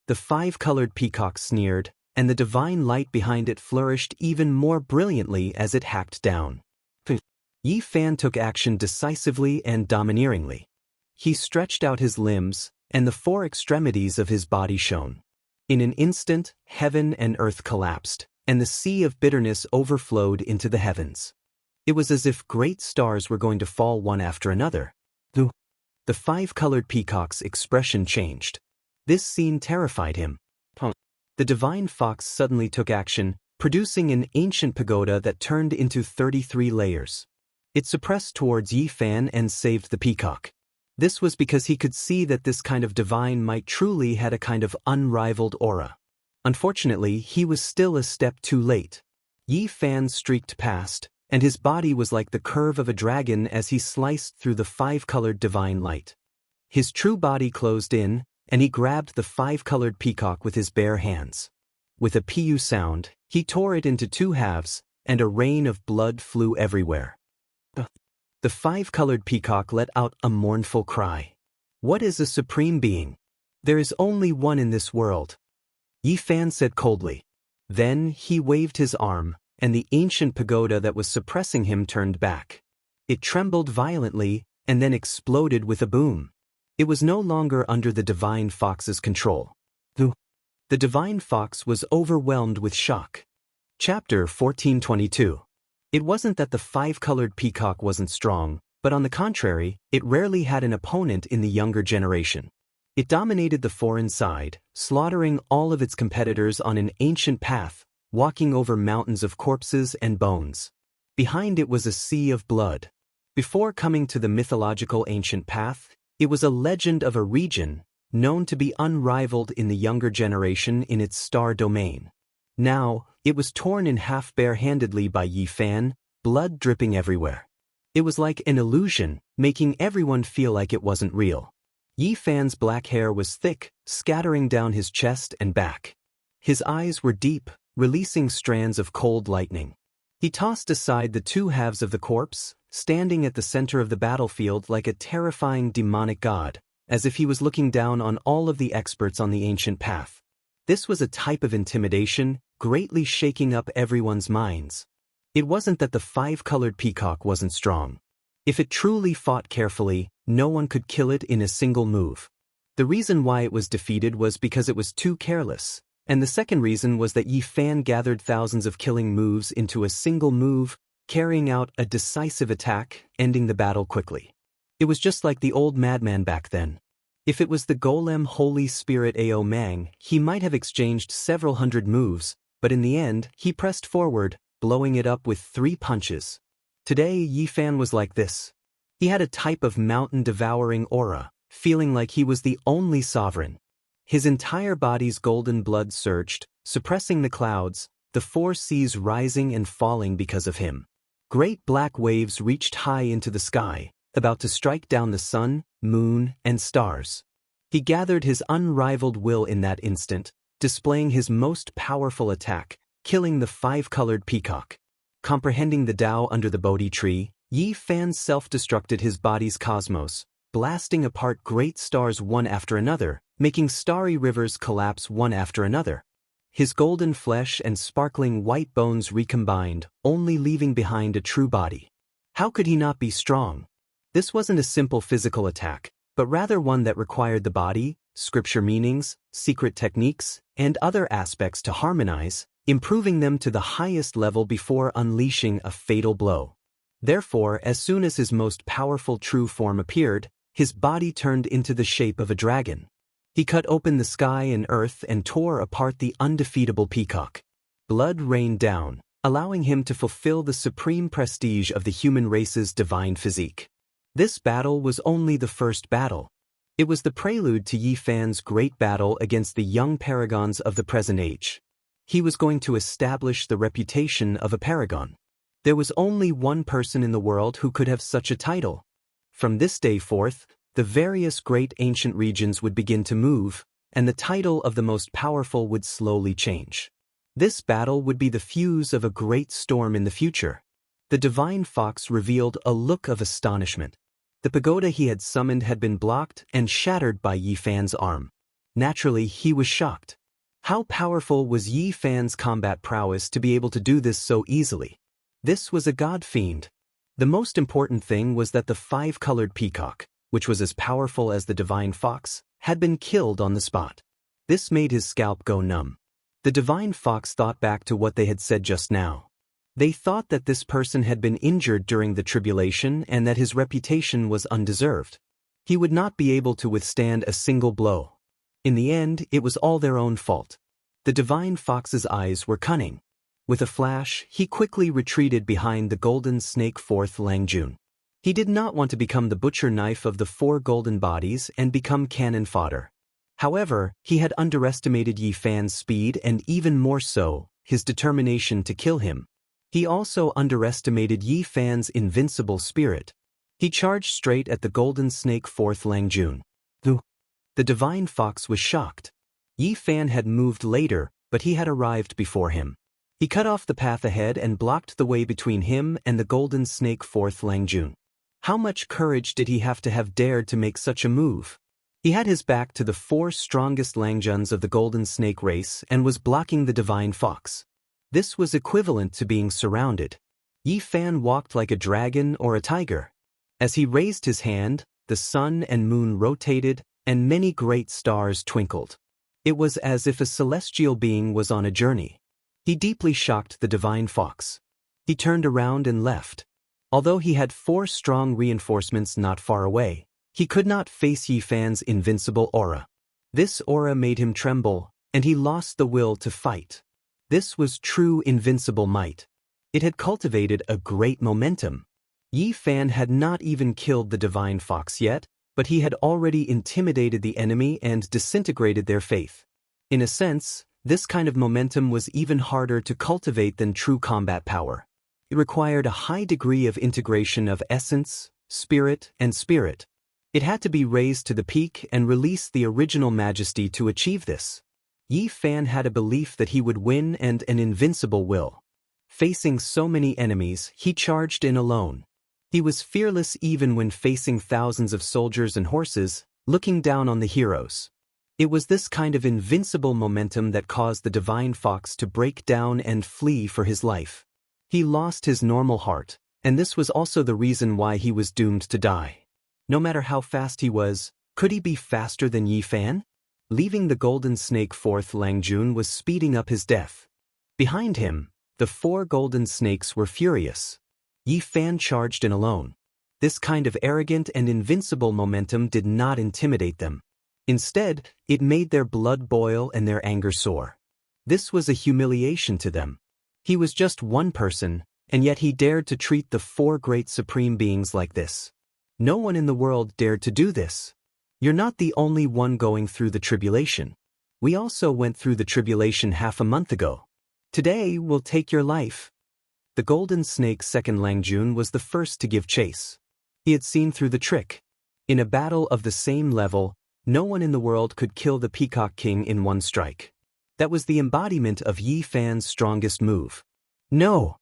The 5-colored peacock sneered, and the divine light behind it flourished even more brilliantly as it hacked down. Yi Fan took action decisively and domineeringly. He stretched out his limbs, and the 4 extremities of his body shone. In an instant, heaven and earth collapsed, and the sea of bitterness overflowed into the heavens. It was as if great stars were going to fall one after another. The five-colored peacock's expression changed. This scene terrified him. The divine fox suddenly took action, producing an ancient pagoda that turned into 33 layers. It suppressed towards Yi Fan and saved the peacock. This was because he could see that this kind of divine might truly had a kind of unrivaled aura. Unfortunately, he was still a step too late. Yi Fan streaked past, and his body was like the curve of a dragon as he sliced through the five-colored divine light. His true body closed in, and he grabbed the five-colored peacock with his bare hands. With a pu sound, he tore it into two halves, and a rain of blood flew everywhere. The five-colored peacock let out a mournful cry. What is a supreme being? There is only one in this world. Yi Fan said coldly. Then he waved his arm, and the ancient pagoda that was suppressing him turned back. It trembled violently, and then exploded with a boom. It was no longer under the divine fox's control. The divine fox was overwhelmed with shock. Chapter 1422. It wasn't that the five-colored peacock wasn't strong, but on the contrary, it rarely had an opponent in the younger generation. It dominated the foreign side, slaughtering all of its competitors on an ancient path, walking over mountains of corpses and bones. Behind it was a sea of blood. Before coming to the mythological ancient path, it was a legend of a region, known to be unrivaled in the younger generation in its star domain. Now, it was torn in half bare-handedly by Yi Fan, blood dripping everywhere. It was like an illusion, making everyone feel like it wasn't real. Yi Fan's black hair was thick, scattering down his chest and back. His eyes were deep, releasing strands of cold lightning. He tossed aside the two halves of the corpse, standing at the center of the battlefield like a terrifying demonic god, as if he was looking down on all of the experts on the ancient path. This was a type of intimidation, greatly shaking up everyone's minds. It wasn't that the five-colored peacock wasn't strong. If it truly fought carefully, no one could kill it in a single move. The reason why it was defeated was because it was too careless, and the second reason was that Yi Fan gathered thousands of killing moves into a single move, carrying out a decisive attack, ending the battle quickly. It was just like the old madman back then. If it was the golem Holy Spirit Ao Mang, he might have exchanged several hundred moves, but in the end, he pressed forward, blowing it up with 3 punches. Today, Yi Fan was like this. He had a type of mountain-devouring aura, feeling like he was the only sovereign. His entire body's golden blood surged, suppressing the clouds, the 4 seas rising and falling because of him. Great black waves reached high into the sky, about to strike down the sun, moon, and stars. He gathered his unrivaled will in that instant, displaying his most powerful attack, killing the 5-colored peacock. Comprehending the Tao under the Bodhi tree, Yi Fan self-destructed his body's cosmos, blasting apart great stars one after another, making starry rivers collapse one after another. His golden flesh and sparkling white bones recombined, only leaving behind a true body. How could he not be strong? This wasn't a simple physical attack, but rather one that required the body, scripture meanings, secret techniques, and other aspects to harmonize, improving them to the highest level before unleashing a fatal blow. Therefore, as soon as his most powerful true form appeared, his body turned into the shape of a dragon. He cut open the sky and earth and tore apart the undefeatable peacock. Blood rained down, allowing him to fulfill the supreme prestige of the human race's divine physique. This battle was only the first battle. It was the prelude to Yi Fan's great battle against the young paragons of the present age. He was going to establish the reputation of a paragon. There was only one person in the world who could have such a title. From this day forth, the various great ancient regions would begin to move, and the title of the most powerful would slowly change. This battle would be the fuse of a great storm in the future. The divine fox revealed a look of astonishment. The pagoda he had summoned had been blocked and shattered by Yi Fan's arm. Naturally, he was shocked. How powerful was Yi Fan's combat prowess to be able to do this so easily? This was a god fiend. The most important thing was that the 5-colored peacock, which was as powerful as the divine fox, had been killed on the spot. This made his scalp go numb. The divine fox thought back to what they had said just now. They thought that this person had been injured during the tribulation and that his reputation was undeserved. He would not be able to withstand a single blow. In the end, it was all their own fault. The divine fox's eyes were cunning. With a flash, he quickly retreated behind the golden snake fourth Langjun. He did not want to become the butcher knife of the four golden bodies and become cannon fodder. However, he had underestimated Yi Fan's speed and even more so, his determination to kill him. He also underestimated Yi Fan's invincible spirit. He charged straight at the golden snake fourth Langjun. The divine fox was shocked. Yi Fan had moved later, but he had arrived before him. He cut off the path ahead and blocked the way between him and the golden snake fourth Langjun. How much courage did he have to dared to make such a move? He had his back to the four strongest Langjuns of the golden snake race and was blocking the divine fox. This was equivalent to being surrounded. Yi Fan walked like a dragon or a tiger. As he raised his hand, the sun and moon rotated, and many great stars twinkled. It was as if a celestial being was on a journey. He deeply shocked the divine fox. He turned around and left. Although he had four strong reinforcements not far away, he could not face Yi Fan's invincible aura. This aura made him tremble, and he lost the will to fight. This was true invincible might. It had cultivated a great momentum. Yi Fan had not even killed the divine fox yet, but he had already intimidated the enemy and disintegrated their faith. In a sense, this kind of momentum was even harder to cultivate than true combat power. It required a high degree of integration of essence, spirit, and spirit. It had to be raised to the peak and release the original majesty to achieve this. Yi Fan had a belief that he would win and an invincible will. Facing so many enemies, he charged in alone. He was fearless even when facing thousands of soldiers and horses, looking down on the heroes. It was this kind of invincible momentum that caused the divine fox to break down and flee for his life. He lost his normal heart, and this was also the reason why he was doomed to die. No matter how fast he was, could he be faster than Yi Fan? Leaving the golden snake fourth Langjun was speeding up his death. Behind him, the four golden snakes were furious. Yi Fan charged in alone. This kind of arrogant and invincible momentum did not intimidate them. Instead, it made their blood boil and their anger soar. This was a humiliation to them. He was just one person, and yet he dared to treat the four great supreme beings like this. No one in the world dared to do this. You're not the only one going through the tribulation. We also went through the tribulation half a month ago. Today we'll take your life. The golden snake's second Langjun was the first to give chase. He had seen through the trick. In a battle of the same level, no one in the world could kill the Peacock King in one strike. That was the embodiment of Yi Fan's strongest move. No!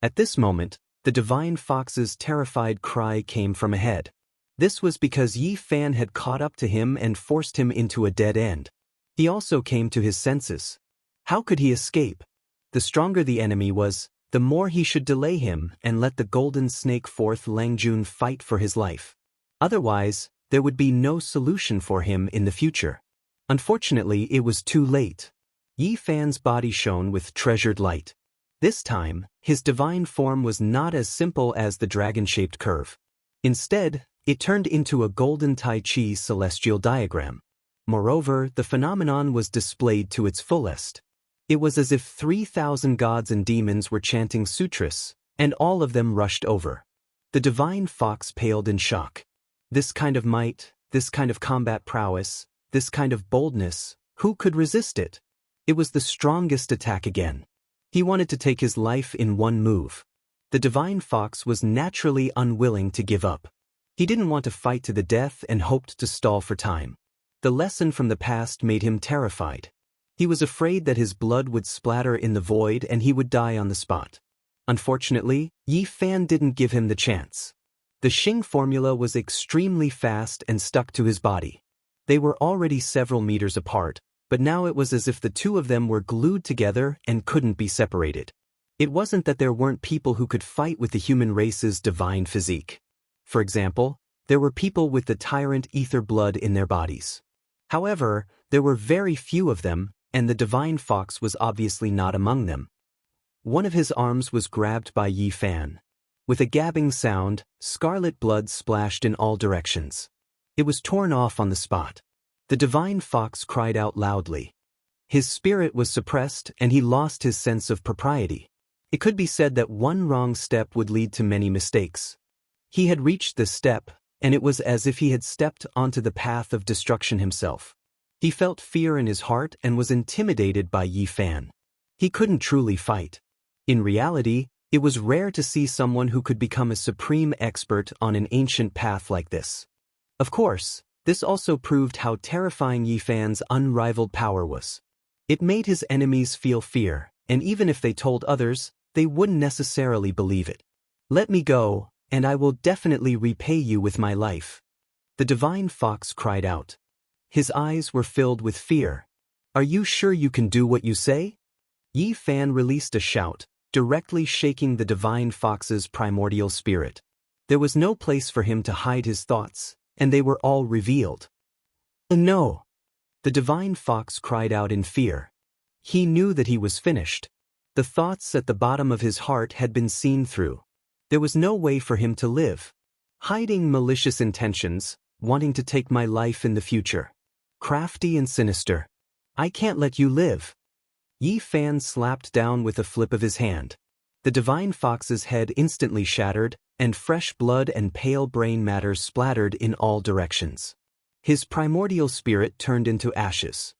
At this moment, the divine fox's terrified cry came from ahead. This was because Yi Fan had caught up to him and forced him into a dead end. He also came to his senses. How could he escape? The stronger the enemy was, the more he should delay him and let the golden snake fourth Langjun fight for his life. Otherwise, there would be no solution for him in the future. Unfortunately, it was too late. Yi Fan's body shone with treasured light. This time, his divine form was not as simple as the dragon-shaped curve. Instead, it turned into a golden Tai Chi celestial diagram. Moreover, the phenomenon was displayed to its fullest. It was as if 3,000 gods and demons were chanting sutras, and all of them rushed over. The divine fox paled in shock. This kind of might, this kind of combat prowess, this kind of boldness, who could resist it? It was the strongest attack again. He wanted to take his life in one move. The divine fox was naturally unwilling to give up. He didn't want to fight to the death and hoped to stall for time. The lesson from the past made him terrified. He was afraid that his blood would splatter in the void and he would die on the spot. Unfortunately, Yi Fan didn't give him the chance. The Xing formula was extremely fast and stuck to his body. They were already several meters apart, but now it was as if the two of them were glued together and couldn't be separated. It wasn't that there weren't people who could fight with the human race's divine physique. For example, there were people with the tyrant ether blood in their bodies. However, there were very few of them, and the divine fox was obviously not among them. One of his arms was grabbed by Yi Fan. With a gabbing sound, scarlet blood splashed in all directions. It was torn off on the spot. The divine fox cried out loudly. His spirit was suppressed and he lost his sense of propriety. It could be said that one wrong step would lead to many mistakes. He had reached this step, and it was as if he had stepped onto the path of destruction himself. He felt fear in his heart and was intimidated by Yi Fan. He couldn't truly fight. In reality, it was rare to see someone who could become a supreme expert on an ancient path like this. Of course, this also proved how terrifying Yi Fan's unrivaled power was. It made his enemies feel fear, and even if they told others, they wouldn't necessarily believe it. "Let me go, and I will definitely repay you with my life," the divine fox cried out. His eyes were filled with fear. "Are you sure you can do what you say?" Yi Fan released a shout, directly shaking the divine fox's primordial spirit. There was no place for him to hide his thoughts, and they were all revealed. "No!" the divine fox cried out in fear. He knew that he was finished. The thoughts at the bottom of his heart had been seen through. There was no way for him to live. Hiding malicious intentions, wanting to take my life in the future. Crafty and sinister. I can't let you live. Yi Fan slapped down with a flip of his hand. The divine fox's head instantly shattered, and fresh blood and pale brain matter splattered in all directions. His primordial spirit turned into ashes.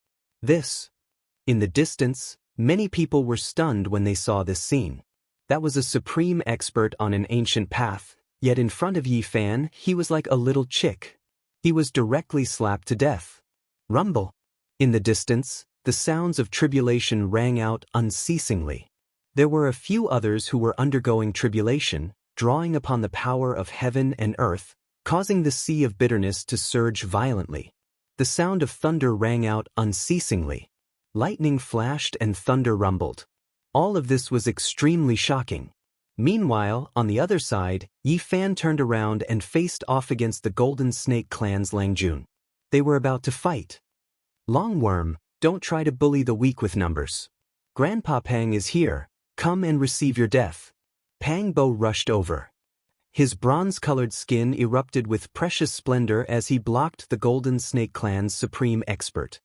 In the distance, many people were stunned when they saw this scene. That was a supreme expert on an ancient path, yet in front of Yi Fan, he was like a little chick. He was directly slapped to death. Rumble. In the distance, the sounds of tribulation rang out unceasingly. There were a few others who were undergoing tribulation, drawing upon the power of heaven and earth, causing the sea of bitterness to surge violently. The sound of thunder rang out unceasingly. Lightning flashed and thunder rumbled. All of this was extremely shocking. Meanwhile, on the other side, Yi Fan turned around and faced off against the Golden Snake clan's Lang Jun. They were about to fight. "Longworm, don't try to bully the weak with numbers. Grandpa Pang is here, come and receive your death." Pang Bo rushed over. His bronze-colored skin erupted with precious splendor as he blocked the Golden Snake clan's supreme expert.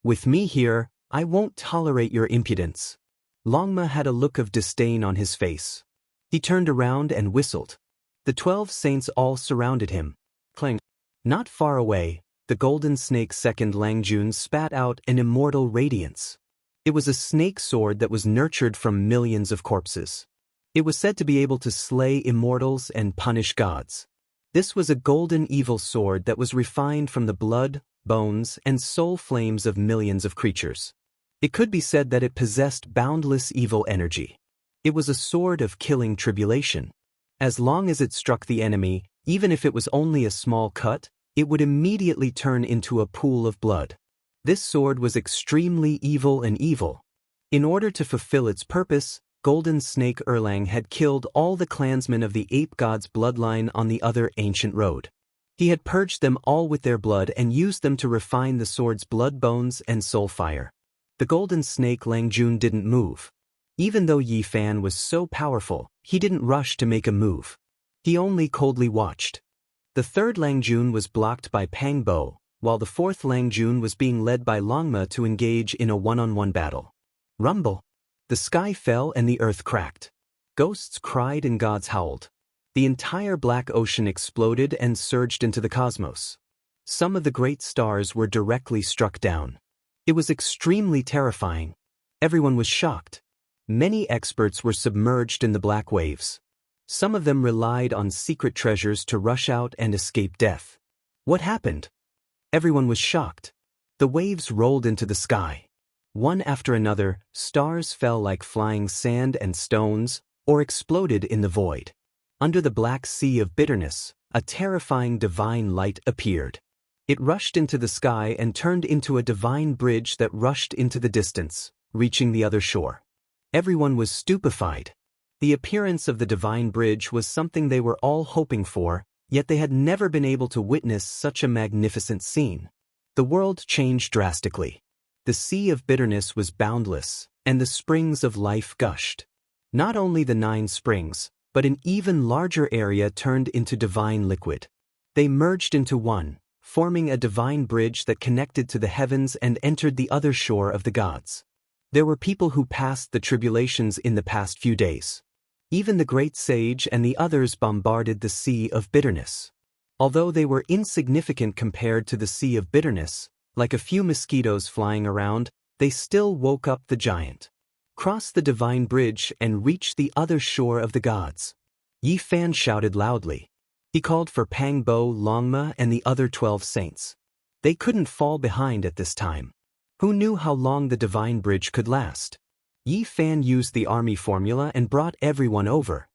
"With me here, I won't tolerate your impudence." Longma had a look of disdain on his face. He turned around and whistled. The 12 saints all surrounded him. Clang. Not far away, the Golden Snake's second Lang Jun spat out an immortal radiance. It was a snake sword that was nurtured from millions of corpses. It was said to be able to slay immortals and punish gods. This was a golden evil sword that was refined from the blood, bones, and soul flames of millions of creatures. It could be said that it possessed boundless evil energy. It was a sword of killing tribulation. As long as it struck the enemy, even if it was only a small cut, it would immediately turn into a pool of blood. This sword was extremely evil and evil. In order to fulfill its purpose, Golden Snake Erlang had killed all the clansmen of the ape god's bloodline on the other ancient road. He had purged them all with their blood and used them to refine the sword's blood bones and soul fire. The Golden Snake Lang Jun didn't move. Even though Yi Fan was so powerful, he didn't rush to make a move. He only coldly watched. The third Lang Jun was blocked by Pang Bo, while the fourth Lang Jun was being led by Longma to engage in a one-on-one battle. Rumble. The sky fell and the earth cracked. Ghosts cried and gods howled. The entire black ocean exploded and surged into the cosmos. Some of the great stars were directly struck down. It was extremely terrifying. Everyone was shocked. Many experts were submerged in the black waves. Some of them relied on secret treasures to rush out and escape death. What happened? Everyone was shocked. The waves rolled into the sky. One after another, stars fell like flying sand and stones, or exploded in the void. Under the black sea of bitterness, a terrifying divine light appeared. It rushed into the sky and turned into a divine bridge that rushed into the distance, reaching the other shore. Everyone was stupefied. The appearance of the divine bridge was something they were all hoping for, yet they had never been able to witness such a magnificent scene. The world changed drastically. The sea of bitterness was boundless, and the springs of life gushed. Not only the 9 springs, but an even larger area turned into divine liquid. They merged into one, forming a divine bridge that connected to the heavens and entered the other shore of the gods. There were people who passed the tribulations in the past few days. Even the great sage and the others bombarded the sea of bitterness. Although they were insignificant compared to the sea of bitterness, like a few mosquitoes flying around, they still woke up the giant. Cross the divine bridge and reach the other shore of the gods. Yi Fan shouted loudly. He called for Pang Bo, Longma, and the other 12 saints. They couldn't fall behind at this time. Who knew how long the divine bridge could last? Yi Fan used the army formula and brought everyone over.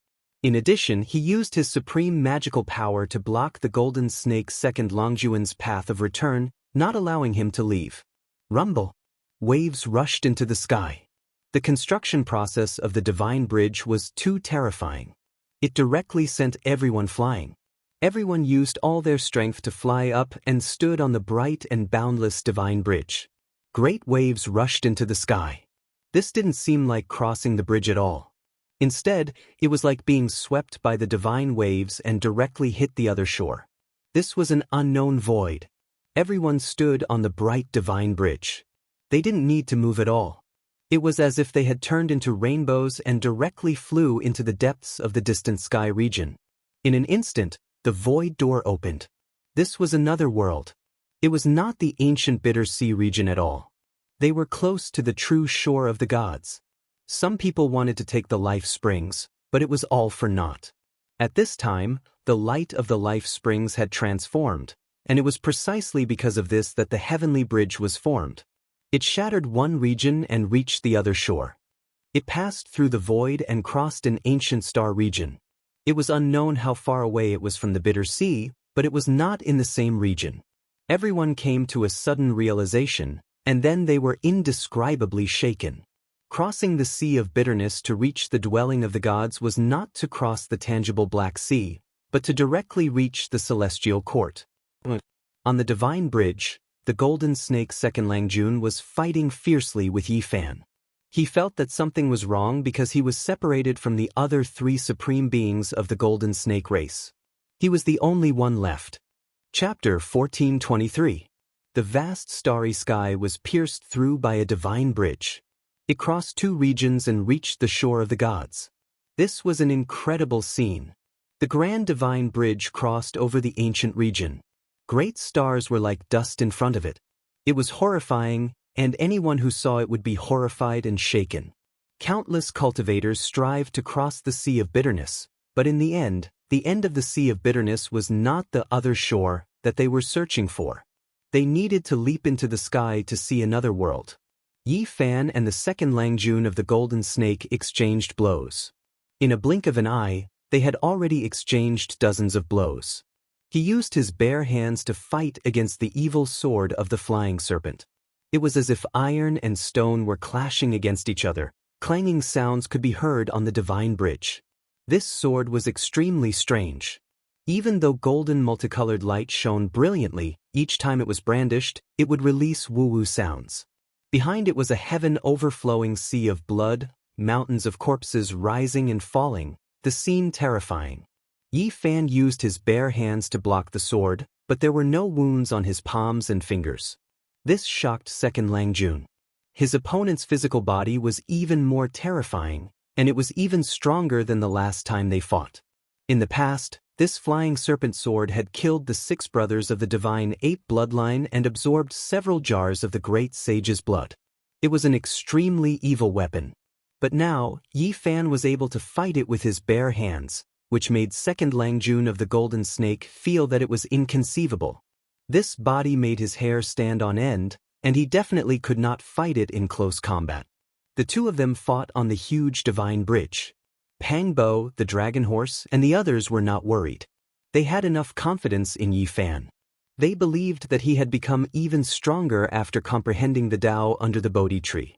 In addition, he used his supreme magical power to block the golden snake's second Longjuan's path of return, not allowing him to leave. Rumble. Waves rushed into the sky. The construction process of the divine bridge was too terrifying. It directly sent everyone flying. Everyone used all their strength to fly up and stood on the bright and boundless divine bridge. Great waves rushed into the sky. This didn't seem like crossing the bridge at all. Instead, it was like being swept by the divine waves and directly hit the other shore. This was an unknown void. Everyone stood on the bright divine bridge. They didn't need to move at all. It was as if they had turned into rainbows and directly flew into the depths of the distant sky region. In an instant, the void door opened. This was another world. It was not the ancient bitter sea region at all. They were close to the true shore of the gods. Some people wanted to take the life springs, but it was all for naught. At this time, the light of the life springs had transformed, and it was precisely because of this that the heavenly bridge was formed. It shattered one region and reached the other shore. It passed through the void and crossed an ancient star region. It was unknown how far away it was from the bitter sea, but it was not in the same region. Everyone came to a sudden realization, and then they were indescribably shaken. Crossing the sea of bitterness to reach the dwelling of the gods was not to cross the tangible Black Sea, but to directly reach the celestial court. On the divine bridge, the golden snake's second Langjun was fighting fiercely with Yi Fan. He felt that something was wrong because he was separated from the other 3 supreme beings of the golden snake race. He was the only one left. Chapter 1423. The vast starry sky was pierced through by a divine bridge. It crossed 2 regions and reached the shore of the gods. This was an incredible scene. The grand divine bridge crossed over the ancient region. Great stars were like dust in front of it. It was horrifying, and anyone who saw it would be horrified and shaken. Countless cultivators strived to cross the sea of bitterness, but in the end of the sea of bitterness was not the other shore that they were searching for. They needed to leap into the sky to see another world. Yi Fan and the second Langjun of the golden snake exchanged blows. In a blink of an eye, they had already exchanged dozens of blows. He used his bare hands to fight against the evil sword of the flying serpent. It was as if iron and stone were clashing against each other. Clanging sounds could be heard on the divine bridge. This sword was extremely strange. Even though golden multicolored light shone brilliantly, each time it was brandished, it would release woo-woo sounds. Behind it was a heaven-overflowing sea of blood, mountains of corpses rising and falling, the scene terrifying. Yi Fan used his bare hands to block the sword, but there were no wounds on his palms and fingers. This shocked second Langjun. His opponent's physical body was even more terrifying, and it was even stronger than the last time they fought. In the past, this flying serpent sword had killed the 6 brothers of the divine ape bloodline and absorbed several jars of the great sage's blood. It was an extremely evil weapon. But now, Yi Fan was able to fight it with his bare hands, which made second Langjun of the golden snake feel that it was inconceivable. This body made his hair stand on end, and he definitely could not fight it in close combat. The 2 of them fought on the huge divine bridge. Pang Bo, the dragon horse, and the others were not worried. They had enough confidence in Yi Fan. They believed that he had become even stronger after comprehending the Tao under the Bodhi tree.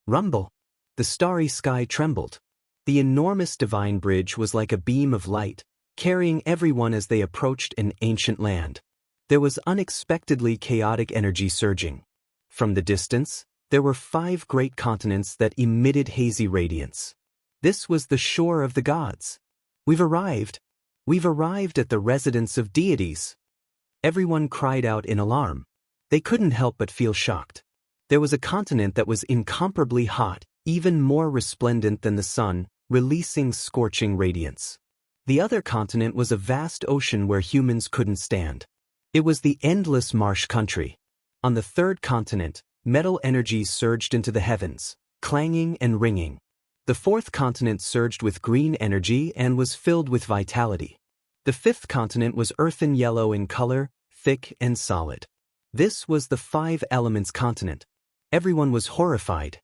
Rumble. The starry sky trembled. The enormous divine bridge was like a beam of light, carrying everyone as they approached an ancient land. There was unexpectedly chaotic energy surging. From the distance, There were 5 great continents that emitted hazy radiance. This was the shore of the gods. We've arrived. We've arrived at the residence of deities. Everyone cried out in alarm. They couldn't help but feel shocked. There was a continent that was incomparably hot, even more resplendent than the sun, releasing scorching radiance. The other continent was a vast ocean where humans couldn't stand. It was the endless marsh country. On the third continent, metal energies surged into the heavens, clanging and ringing. The fourth continent surged with green energy and was filled with vitality. The fifth continent was earthen yellow in color, thick and solid. This was the 5 elements continent. Everyone was horrified.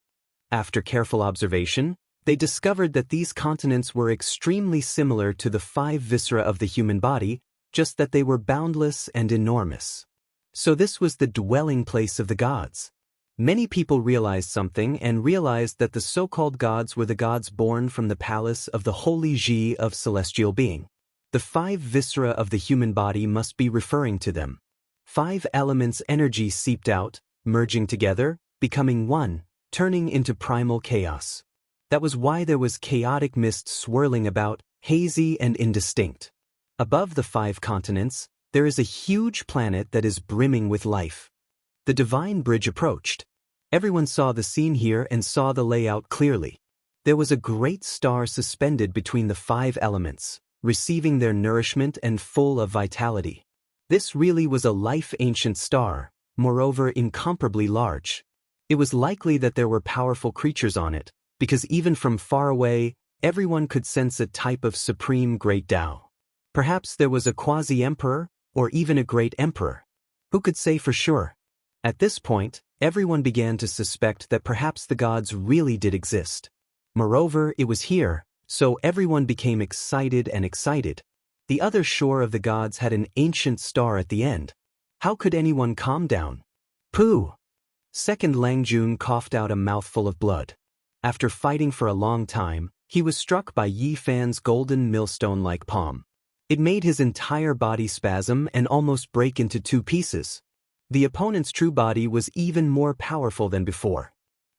After careful observation, they discovered that these continents were extremely similar to the 5 viscera of the human body, just that they were boundless and enormous. So this was the dwelling place of the gods. Many people realized something and realized that the so-called gods were the gods born from the palace of the holy Ji of celestial being. The 5 viscera of the human body must be referring to them. 5 elements energy seeped out, merging together, becoming one, turning into primal chaos. That was why there was chaotic mist swirling about, hazy and indistinct. Above the 5 continents, there is a huge planet that is brimming with life. The divine bridge approached. Everyone saw the scene here and saw the layout clearly. There was a great star suspended between the 5 elements, receiving their nourishment and full of vitality. This really was a life-ancient star, moreover incomparably large. It was likely that there were powerful creatures on it, because even from far away, everyone could sense a type of supreme great Tao. Perhaps there was a quasi-emperor, or even a great emperor. Who could say for sure? At this point, everyone began to suspect that perhaps the gods really did exist. Moreover, it was here, so everyone became excited and excited. The other shore of the gods had an ancient star at the end. How could anyone calm down? Pooh! Second Langjun coughed out a mouthful of blood. After fighting for a long time, he was struck by Yi Fan's golden millstone-like palm. It made his entire body spasm and almost break into 2 pieces. The opponent's true body was even more powerful than before.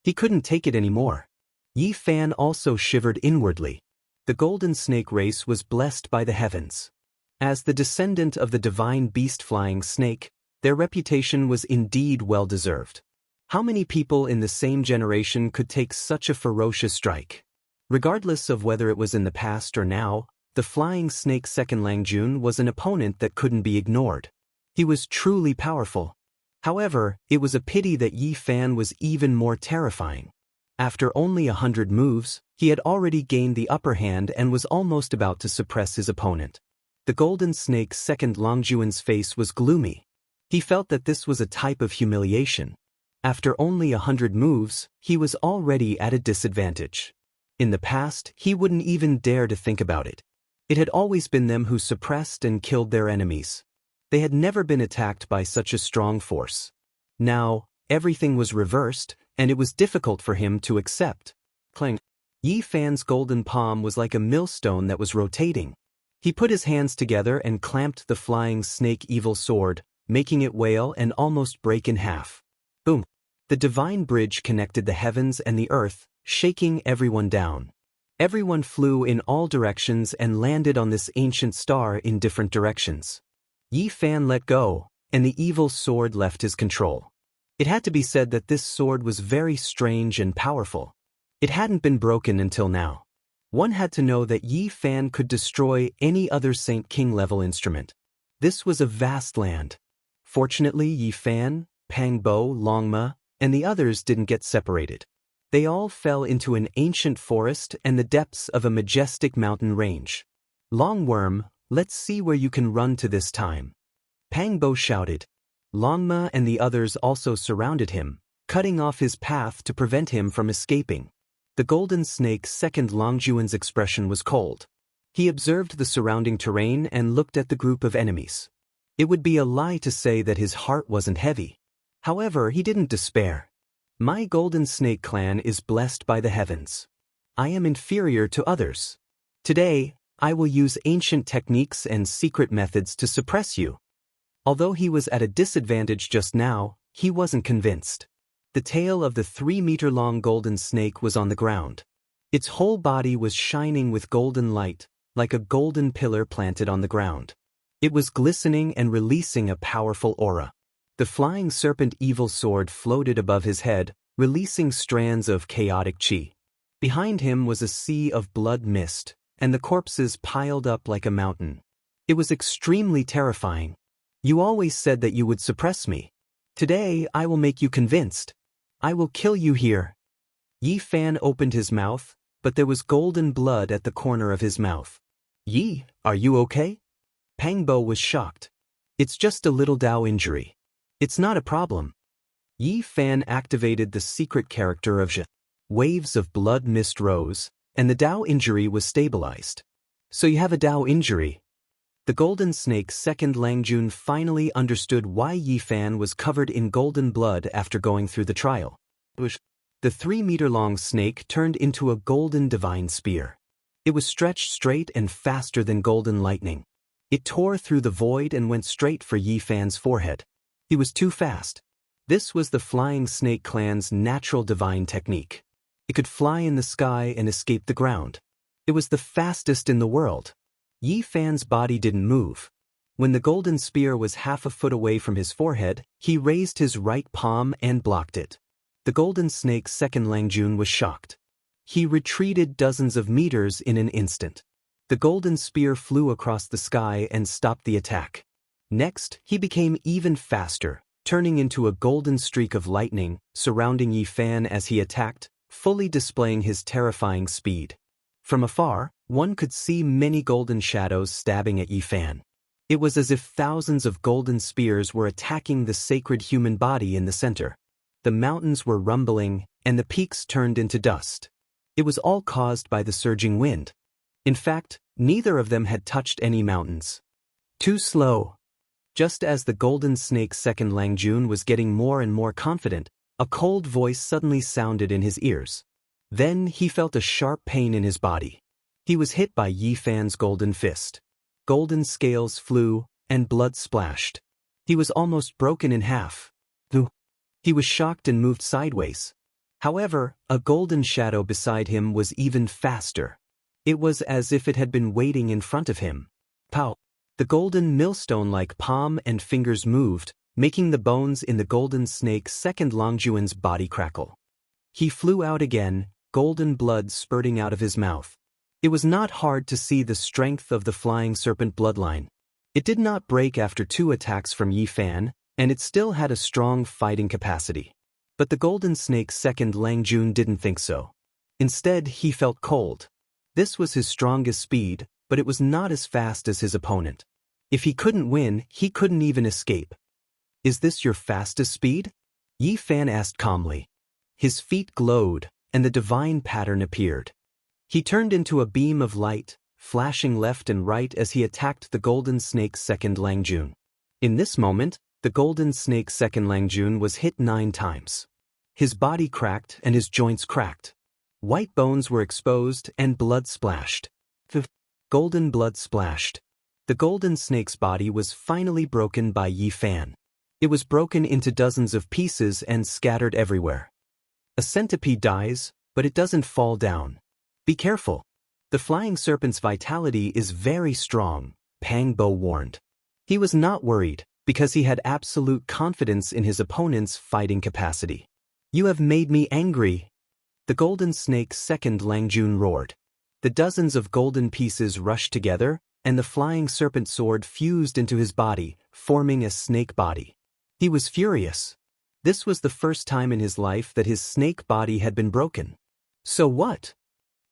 He couldn't take it anymore. Yi Fan also shivered inwardly. The golden snake race was blessed by the heavens. As the descendant of the divine beast-flying snake, their reputation was indeed well-deserved. How many people in the same generation could take such a ferocious strike? Regardless of whether it was in the past or now, the flying snake Second Langjun was an opponent that couldn't be ignored. He was truly powerful. However, it was a pity that Yi Fan was even more terrifying. After only 100 moves, he had already gained the upper hand and was almost about to suppress his opponent. The golden snake Second Langjun's face was gloomy. He felt that this was a type of humiliation. After only 100 moves, he was already at a disadvantage. In the past, he wouldn't even dare to think about it. It had always been them who suppressed and killed their enemies. They had never been attacked by such a strong force. Now, everything was reversed, and it was difficult for him to accept. Clang. Yi Fan's golden palm was like a millstone that was rotating. He put his hands together and clamped the flying snake evil sword, making it wail and almost break in half. Boom! The divine bridge connected the heavens and the earth, shaking everyone down. Everyone flew in all directions and landed on this ancient star in different directions. Yi Fan let go, and the evil sword left his control. It had to be said that this sword was very strange and powerful. It hadn't been broken until now. One had to know that Yi Fan could destroy any other Saint King level instrument. This was a vast land. Fortunately, Yi Fan, Pang Bo, Longma, and the others didn't get separated. They all fell into an ancient forest and the depths of a majestic mountain range. Longworm, let's see where you can run to this time. Pang Bo shouted. Longma and the others also surrounded him, cutting off his path to prevent him from escaping. The golden snake Second Langjun's expression was cold. He observed the surrounding terrain and looked at the group of enemies. It would be a lie to say that his heart wasn't heavy. However, he didn't despair. My golden snake clan is blessed by the heavens. I am inferior to others. Today, I will use ancient techniques and secret methods to suppress you. Although he was at a disadvantage just now, he wasn't convinced. The tail of the 3-meter-long golden snake was on the ground. Its whole body was shining with golden light, like a golden pillar planted on the ground. It was glistening and releasing a powerful aura. The flying serpent evil sword floated above his head, releasing strands of chaotic chi. Behind him was a sea of blood mist, and the corpses piled up like a mountain. It was extremely terrifying. You always said that you would suppress me. Today I will make you convinced. I will kill you here. Yi Fan opened his mouth, but there was golden blood at the corner of his mouth. Yi, are you okay? Pang Bo was shocked. It's just a little Dao injury. It's not a problem. Yi Fan activated the secret character of Zhe. Waves of blood mist rose, and the Dao injury was stabilized. So you have a Dao injury. The golden snake's second Langjun finally understood why Yi Fan was covered in golden blood after going through the trial. The 3-meter-long snake turned into a golden divine spear. It was stretched straight and faster than golden lightning. It tore through the void and went straight for Yi Fan's forehead. He was too fast. This was the flying snake clan's natural divine technique. It could fly in the sky and escape the ground. It was the fastest in the world. Yi Fan's body didn't move. When the golden spear was half a foot away from his forehead, he raised his right palm and blocked it. The golden snake's second Langjun was shocked. He retreated dozens of meters in an instant. The golden spear flew across the sky and stopped the attack. Next, he became even faster, turning into a golden streak of lightning, surrounding Yi Fan as he attacked, fully displaying his terrifying speed. From afar, one could see many golden shadows stabbing at Yi Fan. It was as if thousands of golden spears were attacking the sacred human body in the center. The mountains were rumbling, and the peaks turned into dust. It was all caused by the surging wind. In fact, neither of them had touched any mountains. Too slow. Just as the golden snake's second Langjun was getting more and more confident, a cold voice suddenly sounded in his ears. Then he felt a sharp pain in his body. He was hit by Yi Fan's golden fist. Golden scales flew, and blood splashed. He was almost broken in half. He was shocked and moved sideways. However, a golden shadow beside him was even faster. It was as if it had been waiting in front of him. Pow! The golden millstone-like palm and fingers moved, making the bones in the golden snake's second Langjun's body crackle. He flew out again, golden blood spurting out of his mouth. It was not hard to see the strength of the flying serpent bloodline. It did not break after 2 attacks from Yi Fan, and it still had a strong fighting capacity. But the golden snake's second Langjun didn't think so. Instead, he felt cold. This was his strongest speed, but it was not as fast as his opponent. If he couldn't win, he couldn't even escape. Is this your fastest speed? Yi Fan asked calmly. His feet glowed, and the divine pattern appeared. He turned into a beam of light, flashing left and right as he attacked the golden snake's second Langjun. In this moment, the golden snake's second Langjun was hit 9 times. His body cracked and his joints cracked. White bones were exposed and blood splashed. Golden blood splashed. The golden snake's body was finally broken by Yi Fan. It was broken into dozens of pieces and scattered everywhere. A centipede dies, but it doesn't fall down. Be careful. The flying serpent's vitality is very strong, Pang Bo warned. He was not worried, because he had absolute confidence in his opponent's fighting capacity. You have made me angry. The golden snake's second Langjun roared. The dozens of golden pieces rushed together, and the flying serpent sword fused into his body, forming a snake body. He was furious. This was the first time in his life that his snake body had been broken. So what?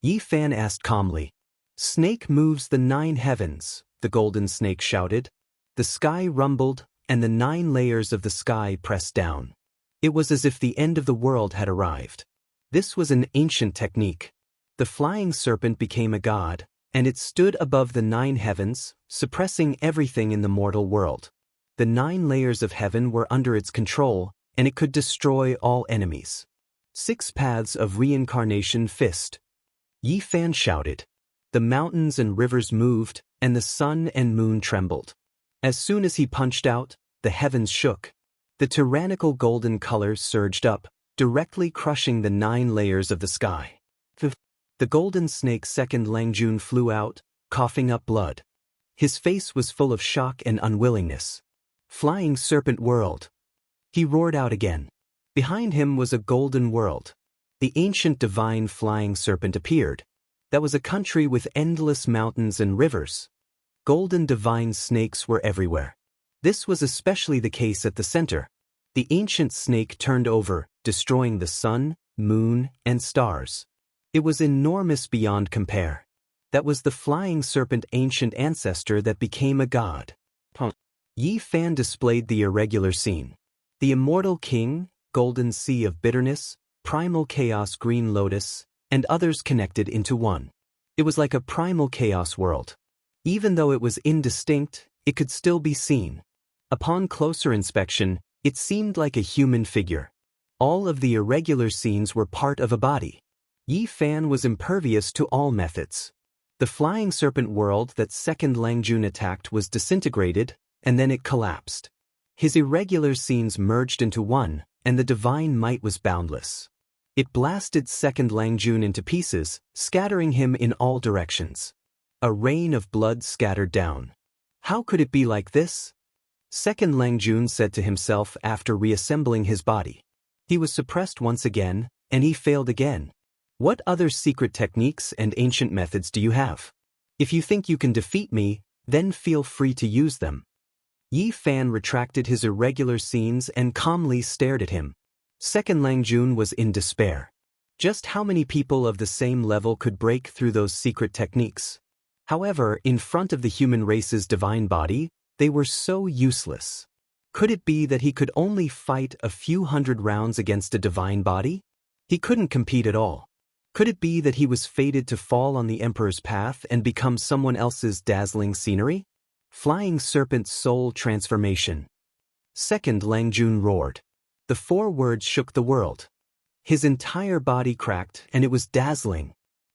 Yi Fan asked calmly. Snake moves the 9 heavens, the golden snake shouted. The sky rumbled, and the 9 layers of the sky pressed down. It was as if the end of the world had arrived. This was an ancient technique. The flying serpent became a god, and it stood above the 9 heavens, suppressing everything in the mortal world. The 9 layers of heaven were under its control, and it could destroy all enemies. 6 paths of reincarnation fist. Yi Fan shouted. The mountains and rivers moved, and the sun and moon trembled. As soon as he punched out, the heavens shook. The tyrannical golden color surged up, directly crushing the 9 layers of the sky. The golden snake's second Langjun flew out, coughing up blood. His face was full of shock and unwillingness. Flying serpent world. He roared out again. Behind him was a golden world. The ancient divine flying serpent appeared. That was a country with endless mountains and rivers. Golden divine snakes were everywhere. This was especially the case at the center. The ancient snake turned over, destroying the sun, moon, and stars. It was enormous beyond compare. That was the flying serpent ancient ancestor that became a god. Yi Fan displayed the irregular scene. The immortal king, golden sea of bitterness, primal chaos green lotus, and others connected into one. It was like a primal chaos world. Even though it was indistinct, it could still be seen. Upon closer inspection, it seemed like a human figure. All of the irregular scenes were part of a body. Yi Fan was impervious to all methods. The flying serpent world that second Langjun attacked was disintegrated, and then it collapsed. His irregular scenes merged into one, and the divine might was boundless. It blasted second Langjun into pieces, scattering him in all directions. A rain of blood scattered down. How could it be like this? Second Langjun said to himself after reassembling his body. He was suppressed once again, and he failed again. What other secret techniques and ancient methods do you have? If you think you can defeat me, then feel free to use them. Yi Fan retracted his irregular scenes and calmly stared at him. Second Langjun was in despair. Just how many people of the same level could break through those secret techniques? However, in front of the human race's divine body, they were so useless. Could it be that he could only fight a few hundred rounds against a divine body? He couldn't compete at all. Could it be that he was fated to fall on the Emperor's path and become someone else's dazzling scenery? Flying serpent soul transformation. Second Langjun roared. The 4 words shook the world. His entire body cracked, and it was dazzling.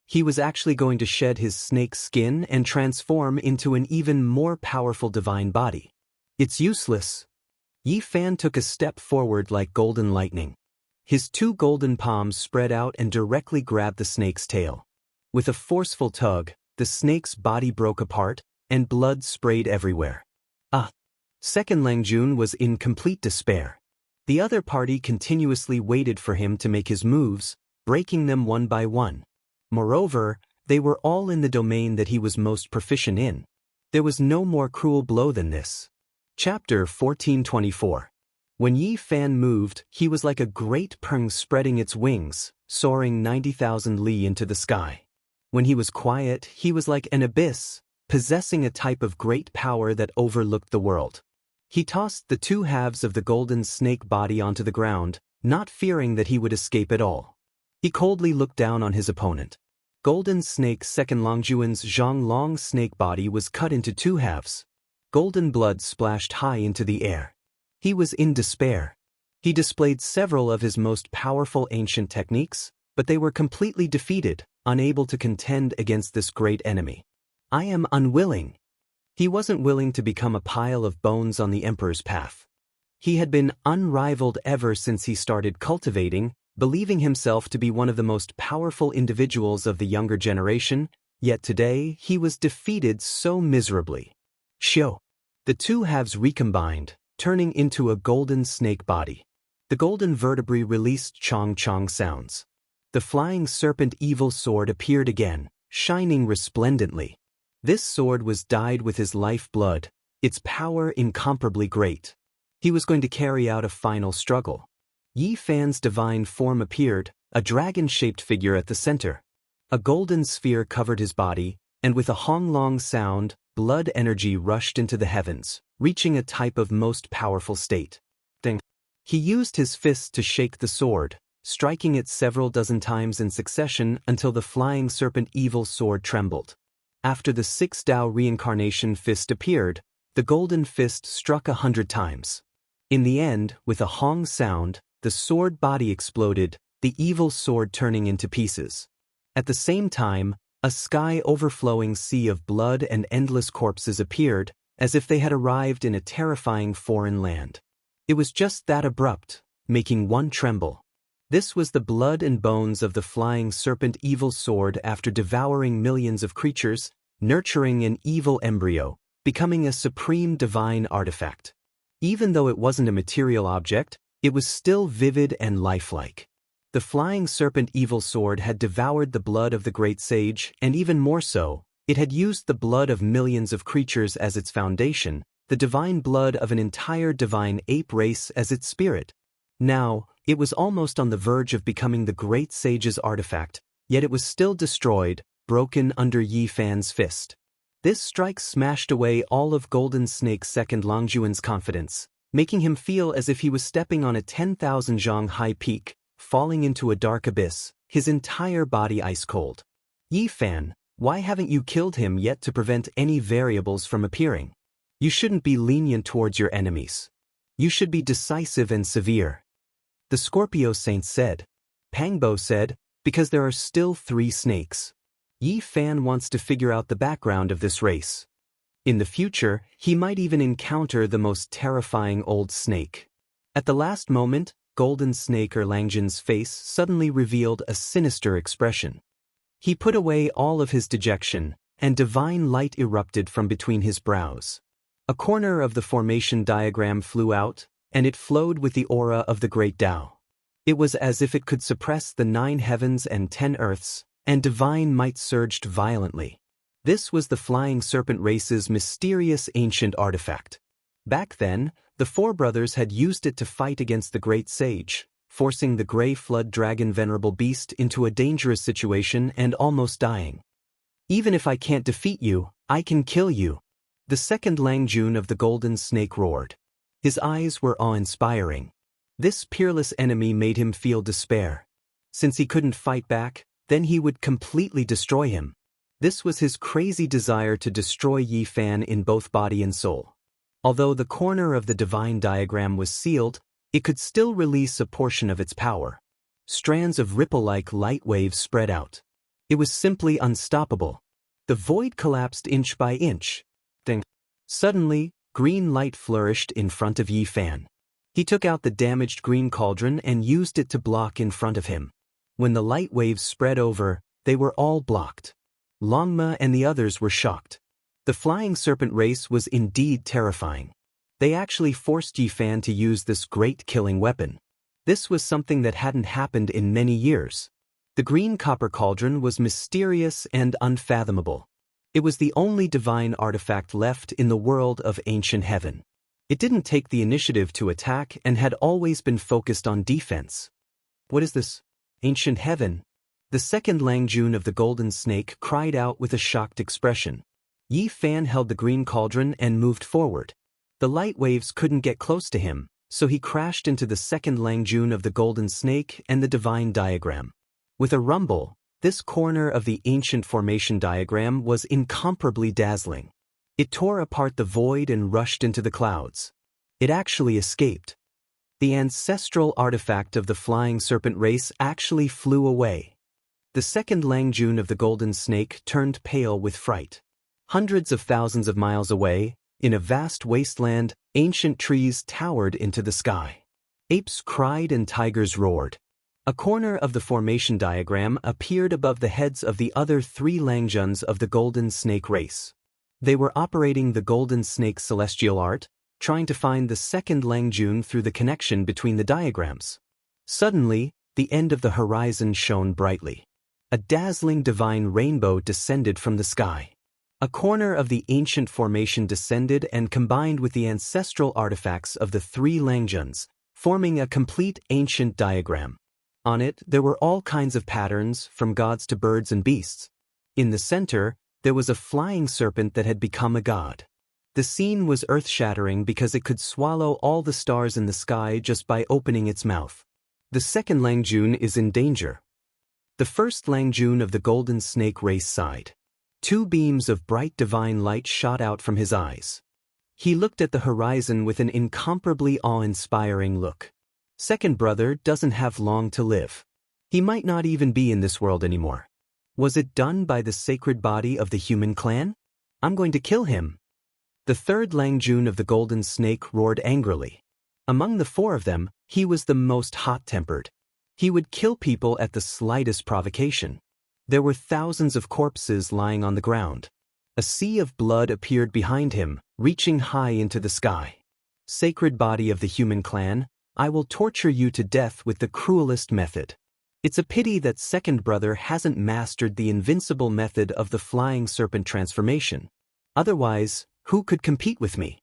He was actually going to shed his snake skin and transform into an even more powerful divine body. It's useless. Yi Fan took a step forward like golden lightning. His 2 golden palms spread out and directly grabbed the snake's tail. With a forceful tug, the snake's body broke apart, and blood sprayed everywhere. Second Langjun was in complete despair. The other party continuously waited for him to make his moves, breaking them one by one. Moreover, they were all in the domain that he was most proficient in. There was no more cruel blow than this. Chapter 1424. When Yi Fan moved, he was like a great peng spreading its wings, soaring 90,000 li into the sky. When he was quiet, he was like an abyss, possessing a type of great power that overlooked the world. He tossed the 2 halves of the golden snake body onto the ground, not fearing that he would escape at all. He coldly looked down on his opponent. Golden snake second Langjun's Zhonglong snake body was cut into 2 halves. Golden blood splashed high into the air. He was in despair. He displayed several of his most powerful ancient techniques, but they were completely defeated, unable to contend against this great enemy. I am unwilling. He wasn't willing to become a pile of bones on the Emperor's path. He had been unrivaled ever since he started cultivating, believing himself to be one of the most powerful individuals of the younger generation, yet today he was defeated so miserably. Shio. The 2 halves recombined, turning into a golden snake body. The golden vertebrae released chong-chong sounds. The flying serpent evil sword appeared again, shining resplendently. This sword was dyed with his life blood, its power incomparably great. He was going to carry out a final struggle. Yi Fan's divine form appeared, a dragon-shaped figure at the center. A golden sphere covered his body, and with a honglong sound, blood energy rushed into the heavens, reaching a type of most powerful state. Ding. He used his fist to shake the sword, striking it several dozen times in succession until the flying serpent evil sword trembled. After the 6 Dao reincarnation fist appeared, the golden fist struck 100 times. In the end, with a hong sound, the sword body exploded, the evil sword turning into pieces. At the same time, a sky overflowing sea of blood and endless corpses appeared, as if they had arrived in a terrifying foreign land. It was just that abrupt, making one tremble. This was the blood and bones of the flying serpent evil sword after devouring millions of creatures, nurturing an evil embryo, becoming a supreme divine artifact. Even though it wasn't a material object, it was still vivid and lifelike. The flying serpent evil sword had devoured the blood of the great sage, and even more so, it had used the blood of millions of creatures as its foundation, the divine blood of an entire divine ape race as its spirit. Now, it was almost on the verge of becoming the great sage's artifact, yet it was still destroyed, broken under Yi Fan's fist. This strike smashed away all of Golden Snake's second Longjuan's confidence, making him feel as if he was stepping on a 10,000 zhang high peak, falling into a dark abyss, his entire body ice-cold. Yi Fan, why haven't you killed him yet to prevent any variables from appearing? You shouldn't be lenient towards your enemies. You should be decisive and severe. The Scorpio Saint said. Pangbo said, because there are still 3 snakes. Yi Fan wants to figure out the background of this race. In the future, he might even encounter the most terrifying old snake. At the last moment, Golden Snake Erlangjin's face suddenly revealed a sinister expression. He put away all of his dejection, and divine light erupted from between his brows. A corner of the formation diagram flew out, and it flowed with the aura of the great Tao. It was as if it could suppress the 9 heavens and 10 earths, and divine might surged violently. This was the flying serpent race's mysterious ancient artifact. Back then, the 4 brothers had used it to fight against the great sage, forcing the gray flood dragon venerable beast into a dangerous situation and almost dying. Even if I can't defeat you, I can kill you. The second Langjun of the Golden Snake roared. His eyes were awe-inspiring. This peerless enemy made him feel despair. Since he couldn't fight back, then he would completely destroy him. This was his crazy desire to destroy Yi Fan in both body and soul. Although the corner of the divine diagram was sealed, it could still release a portion of its power. Strands of ripple-like light waves spread out. It was simply unstoppable. The void collapsed inch by inch. Then, suddenly, green light flourished in front of Yi Fan. He took out the damaged green cauldron and used it to block in front of him. When the light waves spread over, they were all blocked. Longma and the others were shocked. The flying serpent race was indeed terrifying. They actually forced Yi Fan to use this great killing weapon. This was something that hadn't happened in many years. The green copper cauldron was mysterious and unfathomable. It was the only divine artifact left in the world of ancient heaven. It didn't take the initiative to attack and had always been focused on defense. What is this? Ancient heaven? The second Langjun of the Golden Snake cried out with a shocked expression. Yi Fan held the green cauldron and moved forward. The light waves couldn't get close to him, so he crashed into the second Langjun of the Golden Snake and the divine diagram. With a rumble, this corner of the ancient formation diagram was incomparably dazzling. It tore apart the void and rushed into the clouds. It actually escaped. The ancestral artifact of the flying serpent race actually flew away. The second Langjun of the Golden Snake turned pale with fright. Hundreds of thousands of miles away, in a vast wasteland, ancient trees towered into the sky. Apes cried and tigers roared. A corner of the formation diagram appeared above the heads of the other 3 Langjuns of the Golden Snake race. They were operating the Golden Snake celestial art, trying to find the second Langjun through the connection between the diagrams. Suddenly, the end of the horizon shone brightly. A dazzling divine rainbow descended from the sky. A corner of the ancient formation descended and combined with the ancestral artifacts of the 3 Langjuns, forming a complete ancient diagram. On it, there were all kinds of patterns, from gods to birds and beasts. In the center, there was a flying serpent that had become a god. The scene was earth-shattering because it could swallow all the stars in the sky just by opening its mouth. The second Langjun is in danger. The first Langjun of the Golden Snake race sighed. 2 beams of bright divine light shot out from his eyes. He looked at the horizon with an incomparably awe-inspiring look. Second brother doesn't have long to live. He might not even be in this world anymore. Was it done by the sacred body of the human clan? I'm going to kill him. The third Langjun of the Golden Snake roared angrily. Among the 4 of them, he was the most hot-tempered. He would kill people at the slightest provocation. There were thousands of corpses lying on the ground. A sea of blood appeared behind him, reaching high into the sky. Sacred body of the human clan, I will torture you to death with the cruelest method. It's a pity that second brother hasn't mastered the invincible method of the flying serpent transformation. Otherwise, who could compete with me?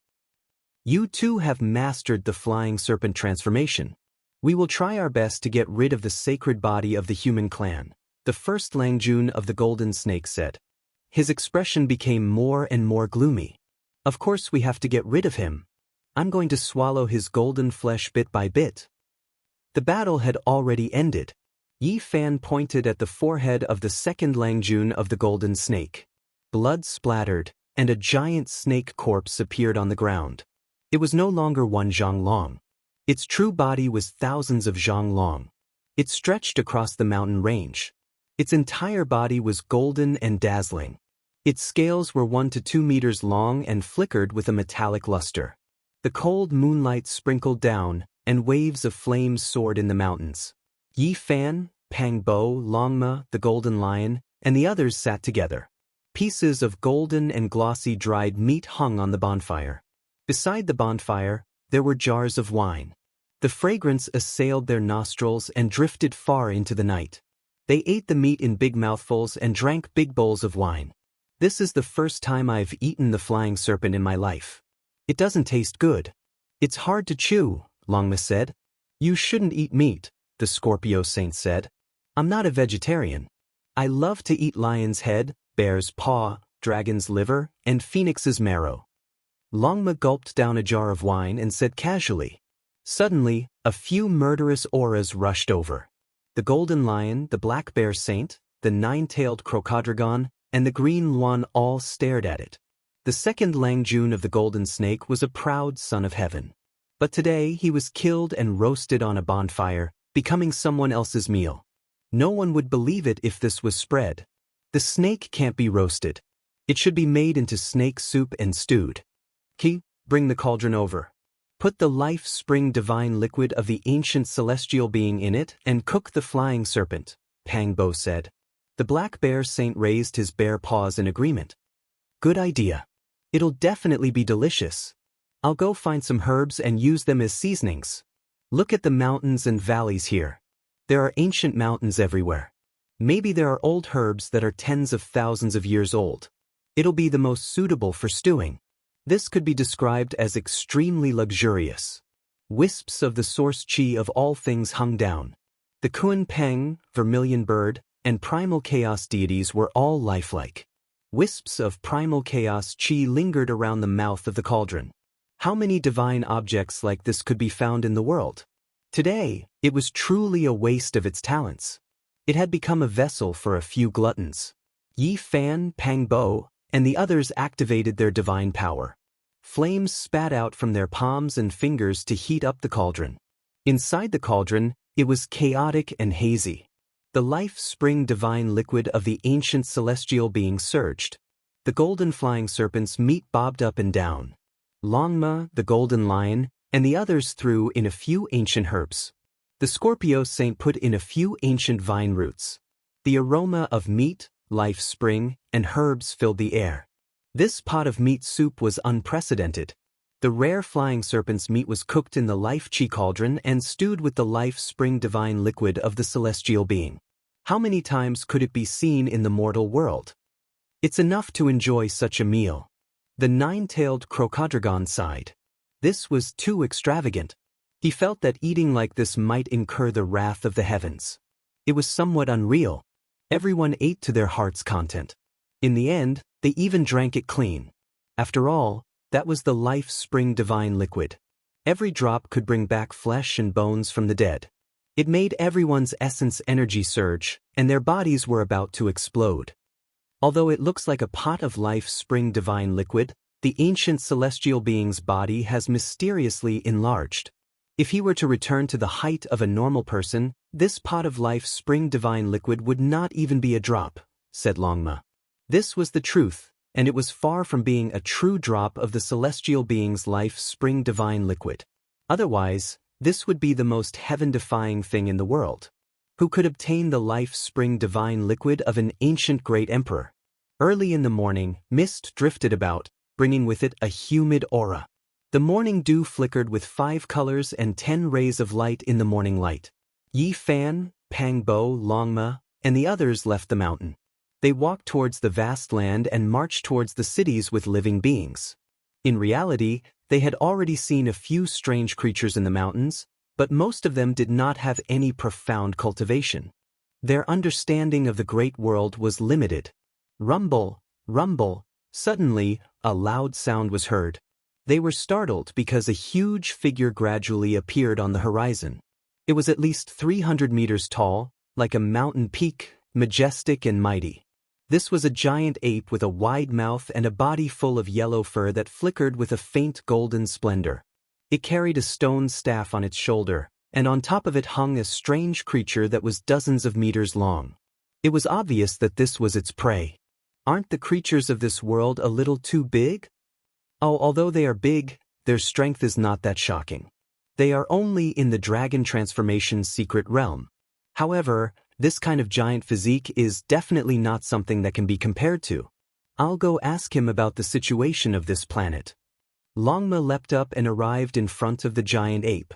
You too have mastered the flying serpent transformation. We will try our best to get rid of the sacred body of the human clan, the first Langjun of the Golden Snake said. His expression became more and more gloomy. Of course we have to get rid of him. I'm going to swallow his golden flesh bit by bit. The battle had already ended. Yi Fan pointed at the forehead of the second Langjun of the Golden Snake. Blood splattered, and a giant snake corpse appeared on the ground. It was no longer one zhang long. Its true body was thousands of zhang long. It stretched across the mountain range. Its entire body was golden and dazzling. Its scales were 1 to 2 meters long and flickered with a metallic luster. The cold moonlight sprinkled down, and waves of flames soared in the mountains. Yi Fan, Pang Bo, Longma, the Golden Lion, and the others sat together. Pieces of golden and glossy dried meat hung on the bonfire. Beside the bonfire, there were jars of wine. The fragrance assailed their nostrils and drifted far into the night. They ate the meat in big mouthfuls and drank big bowls of wine. This is the first time I've eaten the flying serpent in my life. It doesn't taste good. It's hard to chew, Longma said. You shouldn't eat meat, the Scorpio Saint said. I'm not a vegetarian. I love to eat lion's head, bear's paw, dragon's liver, and phoenix's marrow. Longma gulped down a jar of wine and said casually. Suddenly, a few murderous auras rushed over. The golden lion, the black bear saint, the nine-tailed crocodragon, and the green luan all stared at it. The second Langjun of the Golden Snake was a proud son of heaven. But today he was killed and roasted on a bonfire, becoming someone else's meal. No one would believe it if this was spread. The snake can't be roasted. It should be made into snake soup and stewed. Ki, bring the cauldron over. Put the life spring divine liquid of the ancient celestial being in it and cook the flying serpent, Pang Bo said. The black bear saint raised his bare paws in agreement. Good idea. It'll definitely be delicious. I'll go find some herbs and use them as seasonings. Look at the mountains and valleys here. There are ancient mountains everywhere. Maybe there are old herbs that are tens of thousands of years old. It'll be the most suitable for stewing. This could be described as extremely luxurious. Wisps of the source chi of all things hung down. The Kun Peng, vermilion bird, and primal chaos deities were all lifelike. Wisps of primal chaos chi lingered around the mouth of the cauldron. How many divine objects like this could be found in the world? Today, it was truly a waste of its talents. It had become a vessel for a few gluttons. Yi Fan, Pang Bo, and the others activated their divine power. Flames spat out from their palms and fingers to heat up the cauldron. Inside the cauldron, it was chaotic and hazy. The life spring divine liquid of the ancient celestial being surged. The golden flying serpent's meat bobbed up and down. Longma, the golden lion, and the others threw in a few ancient herbs. The Scorpio Saint put in a few ancient vine roots. The aroma of meat, life spring, and herbs filled the air. This pot of meat soup was unprecedented. The rare flying serpent's meat was cooked in the life chi cauldron and stewed with the life spring divine liquid of the celestial being. How many times could it be seen in the mortal world? It's enough to enjoy such a meal. The nine-tailed crocodragon sighed. This was too extravagant. He felt that eating like this might incur the wrath of the heavens. It was somewhat unreal. Everyone ate to their heart's content. In the end, they even drank it clean. After all, that was the life spring divine liquid. Every drop could bring back flesh and bones from the dead. It made everyone's essence energy surge, and their bodies were about to explode. Although it looks like a pot of life spring divine liquid, the ancient celestial being's body has mysteriously enlarged. If he were to return to the height of a normal person, this pot of life spring divine liquid would not even be a drop, said Longma. This was the truth, and it was far from being a true drop of the celestial being's life spring divine liquid. Otherwise, this would be the most heaven-defying thing in the world. who could obtain the life-spring divine liquid of an ancient great emperor. Early in the morning, mist drifted about, bringing with it a humid aura. The morning dew flickered with 5 colors and 10 rays of light in the morning light. Yi Fan, Pang Bo, Longma, and the others left the mountain. They walked towards the vast land and marched towards the cities with living beings. In reality, they had already seen a few strange creatures in the mountains, but most of them did not have any profound cultivation. Their understanding of the great world was limited. Rumble, rumble, suddenly, a loud sound was heard. They were startled because a huge figure gradually appeared on the horizon. It was at least 300 meters tall, like a mountain peak, majestic and mighty. This was a giant ape with a wide mouth and a body full of yellow fur that flickered with a faint golden splendor. It carried a stone staff on its shoulder, and on top of it hung a strange creature that was dozens of meters long. It was obvious that this was its prey. Aren't the creatures of this world a little too big? Oh, although they are big, their strength is not that shocking. They are only in the dragon transformation's secret realm. However, this kind of giant physique is definitely not something that can be compared to. I'll go ask him about the situation of this planet. Longma leapt up and arrived in front of the giant ape.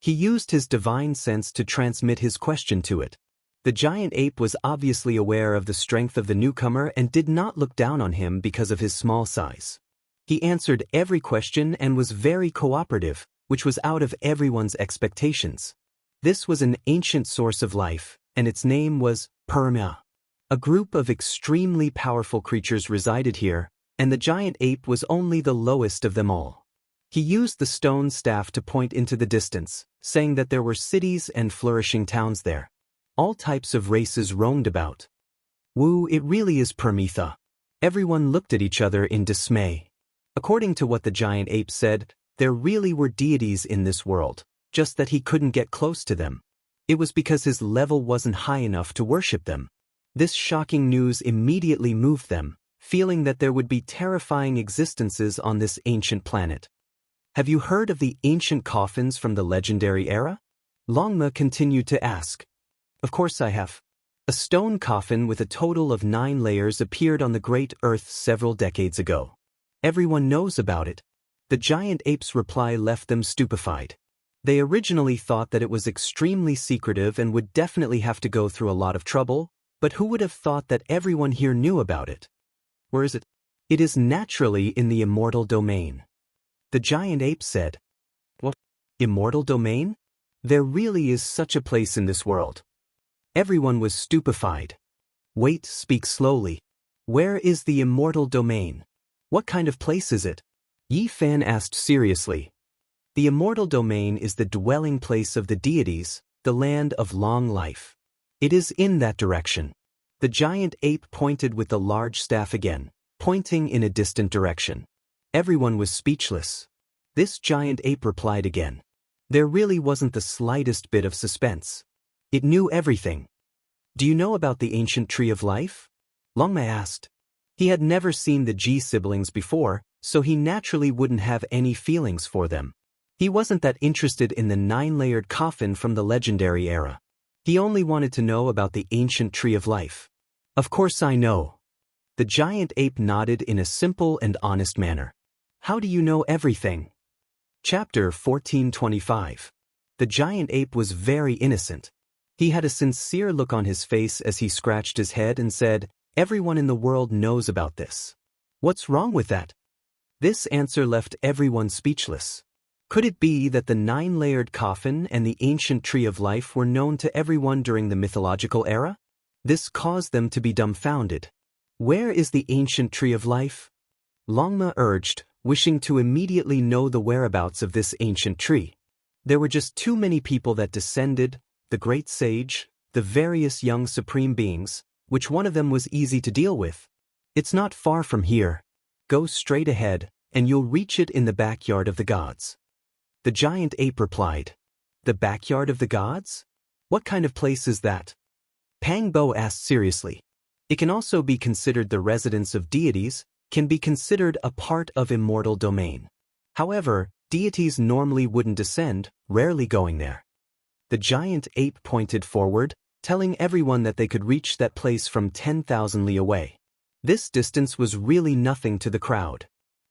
He used his divine sense to transmit his question to it. The giant ape was obviously aware of the strength of the newcomer and did not look down on him because of his small size. He answered every question and was very cooperative, which was out of everyone's expectations. This was an ancient source of life, and its name was Perma. A group of extremely powerful creatures resided here, and the giant ape was only the lowest of them all. He used the stone staff to point into the distance, saying that there were cities and flourishing towns there. All types of races roamed about. Woo, it really is Permitha. Everyone looked at each other in dismay. According to what the giant ape said, there really were deities in this world, just that he couldn't get close to them. It was because his level wasn't high enough to worship them. This shocking news immediately moved them, feeling that there would be terrifying existences on this ancient planet. Have you heard of the ancient coffins from the legendary era? Longma continued to ask. Of course I have. A stone coffin with a total of 9 layers appeared on the Great Earth several decades ago. Everyone knows about it. The giant ape's reply left them stupefied. They originally thought that it was extremely secretive and would definitely have to go through a lot of trouble, but who would have thought that everyone here knew about it? Where is it? It is naturally in the immortal domain. The giant ape said. What? Immortal domain? There really is such a place in this world. Everyone was stupefied. Wait, speak slowly. Where is the immortal domain? What kind of place is it? Yi Fan asked seriously. The immortal domain is the dwelling place of the deities, the land of long life. It is in that direction. The giant ape pointed with the large staff again, pointing in a distant direction. Everyone was speechless. This giant ape replied again. There really wasn't the slightest bit of suspense. It knew everything. Do you know about the ancient tree of life? Longma asked. He had never seen the Ji siblings before, so he naturally wouldn't have any feelings for them. He wasn't that interested in the 9-layered coffin from the legendary era. He only wanted to know about the ancient tree of life. Of course I know. The giant ape nodded in a simple and honest manner. How do you know everything? Chapter 1425. The giant ape was very innocent. He had a sincere look on his face as he scratched his head and said, "Everyone in the world knows about this. What's wrong with that?" This answer left everyone speechless. Could it be that the 9-layered coffin and the ancient tree of life were known to everyone during the mythological era? This caused them to be dumbfounded. Where is the ancient tree of life? Longma urged, wishing to immediately know the whereabouts of this ancient tree. There were just too many people that descended, the great sage, the various young supreme beings, which one of them was easy to deal with. It's not far from here. Go straight ahead, and you'll reach it in the backyard of the gods. The giant ape replied. The backyard of the gods? What kind of place is that? Pang Bo asked seriously. It can also be considered the residence of deities, can be considered a part of immortal domain. However, deities normally wouldn't descend, rarely going there. The giant ape pointed forward, telling everyone that they could reach that place from 10,000 li away. This distance was really nothing to the crowd.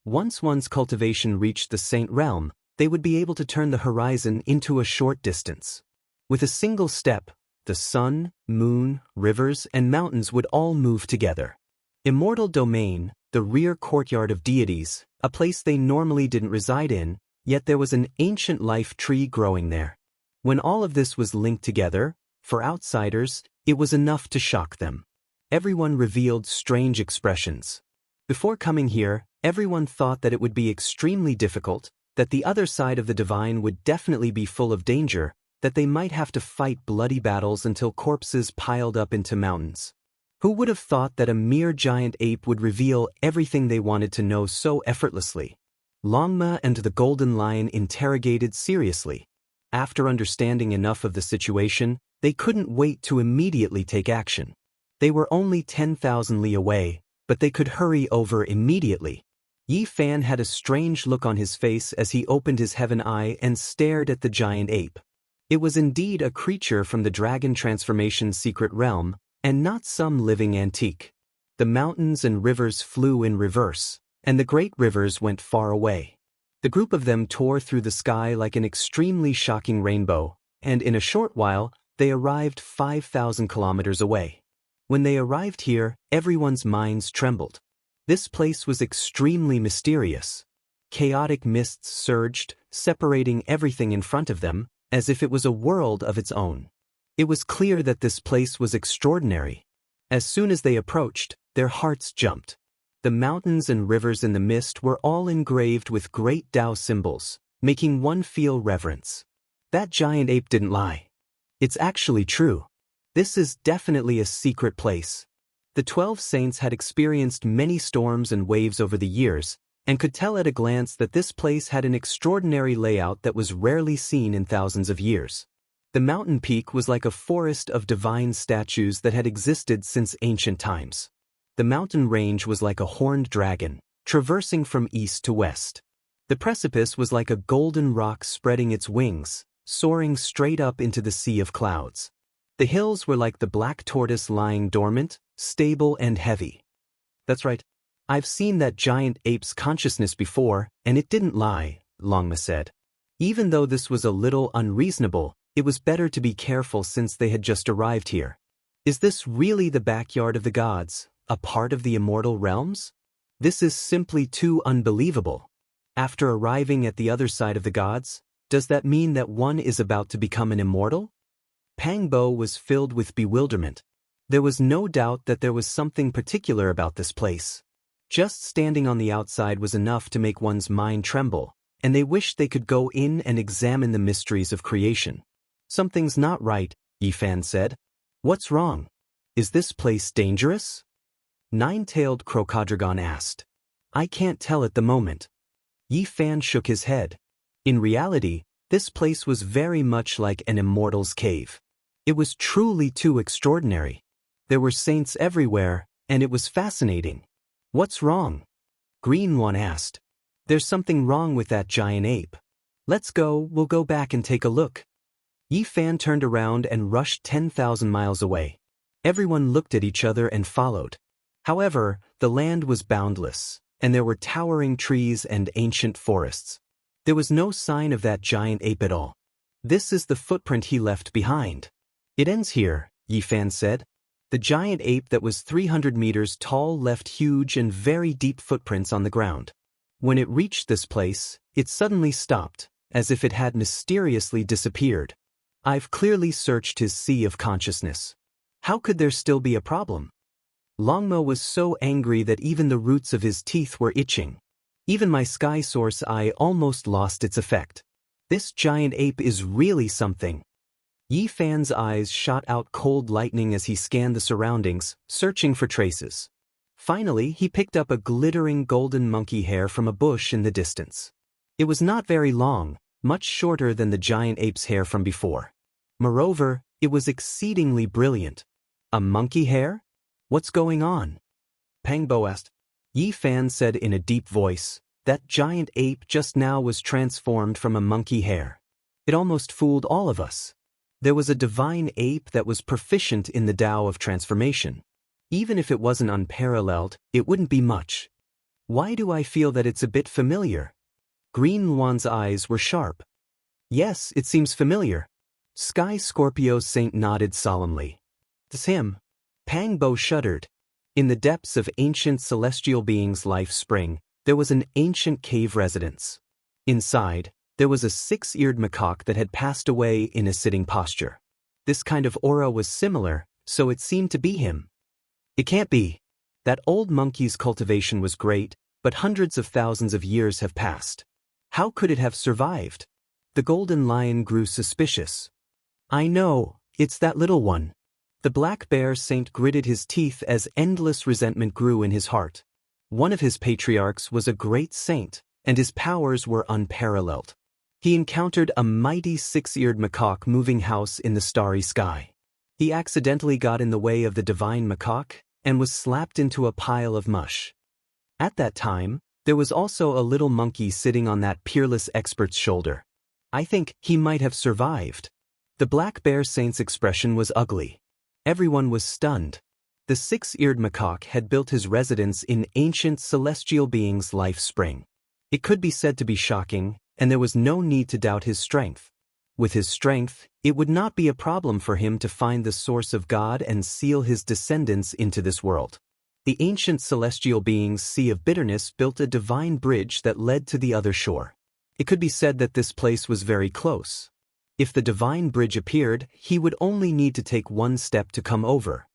Once one's cultivation reached the Saint Realm, they would be able to turn the horizon into a short distance. With a single step, the sun, moon, rivers, and mountains would all move together. Immortal Domain, the rear courtyard of deities, a place they normally didn't reside in, yet there was an ancient life tree growing there. When all of this was linked together, for outsiders, it was enough to shock them. Everyone revealed strange expressions. Before coming here, everyone thought that it would be extremely difficult, that the other side of the divine would definitely be full of danger, that they might have to fight bloody battles until corpses piled up into mountains. Who would have thought that a mere giant ape would reveal everything they wanted to know so effortlessly? Longma and the Golden Lion interrogated seriously. After understanding enough of the situation, they couldn't wait to immediately take action. They were only 10,000 li away, but they could hurry over immediately. Yi Fan had a strange look on his face as he opened his heaven eye and stared at the giant ape. It was indeed a creature from the dragon transformation's secret realm, and not some living antique. The mountains and rivers flew in reverse, and the great rivers went far away. The group of them tore through the sky like an extremely shocking rainbow, and in a short while, they arrived 5,000 kilometers away. When they arrived here, everyone's minds trembled. This place was extremely mysterious. Chaotic mists surged, separating everything in front of them, as if it was a world of its own. It was clear that this place was extraordinary. As soon as they approached, their hearts jumped. The mountains and rivers in the mist were all engraved with great Tao symbols, making one feel reverence. That giant ape didn't lie. It's actually true. This is definitely a secret place. The 12 saints had experienced many storms and waves over the years, and could tell at a glance that this place had an extraordinary layout that was rarely seen in thousands of years. The mountain peak was like a forest of divine statues that had existed since ancient times. The mountain range was like a horned dragon, traversing from east to west. The precipice was like a golden rock spreading its wings, soaring straight up into the sea of clouds. The hills were like the black tortoise lying dormant, stable and heavy. That's right. I've seen that giant ape's consciousness before, and it didn't lie, Longma said. Even though this was a little unreasonable, it was better to be careful since they had just arrived here. Is this really the backyard of the gods, a part of the immortal realms? This is simply too unbelievable. After arriving at the other side of the gods, does that mean that one is about to become an immortal? Pangbo was filled with bewilderment. There was no doubt that there was something particular about this place. Just standing on the outside was enough to make one's mind tremble, and they wished they could go in and examine the mysteries of creation. Something's not right, Yifan said. What's wrong? Is this place dangerous? Nine-tailed Crocodrogon asked. I can't tell at the moment. Yifan shook his head. In reality, this place was very much like an immortal's cave. It was truly too extraordinary. There were saints everywhere, and it was fascinating. What's wrong? Green One asked. There's something wrong with that giant ape. We'll go back and take a look. Yifan turned around and rushed 10,000 miles away. Everyone looked at each other and followed. However, the land was boundless, and there were towering trees and ancient forests. There was no sign of that giant ape at all. This is the footprint he left behind. It ends here, Yifan said. The giant ape that was 300 meters tall left huge and very deep footprints on the ground. When it reached this place, it suddenly stopped, as if it had mysteriously disappeared. I've clearly searched his sea of consciousness. How could there still be a problem? Longmo was so angry that even the roots of his teeth were itching. Even my Sky Source eye almost lost its effect. This giant ape is really something. Yifan's eyes shot out cold lightning as he scanned the surroundings, searching for traces. Finally, he picked up a glittering golden monkey hair from a bush in the distance. It was not very long, much shorter than the giant ape's hair from before. Moreover, it was exceedingly brilliant. A monkey hair? What's going on? Pangbo asked. Yifan said in a deep voice, that giant ape just now was transformed from a monkey hair. It almost fooled all of us. There was a divine ape that was proficient in the Tao of transformation. Even if it wasn't unparalleled, it wouldn't be much. Why do I feel that it's a bit familiar? Green Luan's eyes were sharp. Yes, it seems familiar. Sky Scorpio Saint nodded solemnly. It's him. Pang Bo shuddered. In the depths of ancient celestial beings' life spring, there was an ancient cave residence. Inside, there was a six-eared macaque that had passed away in a sitting posture. This kind of aura was similar, so it seemed to be him. It can't be. That old monkey's cultivation was great, but hundreds of thousands of years have passed. How could it have survived? The golden lion grew suspicious. I know, it's that little one. The black bear saint gritted his teeth as endless resentment grew in his heart. One of his patriarchs was a great saint, and his powers were unparalleled. He encountered a mighty six-eared macaque moving house in the starry sky. He accidentally got in the way of the divine macaque and was slapped into a pile of mush. At that time, there was also a little monkey sitting on that peerless expert's shoulder. I think he might have survived. The black bear saint's expression was ugly. Everyone was stunned. The six-eared macaque had built his residence in ancient celestial beings' life spring. It could be said to be shocking, and there was no need to doubt his strength. With his strength, it would not be a problem for him to find the source of God and seal his descendants into this world. The ancient celestial beings' sea of bitterness built a divine bridge that led to the other shore. It could be said that this place was very close. If the divine bridge appeared, he would only need to take one step to come over.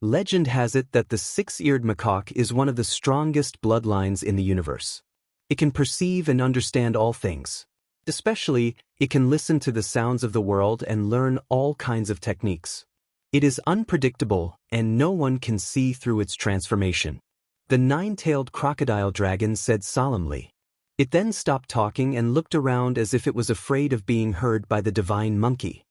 Legend has it that the six-eared macaque is one of the strongest bloodlines in the universe. It can perceive and understand all things. Especially, it can listen to the sounds of the world and learn all kinds of techniques. It is unpredictable, and no one can see through its transformation. The nine-tailed crocodile dragon said solemnly. It then stopped talking and looked around as if it was afraid of being heard by the divine monkey.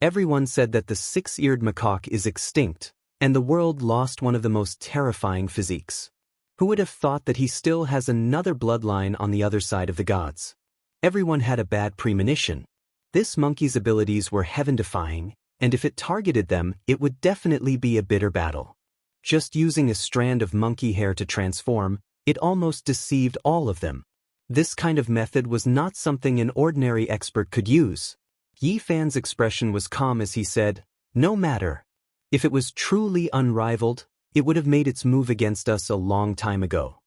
Everyone said that the six-eared macaque is extinct, and the world lost one of the most terrifying physiques. Who would have thought that he still has another bloodline on the other side of the gods? Everyone had a bad premonition. This monkey's abilities were heaven-defying, and if it targeted them, it would definitely be a bitter battle. Just using a strand of monkey hair to transform, it almost deceived all of them. This kind of method was not something an ordinary expert could use. Yi Fan's expression was calm as he said, "No matter. If it was truly unrivaled, it would have made its move against us a long time ago."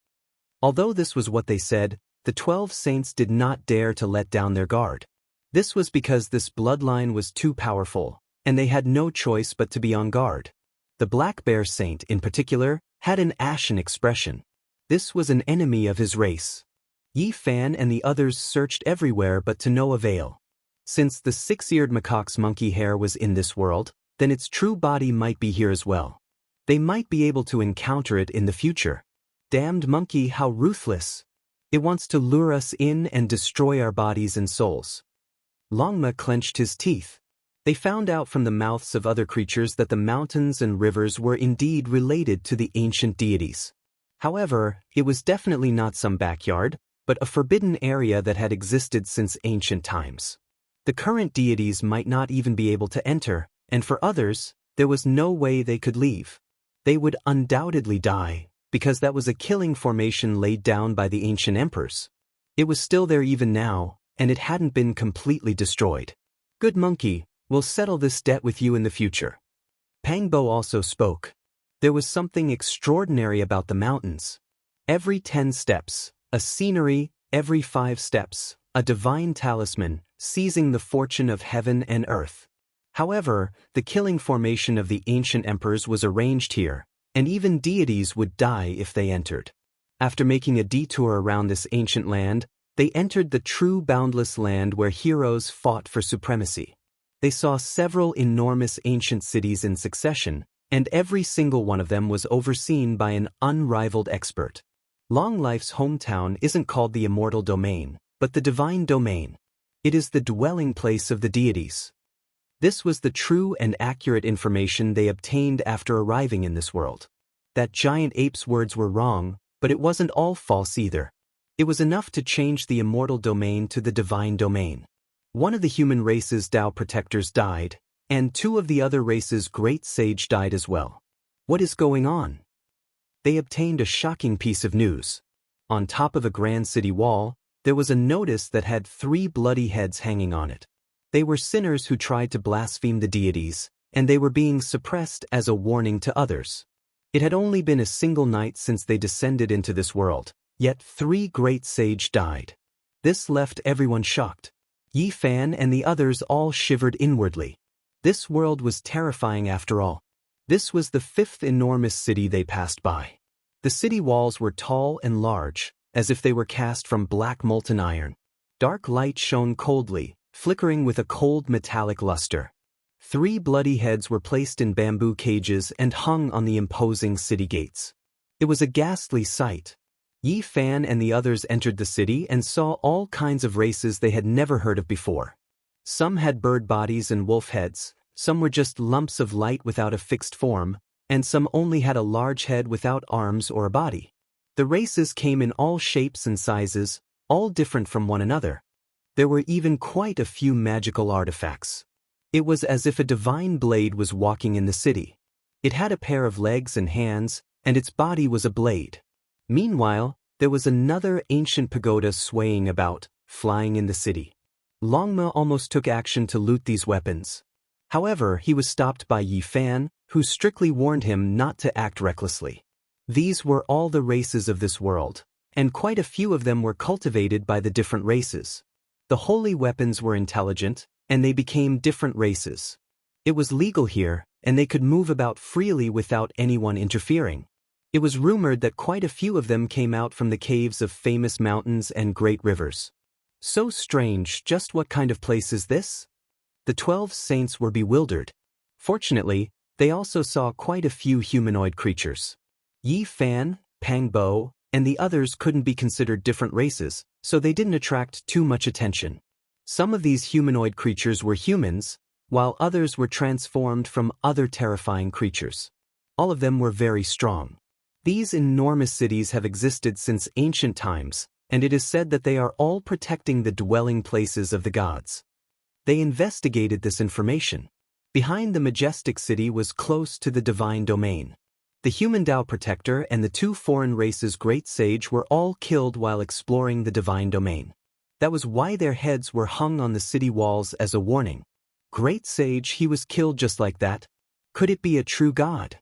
Although this was what they said, the 12 saints did not dare to let down their guard. This was because this bloodline was too powerful, and they had no choice but to be on guard. The black bear saint, in particular, had an ashen expression. This was an enemy of his race. Yi Fan and the others searched everywhere but to no avail. Since the six-eared macaque's monkey hair was in this world, then its true body might be here as well. They might be able to encounter it in the future. Damned monkey, how ruthless! It wants to lure us in and destroy our bodies and souls. Longma clenched his teeth. They found out from the mouths of other creatures that the mountains and rivers were indeed related to the ancient deities. However, it was definitely not some backyard, but a forbidden area that had existed since ancient times. The current deities might not even be able to enter, and for others, there was no way they could leave. They would undoubtedly die, because that was a killing formation laid down by the ancient emperors. It was still there even now, and it hadn't been completely destroyed. Good monkey, we'll settle this debt with you in the future. Pang Bo also spoke. There was something extraordinary about the mountains. Every 10 steps, a scenery; every 5 steps, a divine talisman, seizing the fortune of heaven and earth. However, the killing formation of the ancient emperors was arranged here, and even deities would die if they entered. After making a detour around this ancient land, they entered the true boundless land where heroes fought for supremacy. They saw several enormous ancient cities in succession, and every single one of them was overseen by an unrivaled expert. Long Life's hometown isn't called the Immortal Domain, but the Divine Domain. It is the dwelling place of the deities. This was the true and accurate information they obtained after arriving in this world. That giant ape's words were wrong, but it wasn't all false either. It was enough to change the Immortal Domain to the Divine Domain. One of the human race's Dao protectors died, and two of the other race's great sage died as well. What is going on? They obtained a shocking piece of news. On top of a grand city wall, there was a notice that had 3 bloody heads hanging on it. They were sinners who tried to blaspheme the deities, and they were being suppressed as a warning to others. It had only been a single night since they descended into this world, yet 3 great sage died. This left everyone shocked. Yi Fan and the others all shivered inwardly. This world was terrifying after all. This was the 5th enormous city they passed by. The city walls were tall and large, as if they were cast from black molten iron. Dark light shone coldly, flickering with a cold metallic luster. 3 bloody heads were placed in bamboo cages and hung on the imposing city gates. It was a ghastly sight. Yi Fan and the others entered the city and saw all kinds of races they had never heard of before. Some had bird bodies and wolf heads, some were just lumps of light without a fixed form, and some only had a large head without arms or a body. The races came in all shapes and sizes, all different from one another. There were even quite a few magical artifacts. It was as if a divine blade was walking in the city. It had a pair of legs and hands, and its body was a blade. Meanwhile, there was another ancient pagoda swaying about, flying in the city. Longma almost took action to loot these weapons. However, he was stopped by Yi Fan, who strictly warned him not to act recklessly. These were all the races of this world, and quite a few of them were cultivated by the different races. The holy weapons were intelligent, and they became different races. It was legal here, and they could move about freely without anyone interfering. It was rumored that quite a few of them came out from the caves of famous mountains and great rivers. So strange, just what kind of place is this? The 12 saints were bewildered. Fortunately, they also saw quite a few humanoid creatures. Yi Fan, Pang Bo, and the others couldn't be considered different races, so they didn't attract too much attention. Some of these humanoid creatures were humans, while others were transformed from other terrifying creatures. All of them were very strong. These enormous cities have existed since ancient times, and it is said that they are all protecting the dwelling places of the gods. They investigated this information. Behind the majestic city was close to the divine domain. The human Dao protector and the 2 foreign races' great sage were all killed while exploring the divine domain. That was why their heads were hung on the city walls as a warning. Great sage, he was killed just like that. Could it be a true god?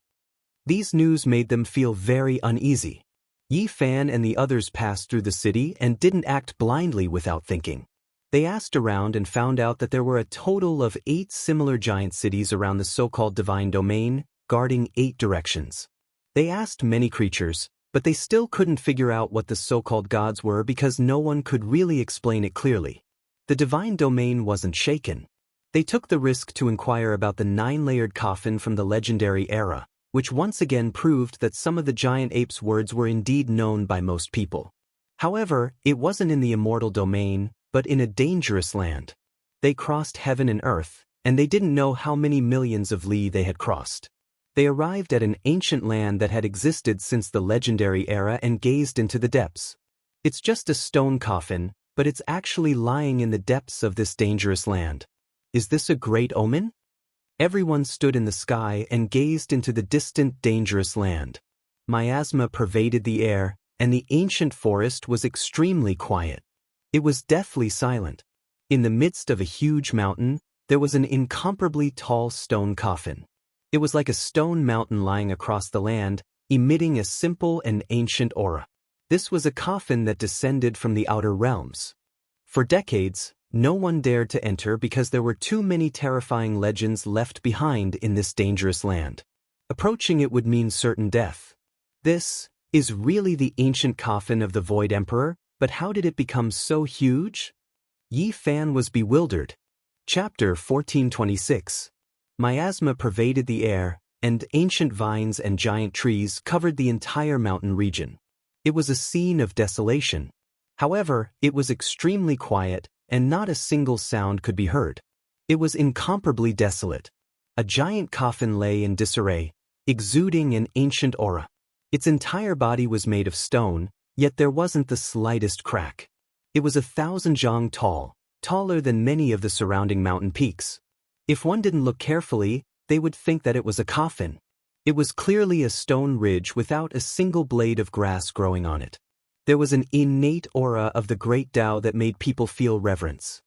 These news made them feel very uneasy. Yi Fan and the others passed through the city and didn't act blindly without thinking. They asked around and found out that there were a total of 8 similar giant cities around the so-called divine domain, guarding 8 directions. They asked many creatures, but they still couldn't figure out what the so-called gods were because no one could really explain it clearly. The divine domain wasn't shaken. They took the risk to inquire about the 9-layered coffin from the legendary era, which once again proved that some of the giant apes' words were indeed known by most people. However, it wasn't in the immortal domain, but in a dangerous land. They crossed heaven and earth, and they didn't know how many millions of li they had crossed. They arrived at an ancient land that had existed since the legendary era and gazed into the depths. It's just a stone coffin, but it's actually lying in the depths of this dangerous land. Is this a great omen? Everyone stood in the sky and gazed into the distant, dangerous land. Miasma pervaded the air, and the ancient forest was extremely quiet. It was deathly silent. In the midst of a huge mountain, there was an incomparably tall stone coffin. It was like a stone mountain lying across the land, emitting a simple and ancient aura. This was a coffin that descended from the outer realms. For decades, no one dared to enter because there were too many terrifying legends left behind in this dangerous land. Approaching it would mean certain death. This is really the ancient coffin of the Void Emperor, but how did it become so huge? Yi Fan was bewildered. Chapter 1426. Miasma pervaded the air, and ancient vines and giant trees covered the entire mountain region. It was a scene of desolation. However, it was extremely quiet, and not a single sound could be heard. It was incomparably desolate. A giant coffin lay in disarray, exuding an ancient aura. Its entire body was made of stone, yet there wasn't the slightest crack. It was 1,000 zhang tall, taller than many of the surrounding mountain peaks. If one didn't look carefully, they would think that it was a coffin. It was clearly a stone ridge without a single blade of grass growing on it. There was an innate aura of the great Tao that made people feel reverence.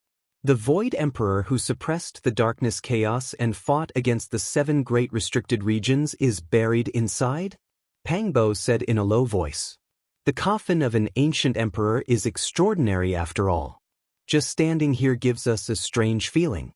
The Void Emperor who suppressed the darkness chaos and fought against the 7 great restricted regions is buried inside? Pangbo said in a low voice. The coffin of an ancient emperor is extraordinary after all. Just standing here gives us a strange feeling.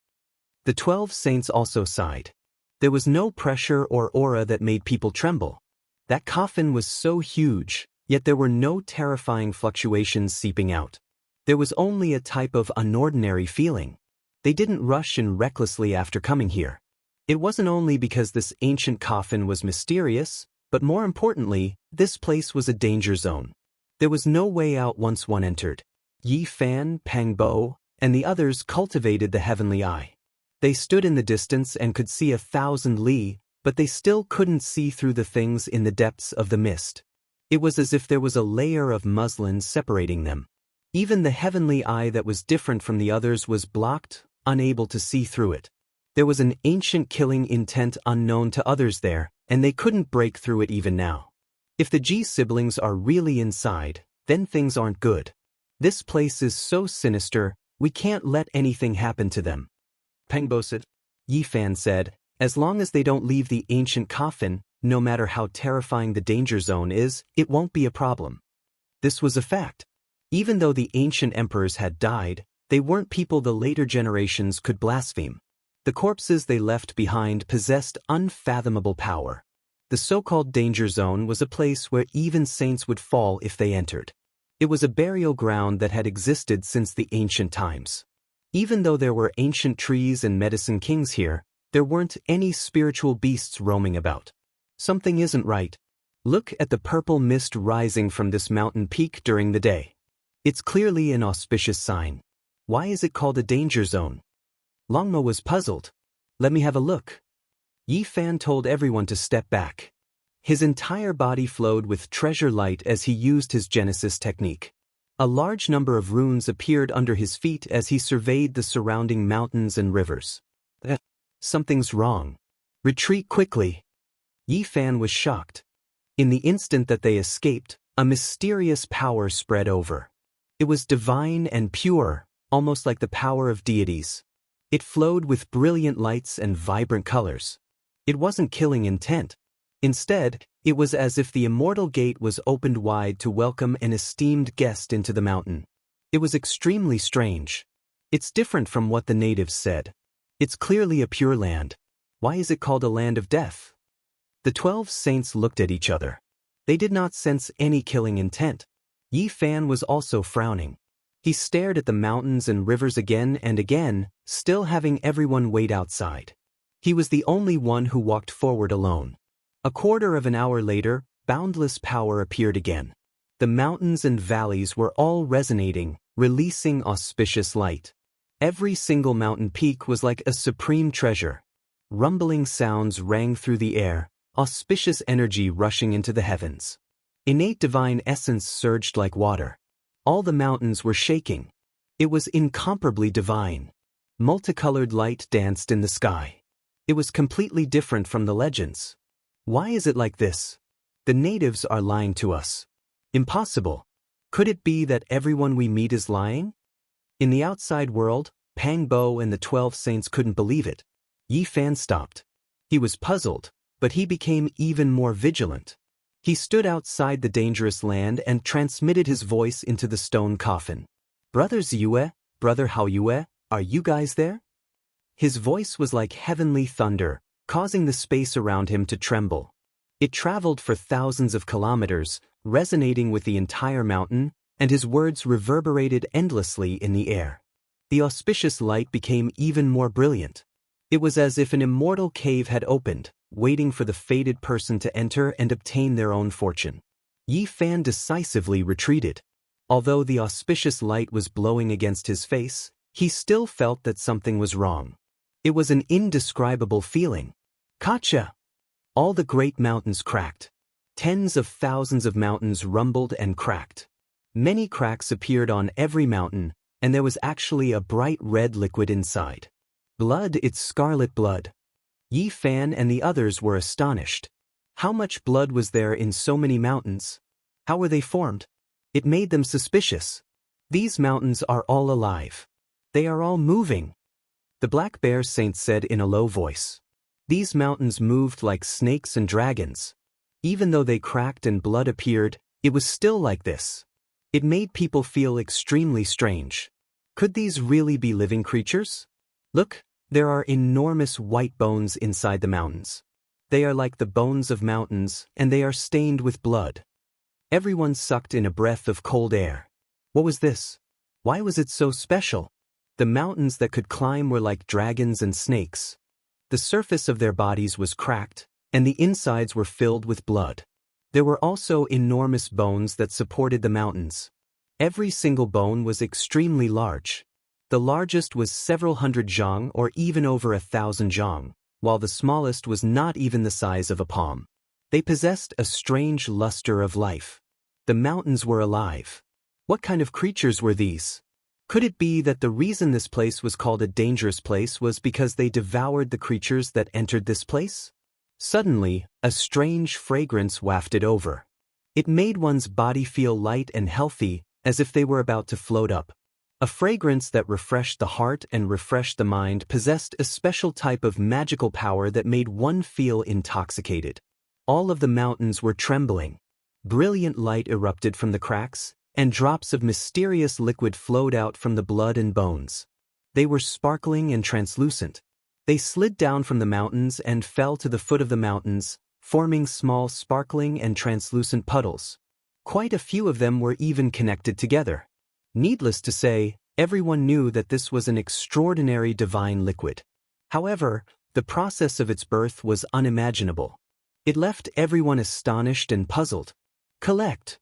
The 12 saints also sighed. There was no pressure or aura that made people tremble. That coffin was so huge, yet there were no terrifying fluctuations seeping out. There was only a type of unordinary feeling. They didn't rush in recklessly after coming here. It wasn't only because this ancient coffin was mysterious, but more importantly, this place was a danger zone. There was no way out once one entered. Yi Fan, Pangbo, and the others cultivated the heavenly eye. They stood in the distance and could see 1,000 li, but they still couldn't see through the things in the depths of the mist. It was as if there was a layer of muslin separating them. Even the heavenly eye that was different from the others was blocked, unable to see through it. There was an ancient killing intent unknown to others there, and they couldn't break through it even now. If the Ji siblings are really inside, then things aren't good. This place is so sinister, we can't let anything happen to them. Pangbo said. Yi Fan said, as long as they don't leave the ancient coffin, no matter how terrifying the danger zone is, it won't be a problem. This was a fact. Even though the ancient emperors had died, they weren't people the later generations could blaspheme. The corpses they left behind possessed unfathomable power. The so-called danger zone was a place where even saints would fall if they entered. It was a burial ground that had existed since the ancient times. Even though there were ancient trees and medicine kings here, there weren't any spiritual beasts roaming about. Something isn't right. Look at the purple mist rising from this mountain peak during the day. It's clearly an auspicious sign. Why is it called a danger zone? Longmo was puzzled. Let me have a look. Yi Fan told everyone to step back. His entire body flowed with treasure light as he used his Genesis technique. A large number of runes appeared under his feet as he surveyed the surrounding mountains and rivers. Something's wrong. Retreat quickly. Yi Fan was shocked. In the instant that they escaped, a mysterious power spread over. It was divine and pure, almost like the power of deities. It flowed with brilliant lights and vibrant colors. It wasn't killing intent. Instead, it was as if the immortal gate was opened wide to welcome an esteemed guest into the mountain. It was extremely strange. It's different from what the natives said. It's clearly a pure land. Why is it called a land of death? The 12 saints looked at each other. They did not sense any killing intent. Yi Fan was also frowning. He stared at the mountains and rivers again and again, still having everyone wait outside. He was the only one who walked forward alone. A quarter of an hour later, boundless power appeared again. The mountains and valleys were all resonating, releasing auspicious light. Every single mountain peak was like a supreme treasure. Rumbling sounds rang through the air, auspicious energy rushing into the heavens. Innate divine essence surged like water. All the mountains were shaking. It was incomparably divine. Multicolored light danced in the sky. It was completely different from the legends. Why is it like this? The natives are lying to us. Impossible. Could it be that everyone we meet is lying? In the outside world, Pangbo and the 12 saints couldn't believe it. Yi Fan stopped. He was puzzled, but he became even more vigilant. He stood outside the dangerous land and transmitted his voice into the stone coffin. Brother Ziyue, Brother Haoyue, are you guys there? His voice was like heavenly thunder, causing the space around him to tremble. It traveled for thousands of kilometers, resonating with the entire mountain, and his words reverberated endlessly in the air. The auspicious light became even more brilliant. It was as if an immortal cave had opened, waiting for the fated person to enter and obtain their own fortune. Yi Fan decisively retreated. Although the auspicious light was blowing against his face, he still felt that something was wrong. It was an indescribable feeling. Kacha! All the great mountains cracked. Tens of thousands of mountains rumbled and cracked. Many cracks appeared on every mountain, and there was actually a bright red liquid inside. Blood, it's scarlet blood. Yi Fan and the others were astonished. How much blood was there in so many mountains? How were they formed? It made them suspicious. These mountains are all alive. They are all moving. The Black Bear Saint said in a low voice. These mountains moved like snakes and dragons. Even though they cracked and blood appeared, it was still like this. It made people feel extremely strange. Could these really be living creatures? Look, there are enormous white bones inside the mountains. They are like the bones of mountains, and they are stained with blood. Everyone sucked in a breath of cold air. What was this? Why was it so special? The mountains that could climb were like dragons and snakes. The surface of their bodies was cracked, and the insides were filled with blood. There were also enormous bones that supported the mountains. Every single bone was extremely large. The largest was several hundred zhang or even over 1,000 zhang, while the smallest was not even the size of a palm. They possessed a strange luster of life. The mountains were alive. What kind of creatures were these? Could it be that the reason this place was called a dangerous place was because they devoured the creatures that entered this place? Suddenly, a strange fragrance wafted over. It made one's body feel light and healthy, as if they were about to float up. A fragrance that refreshed the heart and refreshed the mind possessed a special type of magical power that made one feel intoxicated. All of the mountains were trembling. Brilliant light erupted from the cracks, and drops of mysterious liquid flowed out from the blood and bones. They were sparkling and translucent. They slid down from the mountains and fell to the foot of the mountains, forming small sparkling and translucent puddles. Quite a few of them were even connected together. Needless to say, everyone knew that this was an extraordinary divine liquid. However, the process of its birth was unimaginable. It left everyone astonished and puzzled. Collect!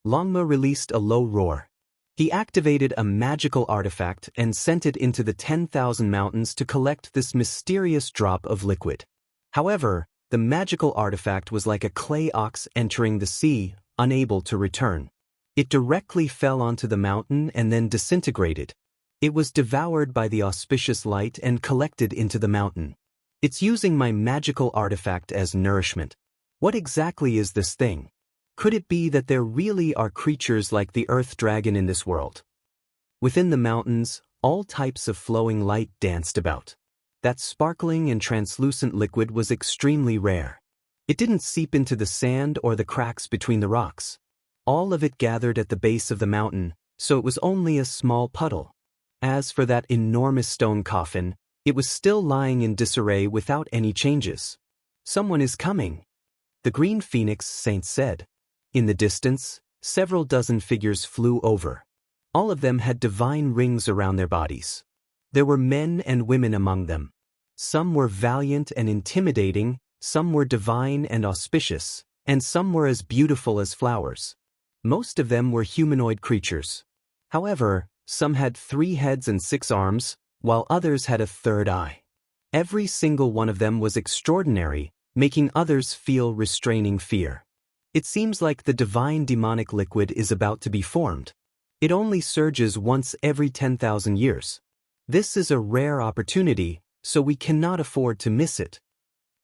Longma released a low roar. He activated a magical artifact and sent it into the 10,000 mountains to collect this mysterious drop of liquid. However, the magical artifact was like a clay ox entering the sea, unable to return. It directly fell onto the mountain and then disintegrated. It was devoured by the auspicious light and collected into the mountain. It's using my magical artifact as nourishment. What exactly is this thing? Could it be that there really are creatures like the earth dragon in this world? Within the mountains, all types of flowing light danced about. That sparkling and translucent liquid was extremely rare. It didn't seep into the sand or the cracks between the rocks. All of it gathered at the base of the mountain, so it was only a small puddle. As for that enormous stone coffin, it was still lying in disarray without any changes. Someone is coming, the Green Phoenix Saint said. In the distance, several dozen figures flew over. All of them had divine rings around their bodies. There were men and women among them. Some were valiant and intimidating, some were divine and auspicious, and some were as beautiful as flowers. Most of them were humanoid creatures. However, some had 3 heads and 6 arms, while others had a 3rd eye. Every single one of them was extraordinary, making others feel restraining fear. It seems like the divine demonic liquid is about to be formed. It only surges once every 10,000 years. This is a rare opportunity, so we cannot afford to miss it.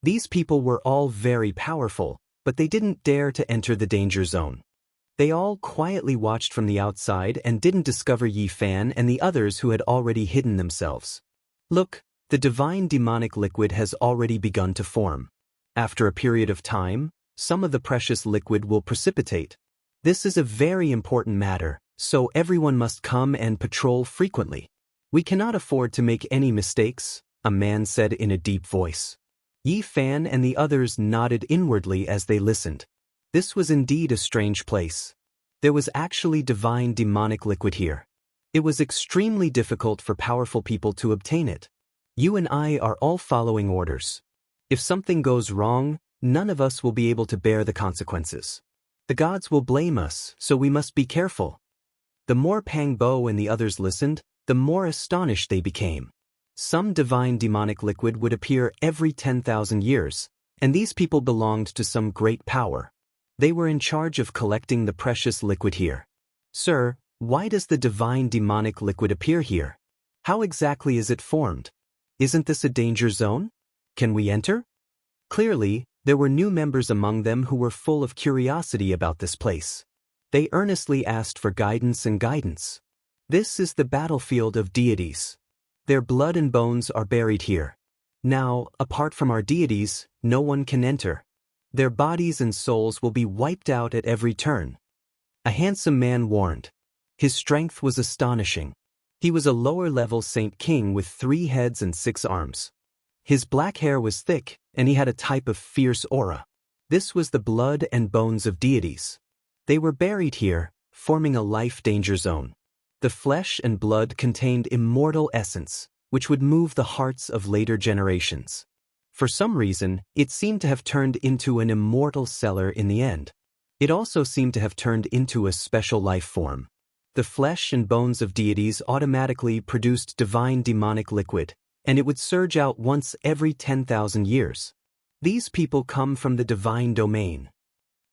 These people were all very powerful, but they didn't dare to enter the danger zone. They all quietly watched from the outside and didn't discover Yi Fan and the others who had already hidden themselves. Look, the divine demonic liquid has already begun to form. After a period of time, some of the precious liquid will precipitate. This is a very important matter, so everyone must come and patrol frequently. We cannot afford to make any mistakes, a man said in a deep voice. Yi Fan and the others nodded inwardly as they listened. This was indeed a strange place. There was actually divine demonic liquid here. It was extremely difficult for powerful people to obtain it. You and I are all following orders. If something goes wrong, none of us will be able to bear the consequences. The gods will blame us, so we must be careful. The more Pang Bo and the others listened, the more astonished they became. Some divine demonic liquid would appear every 10,000 years, and these people belonged to some great power. They were in charge of collecting the precious liquid here. Sir, Why does the divine demonic liquid appear here? How exactly is it formed? Isn't this a danger zone? Can we enter? Clearly, there were new members among them who were full of curiosity about this place. They earnestly asked for guidance and guidance. This is the battlefield of deities. Their blood and bones are buried here. Now, apart from our deities, no one can enter. Their bodies and souls will be wiped out at every turn. A handsome man warned. His strength was astonishing. He was a lower-level Saint King with 3 heads and 6 arms. His black hair was thick, and he had a type of fierce aura. This was the blood and bones of deities. They were buried here, forming a life danger zone. The flesh and blood contained immortal essence, which would move the hearts of later generations. For some reason, it seemed to have turned into an immortal cellar in the end. It also seemed to have turned into a special life form. The flesh and bones of deities automatically produced divine demonic liquid, and it would surge out once every 10,000 years. These people come from the divine domain.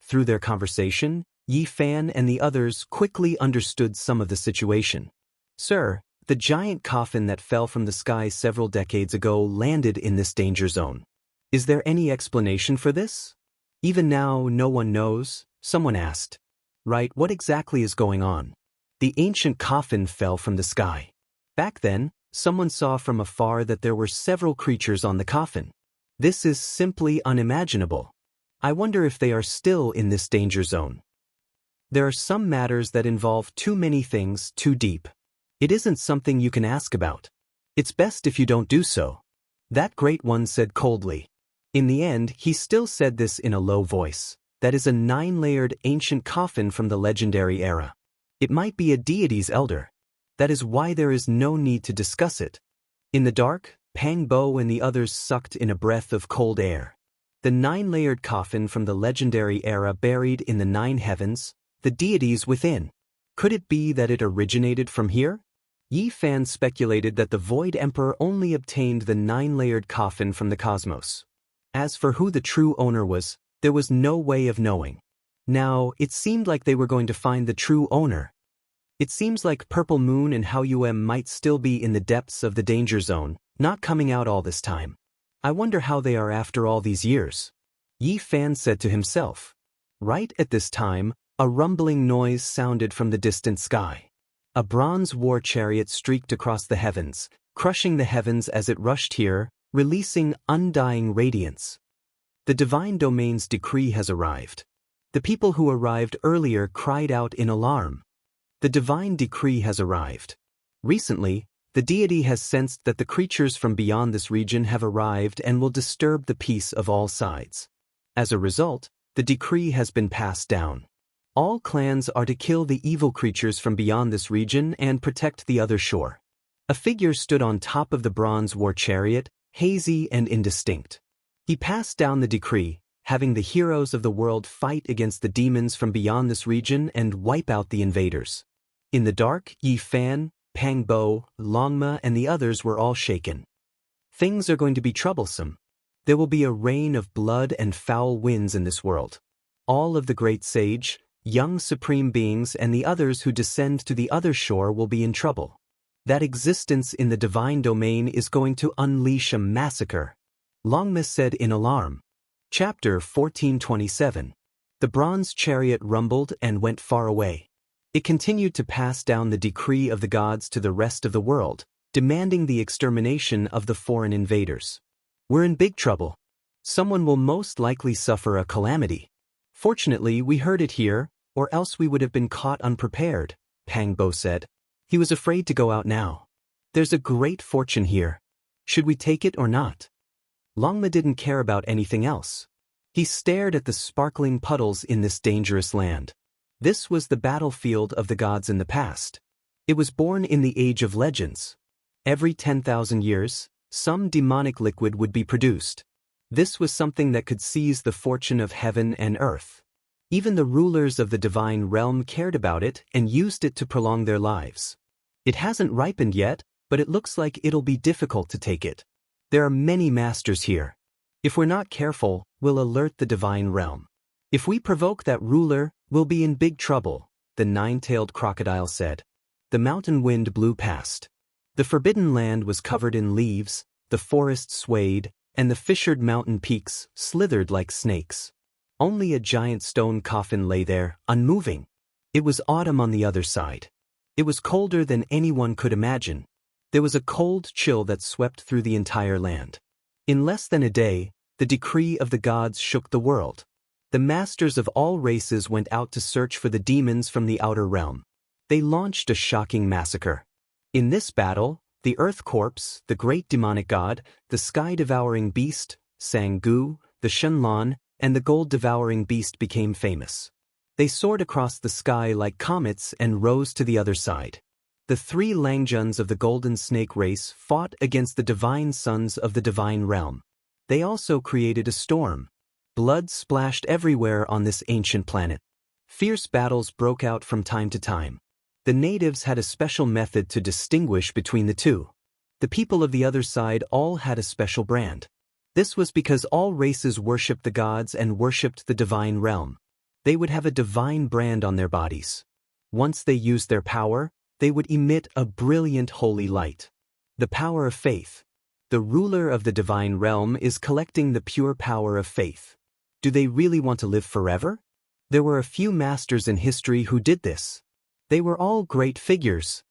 Through their conversation, Yi Fan and the others quickly understood some of the situation. Sir, the giant coffin that fell from the sky several decades ago landed in this danger zone. Is there any explanation for this? Even now, no one knows, someone asked. Right, what exactly is going on? The ancient coffin fell from the sky. Back then, someone saw from afar that there were several creatures on the coffin. This is simply unimaginable. I wonder if they are still in this danger zone. There are some matters that involve too many things too deep. It isn't something you can ask about. It's best if you don't do so. That great one said coldly. In the end, he still said this in a low voice. That is a 9-layered ancient coffin from the legendary era. It might be a deity's elder. That is why there is no need to discuss it. In the dark, Pang Bo and the others sucked in a breath of cold air. The 9-layered coffin from the legendary era buried in the 9 heavens, the deities within. Could it be that it originated from here? Yi Fan speculated that the Void Emperor only obtained the 9-layered coffin from the cosmos. As for who the true owner was, there was no way of knowing. Now, it seemed like they were going to find the true owner. It seems like Purple Moon and Hao Yuem might still be in the depths of the danger zone, not coming out all this time. I wonder how they are after all these years. Yi Fan said to himself. Right at this time, a rumbling noise sounded from the distant sky. A bronze war chariot streaked across the heavens, crushing the heavens as it rushed here, releasing undying radiance. The divine domain's decree has arrived. The people who arrived earlier cried out in alarm. The divine decree has arrived. Recently, the deity has sensed that the creatures from beyond this region have arrived and will disturb the peace of all sides. As a result, the decree has been passed down. All clans are to kill the evil creatures from beyond this region and protect the other shore. A figure stood on top of the bronze war chariot, hazy and indistinct. He passed down the decree, having the heroes of the world fight against the demons from beyond this region and wipe out the invaders. In the dark, Yi Fan, Pang Bo, Longma and the others were all shaken. Things are going to be troublesome. There will be a rain of blood and foul winds in this world. All of the great sage, young supreme beings and the others who descend to the other shore will be in trouble. That existence in the divine domain is going to unleash a massacre. Longma said in alarm. Chapter 1427. The bronze chariot rumbled and went far away. It continued to pass down the decree of the gods to the rest of the world, demanding the extermination of the foreign invaders. We're in big trouble. Someone will most likely suffer a calamity. Fortunately, we heard it here, or else we would have been caught unprepared, Pang Bo said. He was afraid to go out now. There's a great fortune here. Should we take it or not? Longma didn't care about anything else. He stared at the sparkling puddles in this dangerous land. This was the battlefield of the gods in the past. It was born in the Age of Legends. Every 10,000 years, some demonic liquid would be produced. This was something that could seize the fortune of heaven and earth. Even the rulers of the divine realm cared about it and used it to prolong their lives. It hasn't ripened yet, but it looks like it'll be difficult to take it. There are many masters here. If we're not careful, we'll alert the divine realm. If we provoke that ruler, we'll be in big trouble, the nine-tailed crocodile said. The mountain wind blew past. The forbidden land was covered in leaves, the forest swayed, and the fissured mountain peaks slithered like snakes. Only a giant stone coffin lay there, unmoving. It was autumn on the other side. It was colder than anyone could imagine. There was a cold chill that swept through the entire land. In less than a day, the decree of the gods shook the world. The masters of all races went out to search for the demons from the outer realm. They launched a shocking massacre. In this battle, the Earth Corpse, the great demonic god, the sky-devouring beast, Sang-gu, the Shenlong, and the gold-devouring beast became famous. They soared across the sky like comets and rose to the other side. The three Langjuns of the Golden Snake race fought against the divine sons of the divine realm. They also created a storm. Blood splashed everywhere on this ancient planet. Fierce battles broke out from time to time. The natives had a special method to distinguish between the two. The people of the other side all had a special brand. This was because all races worshipped the gods and worshipped the divine realm. They would have a divine brand on their bodies. Once they used their power, they would emit a brilliant holy light. The power of faith. The ruler of the divine realm is collecting the pure power of faith. Do they really want to live forever? There were a few masters in history who did this. They were all great figures.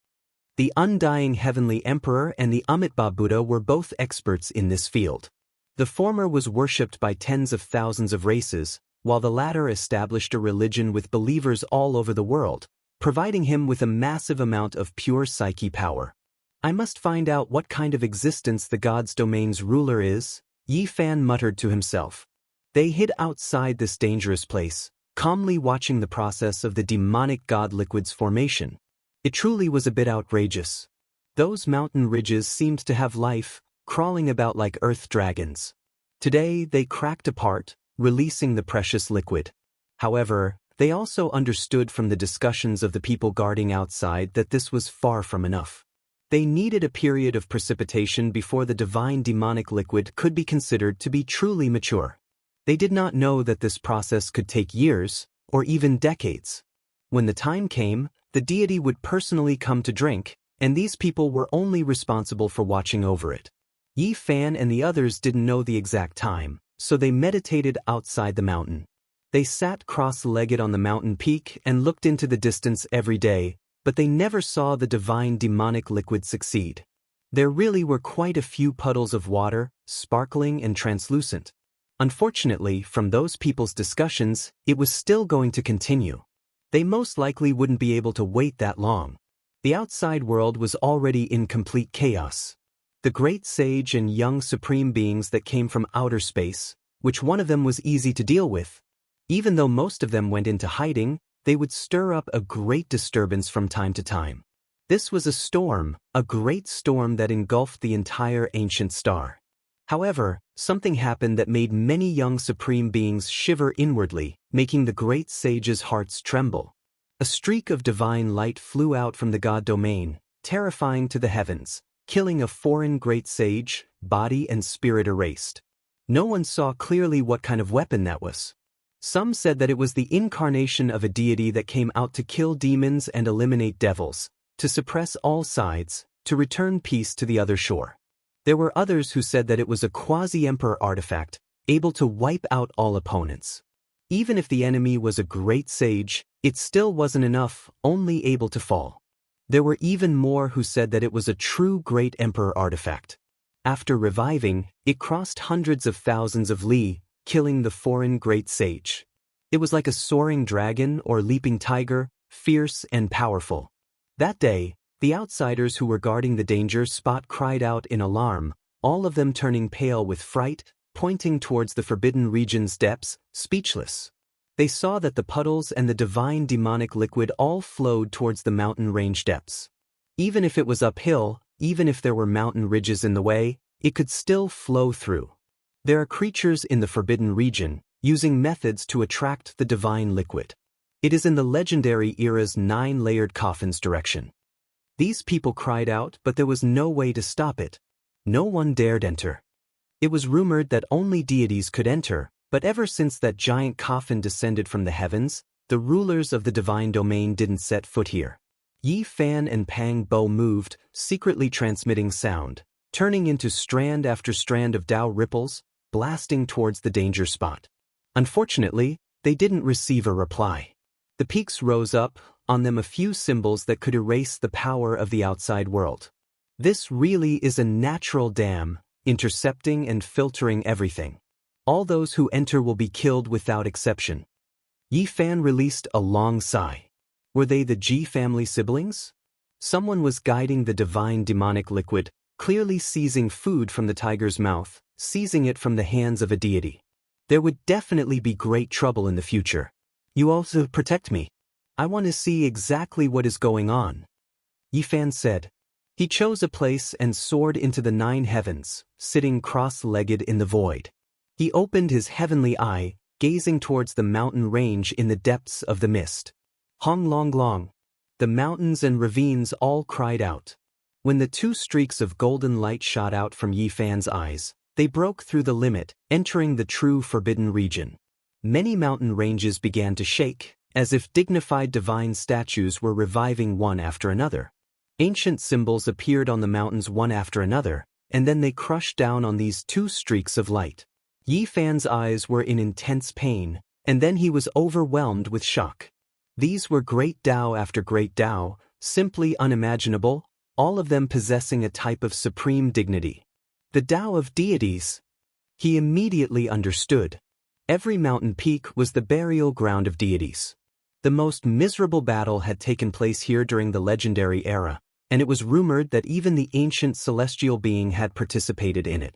The undying heavenly emperor and the Amitabha Buddha were both experts in this field. The former was worshipped by tens of thousands of races, while the latter established a religion with believers all over the world, providing him with a massive amount of pure psyche power. I must find out what kind of existence the god's domain's ruler is, Yi Fan muttered to himself. They hid outside this dangerous place, calmly watching the process of the demonic god liquid's formation. It truly was a bit outrageous. Those mountain ridges seemed to have life, crawling about like earth dragons. Today they cracked apart, releasing the precious liquid. However, they also understood from the discussions of the people guarding outside that this was far from enough. They needed a period of precipitation before the divine demonic liquid could be considered to be truly mature. They did not know that this process could take years, or even decades. When the time came, the deity would personally come to drink, and these people were only responsible for watching over it. Yi Fan and the others didn't know the exact time, so they meditated outside the mountain. They sat cross-legged on the mountain peak and looked into the distance every day, but they never saw the divine demonic liquid succeed. There really were quite a few puddles of water, sparkling and translucent. Unfortunately, from those people's discussions, it was still going to continue. They most likely wouldn't be able to wait that long. The outside world was already in complete chaos. The great sage and young supreme beings that came from outer space, which one of them was easy to deal with. Even though most of them went into hiding, they would stir up a great disturbance from time to time. This was a storm, a great storm that engulfed the entire ancient star. However, something happened that made many young supreme beings shiver inwardly, making the great sage's hearts tremble. A streak of divine light flew out from the god domain, terrifying to the heavens, killing a foreign great sage, body and spirit erased. No one saw clearly what kind of weapon that was. Some said that it was the incarnation of a deity that came out to kill demons and eliminate devils, to suppress all sides, to return peace to the other shore. There were others who said that it was a quasi-emperor artifact, able to wipe out all opponents. Even if the enemy was a great sage, it still wasn't enough, only able to fall. There were even more who said that it was a true great emperor artifact. After reviving, it crossed hundreds of thousands of li, killing the foreign great sage. It was like a soaring dragon or leaping tiger, fierce and powerful. That day, the outsiders who were guarding the danger spot cried out in alarm, all of them turning pale with fright, pointing towards the forbidden region's depths, speechless. They saw that the puddles and the divine demonic liquid all flowed towards the mountain range depths. Even if it was uphill, even if there were mountain ridges in the way, it could still flow through. There are creatures in the forbidden region, using methods to attract the divine liquid. It is in the legendary era's 9-layered coffins direction. These people cried out, but there was no way to stop it. No one dared enter. It was rumored that only deities could enter, but ever since that giant coffin descended from the heavens, the rulers of the divine domain didn't set foot here. Yi Fan and Pang Bo moved, secretly transmitting sound, turning into strand after strand of Dao ripples, blasting towards the danger spot. Unfortunately, they didn't receive a reply. The peaks rose up, on them a few symbols that could erase the power of the outside world. This really is a natural dam, intercepting and filtering everything. All those who enter will be killed without exception. Yi Fan released a long sigh. Were they the Ji family siblings? Someone was guiding the divine demonic liquid, clearly seizing food from the tiger's mouth, seizing it from the hands of a deity. There would definitely be great trouble in the future. You also protect me. I want to see exactly what is going on, Yi Fan said. He chose a place and soared into the 9 heavens, sitting cross-legged in the void. He opened his heavenly eye, gazing towards the mountain range in the depths of the mist. Hong long long. The mountains and ravines all cried out. When the 2 streaks of golden light shot out from Yi Fan's eyes, they broke through the limit, entering the true forbidden region. Many mountain ranges began to shake, as if dignified divine statues were reviving one after another. Ancient symbols appeared on the mountains one after another, and then they crushed down on these 2 streaks of light. Yi Fan's eyes were in intense pain, and then he was overwhelmed with shock. These were great Dao after great Dao, simply unimaginable, all of them possessing a type of supreme dignity. The Dao of deities. He immediately understood. Every mountain peak was the burial ground of deities. The most miserable battle had taken place here during the legendary era, and it was rumored that even the ancient celestial being had participated in it.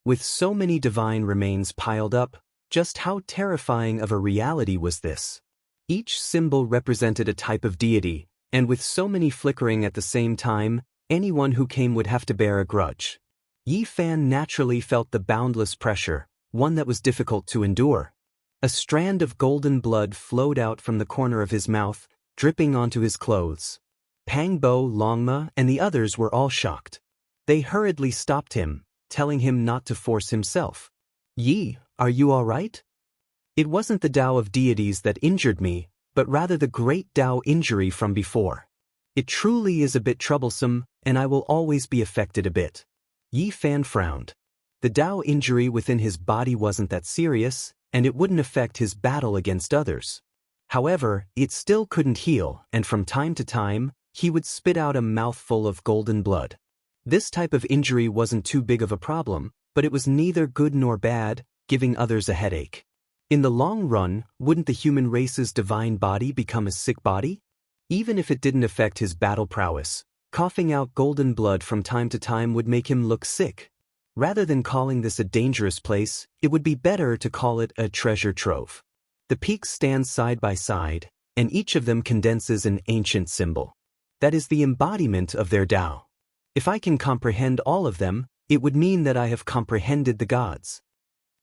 With so many divine remains piled up, just how terrifying of a reality was this? Each symbol represented a type of deity, and with so many flickering at the same time, anyone who came would have to bear a grudge. Yi Fan naturally felt the boundless pressure, one that was difficult to endure. A strand of golden blood flowed out from the corner of his mouth, dripping onto his clothes. Pang Bo, Longma, and the others were all shocked. They hurriedly stopped him, telling him not to force himself. Yi, are you all right? It wasn't the Dao of deities that injured me, but rather the great Dao injury from before. It truly is a bit troublesome, and I will always be affected a bit. Yi Fan frowned. The Dao injury within his body wasn't that serious, and it wouldn't affect his battle against others. However, it still couldn't heal, and from time to time, he would spit out a mouthful of golden blood. This type of injury wasn't too big of a problem, but it was neither good nor bad, giving others a headache. In the long run, wouldn't the human race's divine body become a sick body? Even if it didn't affect his battle prowess, coughing out golden blood from time to time would make him look sick. Rather than calling this a dangerous place, it would be better to call it a treasure trove. The peaks stand side by side, and each of them condenses an ancient symbol. That is the embodiment of their Dao. If I can comprehend all of them, it would mean that I have comprehended the gods.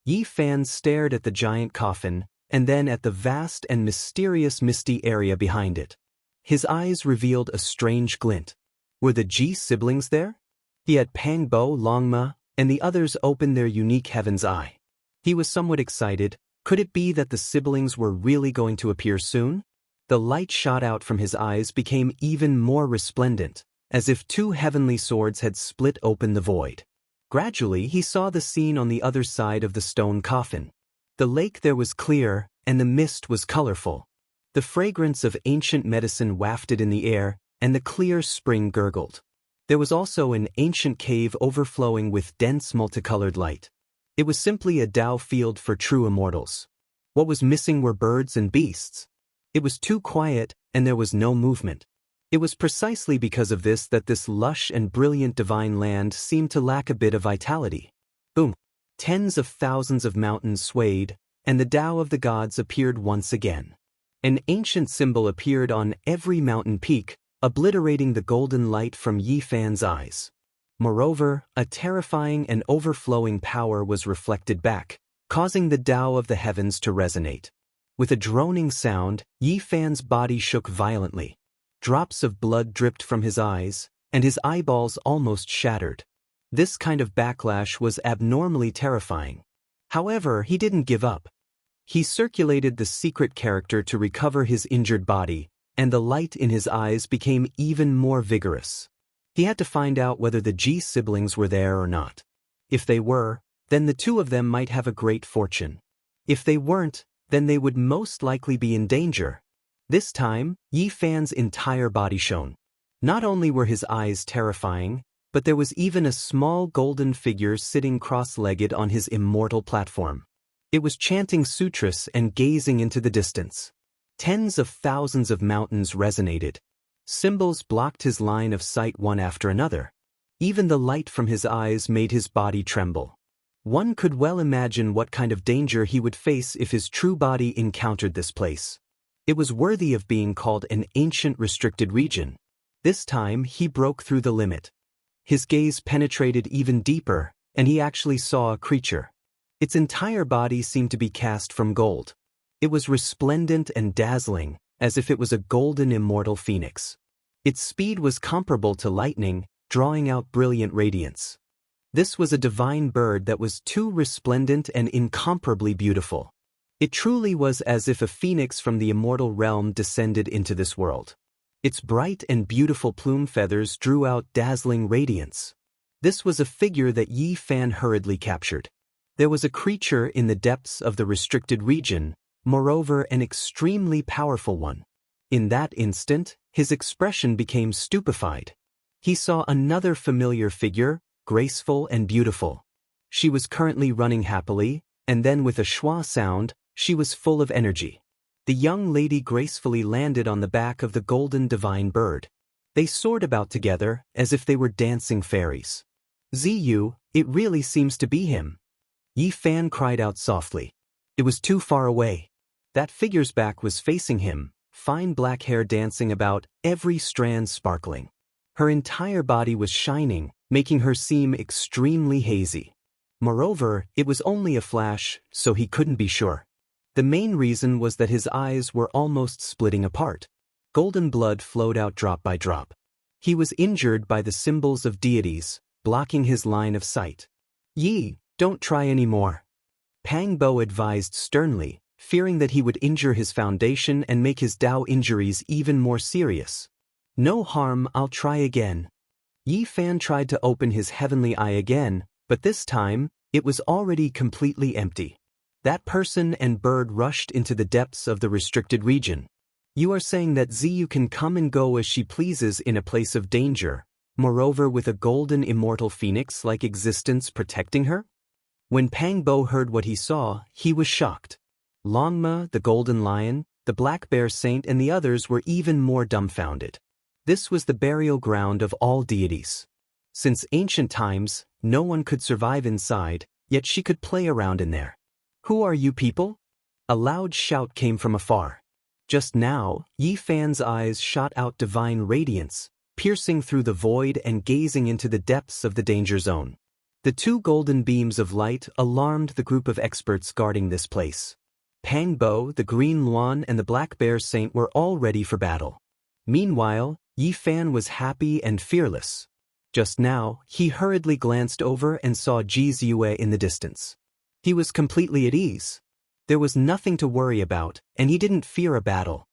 Yi Fan stared at the giant coffin, and then at the vast and mysterious misty area behind it. His eyes revealed a strange glint. Were the Ji siblings there? He had Pang Bo, Longma, and the others open their unique heaven's eye. He was somewhat excited. Could it be that the siblings were really going to appear soon? The light shot out from his eyes became even more resplendent, as if 2 heavenly swords had split open the void. Gradually he saw the scene on the other side of the stone coffin. The lake there was clear, and the mist was colorful. The fragrance of ancient medicine wafted in the air, and the clear spring gurgled. There was also an ancient cave overflowing with dense multicolored light. It was simply a Dao field for true immortals. What was missing were birds and beasts. It was too quiet, and there was no movement. It was precisely because of this that this lush and brilliant divine land seemed to lack a bit of vitality. Boom! Tens of thousands of mountains swayed, and the Dao of the gods appeared once again. An ancient symbol appeared on every mountain peak, obliterating the golden light from Yi Fan's eyes. Moreover, a terrifying and overflowing power was reflected back, causing the Dao of the heavens to resonate. With a droning sound, Yi Fan's body shook violently. Drops of blood dripped from his eyes, and his eyeballs almost shattered. This kind of backlash was abnormally terrifying. However, he didn't give up. He circulated the secret character to recover his injured body, and the light in his eyes became even more vigorous. He had to find out whether the Ji siblings were there or not. If they were, then the two of them might have a great fortune. If they weren't, then they would most likely be in danger. This time, Yi Fan's entire body shone. Not only were his eyes terrifying, but there was even a small golden figure sitting cross-legged on his immortal platform. It was chanting sutras and gazing into the distance. Tens of thousands of mountains resonated. Symbols blocked his line of sight one after another. Even the light from his eyes made his body tremble. One could well imagine what kind of danger he would face if his true body encountered this place. It was worthy of being called an ancient restricted region. This time he broke through the limit. His gaze penetrated even deeper, and he actually saw a creature. Its entire body seemed to be cast from gold. It was resplendent and dazzling, as if it was a golden immortal phoenix. Its speed was comparable to lightning, drawing out brilliant radiance. This was a divine bird that was too resplendent and incomparably beautiful. It truly was as if a phoenix from the immortal realm descended into this world. Its bright and beautiful plume feathers drew out dazzling radiance. This was a figure that Yi Fan hurriedly captured. There was a creature in the depths of the restricted region, moreover an extremely powerful one. In that instant, his expression became stupefied. He saw another familiar figure, graceful and beautiful. She was currently running happily, and then with a schwa sound, she was full of energy. The young lady gracefully landed on the back of the golden divine bird. They soared about together as if they were dancing fairies. Ziyu, it really seems to be him. Yi Fan cried out softly. It was too far away. That figure's back was facing him, fine black hair dancing about, every strand sparkling. Her entire body was shining, making her seem extremely hazy. Moreover, it was only a flash, so he couldn't be sure. The main reason was that his eyes were almost splitting apart. Golden blood flowed out drop by drop. He was injured by the symbols of deities, blocking his line of sight. Yi, don't try anymore. Pang Bo advised sternly, fearing that he would injure his foundation and make his Dao injuries even more serious. No harm, I'll try again. Yi Fan tried to open his heavenly eye again, but this time, it was already completely empty. That person and bird rushed into the depths of the restricted region. You are saying that Ziyu can come and go as she pleases in a place of danger, moreover with a golden immortal phoenix-like existence protecting her? When Pang Bo heard what he saw, he was shocked. Longma, the golden lion, the black bear saint and the others were even more dumbfounded. This was the burial ground of all deities. Since ancient times, no one could survive inside, yet she could play around in there. Who are you people? A loud shout came from afar. Just now, Yi Fan's eyes shot out divine radiance, piercing through the void and gazing into the depths of the danger zone. The two golden beams of light alarmed the group of experts guarding this place. Pang Bo, the green Luan and the black bear saint were all ready for battle. Meanwhile, Yi Fan was happy and fearless. Just now, he hurriedly glanced over and saw Ji Ziyue in the distance. He was completely at ease. There was nothing to worry about, and he didn't fear a battle.